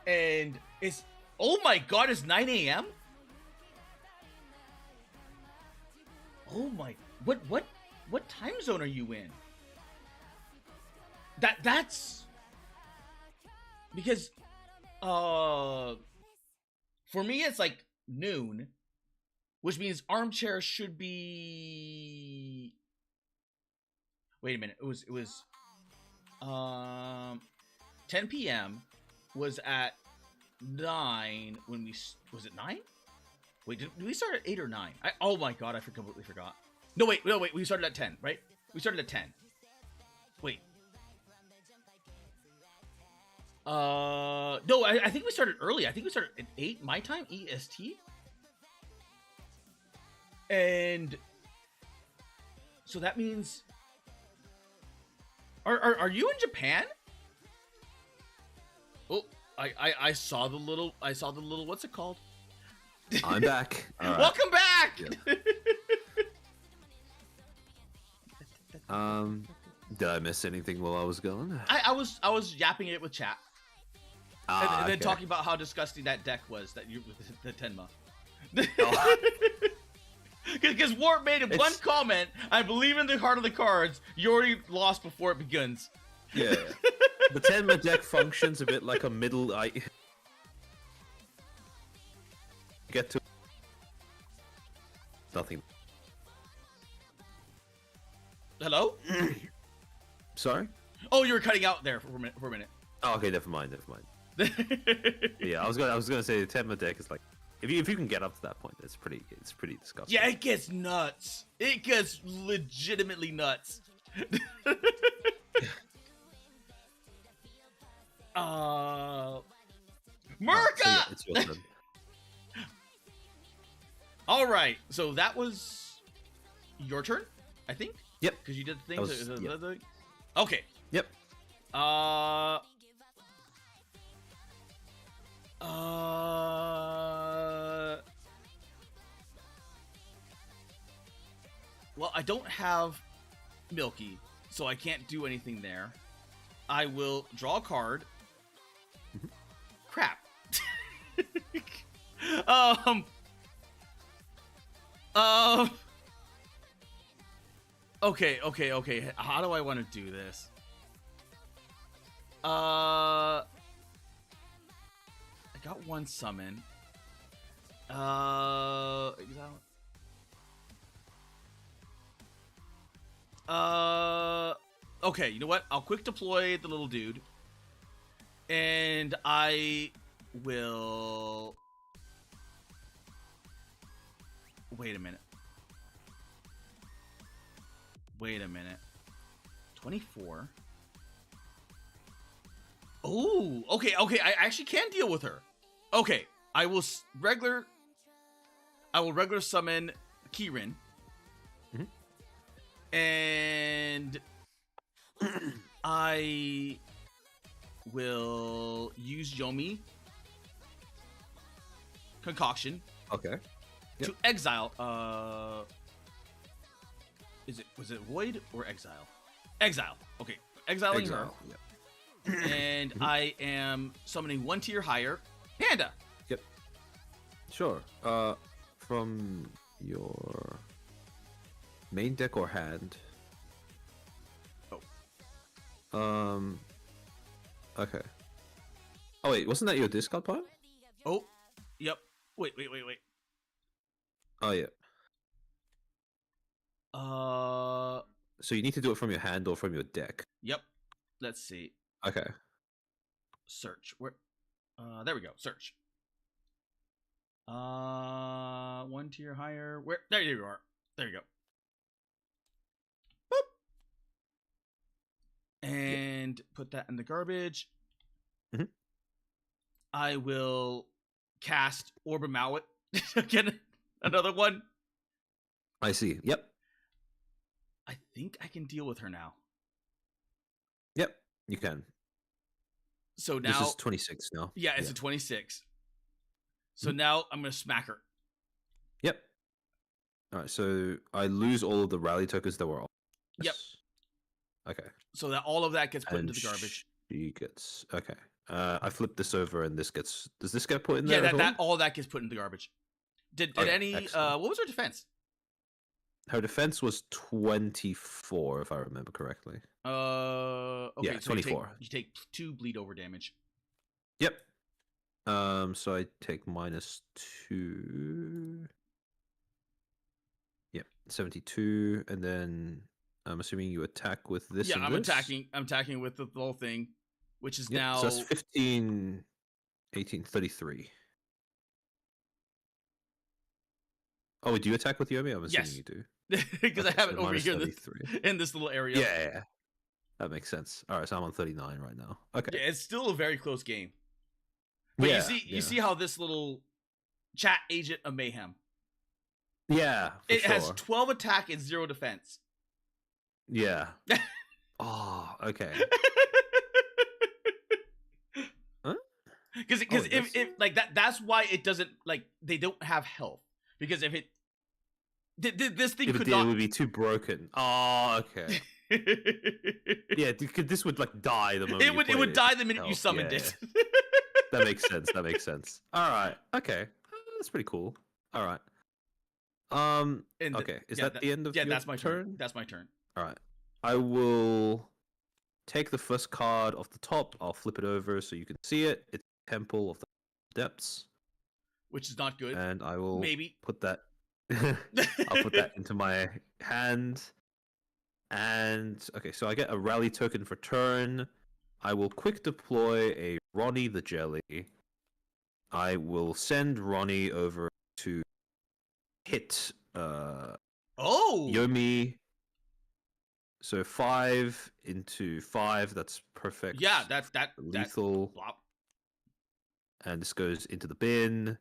Speaker 2: And it's oh my god, it's 9 a.m. Oh my, what time zone are you in? That's because for me it's like noon, which means armchair should be. Wait a minute, it was 10 p.m. was at 9 when we was it 9? Wait, did we start at 8 or 9? Oh my god, I completely forgot. No, wait, we started at 10, right? We started at 10. Wait. No, I think we started early. I think we started at 8 my time, EST. And so that means are you in Japan? Oh, I saw the little what's it called?
Speaker 1: I'm back. Right.
Speaker 2: Welcome back.
Speaker 1: Yeah. Did I miss anything while I was gone?
Speaker 2: I was yapping it with chat. And then
Speaker 1: okay.
Speaker 2: talking about how disgusting that deck was that you the Tenma. Because Wart made one comment. I believe in the heart of the cards. You already lost before it begins.
Speaker 1: Yeah. The Tenma deck functions a bit like a middle. Get to nothing.
Speaker 2: Hello?
Speaker 1: Sorry?
Speaker 2: Oh, you were cutting out there for a minute.
Speaker 1: Oh, okay, never mind. Yeah, I was gonna say the Tenma deck is like if you can get up to that point, it's pretty disgusting.
Speaker 2: Yeah, it gets nuts. It gets legitimately nuts. Merca!
Speaker 1: It's your turn.
Speaker 2: All right, so that was your turn, I think.
Speaker 1: Yep.
Speaker 2: Because you did the thing.
Speaker 1: Yep.
Speaker 2: Okay.
Speaker 1: Yep.
Speaker 2: Well, I don't have Milky, so I can't do anything there. I will draw a card. Crap. um. Okay. How do I want to do this? I got one summon. Okay, you know what? I'll quick deploy the little dude. And I will... Wait a minute. 24. Oh, okay. I actually can deal with her. Okay, I will regular summon Kirin. And I will use Yomi Concoction.
Speaker 1: Okay.
Speaker 2: To exile. Was it Void or Exile? Exile. Okay, exiling her.
Speaker 1: Yep.
Speaker 2: And I am summoning 1 tier higher. Panda.
Speaker 1: Yep. Sure. From your main deck or hand.
Speaker 2: Oh.
Speaker 1: Okay. Oh wait, wasn't that your discard pile?
Speaker 2: Oh. Yep. Wait.
Speaker 1: Oh yeah.
Speaker 2: So
Speaker 1: you need to do it from your hand or from your deck.
Speaker 2: Yep. Let's see.
Speaker 1: Okay.
Speaker 2: Search. Where? There we go. Search. 1 tier higher. Where? There you are. There you go. Boop. And put that in the garbage. I will cast Orb of Mallet. Again, another one.
Speaker 1: I see. Yep.
Speaker 2: I think I can deal with her now.
Speaker 1: Yep, you can.
Speaker 2: So now
Speaker 1: this is 26 now.
Speaker 2: Yeah, it's a 26. So now I'm gonna smack her.
Speaker 1: Yep. All right. So I lose all of the rally tokens that were.
Speaker 2: Yep.
Speaker 1: Okay.
Speaker 2: So that all of that gets put into the garbage.
Speaker 1: She gets okay. I flip this over and this gets. Does this get put in there?
Speaker 2: Yeah, that all that gets put in the garbage. Did any?
Speaker 1: Excellent.
Speaker 2: What was her defense?
Speaker 1: Her defense was 24, if I remember correctly.
Speaker 2: Okay,
Speaker 1: yeah,
Speaker 2: so
Speaker 1: 24.
Speaker 2: You take 2 bleed over damage.
Speaker 1: Yep. So I take -2. Yep, 72, and then I'm assuming you attack with this.
Speaker 2: Yeah,
Speaker 1: and
Speaker 2: I'm
Speaker 1: this?
Speaker 2: attacking with the whole thing, which is
Speaker 1: Yep,
Speaker 2: now.
Speaker 1: so that's 15, 18, 33. Oh, do you attack with Yomi? I'm assuming you do.
Speaker 2: Because I have it over here in this little area.
Speaker 1: Yeah. That makes sense. All right, so I'm on 39 right now. Okay.
Speaker 2: Yeah, it's still a very close game. But you see how this little chat agent of mayhem.
Speaker 1: Yeah,
Speaker 2: it has 12 attack and 0 defense.
Speaker 1: Yeah. Oh, okay. Huh?
Speaker 2: Because if like that's why it doesn't like they don't have health. Because if it this thing could not,
Speaker 1: it would be too broken. Oh, okay. Yeah, this would like die the moment
Speaker 2: it would die the minute you summoned it.
Speaker 1: That makes sense. All right. Okay. That's pretty cool. All right. Okay. Is that the end of your
Speaker 2: that's my
Speaker 1: turn?
Speaker 2: That's my turn.
Speaker 1: All right. I will take the first card off the top. I'll flip it over so you can see it. It's Temple of the Depths,
Speaker 2: which is not good.
Speaker 1: And I will
Speaker 2: maybe
Speaker 1: put that. I'll put that into my hand. And okay, so I get a rally token for turn. I will quick deploy a Ronnie the Jelly. I will send Ronnie over to hit Yomi. So 5 into 5, that's perfect.
Speaker 2: Yeah, that's
Speaker 1: lethal. And this goes into the bin.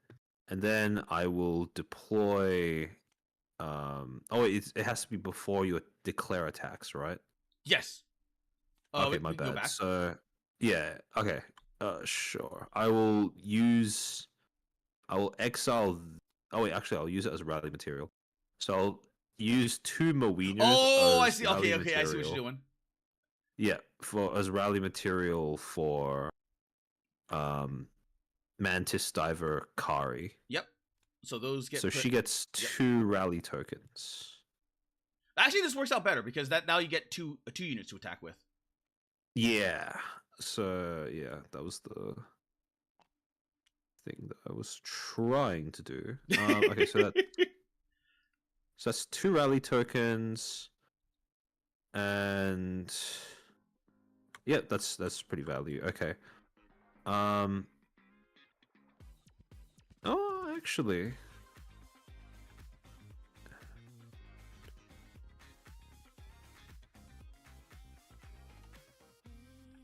Speaker 1: And then I will deploy it has to be before you declare attacks, right?
Speaker 2: Yes.
Speaker 1: Okay, my bad. So yeah, okay. Sure. I will exile. Oh wait, actually, I'll use it as rally material. So I'll use 2 Mowinas
Speaker 2: Oh, I
Speaker 1: as
Speaker 2: see.
Speaker 1: rally
Speaker 2: Okay, I see what you're
Speaker 1: material.
Speaker 2: doing.
Speaker 1: Yeah, as rally material for Mantis Diver Kari.
Speaker 2: Yep. So those get
Speaker 1: So
Speaker 2: put...
Speaker 1: she gets 2 rally tokens.
Speaker 2: Actually, this works out better because that now you get two units to attack with.
Speaker 1: Yeah. So yeah, that was the thing that I was trying to do. Okay, so that's 2 rally tokens, and yeah, that's pretty value. Okay. Oh, actually.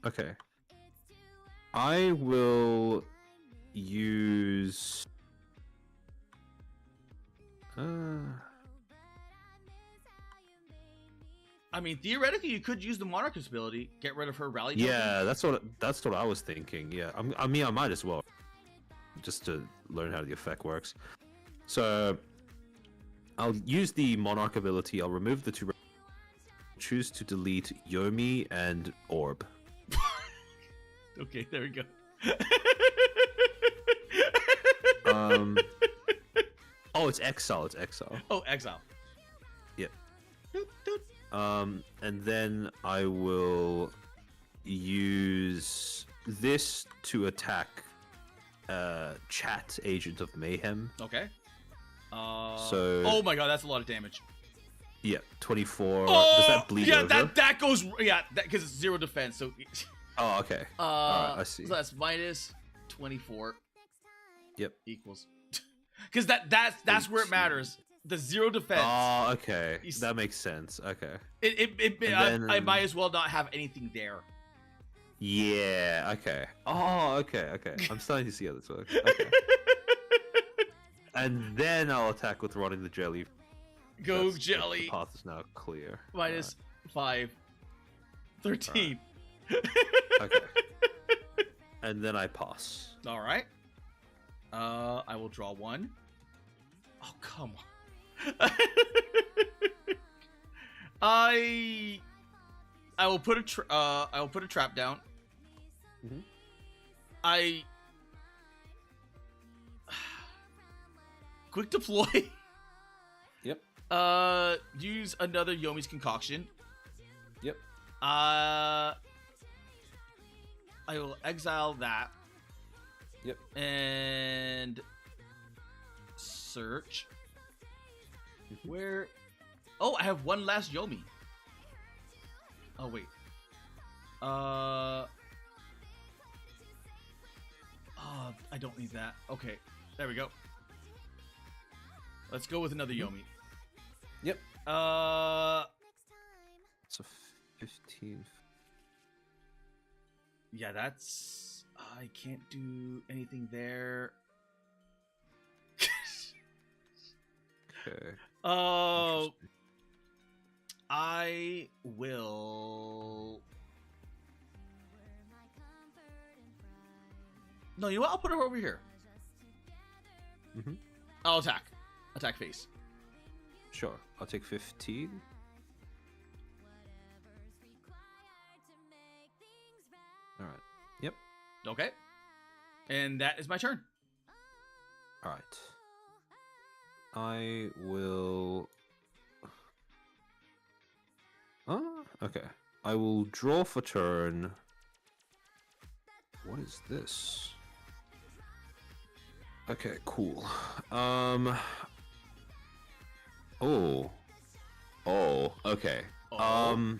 Speaker 1: Okay. I will use.
Speaker 2: I mean, theoretically, you could use the Monarch's ability, get rid of her rally token.
Speaker 1: Yeah, that's what I was thinking. Yeah, I mean, I might as well, just to learn how the effect works. So I'll use the Monarch ability. I'll remove the 2. Choose to delete Yomi and Orb.
Speaker 2: Okay, there we go.
Speaker 1: Oh, it's exile. It's exile.
Speaker 2: Oh, exile.
Speaker 1: Yep. And then I will use this to attack Chat Agent of Mayhem.
Speaker 2: Okay.
Speaker 1: So.
Speaker 2: Oh my god, that's a lot of damage.
Speaker 1: Yeah, 24.
Speaker 2: Oh,
Speaker 1: does that bleed over?
Speaker 2: that goes. Yeah, because it's 0 defense. So.
Speaker 1: Oh, okay. Alright, I see.
Speaker 2: So that's minus 24.
Speaker 1: Yep.
Speaker 2: Equals. Because that's where it matters. The 0 defense.
Speaker 1: Oh, okay. That makes sense. Okay.
Speaker 2: I might as well not have anything there.
Speaker 1: Yeah. Okay. Oh, okay. Okay. I'm starting to see how this works. Okay. And then I'll attack with Rotting the Jelly.
Speaker 2: Go Jelly.
Speaker 1: The path is now clear.
Speaker 2: Minus 5. 13.
Speaker 1: Right. Okay. And then I pass.
Speaker 2: All right. I will draw 1. Oh, come on. I will put a trap down.
Speaker 1: Mm-hmm.
Speaker 2: Quick deploy.
Speaker 1: Yep.
Speaker 2: Use another Yomi's Concoction.
Speaker 1: Yep.
Speaker 2: I will exile that.
Speaker 1: Yep.
Speaker 2: And search. Where? Oh, I have one last Yomi. Oh wait. Oh, I don't need that. Okay, there we go. Let's go with another Yomi.
Speaker 1: Yep. It's a 15.
Speaker 2: Yeah, that's. I can't do anything there.
Speaker 1: Okay.
Speaker 2: Oh. I will. No, you know what? I'll put her over here.
Speaker 1: Mm-hmm.
Speaker 2: I'll attack. Attack face.
Speaker 1: Sure. I'll take 15. All right. Yep.
Speaker 2: Okay. And that is my turn.
Speaker 1: All right. I will. Okay. I will draw for turn. What is this? Okay, cool. Oh. Oh, okay.
Speaker 2: Oh.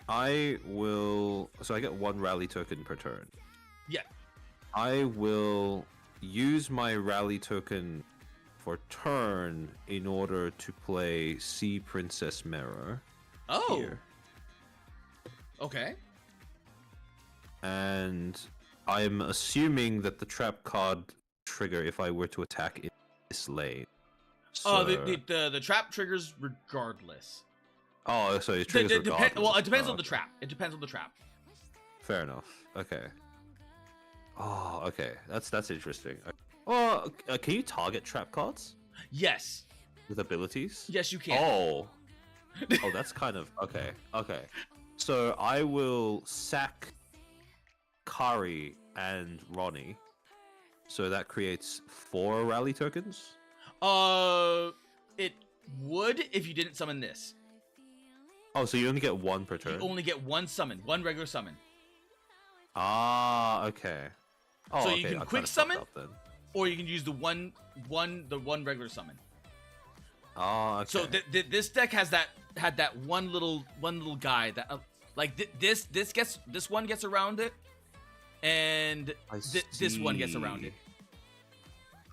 Speaker 1: I will. So I get 1 rally token per turn.
Speaker 2: Yeah.
Speaker 1: I will use my rally token for turn in order to play Sea Princess Mirror.
Speaker 2: Oh.
Speaker 1: Here.
Speaker 2: Okay.
Speaker 1: And I'm assuming that the trap card trigger if I were to attack in this lane.
Speaker 2: So... the trap triggers regardless.
Speaker 1: Oh, so it triggers regardless.
Speaker 2: Well, it depends on the trap. It depends on the trap.
Speaker 1: Fair enough. Okay. Oh, okay. That's interesting. Oh, can you target trap cards
Speaker 2: Yes.
Speaker 1: with abilities?
Speaker 2: Yes, you can.
Speaker 1: Oh. Oh, that's kind of okay. Okay. So I will sack Kari and Ronnie. So that creates 4 rally tokens.
Speaker 2: It would if you didn't summon this.
Speaker 1: Oh, so you only get 1 per turn.
Speaker 2: You only get 1 summon, 1 regular summon.
Speaker 1: Ah, okay. Oh,
Speaker 2: so
Speaker 1: okay.
Speaker 2: you can
Speaker 1: I
Speaker 2: quick
Speaker 1: kinda
Speaker 2: summon,
Speaker 1: fucked up then.
Speaker 2: or you can use the one regular summon.
Speaker 1: Oh, okay.
Speaker 2: So this deck had that one little guy that this one gets around it, and this one gets around it.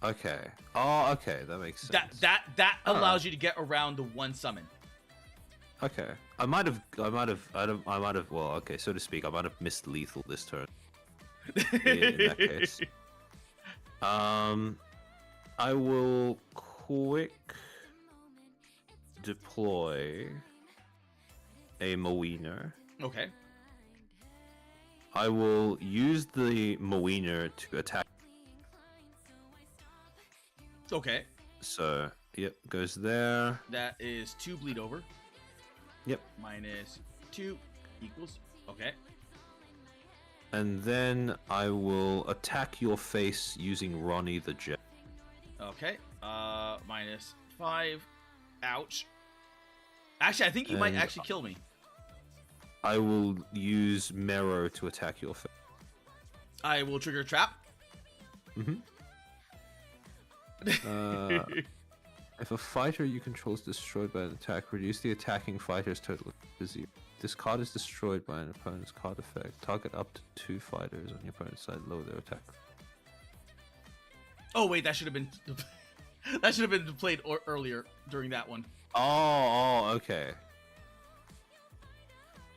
Speaker 1: Okay. Oh, okay. That makes sense.
Speaker 2: That allows you to get around the 1 summon.
Speaker 1: Okay. I might have. Well, okay, so to speak, I might have missed lethal this turn. In that case. I will quick deploy a Moiner.
Speaker 2: Okay.
Speaker 1: I will use the Moiner to attack.
Speaker 2: Okay.
Speaker 1: So, yep, goes there.
Speaker 2: That is 2 bleed over.
Speaker 1: Yep.
Speaker 2: -2 equals. Okay.
Speaker 1: And then I will attack your face using Ronnie the Jet.
Speaker 2: Okay. -5. Ouch. Actually, I think you might actually kill me.
Speaker 1: I will use Mero to attack your face.
Speaker 2: I will trigger a trap.
Speaker 1: Mm-hmm. If a fighter you control is destroyed by an attack, reduce the attacking fighter's total to 0. This card is destroyed by an opponent's card effect. Target up to 2 fighters on your opponent's side, lower their attack.
Speaker 2: Oh wait, that should have been that should have been played earlier during that one.
Speaker 1: Oh, okay.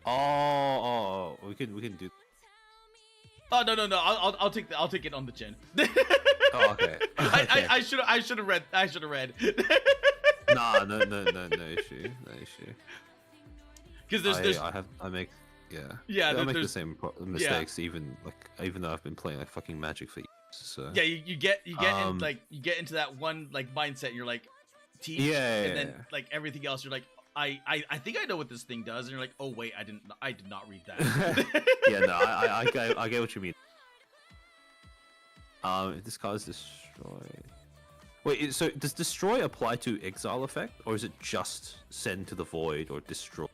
Speaker 1: Oh, we can do.
Speaker 2: Oh no, I'll take it on the chin.
Speaker 1: Oh, okay.
Speaker 2: I should have read.
Speaker 1: Nah, no issue.
Speaker 2: Because there's
Speaker 1: I make
Speaker 2: I
Speaker 1: make the same mistakes even though I've been playing like fucking Magic for years. So
Speaker 2: yeah, you get into that one like mindset. And you're like, teach, and then like everything else, you're like, I think I know what this thing does, and you're like, oh wait, I did not read that.
Speaker 1: Yeah, no, I get what you mean. If this card is destroyed. Wait, so does destroy apply to exile effect, or is it just send to the void or destroy?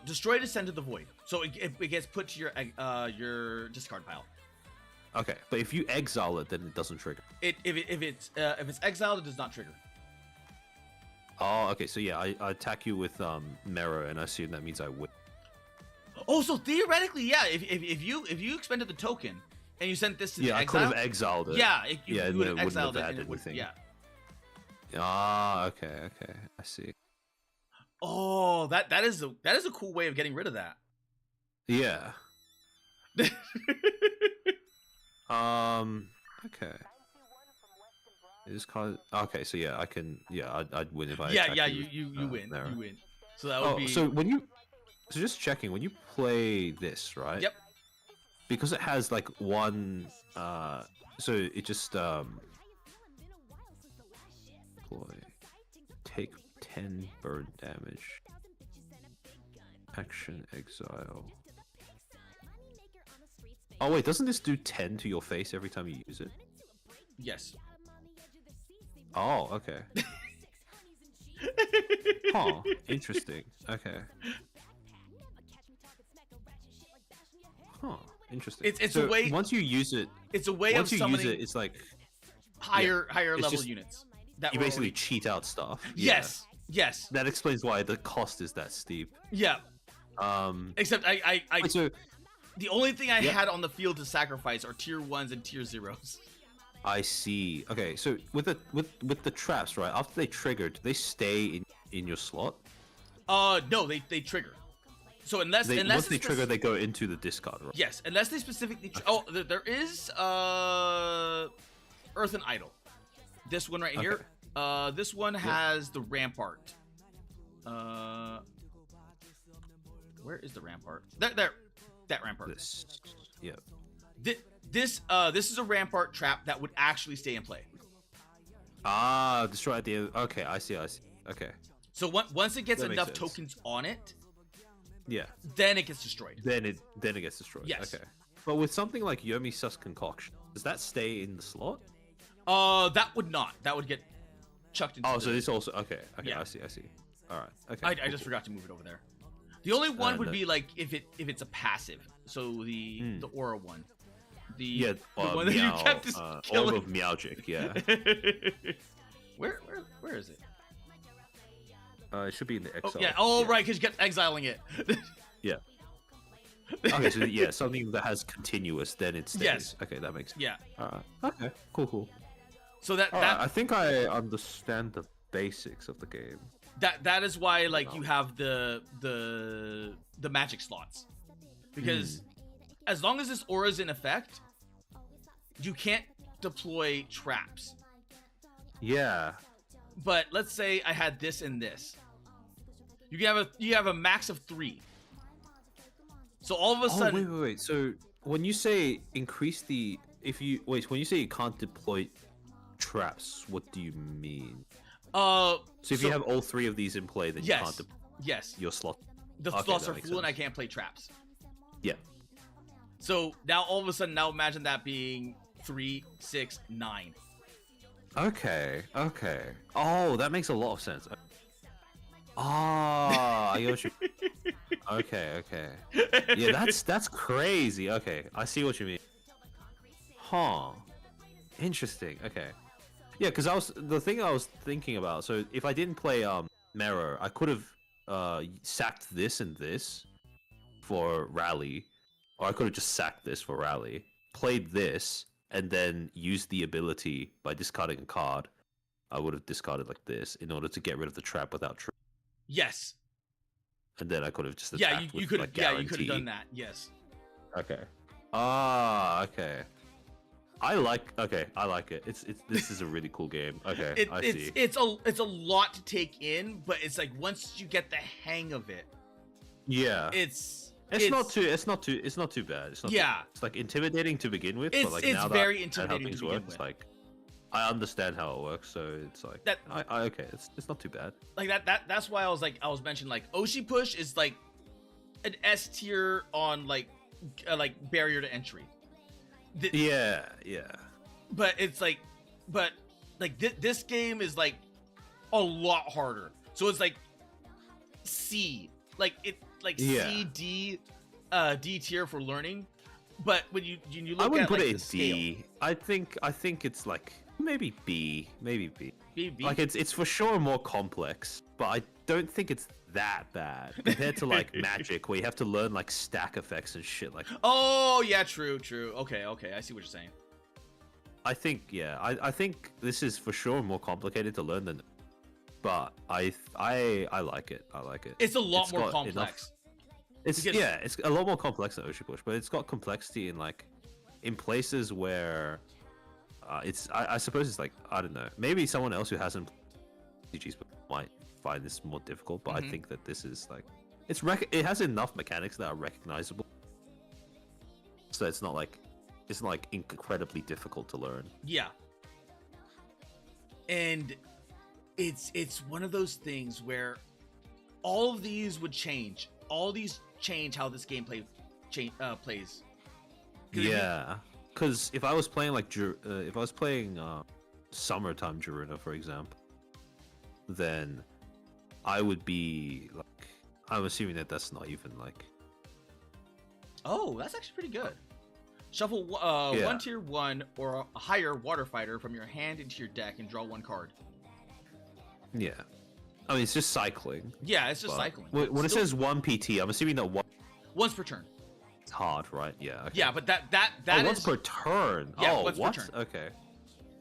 Speaker 2: Destroy to send to the void, so it gets put to your discard pile.
Speaker 1: Okay, but if you exile it, then it doesn't trigger.
Speaker 2: If it's exiled, it does not trigger.
Speaker 1: Oh, okay. So yeah, I attack you with Mero, and I assume that means I win.
Speaker 2: Oh, so theoretically, yeah. If you expended the token and you sent this to the exile,
Speaker 1: I could have exiled it.
Speaker 2: Yeah, you would have exiled it, and it would.
Speaker 1: Anything.
Speaker 2: Yeah.
Speaker 1: Ah, okay. I see.
Speaker 2: Oh, that is a cool way of getting rid of that.
Speaker 1: Yeah. Okay. It is called. Okay, so yeah, I can. Yeah, I'd win if I.
Speaker 2: Yeah, you win.
Speaker 1: There.
Speaker 2: You win. So that would be.
Speaker 1: So just checking when you play this, right?
Speaker 2: Yep.
Speaker 1: Because it has like one. So it just take 10 burn damage. Action exile. Oh wait, doesn't this do 10 to your face every time you use it?
Speaker 2: Yes.
Speaker 1: Oh, okay. Huh, interesting. Okay. Huh, interesting.
Speaker 2: It's
Speaker 1: so
Speaker 2: a way.
Speaker 1: Once you use it,
Speaker 2: it's a way of summoning.
Speaker 1: Use it, it's like
Speaker 2: higher level
Speaker 1: just,
Speaker 2: units. That
Speaker 1: you basically cheat out stuff.
Speaker 2: Yes. Yes.
Speaker 1: That explains why the cost is that steep.
Speaker 2: Yeah. Except I
Speaker 1: wait, so,
Speaker 2: the only thing I had on the field to sacrifice are tier 1s and tier 0s.
Speaker 1: I see. Okay, so with the traps, right? After they triggered, they stay in your slot.
Speaker 2: No, they trigger. So unless
Speaker 1: once they trigger, they go into the discard, right?
Speaker 2: Yes, unless they specifically. There is Earthen Idol. This one right here. This one has the Rampart. Where is the Rampart? There. That Rampart.
Speaker 1: This. Yeah.
Speaker 2: This is a Rampart trap that would actually stay in play.
Speaker 1: Ah, destroy at the end. Okay, I see. Okay.
Speaker 2: So once it gets
Speaker 1: That
Speaker 2: enough
Speaker 1: makes sense.
Speaker 2: tokens on it,
Speaker 1: Yeah.
Speaker 2: then it gets destroyed.
Speaker 1: Then it gets destroyed.
Speaker 2: Yes.
Speaker 1: Okay. But with something like Yomi Sus Concoction, does that stay in the slot?
Speaker 2: That would not. That would get chucked into.
Speaker 1: Oh, so this also okay.
Speaker 2: Yeah.
Speaker 1: I see. All right. Okay.
Speaker 2: I just forgot to move it over there. The only one would be like if it's a passive. So the aura one. The one that you kept just killing.
Speaker 1: Orb of Meowgic, yeah.
Speaker 2: Where is it?
Speaker 1: It should be in the exile.
Speaker 2: Oh, yeah. Oh, right, because you kept exiling it.
Speaker 1: Yeah. Okay, so yeah, something that has continuous, then it stays.
Speaker 2: Yes.
Speaker 1: Okay, that makes sense.
Speaker 2: Yeah.
Speaker 1: Okay, cool.
Speaker 2: So that
Speaker 1: I think I understand the basics of the game.
Speaker 2: that is why like you have the magic slots, because as long as this aura is in effect, you can't deploy traps.
Speaker 1: Yeah.
Speaker 2: But let's say I had this and this. You have a max of 3. So all of a sudden.
Speaker 1: Wait. So when you say increase the, when you say you can't deploy traps, what do you mean? So if you have all 3 of these in play, then you can't deploy your slot.
Speaker 2: The slots are full and I can't play traps.
Speaker 1: Yeah.
Speaker 2: So now all of a sudden, now imagine that being 3, 6, 9.
Speaker 1: Okay. Oh, that makes a lot of sense. Ah, Yoshi. Okay. Yeah, that's crazy. Okay, I see what you mean. Huh. Interesting. Okay. Yeah, because the thing I was thinking about. So if I didn't play Mirror, I could have sacked this and this for Rally, or I could have just sacked this for Rally, played this, and then used the ability by discarding a card. I would have discarded like this in order to get rid of the trap without trip.
Speaker 2: Yes.
Speaker 1: And then I could have just attacked
Speaker 2: you could
Speaker 1: like,
Speaker 2: you could have done that. Yes.
Speaker 1: Okay. Okay. I like it. This is a really cool game. Okay, I see.
Speaker 2: It's a lot to take in, but it's like once you get the hang of it.
Speaker 1: Yeah.
Speaker 2: It's
Speaker 1: not too bad. It's like intimidating to begin with, but like now
Speaker 2: very
Speaker 1: that
Speaker 2: intimidating
Speaker 1: how things
Speaker 2: to
Speaker 1: work,
Speaker 2: begin with.
Speaker 1: it's like I understand how it works, so it's like
Speaker 2: that.
Speaker 1: Okay, it's not too bad.
Speaker 2: Like that's why I was mentioning like OshiPush is like an S tier on like barrier to entry.
Speaker 1: Yeah.
Speaker 2: But it's like, this game is like a lot harder. So it's like C, like C, D, D tier for learning. But when you look
Speaker 1: I wouldn't
Speaker 2: at
Speaker 1: put
Speaker 2: like,
Speaker 1: it in
Speaker 2: the scale,
Speaker 1: D. I think it's like maybe B.
Speaker 2: B.
Speaker 1: Like it's for sure more complex, but I don't think it's that bad compared to like Magic, where you have to learn like stack effects and shit like.
Speaker 2: Oh yeah, true. Okay, I see what you're saying.
Speaker 1: I think I think this is for sure more complicated to learn than, but I like it.
Speaker 2: It's a lot more complex.
Speaker 1: It's a lot more complex than OshiPush, but it's got complexity in places where I suppose it's like, I don't know, maybe someone else who hasn't played TCGs might find this more difficult, but I think that this is like it has enough mechanics that are recognizable, so it's not like incredibly difficult to learn.
Speaker 2: Yeah. And it's one of those things where all of these would change. All these change how this game plays.
Speaker 1: Yeah, because if I was playing Summertime Jiruna, for example, then I would be like, I'm assuming that's not even like.
Speaker 2: Oh, that's actually pretty good. Shuffle 1 tier 1 or a higher water fighter from your hand into your deck and draw 1 card.
Speaker 1: Yeah. I mean, it's just cycling.
Speaker 2: Yeah, it's just cycling.
Speaker 1: When it says 1 PT, I'm assuming that
Speaker 2: once per turn.
Speaker 1: It's hard, right? Yeah. Okay.
Speaker 2: Yeah, but that
Speaker 1: once per turn.
Speaker 2: Yeah,
Speaker 1: once
Speaker 2: per turn.
Speaker 1: Okay.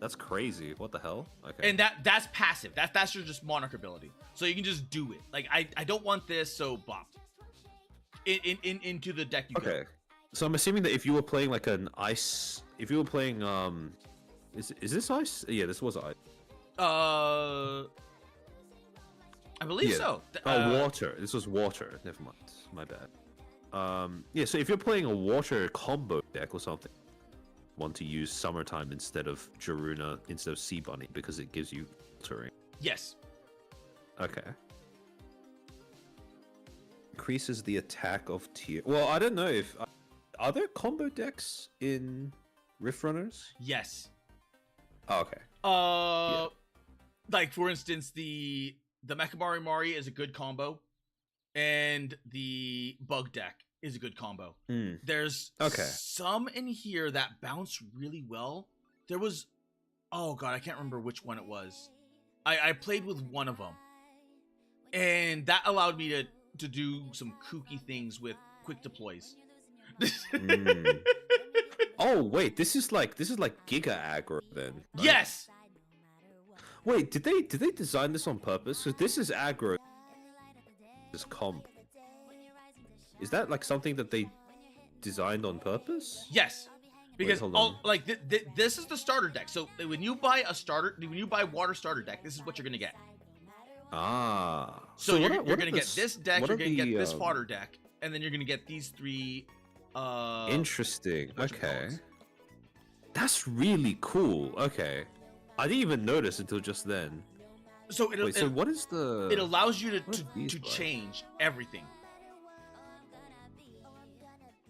Speaker 1: That's crazy. What the hell? Okay.
Speaker 2: And that's passive. That's your just monarch ability. So you can just do it. Like I don't want this, so bop. Into the deck you go.
Speaker 1: So I'm assuming that if you were playing like an ice, if you were playing is this ice? Yeah, this was ice.
Speaker 2: I believe so.
Speaker 1: Water. This was water. Never mind. My bad. Yeah. So if you're playing a water combo deck or something, want to use Summertime instead of Jaruna instead of Sea Bunny because it gives you terrain.
Speaker 2: Yes.
Speaker 1: Okay. Increases the attack of tier. Well, I don't know if are there combo decks in Rift Runners?
Speaker 2: Yes.
Speaker 1: Oh, okay.
Speaker 2: Yeah. Like for instance, the Mechamari Mari is a good combo, and the Bug deck is a good combo. There's some in here that bounce really well. There was, oh god, I can't remember which one it was. I played with one of them, and that allowed me to do some kooky things with quick deploys.
Speaker 1: Oh wait, this is like Giga aggro then. Right?
Speaker 2: Yes.
Speaker 1: Wait, did they design this on purpose? Because this is aggro. This comp. Is that like something that they designed on purpose?
Speaker 2: Yes. Because this is the starter deck. So when you buy water starter deck, this is what you're gonna get.
Speaker 1: Ah.
Speaker 2: So you're gonna get this deck, you're gonna get this fodder deck, and then you're gonna get these three.
Speaker 1: Interesting. Okay. That's really cool. Okay. I didn't even notice until just then.
Speaker 2: So
Speaker 1: what is the?
Speaker 2: It allows you to change everything.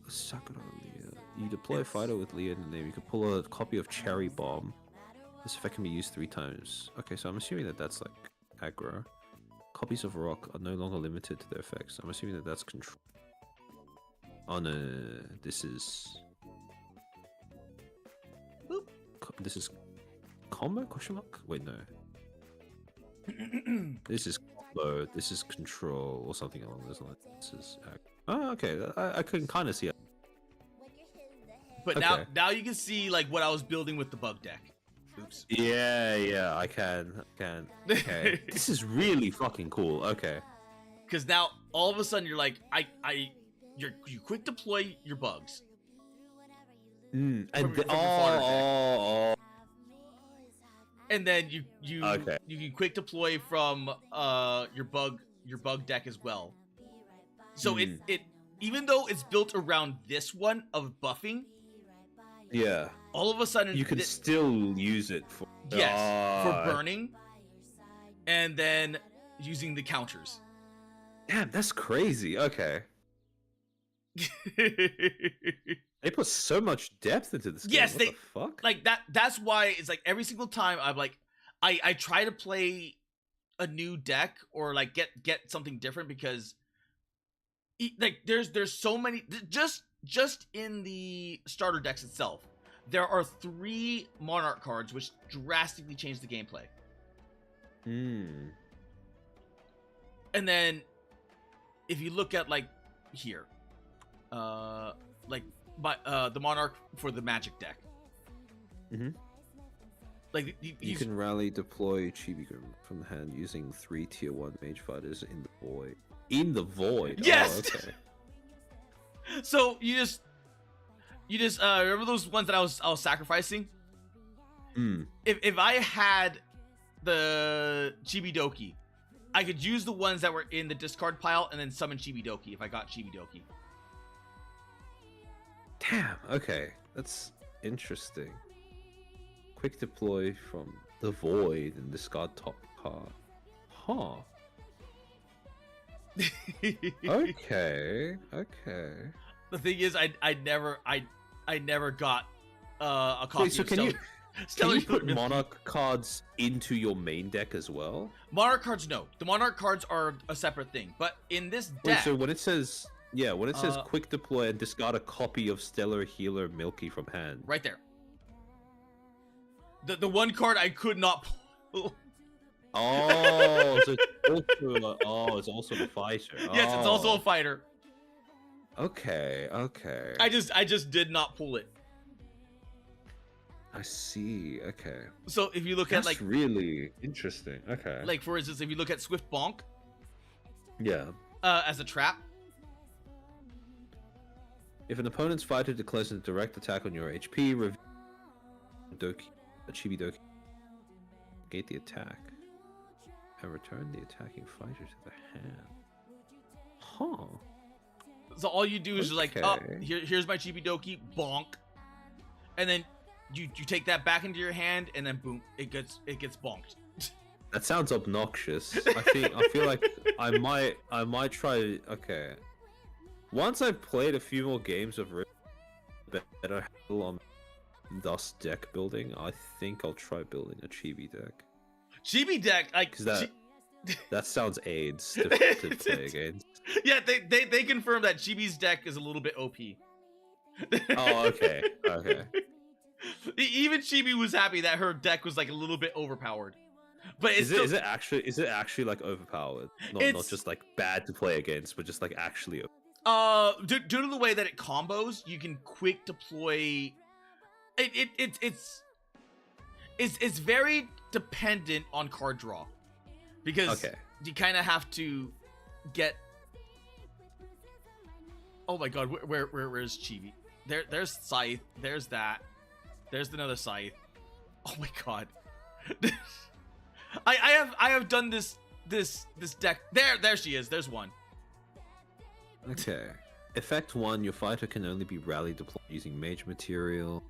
Speaker 1: Sakura Leah. You deploy a fighter with Leah in the name. You can pull a copy of Cherry Bomb. This effect can be used 3 times. Okay, so I'm assuming that that's like aggro. Copies of Rock are no longer limited to their effects. I'm assuming that that's control. Oh no, this is.
Speaker 2: Boop.
Speaker 1: This is combo? Question mark? Wait, no. This is combo. This is control or something along those lines. This is. Oh, okay. I can kind of see it.
Speaker 2: But now you can see like what I was building with the Bug deck. Oops.
Speaker 1: Yeah, I can. Okay. This is really fucking cool. Okay.
Speaker 2: Because now all of a sudden you're like, you quick deploy your bugs.
Speaker 1: And
Speaker 2: and then you can quick deploy from your bug deck as well. So it even though it's built around this one of buffing, all of a sudden
Speaker 1: you can still use it for
Speaker 2: for burning, and then using the counters.
Speaker 1: Damn, that's crazy. Okay. They put so much depth into this game.
Speaker 2: Yes,
Speaker 1: what the fuck?
Speaker 2: Like that's why it's like every single time I'm like I try to play a new deck or like get something different because like there's so many just in the starter decks itself. There are 3 Monarch cards which drastically change the gameplay. And then if you look at like here, like the Monarch for the Magic deck. Like
Speaker 1: you can rally deploy Chibi from the hand using 3 tier 1 mage fighters in the void. In the void.
Speaker 2: Yes.
Speaker 1: Oh, okay.
Speaker 2: So you just remember those ones that I was sacrificing? If I had the Chibidoki, I could use the ones that were in the discard pile and then summon Chibidoki if I got Chibidoki.
Speaker 1: Damn, okay. That's interesting. Quick deploy from the void and discard top card. Huh. Okay.
Speaker 2: The thing is, I never got a copy.
Speaker 1: Wait, so
Speaker 2: of
Speaker 1: can you put Monarch cards into your main deck as well?
Speaker 2: Monarch cards, no. The Monarch cards are a separate thing. But in this deck,
Speaker 1: wait, so when it says quick deploy and discard a copy of Stellar Healer Milky from hand,
Speaker 2: right there. The one card I could not pull.
Speaker 1: Oh, so it's also the fighter.
Speaker 2: Yes, it's also a fighter.
Speaker 1: Okay.
Speaker 2: I just did not pull it.
Speaker 1: I see. Okay.
Speaker 2: So if you look at like
Speaker 1: really interesting. Okay.
Speaker 2: Like for instance, if you look at Swift Bonk.
Speaker 1: Yeah.
Speaker 2: As a trap.
Speaker 1: If an opponent's fighter declares a direct attack on your HP, reveal a Chibidoki. Negate the attack. And return the attacking fighter to the hand. Huh.
Speaker 2: So all you do is just like, oh, here's my Chibidoki, bonk. And then you take that back into your hand, and then boom, it gets bonked.
Speaker 1: That sounds obnoxious. I feel like I might try. Okay, once I've played a few more games of better handle on Dust deck building, I think I'll try building a Chibi deck.
Speaker 2: Chibi deck, like
Speaker 1: that sounds AIDS to play against.
Speaker 2: Yeah, they confirmed that Chibi's deck is a little bit OP.
Speaker 1: Oh, okay.
Speaker 2: Even Chibi was happy that her deck was like a little bit overpowered. But is it actually like overpowered? Not just like bad to play against, but just like actually. Due to the way that it combos, you can quick deploy. It's very dependent on card draw, because you kind of have to get. Oh my god, where's Chibi? There's Scythe. There's that. There's another Scythe. Oh my god. I have done this deck. There she is. There's one.
Speaker 1: Okay. Effect 1, your fighter can only be rally deployed using mage material.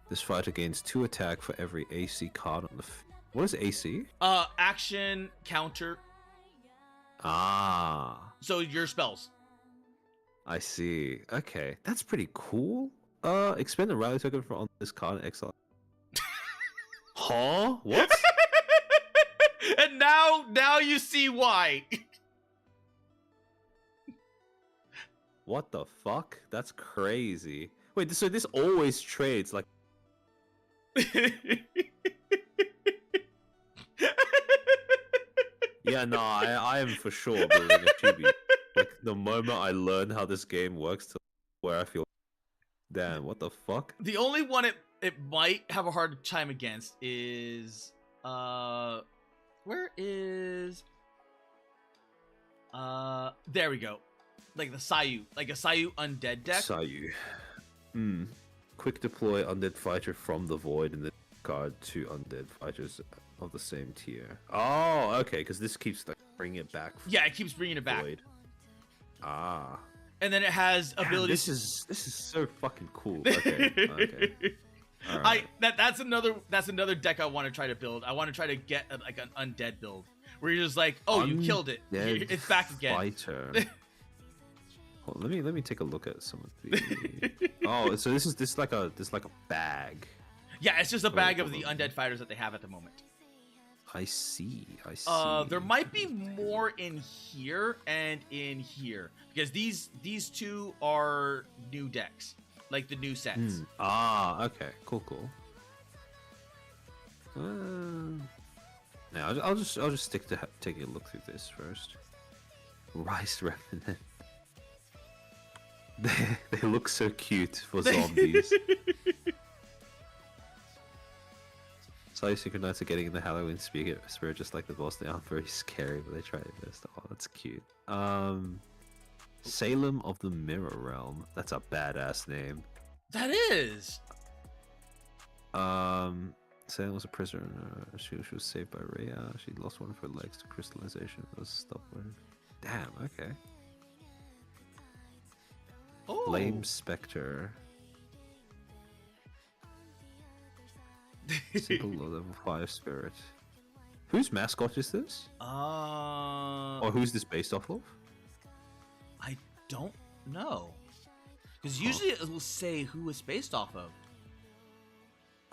Speaker 1: This fighter gains 2 attack for every AC card on the what is AC?
Speaker 2: Action counter.
Speaker 1: Ah.
Speaker 2: So your spells.
Speaker 1: I see. Okay. That's pretty cool. Expend a rally token on this card and exile. Huh? What?
Speaker 2: And now you see why.
Speaker 1: What the fuck? That's crazy. Wait, so this always trades like. Yeah, no, I am for sure building a Chibi. Like the moment I learn how this game works, to where I feel, damn, what the fuck?
Speaker 2: The only one it might have a hard time against is where is there we go. Like the Sayu, like a Sayu undead deck.
Speaker 1: Sayu. Quick deploy undead fighter from the void and then card 2 undead fighters of the same tier. Oh, okay, because this keeps like bringing it back.
Speaker 2: Yeah, it keeps bringing it back.
Speaker 1: Void. Ah.
Speaker 2: And then it has abilities.
Speaker 1: This is so fucking cool. Okay. Okay.
Speaker 2: Right. That's another deck I want to try to build. I want to try to get like an undead build where you're just like, oh, you killed it. It's back again.
Speaker 1: Fighter. Hold on, let me take a look at some of the. Oh, so this is like a bag.
Speaker 2: Yeah, it's just a bag of the undead fighters that they have at the moment.
Speaker 1: I see.
Speaker 2: There might be more in here and in here because these two are new decks, like the new sets.
Speaker 1: Ah, okay, cool. Now I'll just stick to taking a look through this first. Rice Revenant. They look so cute for zombies. So Synchronites are getting in the Halloween spirit just like the boss. They aren't very scary, but they try their best. Oh, that's cute. Salem of the Mirror Realm. That's a badass name.
Speaker 2: That is.
Speaker 1: Salem was a prisoner. She was saved by Rhea. She lost one of her legs to crystallization. It was stopward. Damn. Okay.
Speaker 2: Oh.
Speaker 1: Flame Spectre. Simple level 5 spirit. Whose mascot is this? Or who's this based off of?
Speaker 2: I don't know. Because usually it will say who it's based off of.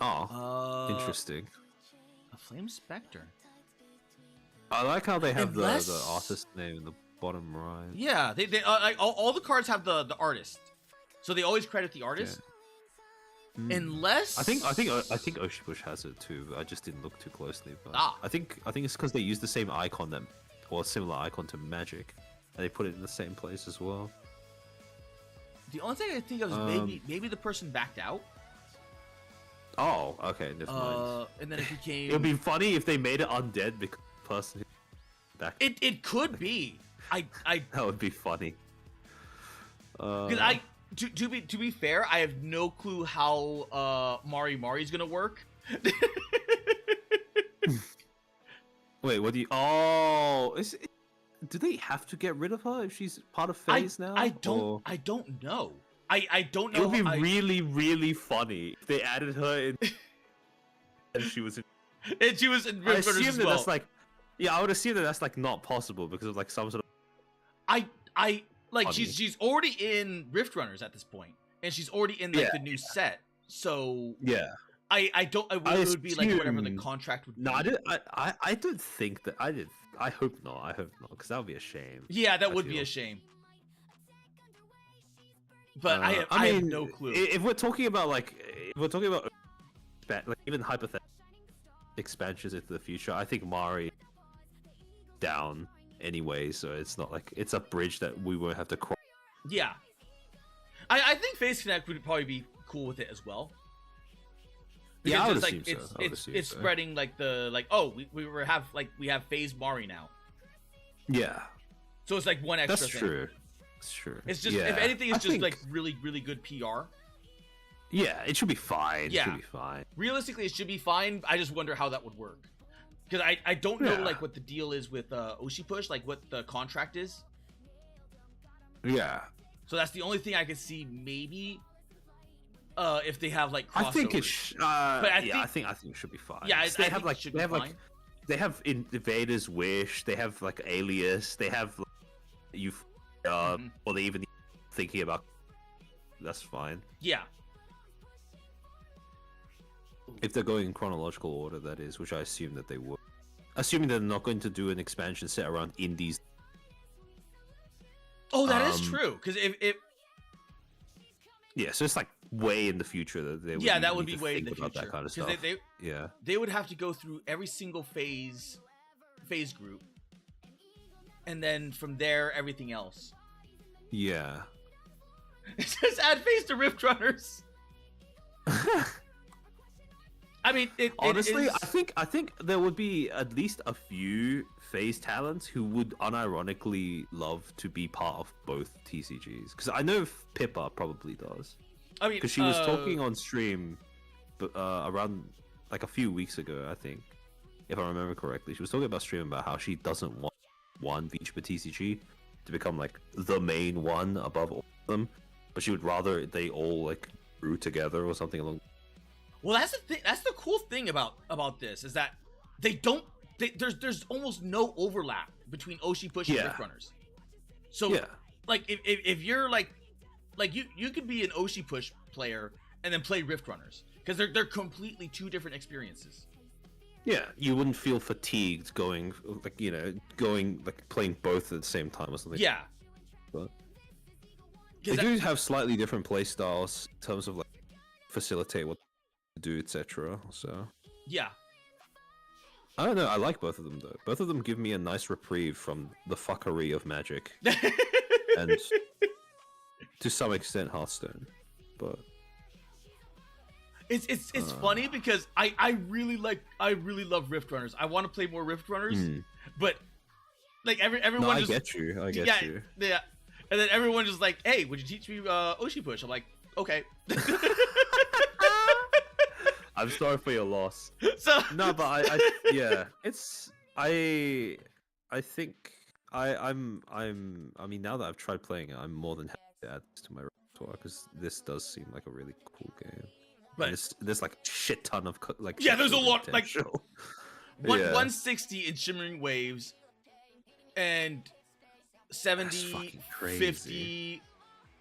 Speaker 1: Oh, interesting.
Speaker 2: A Flame Spectre.
Speaker 1: I like how they have the artist name in the bottom right.
Speaker 2: Yeah, they like all the cards have the artist, so they always credit the artist. Yeah. Unless
Speaker 1: I think OshiPush has it too. But I just didn't look too closely. But I think it's because they use the same icon or a similar icon to Magic, and they put it in the same place as well.
Speaker 2: The only thing I think of is maybe the person backed out.
Speaker 1: Oh, okay, never mind.
Speaker 2: And then it became.
Speaker 1: It would be funny if they made it undead because the person back.
Speaker 2: It could be.
Speaker 1: That would be funny.
Speaker 2: Because to be fair, I have no clue how Mari's gonna work.
Speaker 1: Wait, what do you? Oh, do they have to get rid of her if she's part of Phase now?
Speaker 2: I don't know. I don't know.
Speaker 1: It would be really, really funny if they added her in, and she was in.
Speaker 2: And she was in Rift Runners as well.
Speaker 1: That's like, yeah, I would assume that that's like not possible because of like some sort of.
Speaker 2: I like
Speaker 1: funny.
Speaker 2: she's already in Rift Runners at this point, and she's already in like the new set. So
Speaker 1: yeah,
Speaker 2: I don't. It would be like whatever the contract would be.
Speaker 1: No, I don't think that I did. I hope not. I hope not, because that would be a shame.
Speaker 2: Yeah, that would be a shame. But I have no clue.
Speaker 1: If we're talking about like even hypothetical expansions into the future, I think Mari down anyway, so it's not like it's a bridge that we won't have to cross.
Speaker 2: Yeah, I think Phase Connect would probably be cool with it as well. Because
Speaker 1: yeah, I would
Speaker 2: it's
Speaker 1: assume
Speaker 2: like
Speaker 1: so.
Speaker 2: It's spreading like we have Phase Mari now.
Speaker 1: Yeah.
Speaker 2: So it's like one extra
Speaker 1: That's
Speaker 2: thing.
Speaker 1: true. It's true.
Speaker 2: It's just if anything, it's just like really, really good PR.
Speaker 1: Yeah, it should be fine.
Speaker 2: Yeah.
Speaker 1: It should be fine.
Speaker 2: Realistically, it should be fine. I just wonder how that would work. Because I don't know like what the deal is with OshiPush, like what the contract is.
Speaker 1: Yeah.
Speaker 2: So that's the only thing I could see maybe if they have like crossovers.
Speaker 1: I think it
Speaker 2: but
Speaker 1: I think it should be fine.
Speaker 2: Yeah,
Speaker 1: they have like they have Invader's Wish, they have like Alias, they have or they even thinking about that's fine.
Speaker 2: Yeah.
Speaker 1: If they're going in chronological order, that is, which I assume that they would. Assuming they're not going to do an expansion set around indies.
Speaker 2: Oh, that is true. Because if
Speaker 1: yeah, so it's like way in the future that they would.
Speaker 2: Yeah, that would be way in the future.
Speaker 1: That kind of stuff.
Speaker 2: They would have to go through every single phase group, and then from there everything else.
Speaker 1: Yeah.
Speaker 2: Just add phase to Rift Runners. I mean,
Speaker 1: honestly, I think there would be at least a few phase talents who would unironically love to be part of both TCGs. Because I know Pippa probably does.
Speaker 2: I mean,
Speaker 1: because she was talking on stream, around like a few weeks ago, I think, if I remember correctly, she was talking about streaming about how she doesn't want one VTuber TCG to become like the main one above all of them, but she would rather they all like grew together or something along.
Speaker 2: Well, that's the thing. That's the cool thing about this is that they don't. There's almost no overlap between OshiPush and Rift Runners. So like if you're like you could be an OshiPush player and then play Rift Runners because they're completely two different experiences.
Speaker 1: Yeah, you wouldn't feel fatigued going playing both at the same time or something.
Speaker 2: Yeah,
Speaker 1: but they do have slightly different play styles in terms of like facilitate what to do, etc. So
Speaker 2: yeah,
Speaker 1: I don't know. I like both of them though. Both of them give me a nice reprieve from the fuckery of Magic, and to some extent Hearthstone. But
Speaker 2: it's funny because I really love Rift Runners. I want to play more Rift Runners, but like everyone.
Speaker 1: No, I get you.
Speaker 2: Yeah, and then everyone just like, hey, would you teach me OshiPush? I'm like, okay.
Speaker 1: I'm sorry for your loss.
Speaker 2: So
Speaker 1: no, but I think I mean, now that I've tried playing it, I'm more than happy to add this to my repertoire because this does seem like a really cool game. But there's like a shit ton of like
Speaker 2: there's a lot
Speaker 1: potential.
Speaker 2: like 160 in Shimmering Waves and 70, 50,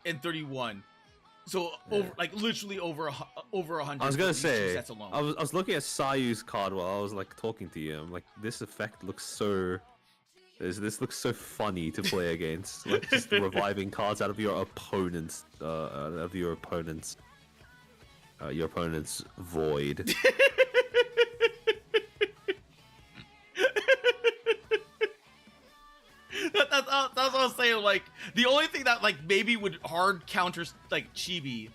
Speaker 2: and 31. So literally over 100.
Speaker 1: I was gonna say,
Speaker 2: sets alone.
Speaker 1: I was looking at Sayu's card while I was like talking to you. I'm like, this effect looks so. This looks so funny to play against. Like just reviving cards out of your opponent's void.
Speaker 2: That's what I was saying. Like the only thing that like maybe would hard counter like Chibi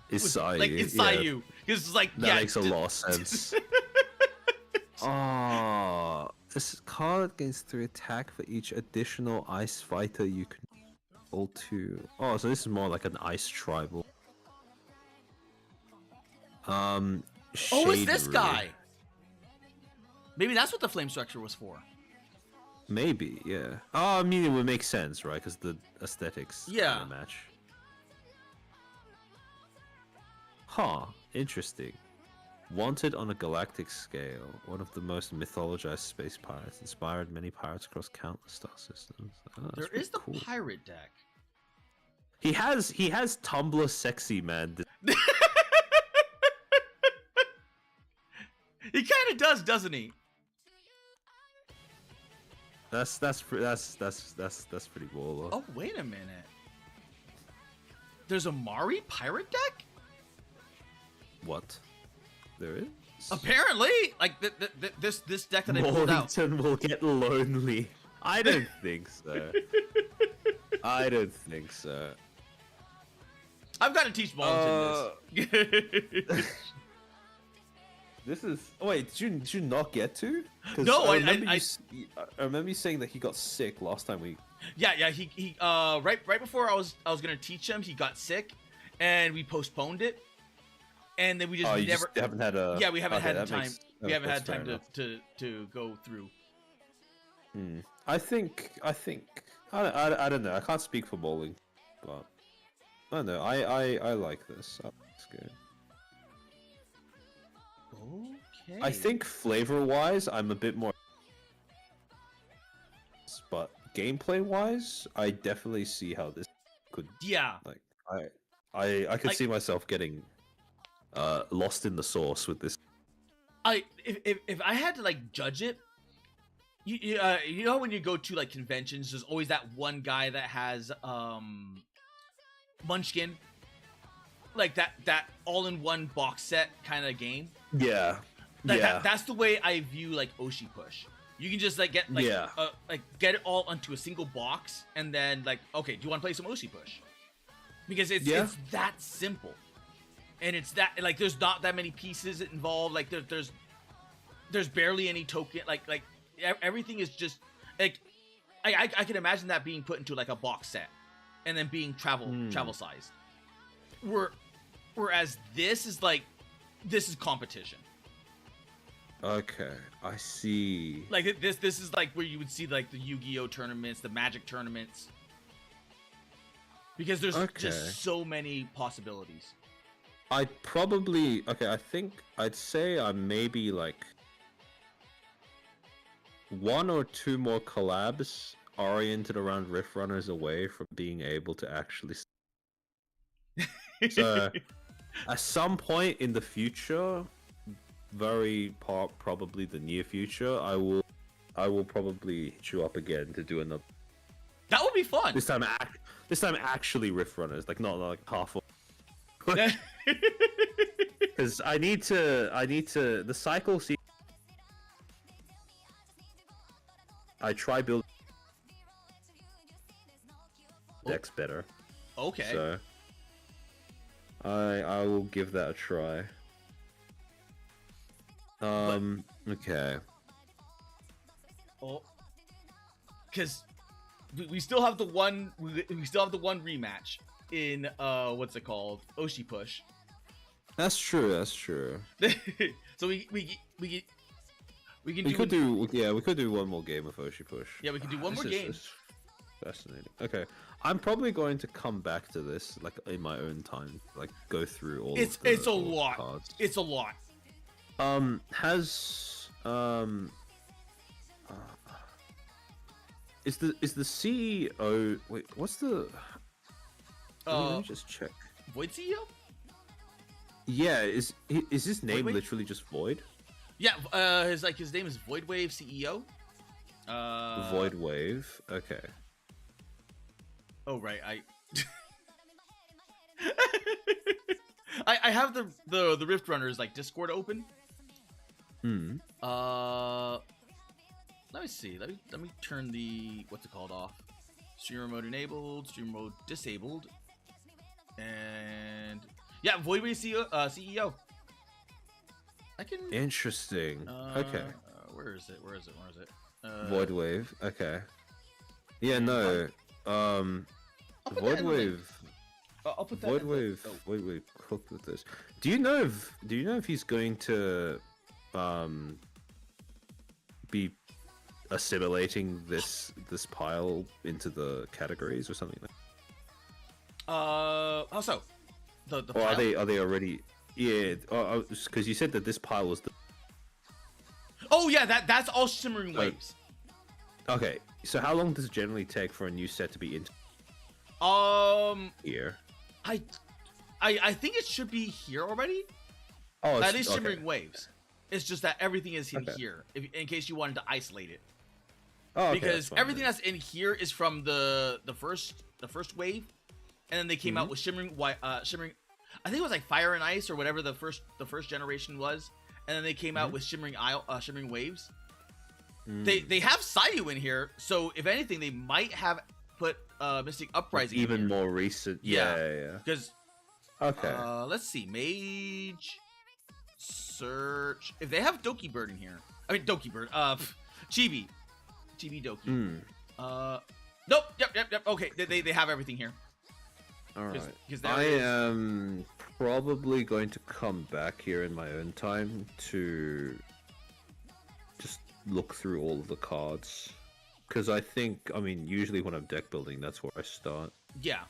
Speaker 1: is Sayu.
Speaker 2: Like it's Sayu. Because it's like
Speaker 1: that makes a lot of sense. Oh, this card gains 3 attack for each additional ice fighter you can roll to. Oh, so this is more like an ice tribal.
Speaker 2: Oh, it's this guy. Maybe that's what the flame structure was for.
Speaker 1: Maybe, yeah. Oh, I mean, it would make sense, right? Because the aesthetics
Speaker 2: kinda
Speaker 1: match. Huh, interesting. Wanted on a galactic scale, one of the most mythologized space pirates, inspired many pirates across countless star systems. Oh,
Speaker 2: There is the pirate deck.
Speaker 1: He has Tumblr sexy man.
Speaker 2: He kind of does, doesn't he?
Speaker 1: That's pretty baller.
Speaker 2: Oh, wait a minute. There's a Mari pirate deck?
Speaker 1: What? There is?
Speaker 2: Apparently, like this deck that I pulled out.
Speaker 1: Mornington will get lonely. I don't think so. I don't think so.
Speaker 2: I've got to teach Mornington this.
Speaker 1: This is. Oh, wait, did you not get to?
Speaker 2: No,
Speaker 1: I remember you saying that he got sick last time we.
Speaker 2: Yeah. He right before I was gonna teach him, he got sick, and we postponed it, and then we just never.
Speaker 1: Just haven't had a.
Speaker 2: Yeah, we haven't
Speaker 1: okay,
Speaker 2: had time. We haven't had time
Speaker 1: to
Speaker 2: go through.
Speaker 1: I think. I don't know. I can't speak for bowling, but I don't know. I like this. It's good.
Speaker 2: Okay.
Speaker 1: I think flavor-wise, I'm a bit more, but gameplay-wise, I definitely see how this could.
Speaker 2: Yeah.
Speaker 1: Like I could see myself getting lost in the sauce with this.
Speaker 2: If I had to like judge it, you know when you go to like conventions, there's always that one guy that has Munchkin, like that all-in-one box set kind of game.
Speaker 1: Yeah.
Speaker 2: Like that's the way I view like OshiPush. You can just like get like get it all onto a single box, and then like, okay, do you want to play some OshiPush? Because it's that simple, and it's that like there's not that many pieces involved. Like there's barely any token. Like everything is just like I can imagine that being put into like a box set, and then being travel sized. Whereas this is competition.
Speaker 1: Okay, I see.
Speaker 2: Like this is like where you would see like the Yu-Gi-Oh tournaments, the Magic tournaments, because there's just so many possibilities.
Speaker 1: I think I'd say I'm maybe like one or two more collabs oriented around Rift Runners away from being able to actually. So, at some point in the future, probably the near future, I will probably hit you up again to do another.
Speaker 2: That would be fun.
Speaker 1: This time actually Rift Runners, like not like half. Because I need to the cycle. See, I try building decks better.
Speaker 2: Okay.
Speaker 1: So I will give that a try. Okay.
Speaker 2: Oh, because we still have the one rematch in what's it called, OshiPush.
Speaker 1: That's true.
Speaker 2: So we
Speaker 1: could do one more game of OshiPush.
Speaker 2: Yeah, we can do one more game.
Speaker 1: Fascinating. Okay, I'm probably going to come back to this like in my own time, like go through all. It's
Speaker 2: a lot.
Speaker 1: Cards.
Speaker 2: It's a lot.
Speaker 1: Is the CEO? Wait, what's the? Let me just check.
Speaker 2: Void CEO?
Speaker 1: Yeah, is his name
Speaker 2: Void
Speaker 1: literally just Void?
Speaker 2: Yeah, his name is Voidwave CEO.
Speaker 1: Voidwave. Okay.
Speaker 2: Oh right, I have the Rift Runners like Discord open. Let me see. Let me turn the what's it called off. Streamer mode enabled, streamer mode disabled, and yeah, Voidwave CEO. I can.
Speaker 1: Interesting. Okay.
Speaker 2: Where is it?
Speaker 1: Voidwave. Okay. Yeah. No. Voidwave.
Speaker 2: I'll put that.
Speaker 1: Voidwave. Voidwave cooked with this. Do you know if he's going to be assimilating this pile into the categories or something like?
Speaker 2: How so? The
Speaker 1: or are they already? Yeah, because you said that this pile was the.
Speaker 2: Oh yeah, that's all Shimmering Waves.
Speaker 1: Okay, so how long does it generally take for a new set to be in? Here.
Speaker 2: I think it should be here already.
Speaker 1: Oh,
Speaker 2: that is Shimmering Waves. It's just that everything is in here, in case you wanted to isolate it.
Speaker 1: Oh, okay,
Speaker 2: because everything that's in here is from the first wave, and then they came out with shimmering. I think it was like Fire and Ice or whatever the first generation was, and then they came out with shimmering waves. They have Sayu in here, so if anything, they might have put Mystic Uprising
Speaker 1: even
Speaker 2: in here.
Speaker 1: more recent. Yeah.
Speaker 2: Because let's see, Mage search if they have Doki Bird in here. I mean Doki Bird. Chibi Doki. Nope. Yep. Okay, they have everything here.
Speaker 1: All right. I am probably going to come back here in my own time to just look through all of the cards, because I mean, usually when I'm deck building, that's where I start.
Speaker 2: Yeah.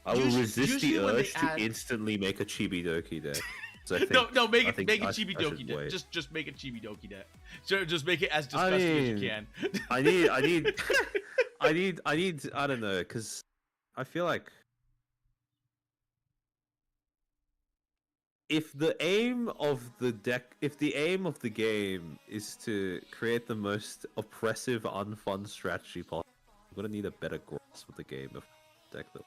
Speaker 1: I will resist the urge to instantly make a Chibi Doki deck. So
Speaker 2: no, make a Chibi Doki deck. Just make a Chibi Doki deck. Just make it as disgusting as you can.
Speaker 1: I need. I don't know, because I feel like if the aim of the game is to create the most oppressive, unfun strategy possible, I'm gonna need a better grasp of the game of deck building.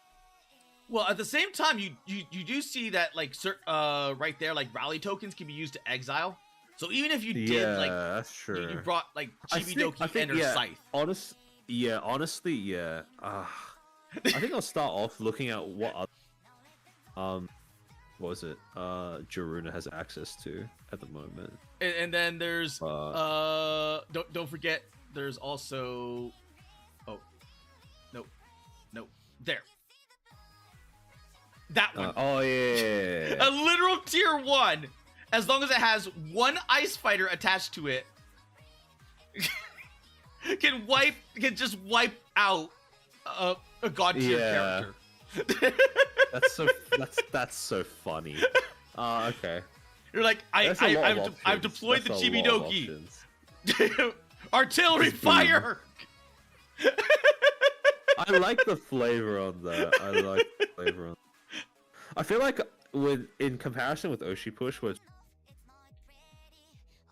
Speaker 2: Well, at the same time, you do see that, like, right there, like, rally tokens can be used to exile. So even if you did, like,
Speaker 1: that's true.
Speaker 2: You brought, like, Chibi Doki and her Scythe.
Speaker 1: Honestly, I think I'll start off looking at what other, what was it? Jaruna has access to at the moment.
Speaker 2: And then there's don't forget, there's also no there. That one.
Speaker 1: Oh yeah.
Speaker 2: A literal tier 1, as long as it has one Ice Fighter attached to it, can just wipe out a god tier character.
Speaker 1: that's so funny. Okay.
Speaker 2: You're like, I've deployed the Chibi Doki. Artillery fire.
Speaker 1: I like the flavor on that. I feel like in comparison with OshiPush, where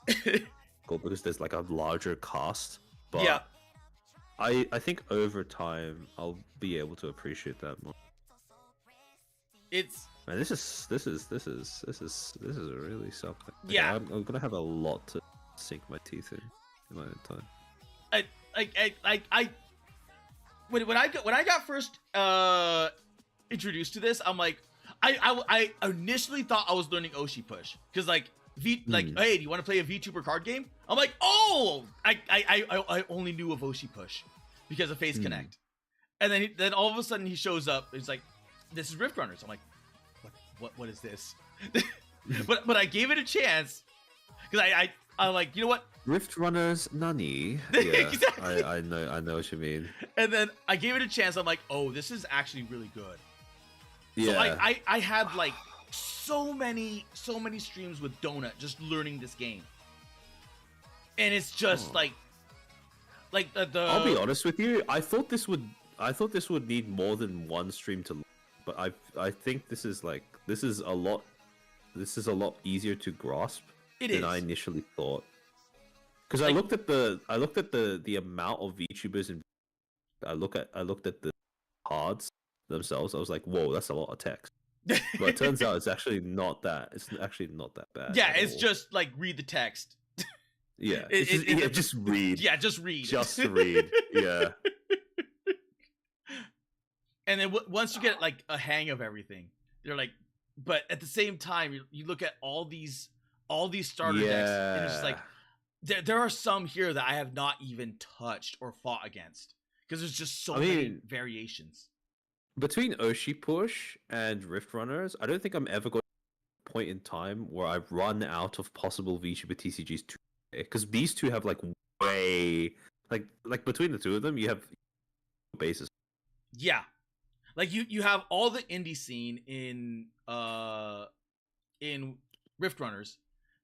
Speaker 1: it's cool because there's like a larger cost, but
Speaker 2: yeah,
Speaker 1: I think over time I'll be able to appreciate that more. Man, this is really something. Like,
Speaker 2: yeah,
Speaker 1: I'm gonna have a lot to sink my teeth in my own time.
Speaker 2: When I got first introduced to this, I'm like, I initially thought I was learning OshiPush, because like hey, do you want to play a VTuber card game? I'm like, oh, I only knew of OshiPush because of Face Connect, and then all of a sudden he shows up. It's like, this is Rift Runners. I'm like, what is this? but I gave it a chance because I'm like, you know what?
Speaker 1: Rift Runners, nani? Yeah, exactly. I know what you mean.
Speaker 2: And then I gave it a chance. I'm like, oh, this is actually really good.
Speaker 1: Yeah.
Speaker 2: So I had like so many streams with Donut just learning this game, and it's just like the.
Speaker 1: I'll be honest with you. I thought this would need more than one stream to learn, but I think this is a lot easier to grasp than I initially thought. Because I looked at the amount of VTubers, and I looked at the cards themselves. I was like, whoa, that's a lot of text. But it turns out it's actually not that. It's actually not that bad.
Speaker 2: Yeah, it's just like, read the text.
Speaker 1: Yeah, just read.
Speaker 2: Yeah, just read.
Speaker 1: Just read. Yeah.
Speaker 2: And then once you get like a hang of everything, you're like, but at the same time, you look at all these starter decks, and it's just like, there are some here that I have not even touched or fought against, because there's just so many variations.
Speaker 1: Between OshiPush and Rift Runners, I don't think I'm ever going to a point in time where I've run out of possible VTuber TCGs to play, because these two have like way like between the two of them, you have bases.
Speaker 2: Yeah, like you have all the indie scene in in Rift Runners.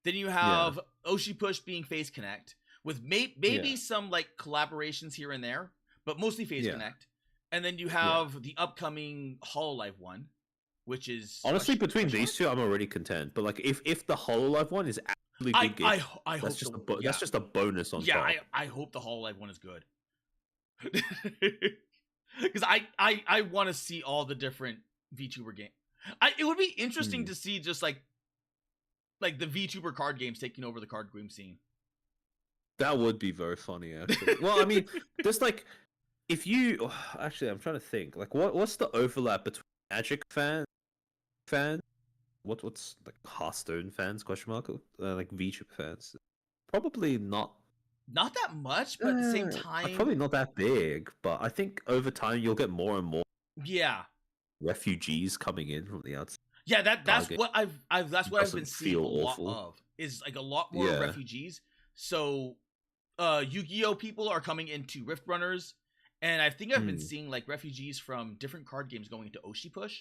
Speaker 2: Then you have OshiPush being Phase Connect with maybe some like collaborations here and there, but mostly Phase Connect. And then you have the upcoming HoloLive one, which is
Speaker 1: honestly between these two, I'm already content. But like if the HoloLive one is actually good game,
Speaker 2: I
Speaker 1: that's
Speaker 2: hope
Speaker 1: that's just a bonus on top.
Speaker 2: Yeah, I hope the HoloLive one is good. Because I want to see all the different VTuber games. It would be interesting to see just like the VTuber card games taking over the card game scene.
Speaker 1: That would be very funny, actually. Well, I mean, there's like, if you actually, I'm trying to think. Like, what's the overlap between Magic fans, what's like Hearthstone fans? Question mark. Like VTuber fans. Probably not.
Speaker 2: Not that much, but at the same time,
Speaker 1: probably not that big. But I think over time you'll get more and more.
Speaker 2: Yeah.
Speaker 1: Refugees coming in from the outside.
Speaker 2: Yeah, that's what I've been seeing a lot of. Is like a lot more refugees. So Yu-Gi-Oh people are coming into Rift Runners, and I think I've been seeing like refugees from different card games going into OshiPush.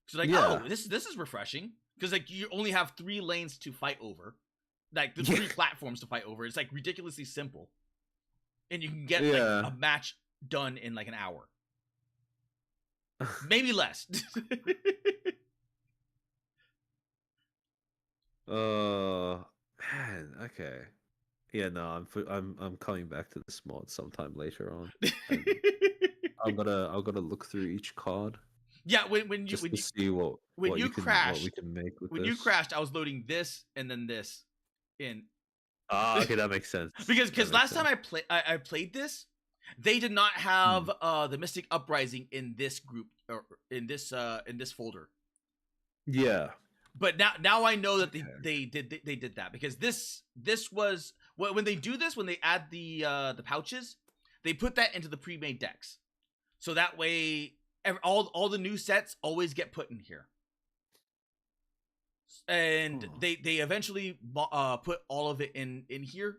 Speaker 2: So like, oh, this is refreshing, because like you only have 3 lanes to fight over, like the 3 platforms to fight over. It's like ridiculously simple, and you can get like a match done in like an hour, maybe less.
Speaker 1: Man, okay. Yeah, no, I'm coming back to this mod sometime later on. I'm gonna look through each card.
Speaker 2: Yeah, when you
Speaker 1: see what we can make with
Speaker 2: when you crashed, I was loading this and then this in.
Speaker 1: Ah, okay, that makes sense.
Speaker 2: because last time I played this, they did not have the Mystic Uprising in this group or in this folder.
Speaker 1: Yeah.
Speaker 2: But now I know that they did that, because this was when they do this, when they add the pouches, they put that into the pre-made decks, so that way all the new sets always get put in here, and they eventually put all of it in here,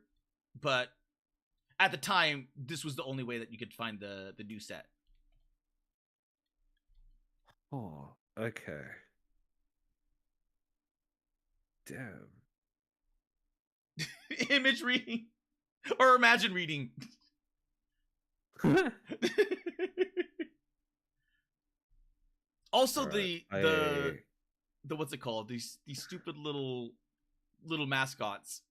Speaker 2: but at the time this was the only way that you could find the new set.
Speaker 1: Oh, okay. Damn.
Speaker 2: Image reading or imagine reading. Also, right. the what's it called? These stupid little mascots.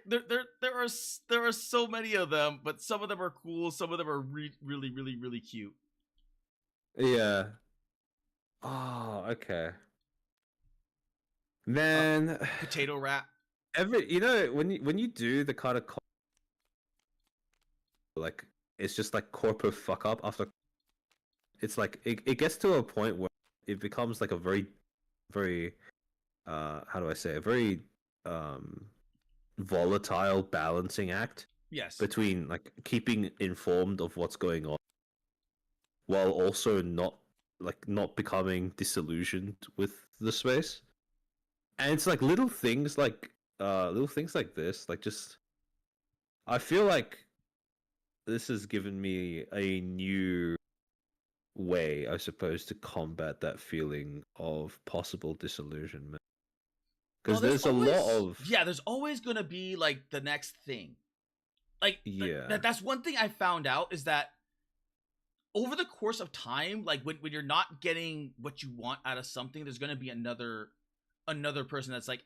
Speaker 2: There are so many of them, but some of them are cool. Some of them are really cute.
Speaker 1: Yeah. Oh, okay. Man,
Speaker 2: potato wrap.
Speaker 1: When you do the kind of like, it's just like corporate fuck up after. It's like it gets to a point where it becomes like a very how do I say, a very volatile balancing act.
Speaker 2: Yes.
Speaker 1: Between like keeping informed of what's going on, while also not becoming disillusioned with the space. And it's like little things like this, like just I feel like this has given me a new way, I suppose, to combat that feeling of possible disillusionment. Because there's a lot of
Speaker 2: there's always gonna be like the next thing. Like that's one thing I found out, is that over the course of time, like when you're not getting what you want out of something, there's gonna be another person that's like,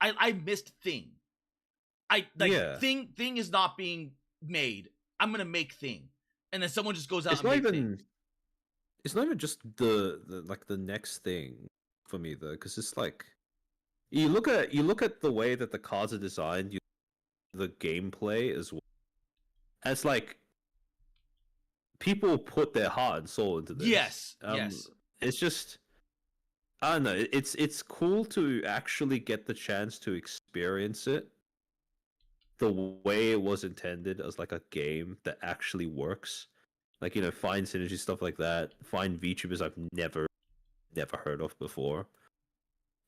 Speaker 2: I missed thing. Thing is not being made. I'm gonna make thing, and then someone just goes out.
Speaker 1: It's not even just the like the next thing for me though, because it's like you look at the way that the cards are designed, the gameplay as well. And it's like people put their heart and soul into this.
Speaker 2: Yes, yes.
Speaker 1: It's just, I don't know. It's cool to actually get the chance to experience it the way it was intended, as like a game that actually works. Like, find synergy, stuff like that. Find VTubers I've never heard of before.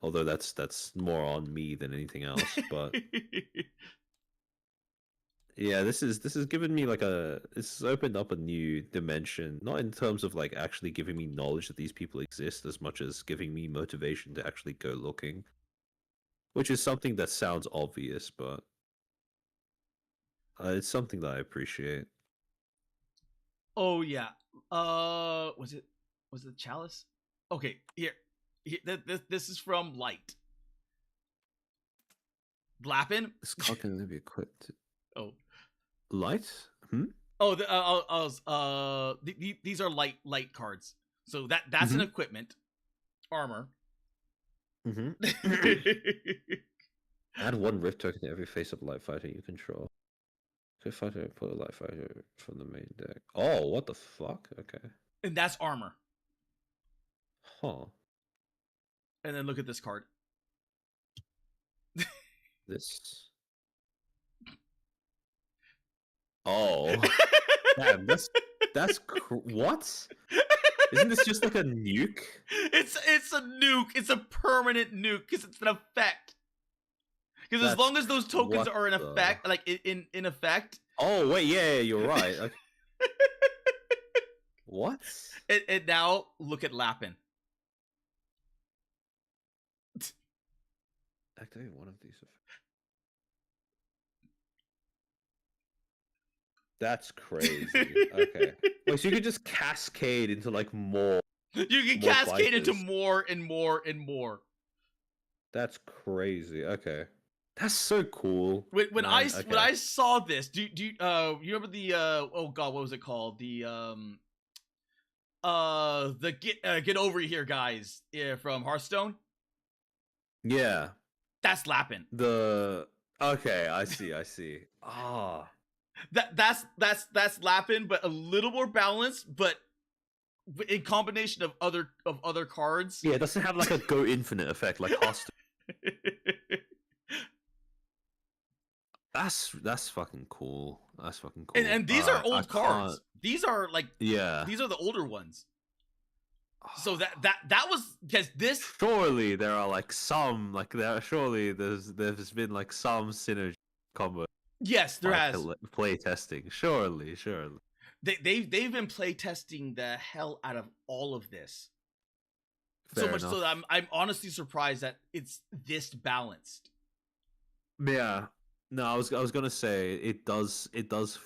Speaker 1: Although that's more on me than anything else. But Yeah, this is given me like it's opened up a new dimension, not in terms of like actually giving me knowledge that these people exist as much as giving me motivation to actually go looking, which is something that sounds obvious, but it's something that I appreciate.
Speaker 2: Oh yeah. Was it Chalice? Okay, here. This is from Light. Glappin.
Speaker 1: This card can be equipped.
Speaker 2: Oh.
Speaker 1: Light?
Speaker 2: Oh, these are light cards. So that's an equipment, armor.
Speaker 1: Add 1 Rift token to every face-up light fighter you control. Good fighter, put a light fighter from the main deck. Oh, what the fuck? Okay.
Speaker 2: And that's armor.
Speaker 1: Huh.
Speaker 2: And then look at this card.
Speaker 1: This. Oh. Damn, that's what? Isn't this just like a nuke?
Speaker 2: It's a nuke. It's a permanent nuke because it's an effect. Because as long as those tokens are in effect, like in effect.
Speaker 1: Oh wait, yeah, you're right. Okay. What?
Speaker 2: And now look at Lappin.
Speaker 1: Activate one of these. That's crazy. Okay. Wait, so you could just cascade into like more.
Speaker 2: You can cascade into more and more and more.
Speaker 1: That's crazy. Okay. That's so cool.
Speaker 2: When I saw this, do you remember the oh god, what was it called? The get over here guys from Hearthstone?
Speaker 1: Yeah.
Speaker 2: That's Lappin.
Speaker 1: Okay, I see. Ah.
Speaker 2: That's Lappin, but a little more balanced, but in combination of other cards.
Speaker 1: Yeah, it doesn't have like a go infinite effect like Hearthstone. That's fucking cool. That's fucking cool.
Speaker 2: And these are old cards. These are like these are the older ones. So that was because this.
Speaker 1: Surely there are like some surely there's been like some synergy combo.
Speaker 2: Yes, there has
Speaker 1: play testing. Surely.
Speaker 2: They've been play testing the hell out of all of this.
Speaker 1: Fair
Speaker 2: so much
Speaker 1: enough.
Speaker 2: So that I'm honestly surprised that it's this balanced.
Speaker 1: Yeah. No, I was gonna say it does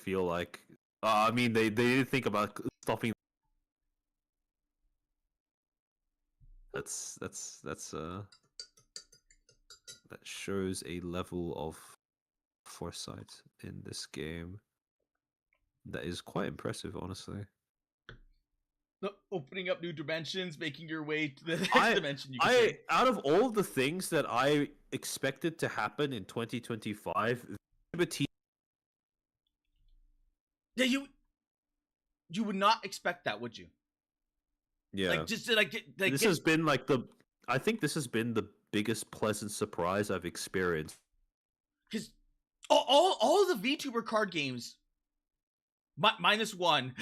Speaker 1: feel like I mean they did think about stopping. That shows a level of foresight in this game that is quite impressive, honestly.
Speaker 2: Opening up new dimensions, making your way to the next dimension.
Speaker 1: Out of all the things that I expected to happen in 2025,
Speaker 2: yeah, you would not expect that, would you?
Speaker 1: Yeah,
Speaker 2: like just
Speaker 1: this has been like I think this has been the biggest pleasant surprise I've experienced.
Speaker 2: Because all the VTuber card games, minus one,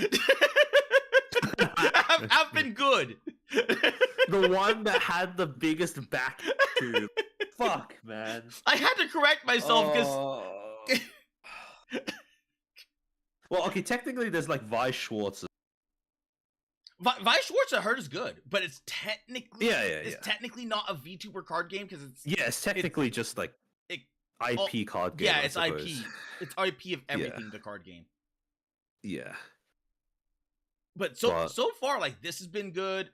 Speaker 2: have been good.
Speaker 1: The one that had the biggest back to fuck, man.
Speaker 2: I had to correct myself because.
Speaker 1: Well, okay, technically there's like Vi Schwartz.
Speaker 2: Vi Schwartz, I heard, is good, but it's technically technically not a VTuber card game because
Speaker 1: it's technically just like IP card game.
Speaker 2: Yeah, it's IP. It's IP of everything. The card game.
Speaker 1: Yeah.
Speaker 2: But so far, like this has been good.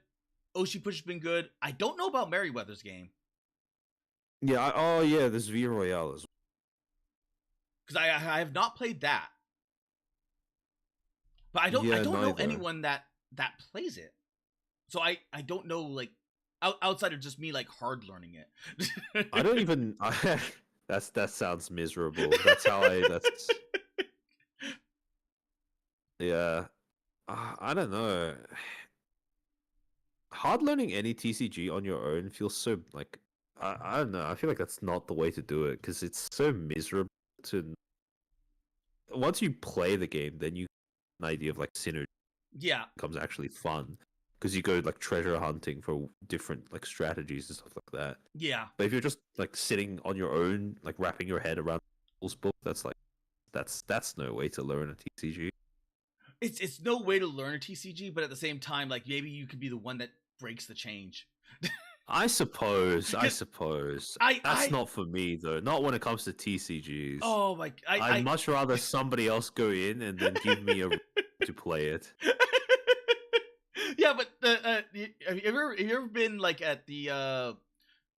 Speaker 2: OshiPush has been good. I don't know about Merryweather's game.
Speaker 1: Yeah. There's V Royale as well.
Speaker 2: Because I have not played that. But I don't know anyone that plays it. So I don't know, like outside of just me like hard learning it.
Speaker 1: I don't even that sounds miserable. That's how yeah. I don't know. Hard learning any TCG on your own feels so like I don't know. I feel like that's not the way to do it because it's so miserable to. Once you play the game, then you get an idea of like synergy.
Speaker 2: Yeah,
Speaker 1: becomes actually fun because you go like treasure hunting for different like strategies and stuff like that.
Speaker 2: Yeah,
Speaker 1: but if you're just like sitting on your own, like wrapping your head around people's book, that's like that's no way to learn a TCG.
Speaker 2: It's no way to learn a TCG, but at the same time, like maybe you could be the one that breaks the change.
Speaker 1: I suppose. That's not for me though. Not when it comes to TCGs.
Speaker 2: Oh my!
Speaker 1: I'd much rather somebody else go in and then give me a to play it.
Speaker 2: Yeah, but have you ever been like at the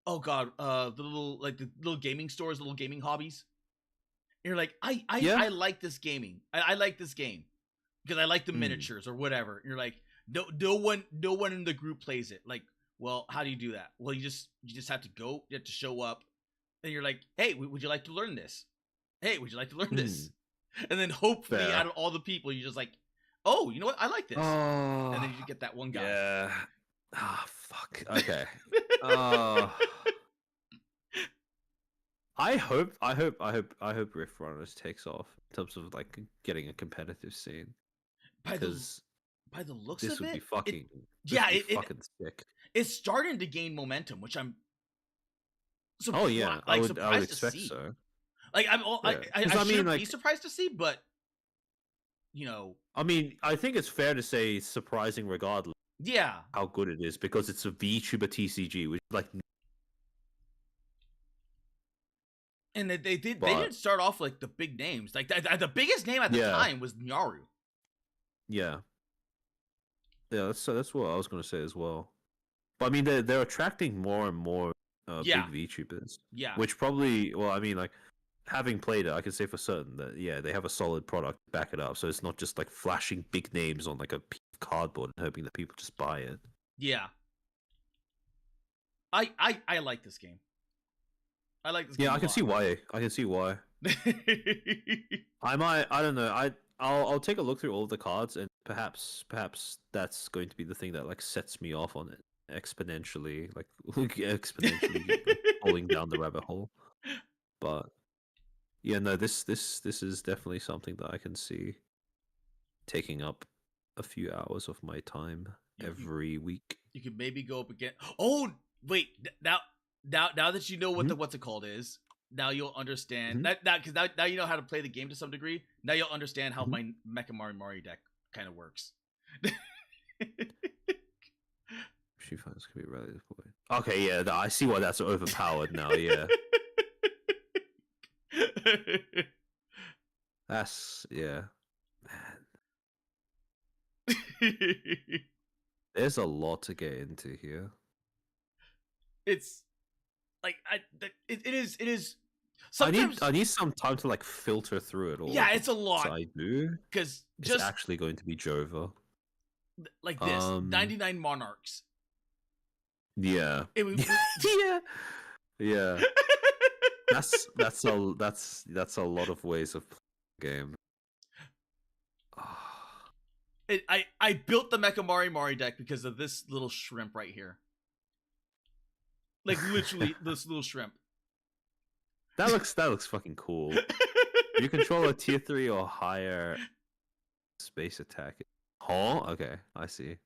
Speaker 2: oh god the little gaming stores, the little gaming hobbies? And you're like, I like this gaming. I like this game because I like the miniatures or whatever. And you're like, no one in the group plays it. Like, well, how do you do that? Well, you just have to go. You have to show up, and you're like, hey, would you like to learn this? Hey, would you like to learn this? And then hopefully, out of all the people, you're just like, oh, you know what? I like this. And then you get that one guy.
Speaker 1: Yeah. Ah, fuck. Okay. I hope Rift Runners takes off in terms of like getting a competitive scene. Because
Speaker 2: by the looks
Speaker 1: this
Speaker 2: of
Speaker 1: would
Speaker 2: it,
Speaker 1: be fucking fucking sick.
Speaker 2: It's starting to gain momentum, which I'm
Speaker 1: I would expect so.
Speaker 2: Like I shouldn't be surprised to see, but you know,
Speaker 1: I mean, I think it's fair to say surprising regardless.
Speaker 2: Yeah,
Speaker 1: how good it is because it's a VTuber TCG, which like.
Speaker 2: And they didn't start off like the big names. Like the biggest name at the time was Nyaru.
Speaker 1: Yeah. Yeah, that's what I was gonna say as well. But I mean, they're attracting more and more big VTubers.
Speaker 2: Yeah.
Speaker 1: Which probably, well, I mean, like having played it, I can say for certain that they have a solid product to back it up. So it's not just like flashing big names on like a piece of cardboard and hoping that people just buy it.
Speaker 2: Yeah. I like this game. I like this game.
Speaker 1: Yeah, I can see why. I don't know. I'll take a look through all of the cards and perhaps that's going to be the thing that like sets me off on it exponentially, like falling down the rabbit hole. But yeah, no, this is definitely something that I can see taking up a few hours of my time every week.
Speaker 2: You could maybe go up again. Oh wait, now that you know what the what's it called is, now you'll understand that because now you know how to play the game to some degree. Now you'll understand how my Mecha Mari deck kind of works.
Speaker 1: She finds can be relative point. Okay, yeah, I see why that's overpowered now. Yeah, that's man. There's a lot to get into here.
Speaker 2: It's like it is. Sometimes
Speaker 1: I need some time to like filter through it all.
Speaker 2: Yeah, it's a lot.
Speaker 1: So I do
Speaker 2: because
Speaker 1: it's actually going to be Jova.
Speaker 2: Like this 99 Monarchs.
Speaker 1: Yeah. Yeah. That's a lot of ways of playing the game.
Speaker 2: I built the Mecha Mari deck because of this little shrimp right here. Like literally this little shrimp.
Speaker 1: That looks fucking cool. You control a tier 3 or higher space attack. Huh? Okay, I see.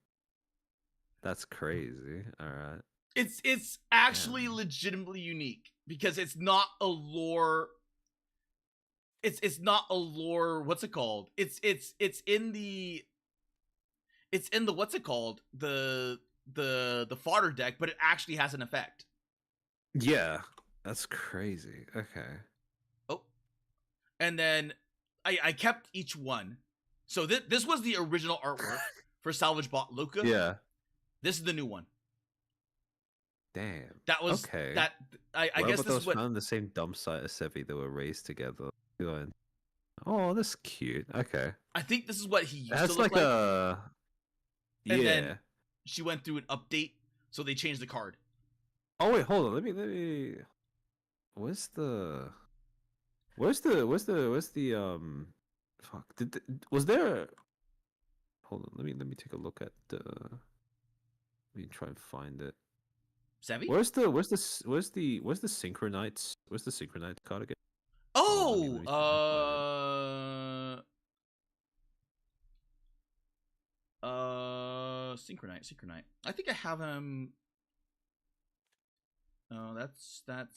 Speaker 1: That's crazy. All right.
Speaker 2: It's actually legitimately unique because it's not a lore. It's not a lore. What's it called? It's in the what's it called? The fodder deck, but it actually has an effect.
Speaker 1: Yeah, that's crazy. Okay.
Speaker 2: Oh, and then I kept each one. So this was the original artwork for Salvage Bot Luca.
Speaker 1: Yeah.
Speaker 2: This is the new one.
Speaker 1: Damn.
Speaker 2: That was
Speaker 1: okay.
Speaker 2: That I guess this
Speaker 1: was found on the same dump site as Sevi. They were raised together. Going, oh, that's cute. Okay.
Speaker 2: I think this is what he used to look
Speaker 1: like. A... Yeah.
Speaker 2: And then she went through an update, so they changed the card.
Speaker 1: Oh wait, hold on. Let me. Where's the? Fuck. Was there? Hold on. Let me take a look at the. Let me try and find it.
Speaker 2: Sevi?
Speaker 1: Where's the Synchronites? Where's the Synchronite card again?
Speaker 2: Oh, Synchronite. I think I have him. Oh, that's that.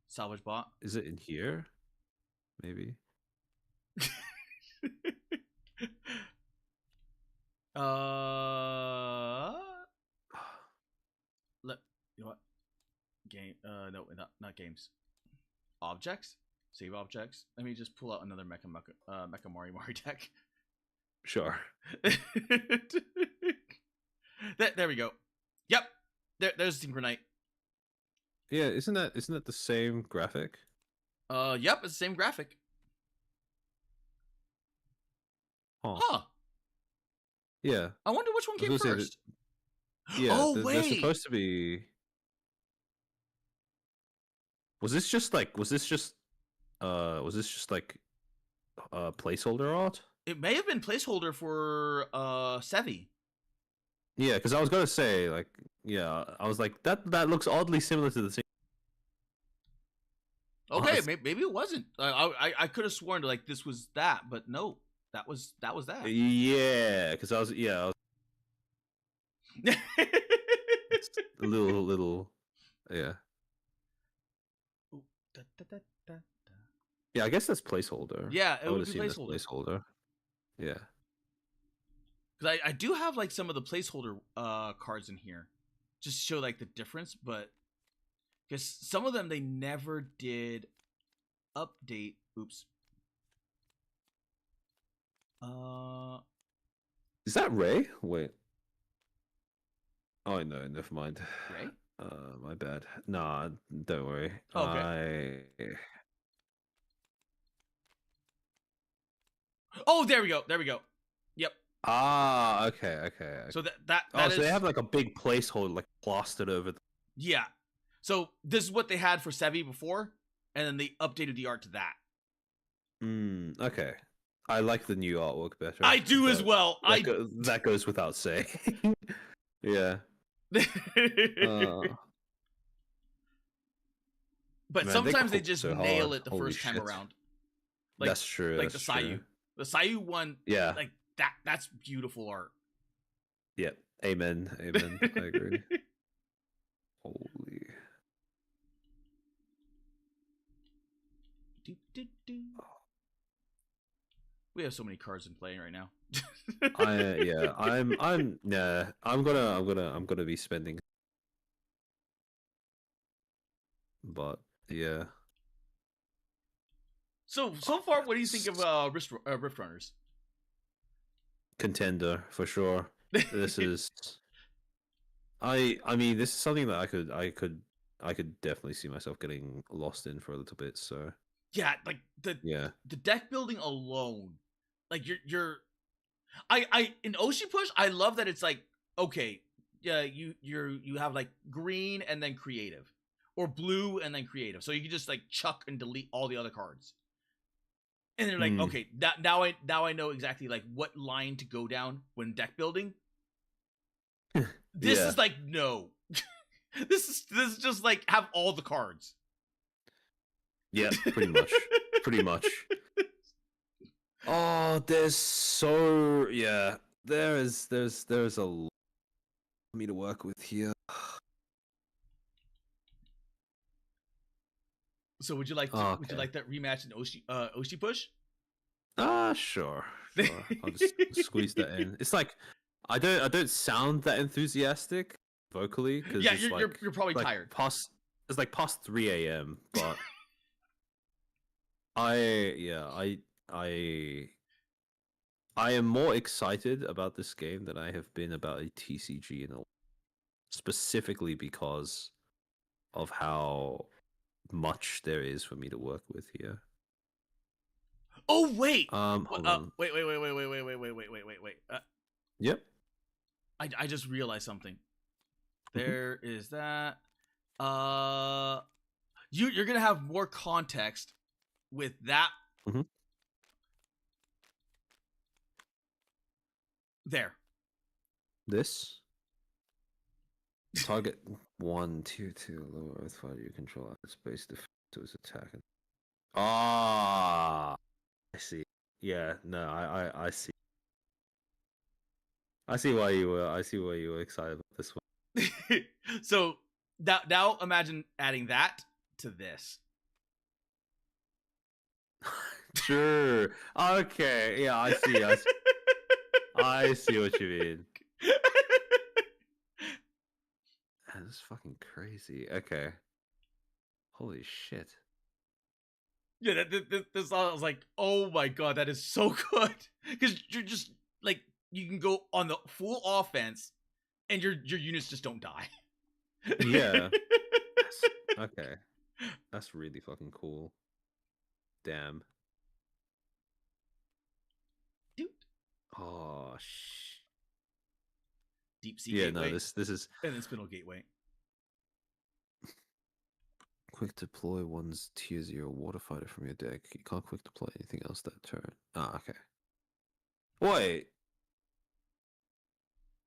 Speaker 2: Salvage Bot.
Speaker 1: Is it in here? maybe.
Speaker 2: Let you know what game? No, not games. Objects. Save objects. Let me just pull out another Mecha Mari deck.
Speaker 1: Sure.
Speaker 2: There we go. Yep. There's Synchronite.
Speaker 1: Yeah, isn't that the same graphic?
Speaker 2: Yep, it's the same graphic.
Speaker 1: Huh. Yeah.
Speaker 2: I wonder which one came first.
Speaker 1: Yeah. Oh, wait. They're supposed to be. Was this just like placeholder art?
Speaker 2: It may have been placeholder for Sevi.
Speaker 1: Yeah, because I was gonna say like, yeah, I was like that looks oddly similar to the same.
Speaker 2: Okay, maybe it wasn't. I could have sworn like this was that, but no, that was that.
Speaker 1: Yeah, because I was a little, yeah. Yeah, I guess that's placeholder.
Speaker 2: Yeah, it would be placeholder.
Speaker 1: Yeah.
Speaker 2: Because I do have like some of the placeholder cards in here, just to show like the difference, but because some of them they never did update. Oops.
Speaker 1: Is that Ray? Wait. Oh no, never mind.
Speaker 2: Ray?
Speaker 1: My bad. Nah, don't worry.
Speaker 2: Okay. Oh, there we go. Yep.
Speaker 1: Ah, okay.
Speaker 2: So that
Speaker 1: so
Speaker 2: is...
Speaker 1: they have like a big placeholder like plastered over.
Speaker 2: Yeah. So this is what they had for Sevi before, and then they updated the art to that.
Speaker 1: Okay. I like the new artwork better.
Speaker 2: I do as well.
Speaker 1: That goes without saying. Yeah.
Speaker 2: But man, sometimes they just nail it the first time around.
Speaker 1: Like, that's true.
Speaker 2: Like the Sayu. The Sayu one,
Speaker 1: yeah.
Speaker 2: Like that's beautiful art.
Speaker 1: Yep. Amen. I agree. Holy.
Speaker 2: We have so many cards in play right now.
Speaker 1: I'm gonna be spending. But yeah.
Speaker 2: So far, what do you think of Rift Runners?
Speaker 1: Contender for sure. This is. I mean, this is something that I could definitely see myself getting lost in for a little bit. So.
Speaker 2: Yeah, like the deck building alone, like you're in OshiPush, I love that it's like, okay, yeah, you have like green and then creative, or blue and then creative, so you can just like chuck and delete all the other cards, and they're like, okay, now I know exactly like what line to go down when deck building. This is like, no. this is just like have all the cards.
Speaker 1: Yeah, pretty much. Oh, there's a lot for me to work with here.
Speaker 2: So would you like that rematch in OshiPush?
Speaker 1: Sure. I'll just squeeze that in. It's like I don't sound that enthusiastic vocally because
Speaker 2: you're probably tired.
Speaker 1: It's like past 3 a.m. but I am more excited about this game than I have been about a TCG specifically because of how much there is for me to work with here.
Speaker 2: Oh wait!
Speaker 1: Hold on.
Speaker 2: Wait.
Speaker 1: Yep.
Speaker 2: I just realized something. There is that. You're gonna have more context with that. There.
Speaker 1: This target 1/2/2 lower Earth fighter you control at space defense to its attack. I see. Yeah, no, I see. I see why you were excited about this one.
Speaker 2: So now imagine adding that to this.
Speaker 1: Sure. Okay. Yeah, I see. I see what you mean. That's fucking crazy. Okay. Holy shit.
Speaker 2: Yeah, this I was like, oh my god, that is so good. Because you're just like you can go on the full offense, and your units just don't die.
Speaker 1: Yeah. Okay. That's really fucking cool. Damn.
Speaker 2: Dude.
Speaker 1: Oh sh.
Speaker 2: Deep Sea
Speaker 1: Yeah.
Speaker 2: Gateway.
Speaker 1: No. This is
Speaker 2: And then Spindle Gateway.
Speaker 1: quick deploy one's tier 0 water fighter from your deck. You can't quick deploy anything else that turn. Ah, okay. Wait.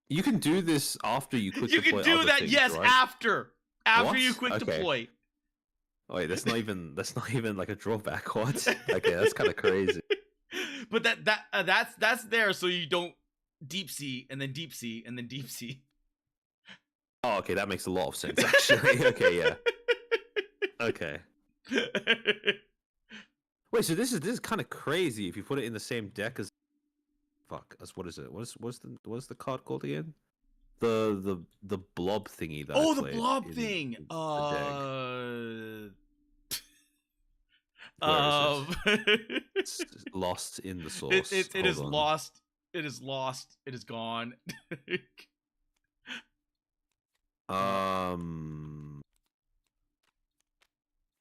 Speaker 1: You can do this after you quick
Speaker 2: You
Speaker 1: deploy
Speaker 2: can do
Speaker 1: other
Speaker 2: that,
Speaker 1: things,
Speaker 2: yes,
Speaker 1: right?
Speaker 2: after
Speaker 1: What?
Speaker 2: you quick
Speaker 1: Okay.
Speaker 2: deploy.
Speaker 1: Wait, that's not even like a drawback. What? Okay, that's kind of crazy.
Speaker 2: But that's there so you don't deep sea and then deep sea and then deep sea.
Speaker 1: Oh, okay, that makes a lot of sense actually. Okay, yeah. Okay. Wait, so this is kind of crazy if you put it in the same deck as what is it? What's the card called again? The blob thingy that I
Speaker 2: Oh, the
Speaker 1: played
Speaker 2: blob
Speaker 1: in
Speaker 2: thing.
Speaker 1: the deck.
Speaker 2: Uh,
Speaker 1: Where is
Speaker 2: um,
Speaker 1: it? It's lost in the source.
Speaker 2: it is lost. It is lost. It is gone.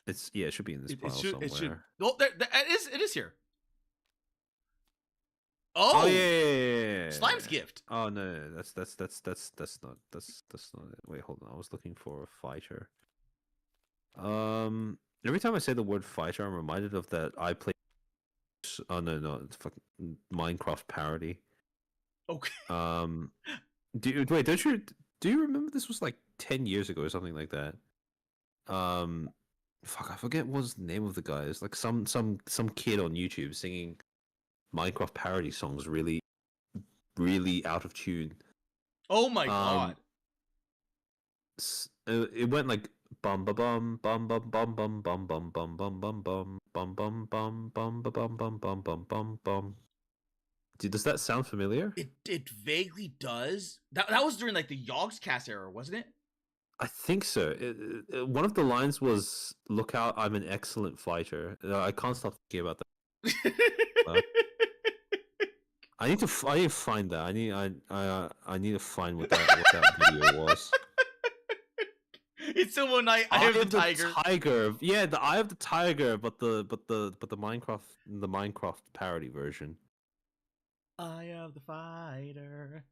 Speaker 1: It's it should be in this pile somewhere.
Speaker 2: It should. Oh, it is here.
Speaker 1: Oh
Speaker 2: Oh,
Speaker 1: yeah.
Speaker 2: Slime's gift.
Speaker 1: Oh no, that's not it. Wait, hold on. I was looking for a fighter. Every time I say the word fighter, I'm reminded of that I played. Oh no, it's fucking Minecraft parody.
Speaker 2: Okay.
Speaker 1: Do you remember this was like 10 years ago or something like that? Fuck, I forget what's the name of the guy. It's like some kid on YouTube singing Minecraft parody songs really out of tune.
Speaker 2: Oh my god.
Speaker 1: It went like bum ba bum bum bum bum bum bum bum bum bum bum bum bum bum bum bum ba bum bum bum bum bum bum. Does that sound familiar?
Speaker 2: It vaguely does. That was during like the Yogscast era, wasn't it?
Speaker 1: I think so. One of the lines was, "Look out, I'm an excellent fighter." I can't stop thinking about that. I need to find that. I need to find what that video was.
Speaker 2: It's the one Eye of the Tiger.
Speaker 1: Tiger. Yeah, the Eye of the Tiger, but the Minecraft parody version.
Speaker 2: Eye of the Fighter.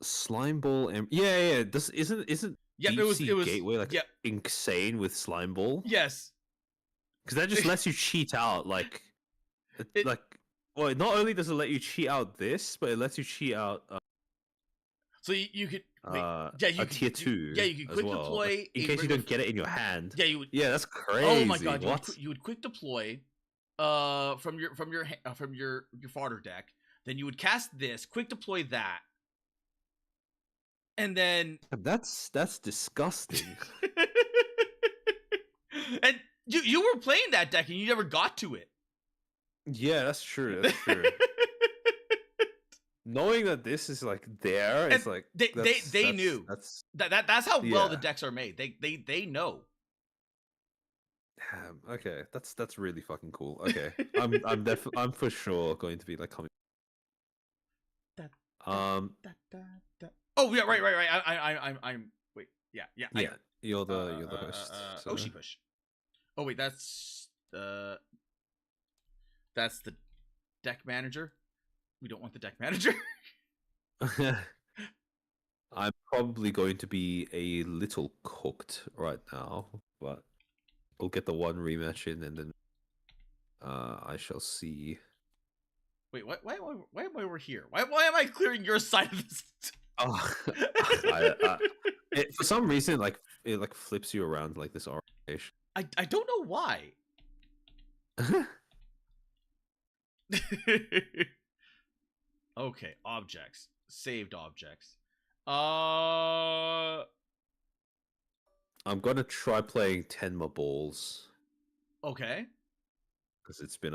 Speaker 1: Slime Ball and yeah. This isn't
Speaker 2: Yep,
Speaker 1: Deep Sea
Speaker 2: it was
Speaker 1: Gateway like insane with Slime Ball?
Speaker 2: Yes,
Speaker 1: because that just lets you cheat out well, not only does it let you cheat out this, but it lets you cheat out
Speaker 2: so you could
Speaker 1: a tier 2
Speaker 2: you could quick deploy
Speaker 1: in case you don't get it in your hand.
Speaker 2: Yeah, you would.
Speaker 1: Yeah, that's crazy.
Speaker 2: Oh my god,
Speaker 1: what?
Speaker 2: You would quick deploy from your fodder deck. Then you would cast this, quick deploy that. And then
Speaker 1: that's disgusting.
Speaker 2: And you were playing that deck and you never got to it.
Speaker 1: Yeah, that's true. That's true. Knowing that this is like there, it's like
Speaker 2: they knew. That's how well the decks are made. They know.
Speaker 1: Damn. Okay, that's really fucking cool. Okay, I'm for sure going to be like coming.
Speaker 2: Oh yeah, right. I'm wait. Yeah.
Speaker 1: You're the host. So.
Speaker 2: OshiPush. Oh wait, that's the deck manager. We don't want the deck manager.
Speaker 1: I'm probably going to be a little cooked right now, but we'll get the one rematch in, and then I shall see.
Speaker 2: Wait, why am I over here? Why am I clearing your side of this?
Speaker 1: Oh, for some reason, it flips you around like this orientation.
Speaker 2: I don't know why. Okay, objects. Saved objects.
Speaker 1: I'm gonna try playing Tenma Balls.
Speaker 2: Okay.
Speaker 1: Because it's been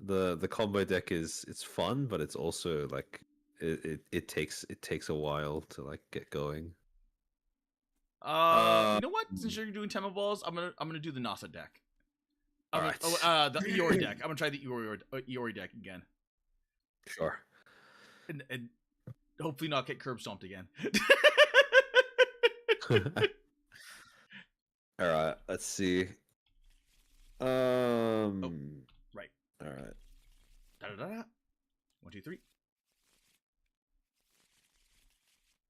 Speaker 1: the combo deck it's fun, but it's also like it takes a while to like get going.
Speaker 2: You know what? Since you're doing Temple Balls, I'm gonna do the Nasa deck.
Speaker 1: All right.
Speaker 2: The Iori deck. I'm gonna try the Iori deck again.
Speaker 1: Sure.
Speaker 2: And hopefully not get curb stomped again.
Speaker 1: All right. Let's see.
Speaker 2: Oh, right.
Speaker 1: All right.
Speaker 2: Da da da. 1, 2, 3.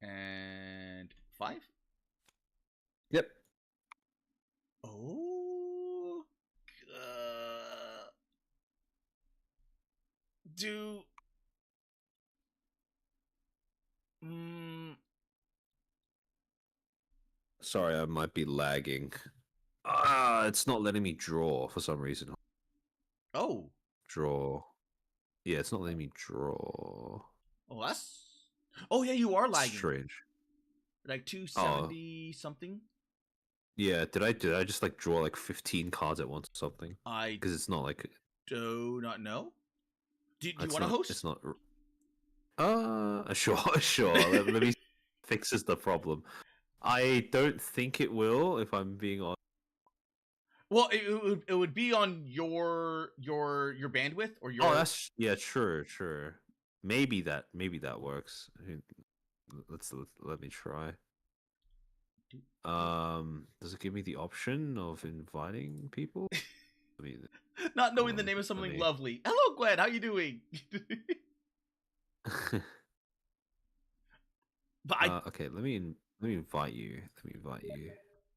Speaker 2: And 5.
Speaker 1: Yep.
Speaker 2: Oh. Do.
Speaker 1: Sorry, I might be lagging. It's not letting me draw for some reason.
Speaker 2: Oh.
Speaker 1: Draw. Yeah, it's not letting me draw.
Speaker 2: Oh, that's. Oh yeah, you are lagging.
Speaker 1: Strange.
Speaker 2: Like 270 something.
Speaker 1: Yeah, did I just like draw like 15 cards at once or something? Because it's not like.
Speaker 2: Do not know. Do you want to host?
Speaker 1: It's not. Sure, sure. let me fixes the problem. I don't think it will, if I'm being honest.
Speaker 2: Well, it would be on your bandwidth or your.
Speaker 1: Oh, that's true. Maybe that works. Let me try. Does it give me the option of inviting people?
Speaker 2: Not knowing the name of something lovely. Hello, Gwen. How you doing? But
Speaker 1: okay, let me invite you.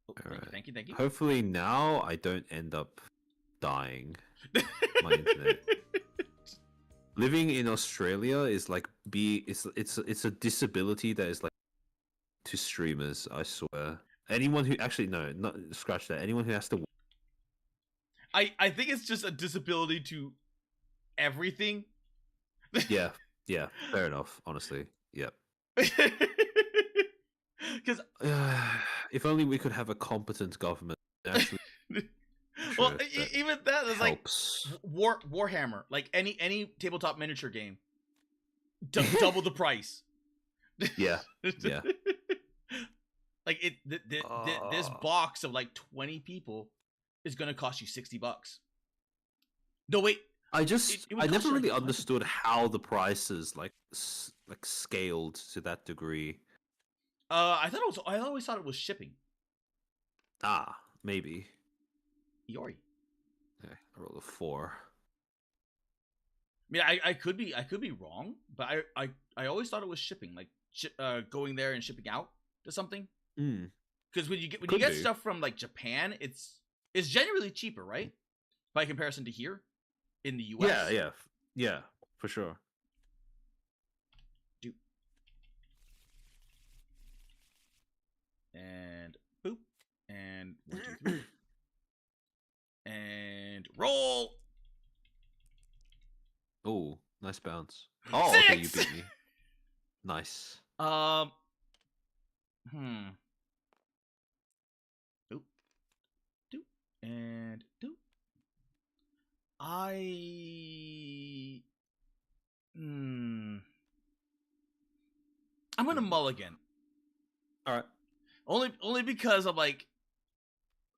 Speaker 2: Oh, thank you.
Speaker 1: Hopefully now I don't end up dying. My internet. Living in Australia is like it's a disability that is like to streamers. I swear. Anyone who not scratch that. Anyone who has to.
Speaker 2: I think it's just a disability to everything.
Speaker 1: Yeah. Fair enough. Honestly. Yep.
Speaker 2: Because
Speaker 1: if only we could have a competent government. Actually,
Speaker 2: well, even that is
Speaker 1: helps.
Speaker 2: like Warhammer, like any tabletop miniature game, double the price.
Speaker 1: Yeah.
Speaker 2: Like this box of like 20 people is gonna cost you $60. No wait,
Speaker 1: I never really understood how the prices like scaled to that degree.
Speaker 2: I always thought it was shipping.
Speaker 1: Maybe.
Speaker 2: Iori.
Speaker 1: Okay, I rolled a 4.
Speaker 2: I mean, I could be wrong, but I always thought it was shipping, like going there and shipping out to something. Because when you get stuff from like Japan, it's generally cheaper, right? By comparison to here in the US.
Speaker 1: Yeah, for sure.
Speaker 2: And boop. And 1, 2, 3. And roll.
Speaker 1: Oh, nice bounce. Oh,
Speaker 2: 6!
Speaker 1: okay, you beat me. Nice.
Speaker 2: Oop. Doop. And doop. I'm gonna mulligan.
Speaker 1: All right.
Speaker 2: Only because I'm like,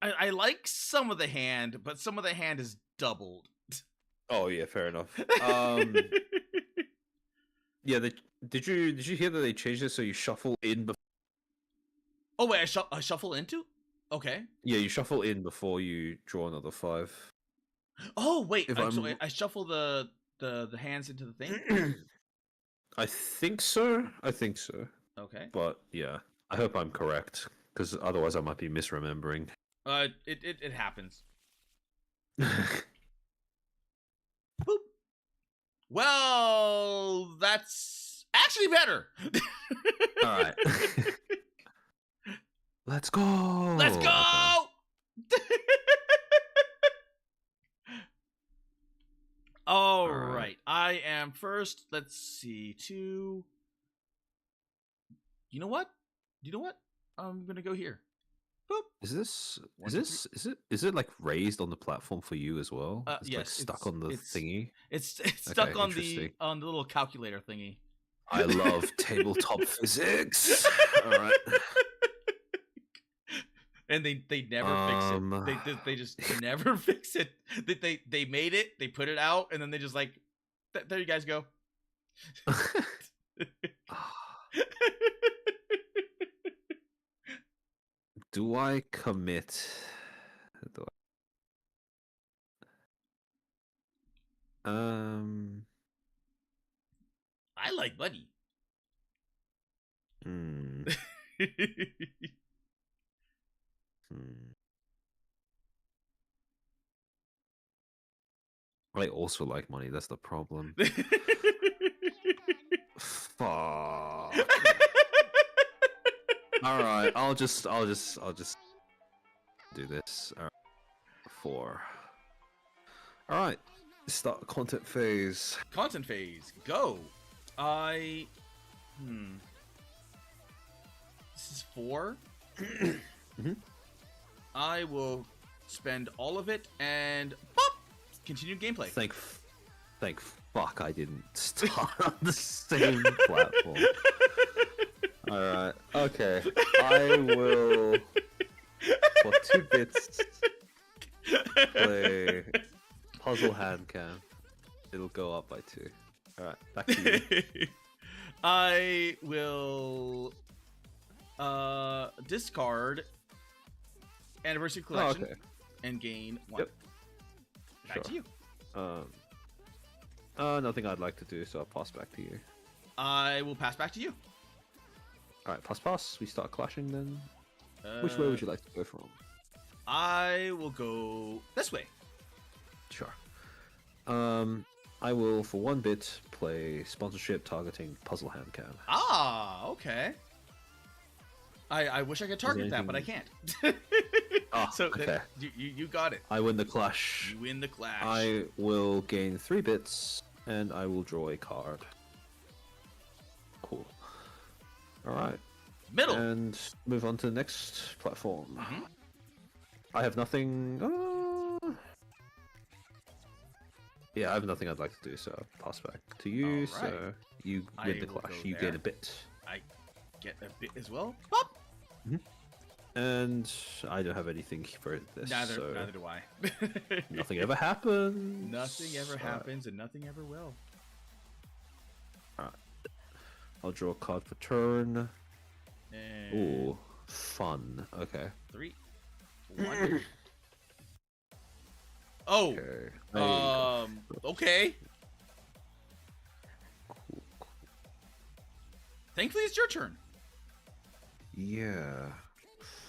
Speaker 2: I like some of the hand, but some of the hand is doubled.
Speaker 1: Oh yeah, fair enough. Yeah, did you hear that they changed it so you shuffle in before?
Speaker 2: Oh wait, I shuffle into? Okay.
Speaker 1: Yeah, you shuffle in before you draw another 5.
Speaker 2: Oh wait, I shuffle the hands into the thing.
Speaker 1: I think so.
Speaker 2: Okay.
Speaker 1: But yeah, I hope I'm correct, because otherwise I might be misremembering.
Speaker 2: It happens. Boop. Well, that's actually better.
Speaker 1: All right. Let's go.
Speaker 2: All right. I am first. Let's see. 2. You know what? I'm gonna go here. Boop.
Speaker 1: Is it like raised on the platform for you as well? It's
Speaker 2: Yes,
Speaker 1: like stuck on the thingy.
Speaker 2: It's
Speaker 1: Okay,
Speaker 2: stuck on
Speaker 1: interesting.
Speaker 2: the little calculator thingy.
Speaker 1: I love tabletop physics. All right.
Speaker 2: And they never fix it. They just never fix it. They made it, they put it out, and then they just like, there you guys go.
Speaker 1: Do I commit?
Speaker 2: I like money.
Speaker 1: I also like money. That's the problem. Fuck. All right, I'll just do this. 4. All right, start content phase.
Speaker 2: Content phase, go. This is 4. I will spend all of it and pop. Continue gameplay.
Speaker 1: Thank fuck I didn't start on the same platform. All right, okay. I will for 2 bits play puzzle hand cam. It'll go up by 2. All right, back to you.
Speaker 2: I will discard Anniversary Collection and gain 1.
Speaker 1: Yep.
Speaker 2: Back to you.
Speaker 1: Nothing I'd like to do, so I'll pass back to you.
Speaker 2: I will pass back to you.
Speaker 1: Alright, pass. We start clashing then. Which way would you like to go from?
Speaker 2: I will go this way.
Speaker 1: Sure. I will, for 1 bit, play sponsorship targeting puzzle hand cam.
Speaker 2: Ah, okay. I wish I could target that, but I can't. So
Speaker 1: okay.
Speaker 2: You got it.
Speaker 1: I win the clash.
Speaker 2: You win the clash.
Speaker 1: I will gain 3 bits, and I will draw a card. Cool. Alright.
Speaker 2: Middle.
Speaker 1: And move on to the next platform.
Speaker 2: Mm-hmm.
Speaker 1: I have nothing... Yeah, I have nothing I'd like to do, so I'll pass back to you.
Speaker 2: Right.
Speaker 1: So you win the clash. You gain a bit.
Speaker 2: I get a bit as well. Bop!
Speaker 1: And I don't have anything for this.
Speaker 2: Neither do I.
Speaker 1: Nothing ever happens.
Speaker 2: Nothing ever happens, and nothing ever will.
Speaker 1: Alright. I'll draw a card for turn.
Speaker 2: And
Speaker 1: Ooh, fun. Okay.
Speaker 2: 3, 1. Oh.
Speaker 1: Okay.
Speaker 2: Okay.
Speaker 1: Cool.
Speaker 2: Thankfully, it's your turn.
Speaker 1: Yeah.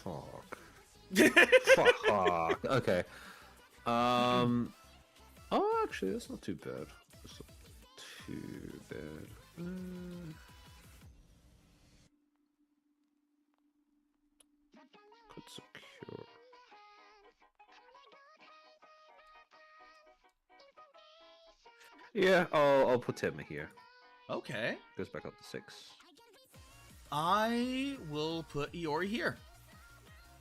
Speaker 1: Fuck. Fuck. Okay. Oh, actually, that's not too bad. That's not too bad. Could secure. Yeah, I'll put him here.
Speaker 2: Okay.
Speaker 1: Goes back up to 6.
Speaker 2: I will put Iori here.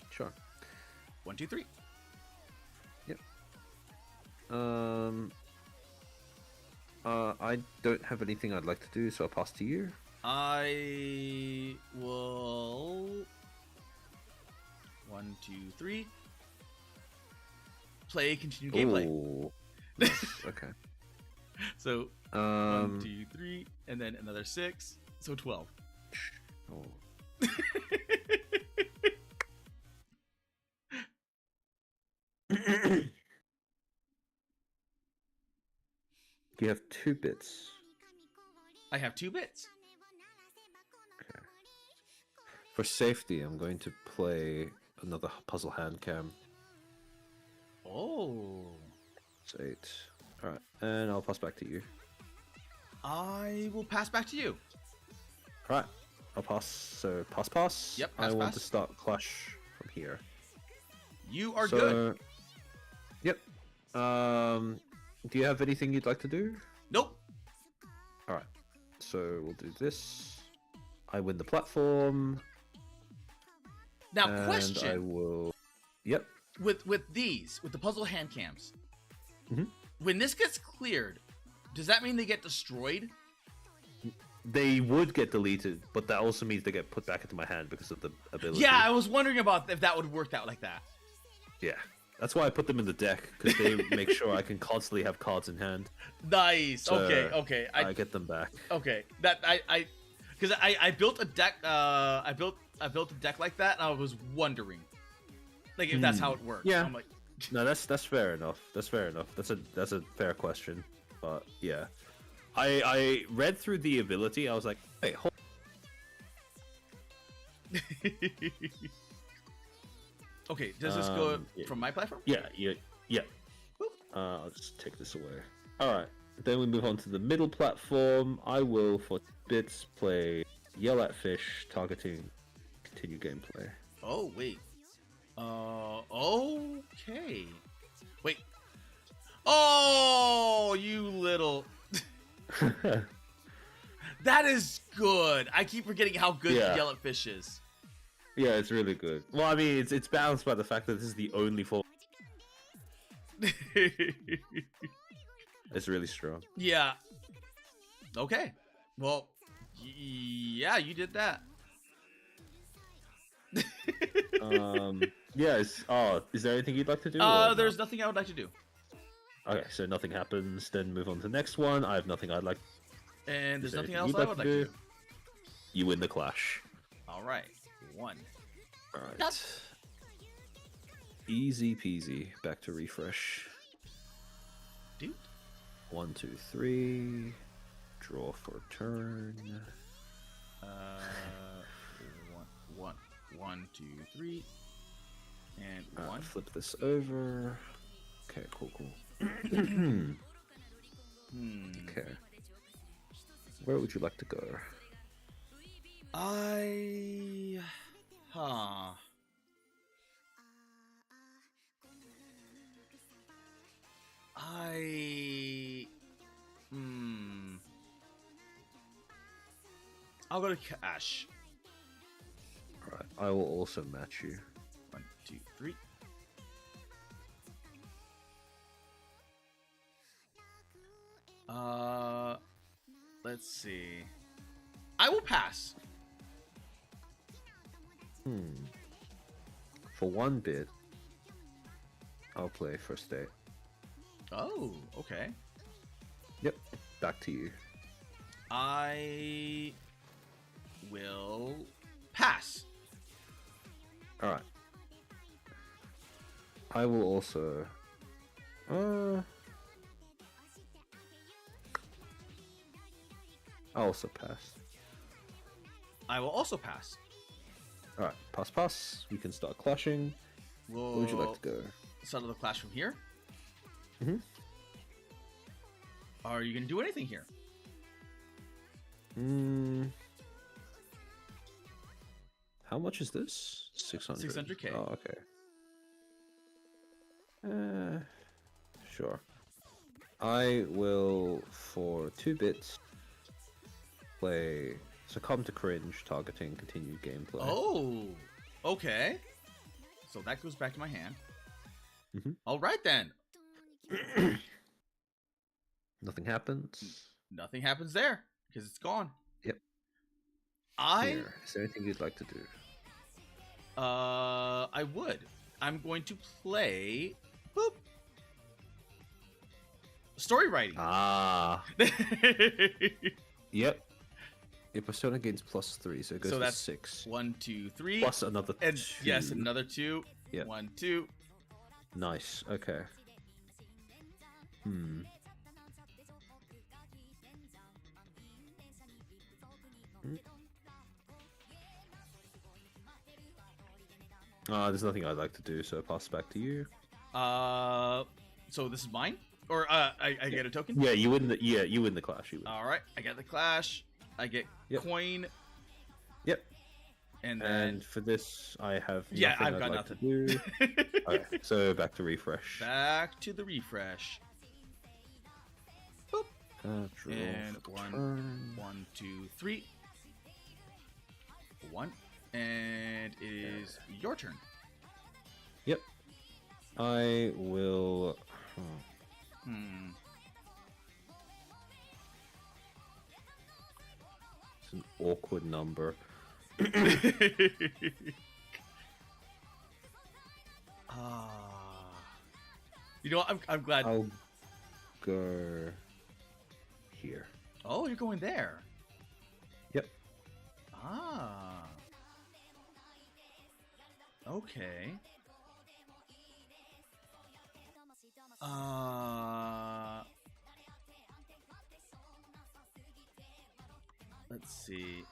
Speaker 1: Sure.
Speaker 2: 1, 2, 3.
Speaker 1: Yep. I don't have anything I'd like to do, so I'll pass to you.
Speaker 2: I will 1, 2, 3. Play continue gameplay.
Speaker 1: Ooh. Nice. Okay.
Speaker 2: So 1, 2, 3, and then another 6. So 12.
Speaker 1: Oh. You have 2 bits.
Speaker 2: I have 2 bits.
Speaker 1: Okay. For safety, I'm going to play another puzzle hand cam.
Speaker 2: Oh.
Speaker 1: It's 8. Alright, and I'll pass back to you.
Speaker 2: I will pass back to you.
Speaker 1: Alright, I'll pass. So, pass.
Speaker 2: Yep,
Speaker 1: I want to start clash from here.
Speaker 2: You are good.
Speaker 1: Yep. Do you have anything you'd like to do?
Speaker 2: Nope.
Speaker 1: Alright, so we'll do this. I win the platform.
Speaker 2: Now,
Speaker 1: And
Speaker 2: question.
Speaker 1: I will. Yep.
Speaker 2: With the puzzle hand cams,
Speaker 1: Mhm.
Speaker 2: when this gets cleared, does that mean they get destroyed?
Speaker 1: They would get deleted, but that also means they get put back into my hand because of the ability.
Speaker 2: Yeah, I was wondering about if that would work out like that.
Speaker 1: Yeah. That's why I put them in the deck, because they make sure I can constantly have cards in hand.
Speaker 2: Nice.
Speaker 1: So
Speaker 2: okay.
Speaker 1: I get them back.
Speaker 2: Okay. That because I built a deck. I built a deck like that, and I was wondering, like, if that's how it works.
Speaker 1: Yeah.
Speaker 2: I'm like,
Speaker 1: No, that's fair enough. That's fair enough. That's a fair question. But yeah, I read through the ability. I was like, wait, hold.
Speaker 2: okay. Does this go from my platform?
Speaker 1: Yeah. I'll just take this away. All right. Then we move on to the middle platform. I will, for bits, play Yell at Fish, targeting, continue gameplay.
Speaker 2: Oh wait. Okay. Wait. Oh, you little. That is good. I keep forgetting how good Yell at Fish is.
Speaker 1: Yeah, it's really good. Well, I mean, it's balanced by the fact that this is the only form. It's really strong.
Speaker 2: Yeah. Okay. Well, yeah, you did that.
Speaker 1: Yeah. Is there anything you'd like to do?
Speaker 2: There's nothing I would like to do.
Speaker 1: Okay, so nothing happens. Then move on to the next one. I have nothing I'd like.
Speaker 2: And there's nothing else
Speaker 1: you'd
Speaker 2: I would like to do.
Speaker 1: You win the clash.
Speaker 2: All right. 1.
Speaker 1: All right. Easy peasy. Back to refresh.
Speaker 2: Dude.
Speaker 1: 1, 2, 3. Draw for turn.
Speaker 2: 1, 2, 3. And 1.
Speaker 1: Flip this over. Okay, cool. Okay. Where would you like to go?
Speaker 2: I'll go to cash.
Speaker 1: Alright, I will also match you.
Speaker 2: 1, 2, 3. Let's see. I will pass.
Speaker 1: For 1 bid, I'll play first date.
Speaker 2: Oh, okay.
Speaker 1: Yep, back to you.
Speaker 2: I will pass.
Speaker 1: Alright. I will also... I'll also pass.
Speaker 2: I will also pass.
Speaker 1: Alright, pass. We can start clashing. Where would you like to go?
Speaker 2: Settle the clash from here.
Speaker 1: Mm-hmm.
Speaker 2: Are you going to do anything here?
Speaker 1: How much is this? 600.
Speaker 2: 600k.
Speaker 1: Oh, okay. Sure. I will, for 2 bits, play Succumb to Cringe, targeting continued gameplay.
Speaker 2: Oh, okay. So that goes back to my hand.
Speaker 1: Mm-hmm.
Speaker 2: All right, then.
Speaker 1: Nothing happens.
Speaker 2: Nothing happens there, because it's gone.
Speaker 1: Yep.
Speaker 2: Is
Speaker 1: there anything you'd like to do?
Speaker 2: I would. I'm going to play... Boop. Story writing.
Speaker 1: Ah. Yep. Your persona gains +3, so it goes to 6.
Speaker 2: 1, 2, 3.
Speaker 1: Plus another 2.
Speaker 2: And yes, another 2.
Speaker 1: Yeah.
Speaker 2: 1, 2.
Speaker 1: Nice. Okay. There's nothing I'd like to do, so I pass back to you.
Speaker 2: So this is mine, or I get a token.
Speaker 1: Yeah, you win the clash. You win.
Speaker 2: All right, I get the clash. I get coin.
Speaker 1: Yep.
Speaker 2: And
Speaker 1: for this, I have
Speaker 2: I've got nothing.
Speaker 1: To do. Okay, so back to refresh.
Speaker 2: Back to the refresh. Boop. And 1, 2, 3. 1. And it is your turn.
Speaker 1: Yep. I will. It's an awkward number.
Speaker 2: You know what? I'm glad.
Speaker 1: I'll go here.
Speaker 2: Oh, you're going there.
Speaker 1: Yep.
Speaker 2: Okay. Let's see.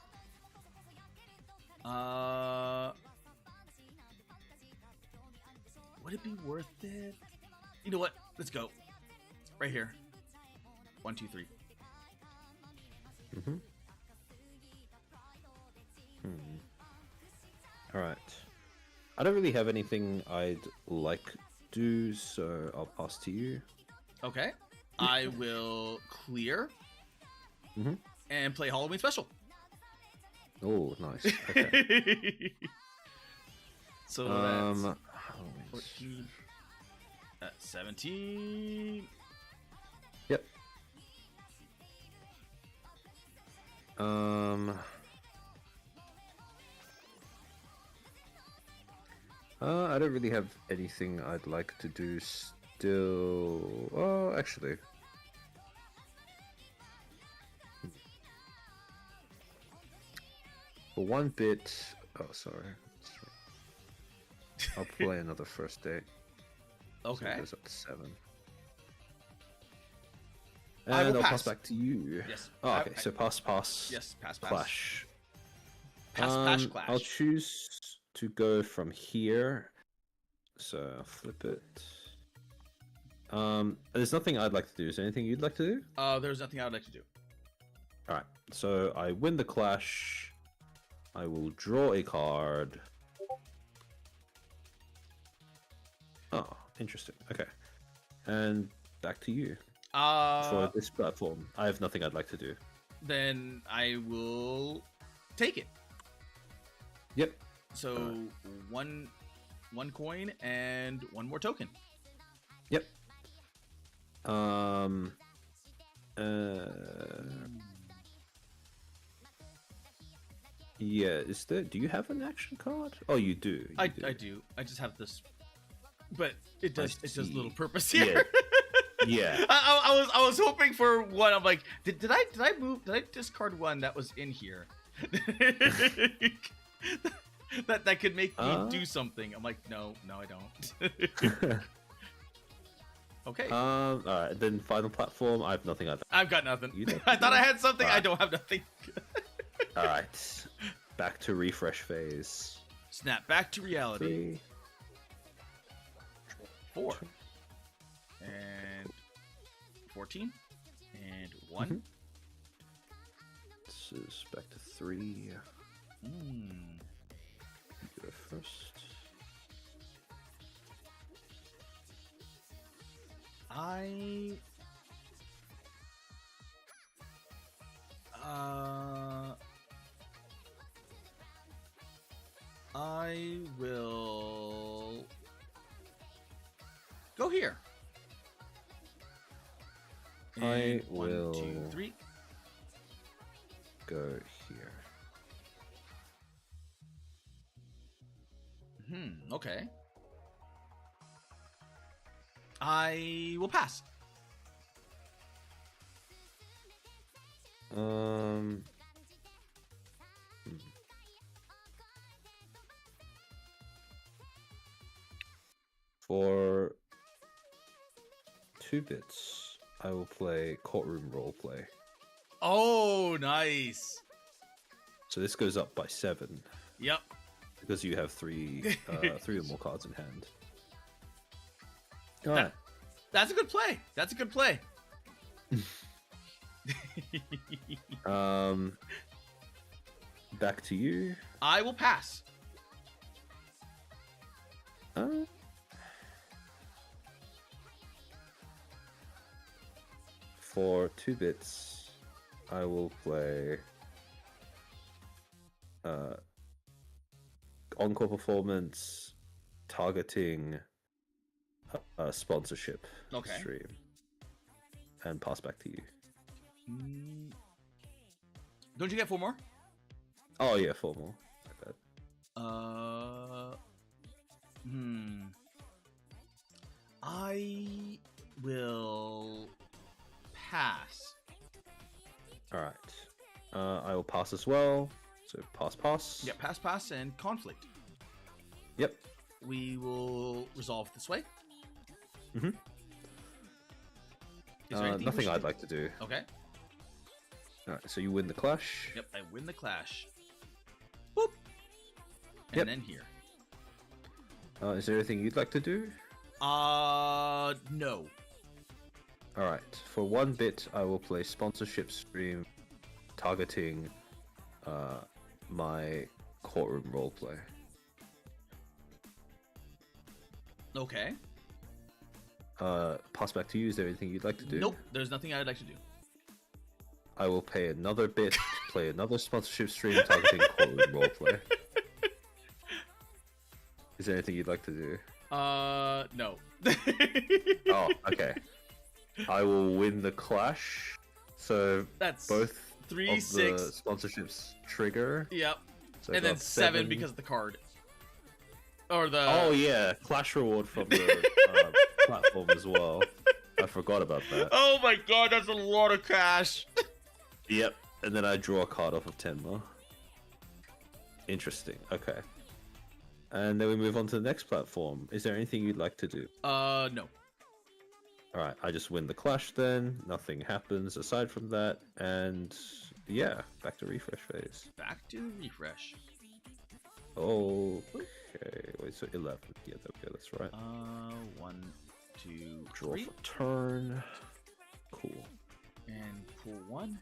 Speaker 2: Would it be worth it? You know what? Let's go. Right here. 1, 2, 3.
Speaker 1: All right. I don't really have anything I'd like to do, so I'll pass to you.
Speaker 2: Okay. I will clear and play Halloween Special.
Speaker 1: Oh, nice. Okay.
Speaker 2: So that's 14, 17.
Speaker 1: Yep. I don't really have anything I'd like to do still. Oh, actually. For one bit. Oh, sorry. I'll play another first date.
Speaker 2: Okay.
Speaker 1: So it goes up to 7. And I'll pass back to you.
Speaker 2: Yes.
Speaker 1: Oh, okay. So pass.
Speaker 2: Yes, pass.
Speaker 1: Clash.
Speaker 2: Clash.
Speaker 1: I'll choose to go from here. So I'll flip it. There's nothing I'd like to do. Is there anything you'd like to do?
Speaker 2: There's nothing I'd like to do.
Speaker 1: Alright. So I win the clash. I will draw a card. Oh, interesting. Okay. And back to you. For this platform, I have nothing I'd like to do.
Speaker 2: Then I will take it.
Speaker 1: Yep.
Speaker 2: So one coin and one more token.
Speaker 1: Yep. Yeah, is there, do you have an action card? Oh, you do.
Speaker 2: I do. I just have this, but it does little purpose here.
Speaker 1: Yeah.
Speaker 2: I was hoping for one. I'm like, did I discard one that was in here? that could make me do something. I'm like, no, I don't. Okay.
Speaker 1: Alright, then final platform. I have nothing.
Speaker 2: I've got nothing. I thought I had something. I don't have nothing.
Speaker 1: Alright. Back to refresh phase.
Speaker 2: Snap back to reality. 4. And 14. And 1.
Speaker 1: This is back to 3. Go first.
Speaker 2: I will go here.
Speaker 1: I will
Speaker 2: 1, 2, 3.
Speaker 1: Go here.
Speaker 2: Okay. I will pass.
Speaker 1: For 2 bits, I will play courtroom roleplay.
Speaker 2: Oh, nice.
Speaker 1: So this goes up by 7.
Speaker 2: Yep.
Speaker 1: Because you have 3 or more cards in hand. All right.
Speaker 2: That's a good play. That's a good play.
Speaker 1: Back to you.
Speaker 2: I will pass.
Speaker 1: For 2 bits, I will play encore performance targeting a sponsorship stream and pass back to you.
Speaker 2: Don't you get 4 more?
Speaker 1: Oh yeah, 4 more. Like that.
Speaker 2: I will pass.
Speaker 1: All right. I will pass as well. So pass.
Speaker 2: Yeah, pass, and conflict.
Speaker 1: Yep.
Speaker 2: We will resolve this way.
Speaker 1: Mm-hmm. Nothing I'd like to do.
Speaker 2: Okay.
Speaker 1: Alright, so you win the clash.
Speaker 2: Yep, I win the clash. Boop. And then here.
Speaker 1: Is there anything you'd like to do?
Speaker 2: No.
Speaker 1: Alright, for 1 bit, I will play sponsorship stream targeting my courtroom roleplay.
Speaker 2: Okay.
Speaker 1: Pass back to you. Is there anything you'd like to do?
Speaker 2: Nope, there's nothing I'd like to do.
Speaker 1: I will pay another bit to play another sponsorship stream targeting courtroom roleplay. Is there anything you'd like to do?
Speaker 2: No.
Speaker 1: Oh, okay. I will win the clash. So
Speaker 2: that's
Speaker 1: both
Speaker 2: 3,
Speaker 1: of
Speaker 2: 6
Speaker 1: the sponsorships trigger.
Speaker 2: Yep.
Speaker 1: So
Speaker 2: and then 7 because of the card. Or the.
Speaker 1: Oh yeah, clash reward from the platform as well. I forgot about that.
Speaker 2: Oh my god, that's a lot of cash.
Speaker 1: Yep. And then I draw a card off of Tenma. Interesting. Okay. And then we move on to the next platform. Is there anything you'd like to do?
Speaker 2: No.
Speaker 1: Alright, I just win the clash then. Nothing happens aside from that. And yeah, back to refresh phase.
Speaker 2: Back to refresh.
Speaker 1: Okay. Wait, so 11. Yeah, okay, that's right.
Speaker 2: 1, 2,
Speaker 1: Draw
Speaker 2: 3.
Speaker 1: for turn. Cool.
Speaker 2: And pull 1.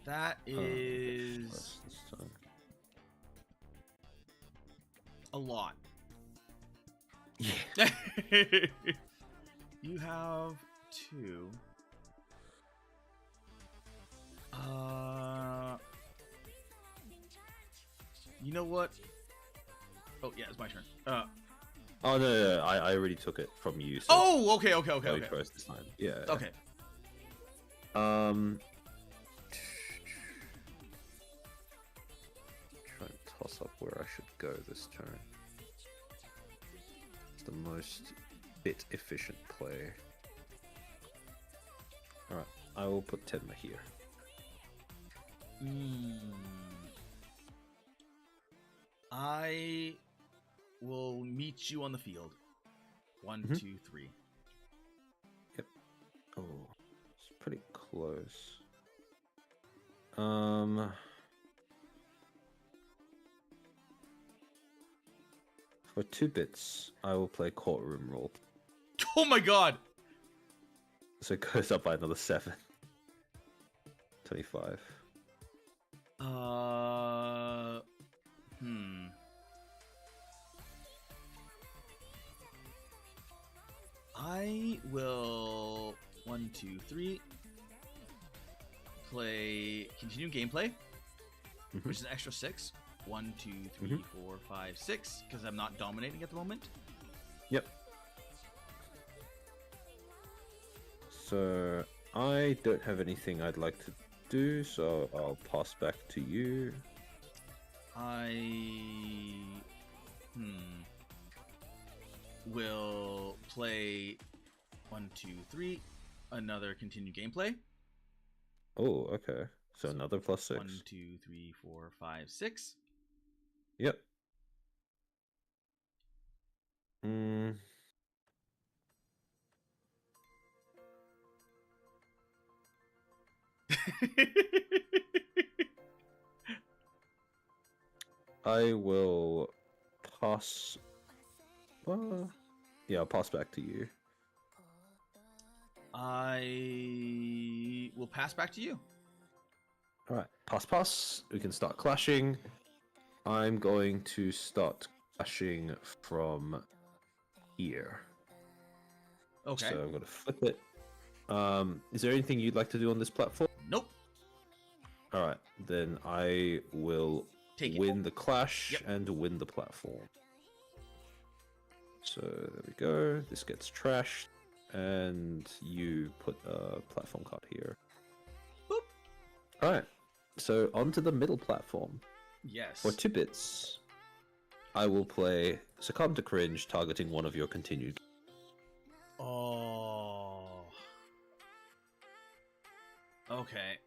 Speaker 2: That is a lot.
Speaker 1: Yeah.
Speaker 2: You have 2. You know what? Oh yeah, it's my turn.
Speaker 1: Oh no, I already took it from you. So
Speaker 2: oh, okay.
Speaker 1: First this time. Yeah.
Speaker 2: Okay.
Speaker 1: Try and toss up where I should go this turn. It's the most bit efficient play. All right, I will put Tenma here.
Speaker 2: I will meet you on the field. 1, 2, 3.
Speaker 1: Yep. Oh, it's pretty close. For 2 bits, I will play courtroom role.
Speaker 2: Oh my god!
Speaker 1: So it goes up by another 7. 25.
Speaker 2: I will 1, 2, 3 play continue gameplay, which is an extra 6. 1, 2, 3, 4, 5, 6, because I'm not dominating at the moment.
Speaker 1: Yep. So I don't have anything I'd like to do, so I'll pass back to you.
Speaker 2: I will play 1, 2, 3 another continue gameplay.
Speaker 1: Oh, okay. So another plus 6.
Speaker 2: 1, 2, 3, 4, 5, 6.
Speaker 1: Yep. I will pass. Yeah, I'll pass back to you.
Speaker 2: I will pass back to you.
Speaker 1: All right, pass. We can start clashing. I'm going to start clashing from here.
Speaker 2: Okay.
Speaker 1: So I'm going to flip it. Is there anything you'd like to do on this platform?
Speaker 2: Nope.
Speaker 1: All right, then I will win the clash and win the platform. So there we go. This gets trashed, and you put a platform card here.
Speaker 2: Boop.
Speaker 1: All right. So onto the middle platform.
Speaker 2: Yes.
Speaker 1: For 2 bits, I will play Succumb to Cringe, targeting one of your continued.
Speaker 2: Oh. Okay.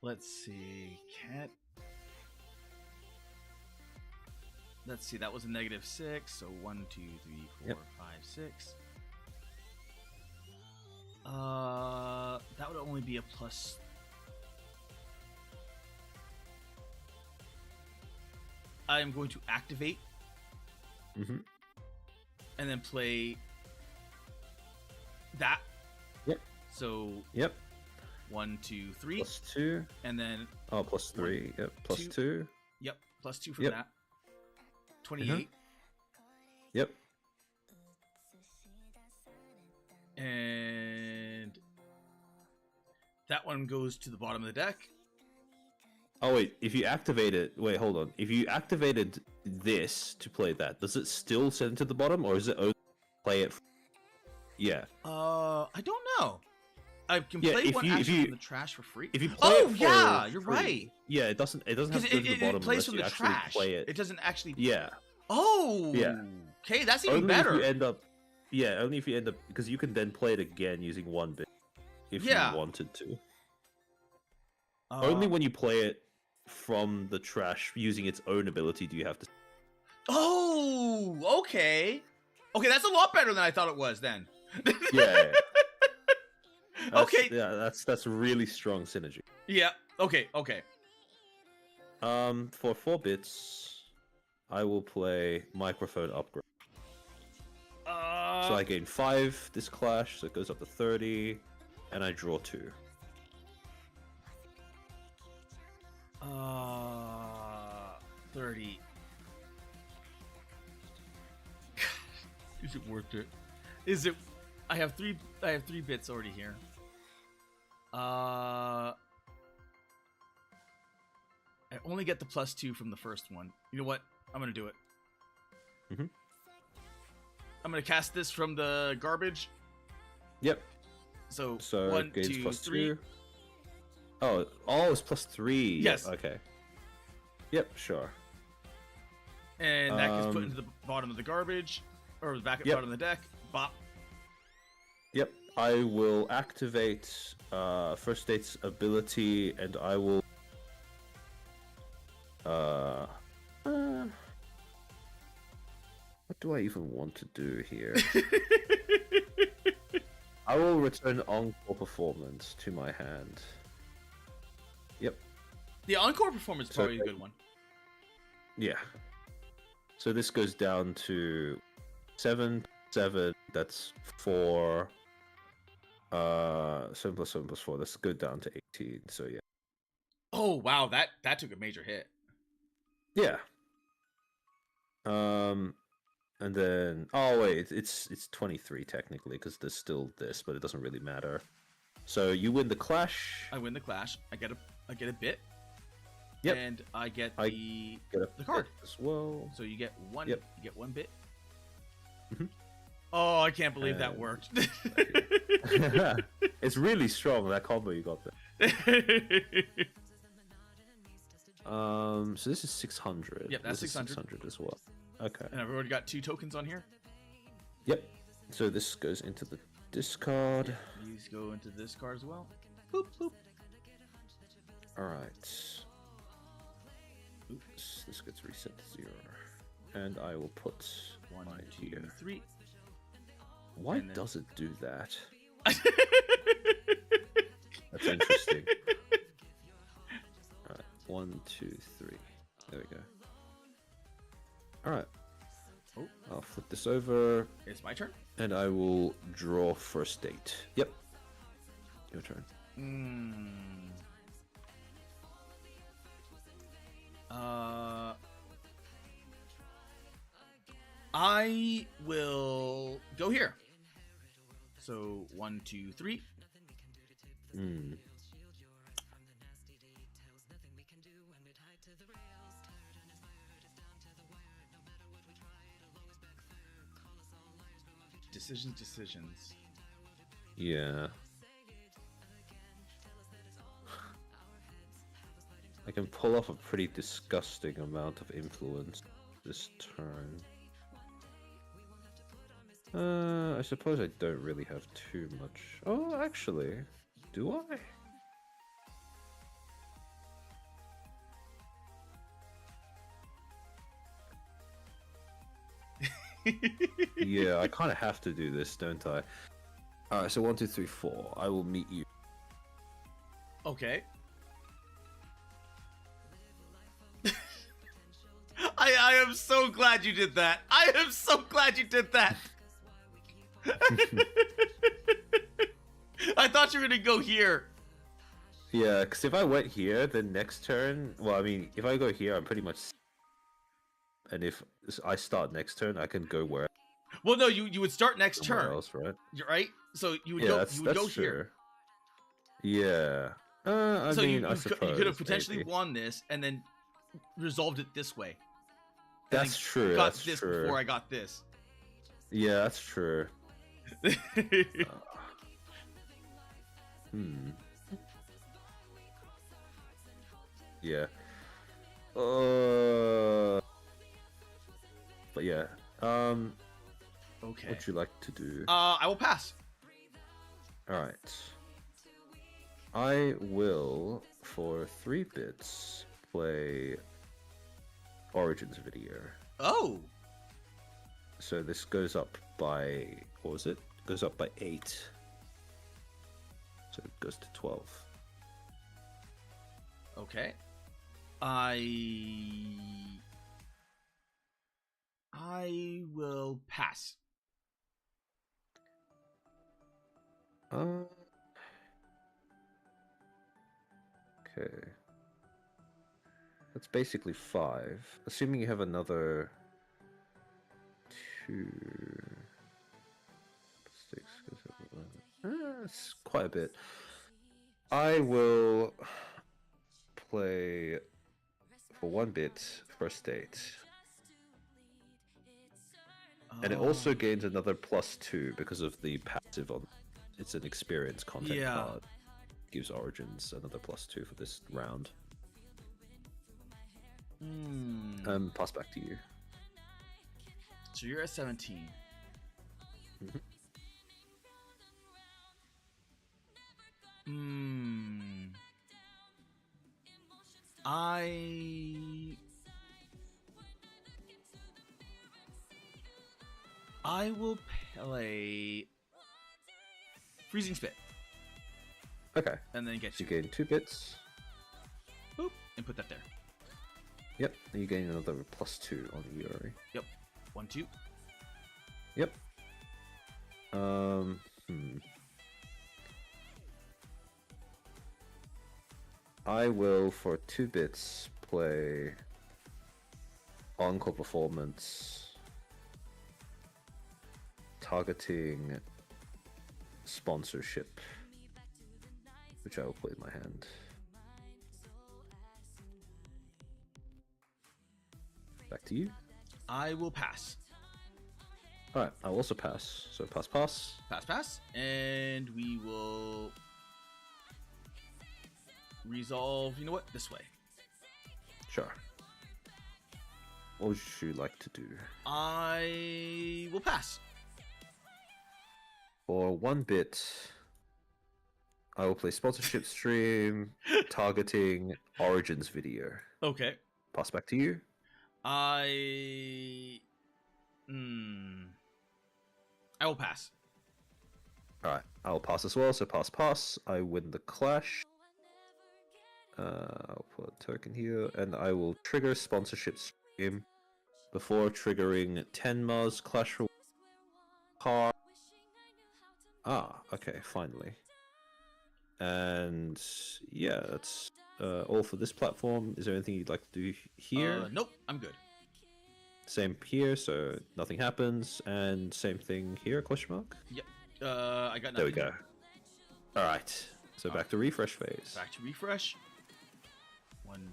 Speaker 2: Let's see. Let's see. That was a -6. So 1, 2, 3, 4, 5, 6. That would only be a plus. I am going to activate.
Speaker 1: Mm-hmm.
Speaker 2: And then play that.
Speaker 1: Yep.
Speaker 2: So.
Speaker 1: Yep.
Speaker 2: 1, 2, 3.
Speaker 1: +2.
Speaker 2: And then.
Speaker 1: Oh, +3. Yep. +2.
Speaker 2: Yep. +2 from that. 28.
Speaker 1: Yep.
Speaker 2: And that one goes to the bottom of the deck.
Speaker 1: Oh wait, if you activate it, wait, hold on. If you activated this to play that, does it still send to the bottom, or is it only play it? Yeah.
Speaker 2: I don't know. I can play one action from the trash for free.
Speaker 1: If you play it for
Speaker 2: you're
Speaker 1: free,
Speaker 2: right.
Speaker 1: Yeah, it doesn't have to go to the bottom
Speaker 2: it plays
Speaker 1: unless
Speaker 2: from
Speaker 1: you
Speaker 2: the
Speaker 1: actually
Speaker 2: trash.
Speaker 1: play it.
Speaker 2: It doesn't actually.
Speaker 1: Yeah.
Speaker 2: Oh.
Speaker 1: Yeah.
Speaker 2: Okay, that's even
Speaker 1: Only
Speaker 2: better.
Speaker 1: if you end up. Yeah, only if you end up, because you can then play it again using 1 bit if you wanted to. Only when you play it from the trash using its own ability do you have to.
Speaker 2: Oh, okay. Okay, that's a lot better than I thought it was then.
Speaker 1: Yeah.
Speaker 2: Okay.
Speaker 1: Yeah, that's really strong synergy.
Speaker 2: Yeah. Okay.
Speaker 1: For 4 bits, I will play microphone upgrade. So I gain 5 this clash, so it goes up to 30, and I draw 2.
Speaker 2: 30. Is it worth it? Is it? I have 3 bits already here. I only get the +2 from the first one. You know what? I'm gonna do it.
Speaker 1: Mm-hmm.
Speaker 2: I'm gonna cast this from the garbage.
Speaker 1: Yep.
Speaker 2: So 1, 2, 3.
Speaker 1: Oh, it's +3.
Speaker 2: Yes.
Speaker 1: Yep, okay. Yep, sure.
Speaker 2: And that gets put into the bottom of the garbage, or the back at bottom of the deck. Bop.
Speaker 1: Yep. I will activate First State's ability, and I will. What do I even want to do here? I will return Encore Performance to my hand. Yep.
Speaker 2: The Encore Performance is probably a good one.
Speaker 1: Yeah. So this goes down to 7, 7. That's 4. 7 + 7 + 4. That's good down to 18. So yeah.
Speaker 2: Oh wow, that took a major hit.
Speaker 1: Yeah. And then wait, it's 23 technically because there's still this, but it doesn't really matter. So you win the clash.
Speaker 2: I win the clash. I get a bit.
Speaker 1: Yep.
Speaker 2: And I get the
Speaker 1: card as well.
Speaker 2: So you get 1.
Speaker 1: Yep.
Speaker 2: You get 1 bit.
Speaker 1: Mm-hmm.
Speaker 2: Oh, I can't believe that worked.
Speaker 1: It's really strong, that combo you got there. So this is 600.
Speaker 2: Yep, that's
Speaker 1: this
Speaker 2: 600.
Speaker 1: Is 600 as well. Okay.
Speaker 2: And I've already got 2 tokens on here.
Speaker 1: Yep. So this goes into the discard.
Speaker 2: Yep, these go into this card as well. Boop boop.
Speaker 1: All right. Oops, this gets reset to 0. And I will put
Speaker 2: 1,
Speaker 1: my
Speaker 2: 2,
Speaker 1: here.
Speaker 2: 3.
Speaker 1: Why does it do that? That's interesting. Alright, 1, 2, 3. There we go. Alright.
Speaker 2: Oh.
Speaker 1: I'll flip this over.
Speaker 2: It's my turn.
Speaker 1: And I will draw First Date. Yep. Your turn.
Speaker 2: I will go here. So 1, 2, 3. Decisions.
Speaker 1: Yeah. I can pull off a pretty disgusting amount of influence this turn. I suppose I don't really have too much. Oh, actually, do I? Yeah, I kind of have to do this, don't I? Alright, so 1, 2, 3, 4. I will meet you.
Speaker 2: Okay. I am so glad you did that. I am so glad you did that. I thought you were gonna go here.
Speaker 1: Yeah, because if I went here, then next turn... Well, I mean, if I go here, I'm pretty much... And if I start next turn, I can go where...
Speaker 2: Well, no, you would start next
Speaker 1: Somewhere
Speaker 2: turn.
Speaker 1: else, right?
Speaker 2: Right? So you would go here.
Speaker 1: Yeah. I mean, I suppose,
Speaker 2: you could have potentially
Speaker 1: maybe.
Speaker 2: won this and then resolved it this way.
Speaker 1: That's true.
Speaker 2: Got this before I got this.
Speaker 1: Yeah, that's true. Yeah. But yeah.
Speaker 2: Okay.
Speaker 1: What would you like to do?
Speaker 2: I will pass.
Speaker 1: All right. I will, for 3 bits, play Origins video.
Speaker 2: Oh.
Speaker 1: So this goes up by, what was it? Goes up by 8. So it goes to 12.
Speaker 2: Okay. I will pass.
Speaker 1: Okay. That's basically 5. Assuming you have another 2, 6, 7, 11. That's quite a bit. I will play for 1 bit First Date. And it also gains another +2 because of the passive on. It's an experience content card. Gives Origins another +2 for this round. Pass back to you.
Speaker 2: So you're at 17. I will play Freezing Spit.
Speaker 1: Okay.
Speaker 2: And then get
Speaker 1: you gain 2 bits.
Speaker 2: Boop, and put that there.
Speaker 1: Yep. And you gain another +2 on the Yuri.
Speaker 2: Yep. 1, 2.
Speaker 1: Yep. I will, for 2 bits, play Encore Performance, targeting sponsorship, which I will put in my hand. Back to you.
Speaker 2: I will pass.
Speaker 1: Alright, I'll also pass. So pass.
Speaker 2: Pass. And we will resolve, you know what? This way.
Speaker 1: Sure. What would you like to do?
Speaker 2: I will pass.
Speaker 1: For 1 bit, I will play sponsorship stream, targeting Origins video.
Speaker 2: Okay.
Speaker 1: Pass back to you.
Speaker 2: I will pass.
Speaker 1: Alright, I'll pass as well, so pass. I win the clash. I'll put a token here, and I will trigger sponsorship stream before triggering Tenma's Clash Royale card. Okay, finally. And yeah, that's all for this platform. Is there anything you'd like to do here?
Speaker 2: Nope, I'm good.
Speaker 1: Same here, so nothing happens, and same thing here, question mark?
Speaker 2: Yep. I got nothing.
Speaker 1: There we go. Alright, so back to refresh phase.
Speaker 2: Back to refresh.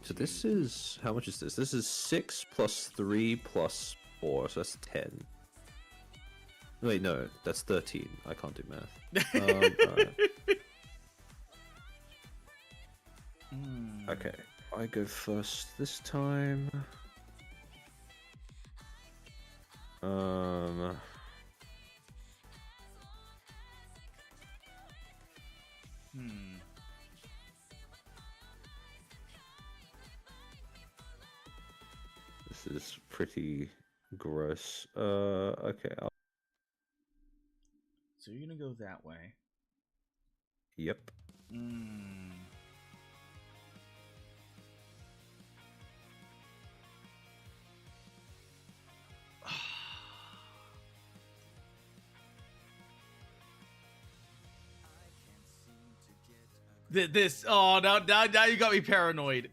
Speaker 1: So this is, how much is this? This is 6 plus 3 plus 4, so that's 10. Wait, no, that's 13. I can't do math. Alright. Okay, I go first this time. This is pretty gross. Okay.
Speaker 2: So you're gonna go that way.
Speaker 1: Yep.
Speaker 2: This now you got me paranoid.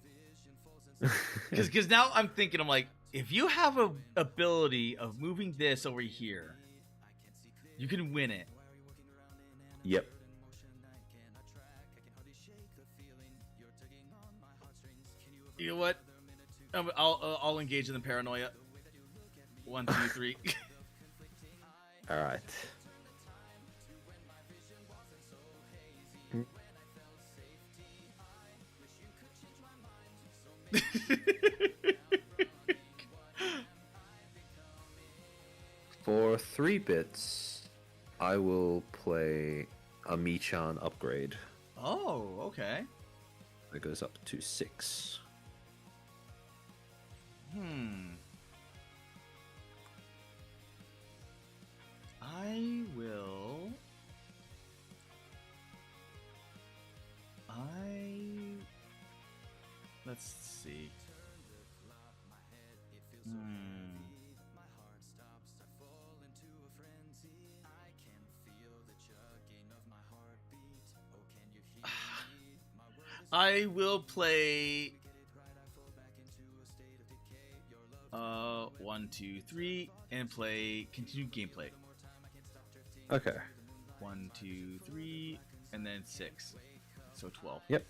Speaker 2: Because now I'm thinking, I'm like, if you have a ability of moving this over here, you can win it.
Speaker 1: Yep.
Speaker 2: You know what? I'll engage in the paranoia. 1, 2, 3.
Speaker 1: All right. For 3 bits, I will play a Michan upgrade.
Speaker 2: Oh, okay.
Speaker 1: It goes up to 6.
Speaker 2: Let's see. I will play 1, 2, 3 and play continued gameplay.
Speaker 1: Okay.
Speaker 2: 1, 2, 3 and then 6. So 12.
Speaker 1: Yep.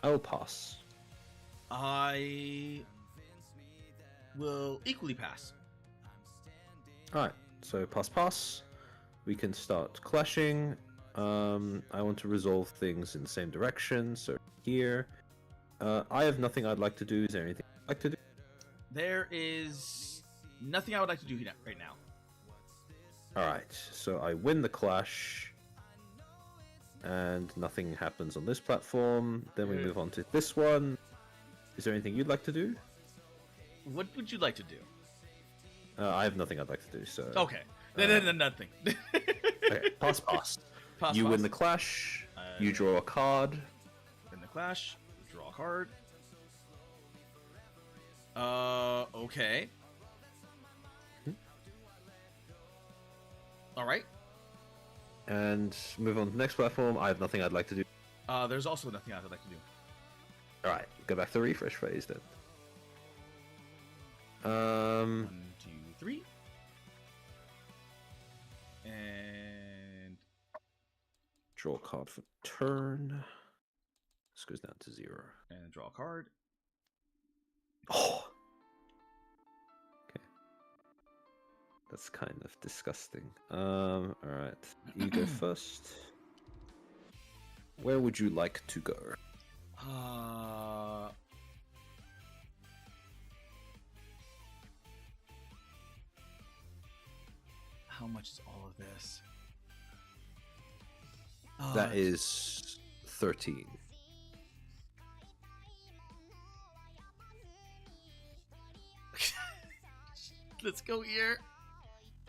Speaker 1: I'll pass.
Speaker 2: I will equally pass.
Speaker 1: Alright, so pass. We can start clashing. I want to resolve things in the same direction, so here. I have nothing I'd like to do. Is there anything I'd like to do?
Speaker 2: There is nothing I would like to do right now.
Speaker 1: Alright, so I win the clash. And nothing happens on this platform. Then we move on to this one. Is there anything you'd like to do?
Speaker 2: What would you like to do?
Speaker 1: I have nothing I'd like to do, so...
Speaker 2: Okay. Then nothing.
Speaker 1: Okay, pass. You win the clash. You draw a card.
Speaker 2: Win the clash. Draw a card. Okay. Alright.
Speaker 1: And move on to the next platform. I have nothing I'd like to do.
Speaker 2: There's also nothing I'd like to do.
Speaker 1: Alright, go back to the refresh phase then.
Speaker 2: 1, 2, 3. And
Speaker 1: draw a card for turn. This goes down to 0.
Speaker 2: And draw a card.
Speaker 1: Oh! Okay. That's kind of disgusting. Alright. You go first. Where would you like to go?
Speaker 2: How much is all of this?
Speaker 1: That is 13.
Speaker 2: Let's go here.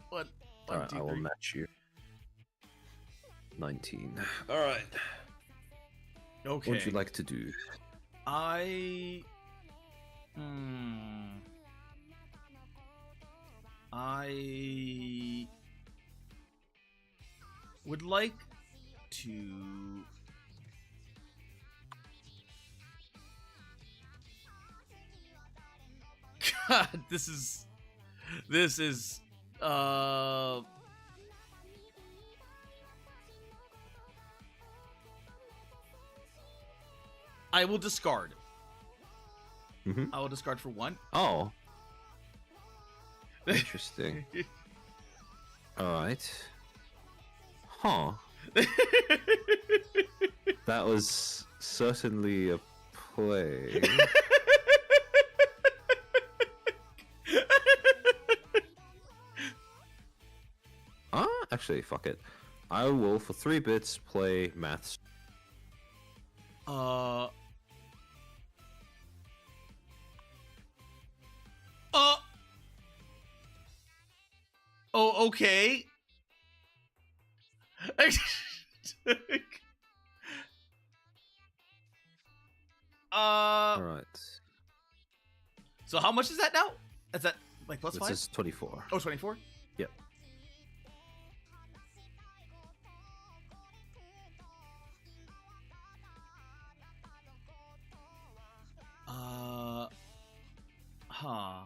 Speaker 2: One,
Speaker 1: Alright, I will match you. 19. All right.
Speaker 2: Okay.
Speaker 1: What would you like to do?
Speaker 2: I would like to God, this is I will discard. I will discard for 1.
Speaker 1: Oh. Interesting. Alright. Huh. That was certainly a play. Actually, fuck it. I will, for 3 bits, play maths.
Speaker 2: Oh, okay.
Speaker 1: Alright.
Speaker 2: So how much is that now? Is that like plus 5?
Speaker 1: This is 24.
Speaker 2: Oh, 24?
Speaker 1: Yep.
Speaker 2: Huh.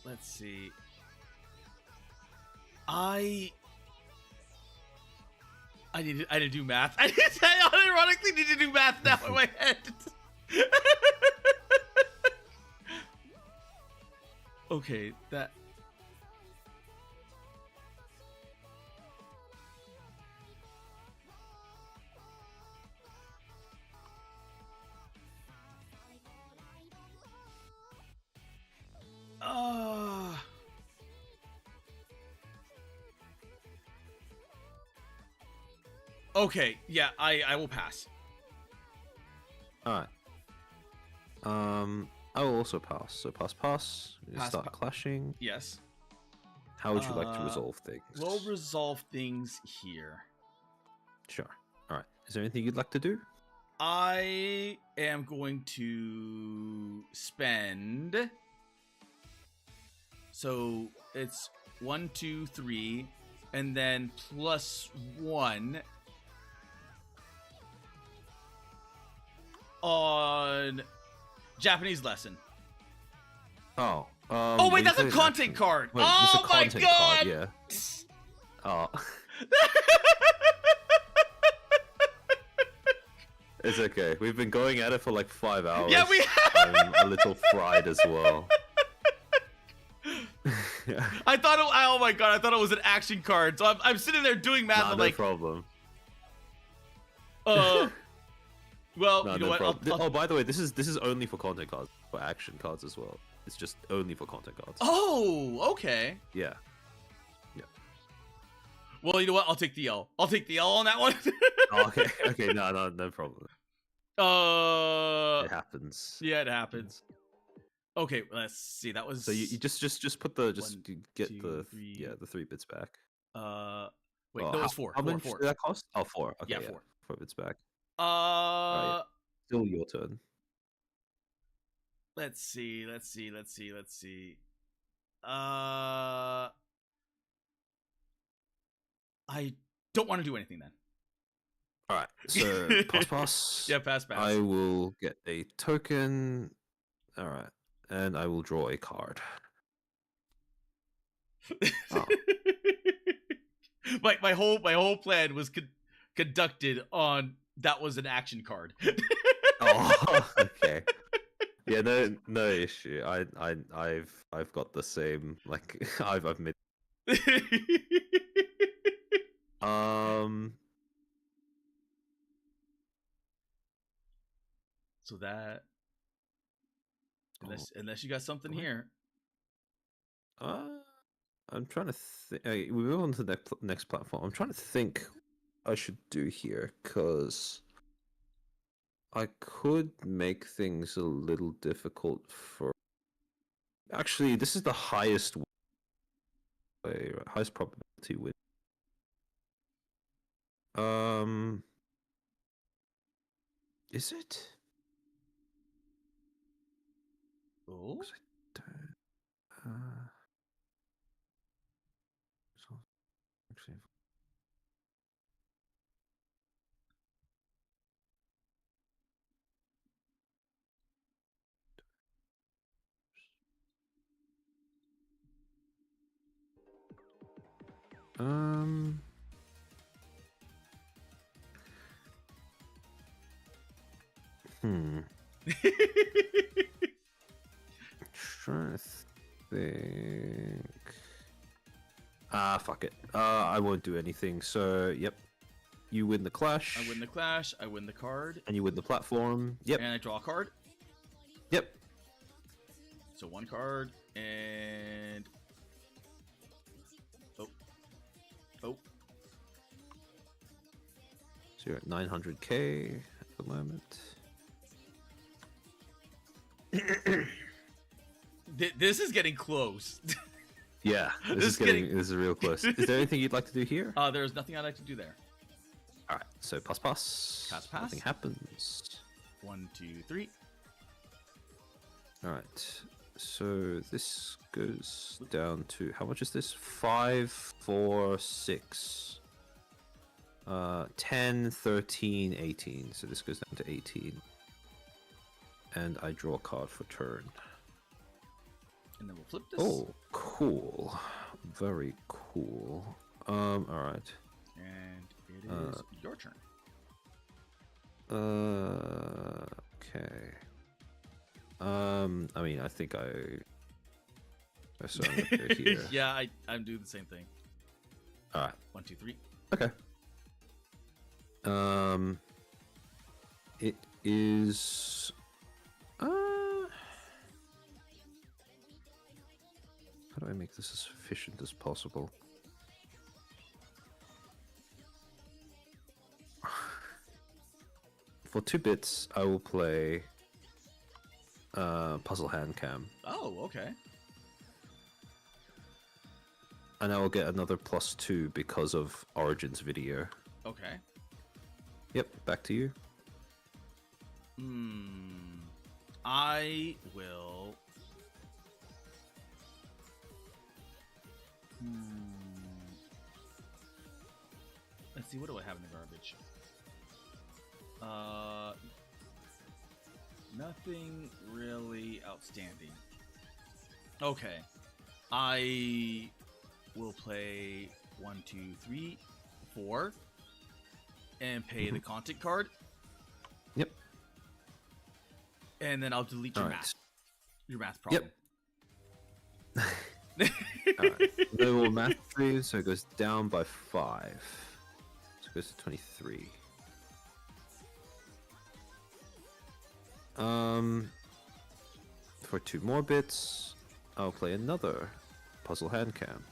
Speaker 2: Let's see. I need to do math. I unironically need to do math now in my head. Okay, that. Okay, yeah, I will pass.
Speaker 1: Alright. I will also pass. So pass. We start clashing.
Speaker 2: Yes.
Speaker 1: How would you like to resolve things?
Speaker 2: We'll resolve things here.
Speaker 1: Sure. Alright. Is there anything you'd like to do?
Speaker 2: I am going to spend. So it's 1, 2, 3, and then +1 on Japanese lesson.
Speaker 1: Oh.
Speaker 2: Oh wait, that's a content card.
Speaker 1: Wait,
Speaker 2: oh my god!
Speaker 1: Card, yeah. Oh. It's okay. We've been going at it for like 5 hours.
Speaker 2: Yeah, we have.
Speaker 1: I'm a little fried as well. Yeah.
Speaker 2: I thought it. Oh my god! I thought it was an action card. So I'm sitting there doing math.
Speaker 1: Nah,
Speaker 2: I'm
Speaker 1: no
Speaker 2: like,
Speaker 1: problem.
Speaker 2: well,
Speaker 1: No,
Speaker 2: you know
Speaker 1: no
Speaker 2: what?
Speaker 1: problem. Oh, by the way, this is only for content cards, for action cards as well. It's just only for content cards.
Speaker 2: Oh, okay.
Speaker 1: Yeah. Yeah.
Speaker 2: Well, you know what? I'll take the L. I'll take the L on that one.
Speaker 1: Oh, okay. Okay. No problem. It happens.
Speaker 2: Yeah, it happens. Okay, let's see. That was
Speaker 1: so you just put the get
Speaker 2: 2,
Speaker 1: the
Speaker 2: 3.
Speaker 1: the 3 bits back.
Speaker 2: Wait, no, it's 4.
Speaker 1: How much
Speaker 2: 4.
Speaker 1: did that cost? Oh, 4. Okay,
Speaker 2: Yeah, 4.
Speaker 1: 4 bits back.
Speaker 2: Right,
Speaker 1: Still your turn.
Speaker 2: Let's see. I don't want to do anything then.
Speaker 1: All right. So pass.
Speaker 2: Yeah, pass.
Speaker 1: I will get a token. All right, and I will draw a card. Oh.
Speaker 2: my whole plan was conducted on that was an action card.
Speaker 1: Oh, okay. Yeah, no issue. I've got the same, like I've made.
Speaker 2: So that unless you got something here.
Speaker 1: I'm trying to think. We move on to the next platform. I'm trying to think I should do here, because I could make things a little difficult for... Actually, this is the highest way, highest probability win. Is it?
Speaker 2: Oh.
Speaker 1: So actually, Trying to think. Fuck it. I won't do anything. So, yep. You win the clash.
Speaker 2: I win the clash. I win the card.
Speaker 1: And you win the platform. Yep.
Speaker 2: And I draw a card.
Speaker 1: Yep.
Speaker 2: So 1 card and oh.
Speaker 1: So you're at 900k at the moment.
Speaker 2: This is getting close.
Speaker 1: Yeah, this is real close. Is there anything you'd like to do here?
Speaker 2: There's nothing I'd like to do there.
Speaker 1: All right, so pass.
Speaker 2: Pass.
Speaker 1: Nothing happens.
Speaker 2: 1, 2, 3.
Speaker 1: All right, so this goes down to, how much is this? 5, 4, 6. 10, 13, 18. So this goes down to 18. And I draw a card for turn.
Speaker 2: And then we'll flip this.
Speaker 1: Oh, cool. Very cool. Alright.
Speaker 2: And it is your turn.
Speaker 1: Okay. I mean, I think I saw it here.
Speaker 2: Yeah, I'm doing the same thing.
Speaker 1: Alright.
Speaker 2: 1, 2, 3.
Speaker 1: Okay. It is... How do I make this as efficient as possible? For 2 bits, I will play Puzzle Hand Cam.
Speaker 2: Oh, okay.
Speaker 1: And I will get another +2 because of Origin's video.
Speaker 2: Okay.
Speaker 1: Yep, back to you.
Speaker 2: I will... Let's see, what do I have in the garbage? Nothing really outstanding. Okay. I will play 1, 2, 3, 4 and pay the content card.
Speaker 1: Yep.
Speaker 2: And then I'll delete your math. Your math problem.
Speaker 1: Yep. Alright. Then we'll math 3, so it goes down by 5. So it goes to 23. For 2 more bits, I'll play another Puzzle Hand Cam.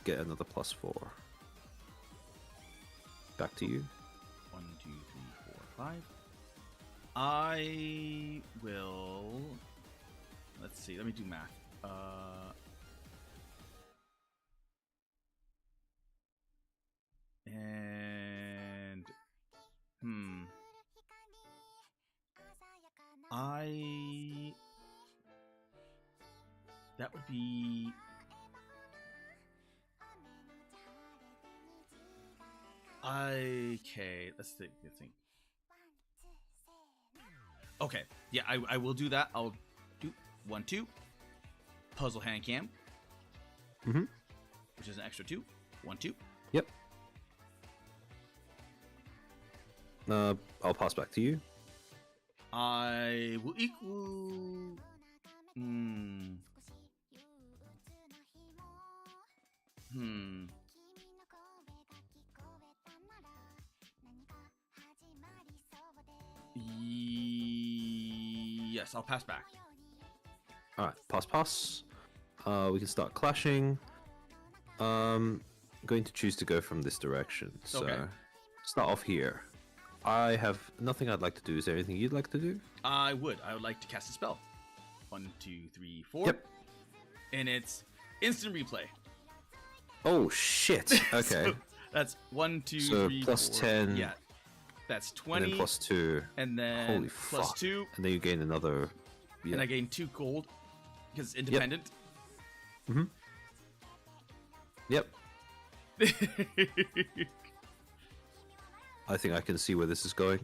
Speaker 1: Get another +4. Back to you.
Speaker 2: 1, 2, 3, 4, 5. I will... Let's see, let me do math. And... That would be... Okay, let's think. Okay, yeah, I will do that. I'll do 1, 2. Puzzle Hand Cam. Which is an extra 2. 1, 2.
Speaker 1: Yep. I'll pass back to you.
Speaker 2: I will equal... Yes, I'll pass back.
Speaker 1: Alright, pass. We can start clashing. Going to choose to go from this direction. So,
Speaker 2: Okay.
Speaker 1: start off here. I have nothing I'd like to do. Is there anything you'd like to do?
Speaker 2: I would like to cast a spell. 1, 2, 3, 4.
Speaker 1: Yep.
Speaker 2: And it's instant replay.
Speaker 1: Oh shit. Okay.
Speaker 2: So that's 1, 2,
Speaker 1: so
Speaker 2: 3,
Speaker 1: plus
Speaker 2: 4.
Speaker 1: 10.
Speaker 2: Yeah. That's 20.
Speaker 1: And then plus 2.
Speaker 2: And then
Speaker 1: Holy
Speaker 2: plus
Speaker 1: fuck.
Speaker 2: 2.
Speaker 1: And then you gain another. Yeah.
Speaker 2: And I gain 2 gold because it's independent.
Speaker 1: Yep. I think I can see where this is going.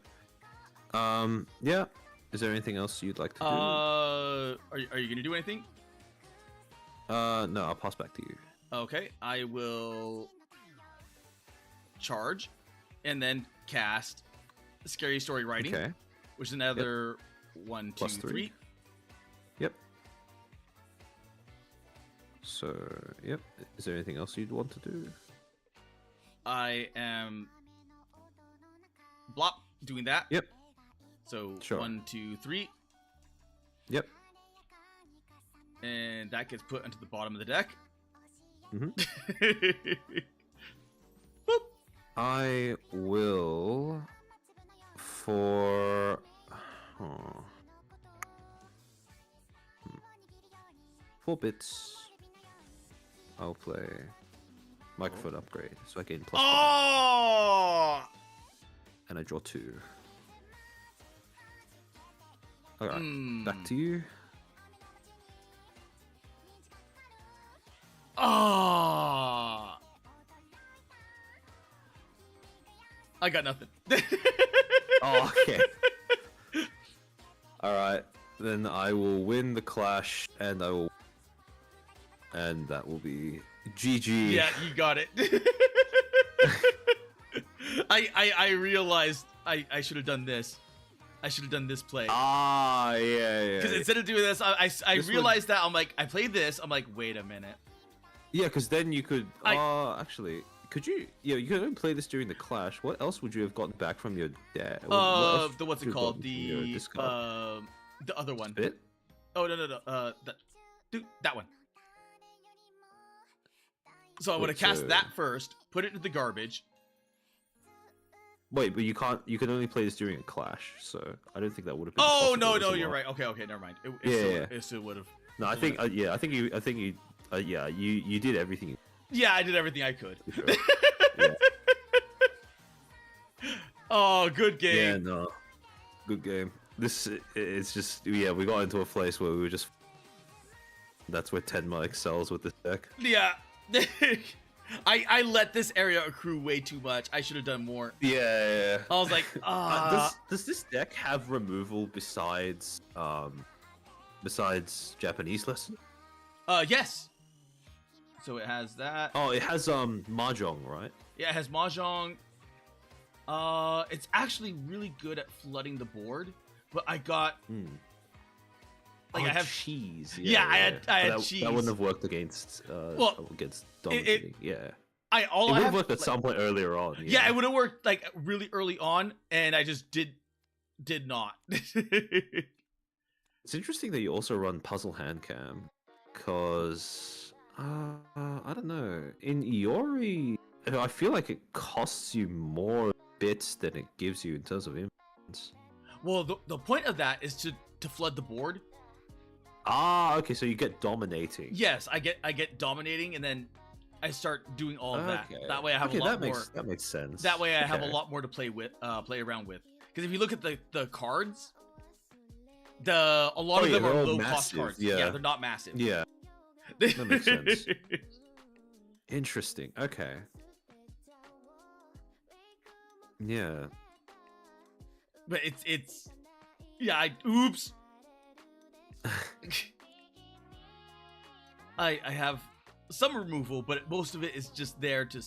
Speaker 1: Yeah. Is there anything else you'd like to do?
Speaker 2: Are you gonna do anything?
Speaker 1: No, I'll pass back to you.
Speaker 2: Okay, I will charge and then cast Scary Story Writing,
Speaker 1: Okay.
Speaker 2: which is another 1, 2,
Speaker 1: Plus 3.
Speaker 2: 3.
Speaker 1: Yep. So, yep. Is there anything else you'd want to do?
Speaker 2: I am blop doing that.
Speaker 1: Yep.
Speaker 2: So
Speaker 1: Sure.
Speaker 2: 1, 2, 3,
Speaker 1: Yep.
Speaker 2: and that gets put into the bottom of the deck.
Speaker 1: Boop. I will for 4 bits. I'll play microphone upgrade, so I gain plus 1,
Speaker 2: Oh!
Speaker 1: and I draw 2. Alright, back to you.
Speaker 2: Oh! I got nothing.
Speaker 1: Oh, okay. Alright, then I will win the clash, and and that will be GG.
Speaker 2: Yeah, you got it. I realized I should have done this. I should have done this play.
Speaker 1: Ah, yeah.
Speaker 2: Because instead of doing this, I
Speaker 1: This
Speaker 2: realized that I'm like, I played this. I'm like, wait a minute.
Speaker 1: Yeah, because then you could. Actually, could you? Yeah, you could only play this during the clash. What else would you have gotten back from your dad?
Speaker 2: What's it called? The other one.
Speaker 1: Spit?
Speaker 2: Oh no. That one. So I would have cast that first, put it into the garbage.
Speaker 1: Wait, but you can't. You can only play this during a clash, so I don't think that would have been.
Speaker 2: Oh
Speaker 1: possible
Speaker 2: no,
Speaker 1: as
Speaker 2: you're
Speaker 1: well.
Speaker 2: right. Okay, never mind. It still would have.
Speaker 1: No, I think. I think you. You did everything.
Speaker 2: Yeah, I did everything I could.
Speaker 1: Sure. Yeah.
Speaker 2: Oh, good game.
Speaker 1: Yeah, no, good game. This it's just we got into a place where we were just. That's where Tenma excels with this deck.
Speaker 2: Yeah. I let this area accrue way too much. I should have done more.
Speaker 1: Yeah.
Speaker 2: I was like,
Speaker 1: does this deck have removal besides Japanese lesson?
Speaker 2: Yes. So it has that.
Speaker 1: Oh, it has mahjong, right?
Speaker 2: Yeah, it has mahjong. It's actually really good at flooding the board, but I got like I have
Speaker 1: cheese.
Speaker 2: I had cheese.
Speaker 1: That wouldn't have worked against against dominating.
Speaker 2: It
Speaker 1: would have worked at some point earlier on.
Speaker 2: Yeah, it would have worked like really early on, and I just did not.
Speaker 1: It's interesting that you also run puzzle hand cam, because I don't know. In Iori, I feel like it costs you more bits than it gives you in terms of influence.
Speaker 2: Well, the point of that is to flood the board.
Speaker 1: Ah, okay, so you get dominating.
Speaker 2: Yes, I get dominating, and then I start doing all of that. That way I have a lot more.
Speaker 1: That makes sense.
Speaker 2: That way I have a lot more to play around with. Because if you look at the cards, a lot of them are low cost cards. Yeah, they're not massive.
Speaker 1: Yeah, that makes sense. Interesting. Okay. Yeah.
Speaker 2: But it's oops. I have some removal, but most of it is just there to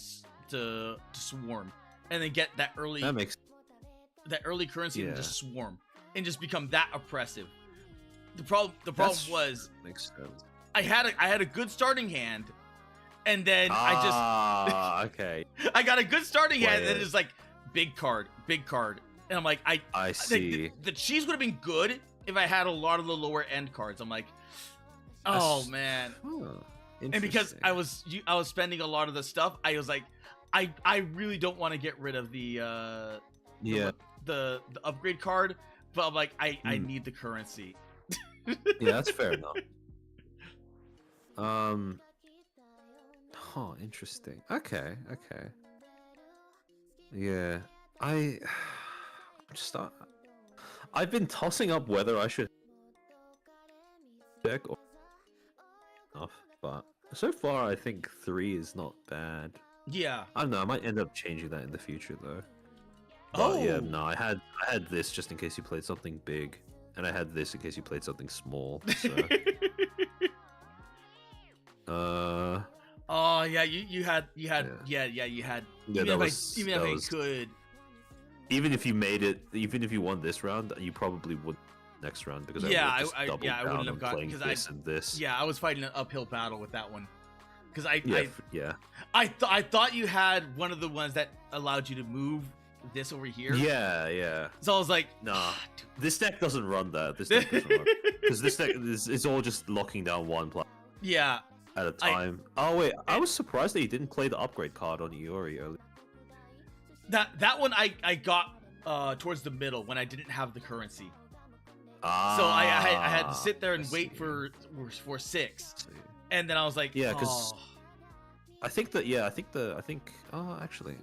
Speaker 2: swarm and then get that early currency and just swarm and just become that oppressive. The problem was
Speaker 1: makes sense.
Speaker 2: I had a good starting hand, and then
Speaker 1: okay.
Speaker 2: I got a good starting hand, and it's like big card, and I'm like
Speaker 1: I see.
Speaker 2: The cheese would have been good if I had a lot of the lower end cards. I'm like, oh man.
Speaker 1: Huh.
Speaker 2: And because I was spending a lot of the stuff, I was like, I really don't want to get rid of the the upgrade card, but I'm like I need the currency.
Speaker 1: Yeah, that's fair enough. Interesting. Okay. Yeah, I've been tossing up whether I should deck or enough, but so far I think 3 is not bad.
Speaker 2: Yeah.
Speaker 1: I don't know. I might end up changing that in the future though.
Speaker 2: Oh
Speaker 1: yeah, no. I had this just in case you played something big, and I had this in case you played something small. So.
Speaker 2: Oh yeah, you had you had.
Speaker 1: Yeah,
Speaker 2: Even if I could.
Speaker 1: Even if you made it, even if you won this round, you probably would next round because
Speaker 2: I
Speaker 1: wouldn't have gotten because this.
Speaker 2: Yeah, I was fighting an uphill battle with that one because I thought you had one of the ones that allowed you to move this over here.
Speaker 1: Yeah.
Speaker 2: So I was like,
Speaker 1: nah, this deck doesn't run that. This deck doesn't run because this deck is all just locking down one player.
Speaker 2: Yeah.
Speaker 1: At a time. Oh wait, I was surprised that you didn't play the upgrade card on Iori earlier.
Speaker 2: That one I got towards the middle when I didn't have the currency. So I had to sit there and wait for 6, and then I was like,
Speaker 1: yeah, because I think actually,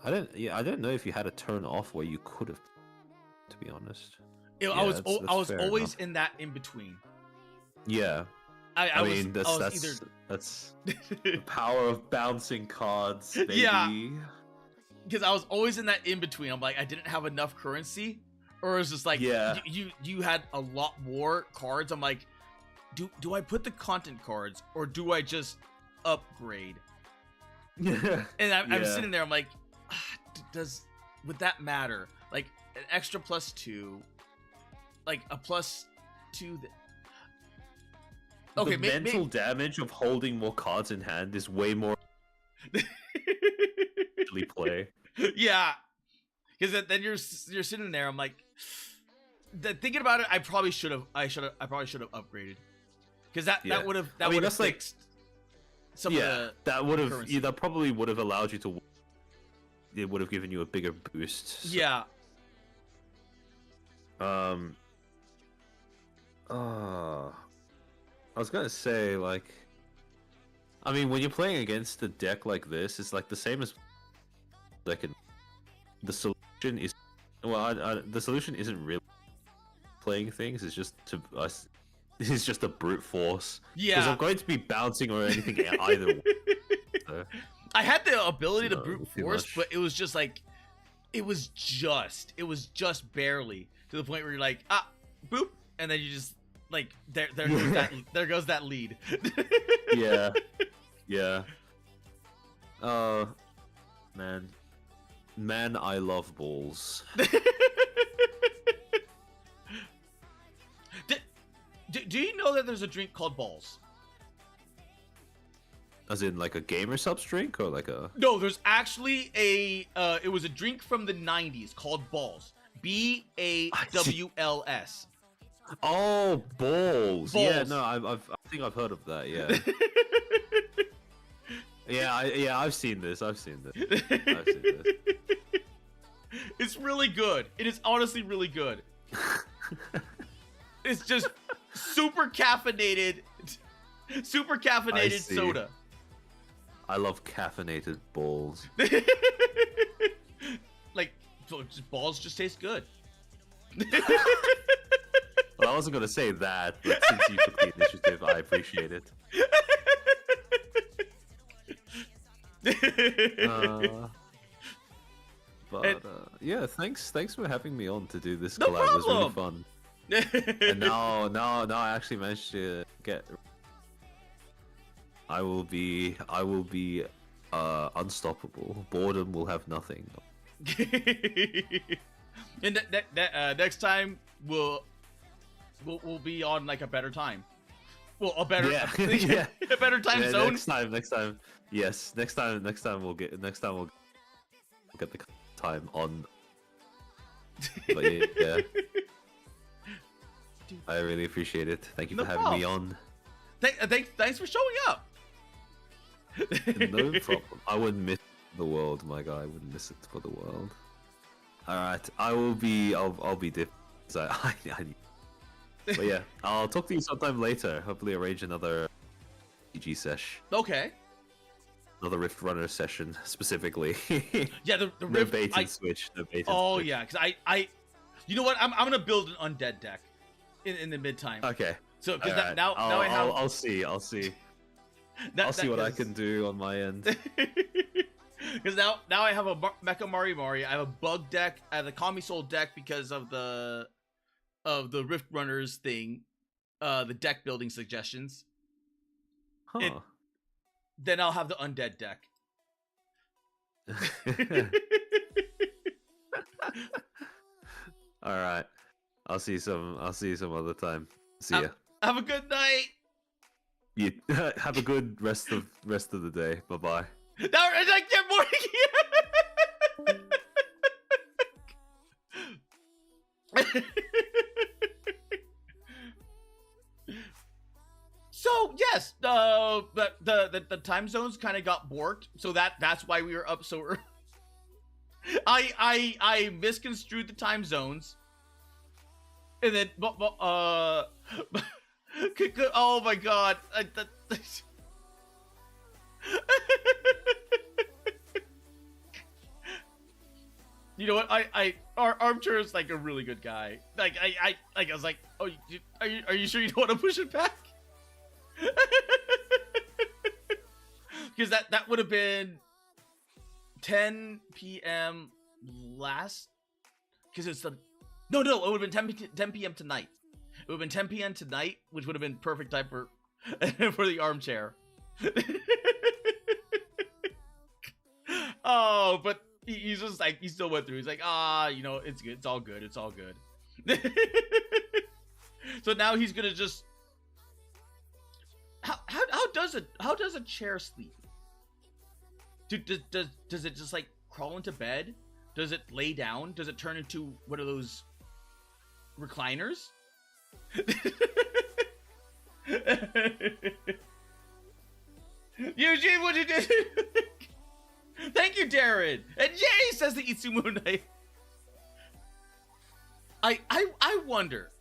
Speaker 1: I didn't know if you had a turn off where you could have, to be honest.
Speaker 2: I was always in that in between.
Speaker 1: Yeah.
Speaker 2: I mean, that's
Speaker 1: the power of bouncing cards, baby.
Speaker 2: Yeah. Because I was always in that in between. I'm like, I didn't have enough currency, or it was just like, you had a lot more cards. I'm like, do I put the content cards or do I just upgrade?
Speaker 1: Yeah.
Speaker 2: And I'm sitting there. I'm like, would that matter? Like an extra +2, like a +2. Okay,
Speaker 1: the mental damage of holding more cards in hand is way more. Play.
Speaker 2: Yeah, because then you're sitting there. I'm like, thinking about it. I probably should have upgraded because that would have fixed some of the
Speaker 1: that would have that probably would have allowed you to. It would have given you a bigger boost. So.
Speaker 2: Yeah.
Speaker 1: I was gonna say, like, I mean, when you're playing against a deck like this, it's like the same as like the solution is the solution isn't really playing things. It's just it's just a brute force.
Speaker 2: Yeah,
Speaker 1: because I'm going to be bouncing or anything either way. So,
Speaker 2: I had the ability to brute force, but it was just like it was just barely to the point where you're like boop, and then you just like there goes that lead. Yeah. Oh, man, I love balls. Do you know that there's a drink called balls?
Speaker 1: As in like a gamer subs drink or like a?
Speaker 2: No, there's actually it was a drink from the 90s called balls. BAWLS.
Speaker 1: Oh, balls. Yeah, no, I think I've heard of that. Yeah. I've seen this.
Speaker 2: It's really good. It is honestly really good. It's just super caffeinated soda.
Speaker 1: I love caffeinated balls.
Speaker 2: Like, balls just taste good.
Speaker 1: Well, I wasn't gonna say that, but since you took the initiative, I appreciate it. Yeah, thanks for having me on to do this collab.
Speaker 2: Problem.
Speaker 1: It was really fun. And now I actually managed to get. I will be unstoppable. Boredom will have nothing.
Speaker 2: And next time we'll be on like a better time. Well, a better a better time zone.
Speaker 1: Next time. Yes, next time we'll get the time on. But yeah. I really appreciate it. Thank you for having me on.
Speaker 2: Thanks for showing up.
Speaker 1: No problem. I wouldn't miss the world, my guy. I wouldn't miss it for the world. All right, I'll be different. But yeah, I'll talk to you sometime later. Hopefully, arrange another TCG sesh.
Speaker 2: Okay.
Speaker 1: Another Rift Runner session specifically.
Speaker 2: Yeah, the
Speaker 1: no
Speaker 2: Rift,
Speaker 1: bait and switch. No bait and
Speaker 2: oh
Speaker 1: switch.
Speaker 2: yeah, because you know what? I'm gonna build an undead deck in the mid time.
Speaker 1: Okay.
Speaker 2: So because
Speaker 1: Right.
Speaker 2: now I have.
Speaker 1: I'll see. I'll see what I can do on my end.
Speaker 2: Because now I have a Mecha Mari. I have a bug deck. I have the Kami Soul deck because of the Rift Runners thing, the deck building suggestions.
Speaker 1: Huh.
Speaker 2: Then I'll have the undead deck.
Speaker 1: All right. I'll see you some other time. See ya.
Speaker 2: Have a good night.
Speaker 1: You have a good rest of the day. Bye bye.
Speaker 2: Now it's like good morning. So yes, the time zones kind of got borked, so that's why we were up so early. I misconstrued the time zones, and then oh my god, you know what? Our Armchair is like a really good guy. Like I was like, oh, are you sure you don't want to push it back? Because that would have been 10 p.m. last. Because it's the no, it would have been 10 p.m. tonight. It would have been 10 p.m. tonight, which would have been perfect time for the Armchair. Oh, but he's just like, he still went through. He's like, you know, it's good. It's all good. It's all good. So now he's gonna just. How does a chair sleep? Does it just like crawl into bed? Does it lay down? Does it turn into one of those recliners? Eugene, what you do? Thank you, Darren. And yay, says the Itsumu Knight. I wonder,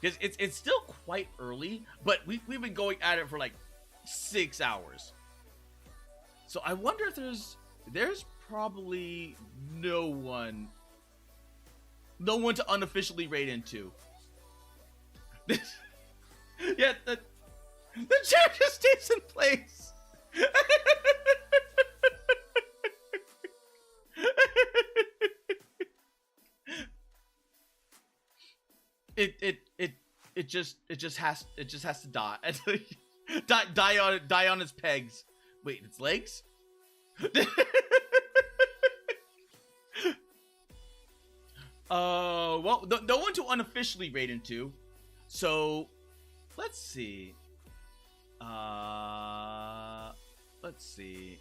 Speaker 2: because it's still quite early, but we've been going at it for like 6 hours. So I wonder if there's probably no one to unofficially raid into. Yeah, the chair just stays in place. It just has to die. die on its pegs. Wait, its legs? Well, no one to unofficially raid into. So, let's see. Let's see.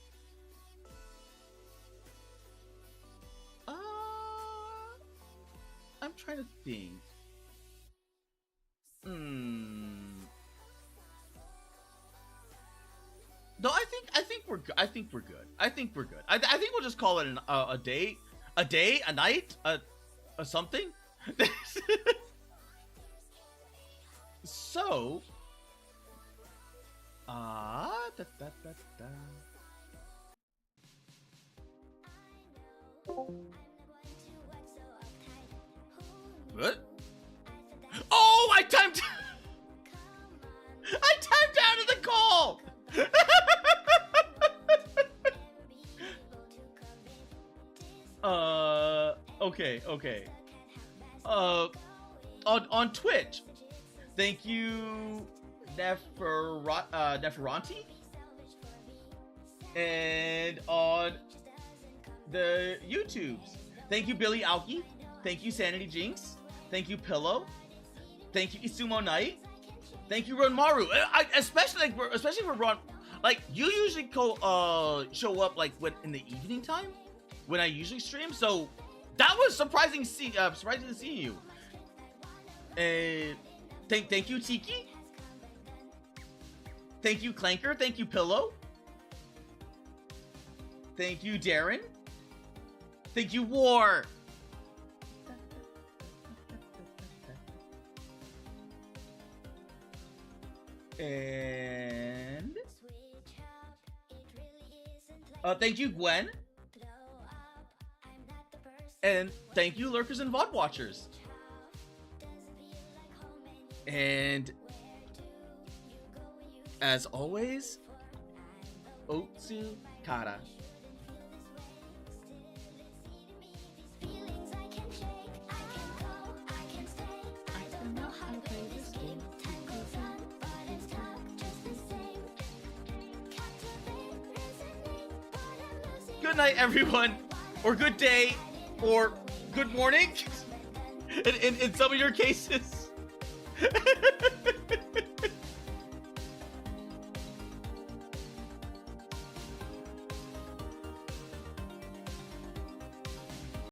Speaker 2: I'm trying to think. No, I think we're good. I think we're good. I think we'll just call it a day, a night, a something. So, What? Oh, I timed out of the call. Okay. On Twitch, thank you, Neferanti, and on the YouTubes, thank you, Billy Aoki, thank you, Sanity Jinx, thank you, Pillow, thank you, Isumo Knight, thank you, Ronmaru. Especially for Ron, like you usually show up like in the evening time when I usually stream, so that was surprising to see you. And thank you, Tiki. Thank you, Clanker. Thank you, Pillow. Thank you, Darren. Thank you, War. And thank you, Gwen. And thank you, lurkers and VOD watchers. And as always, Otsu Kara. Good night, everyone, or good day, or good morning, in some of your cases.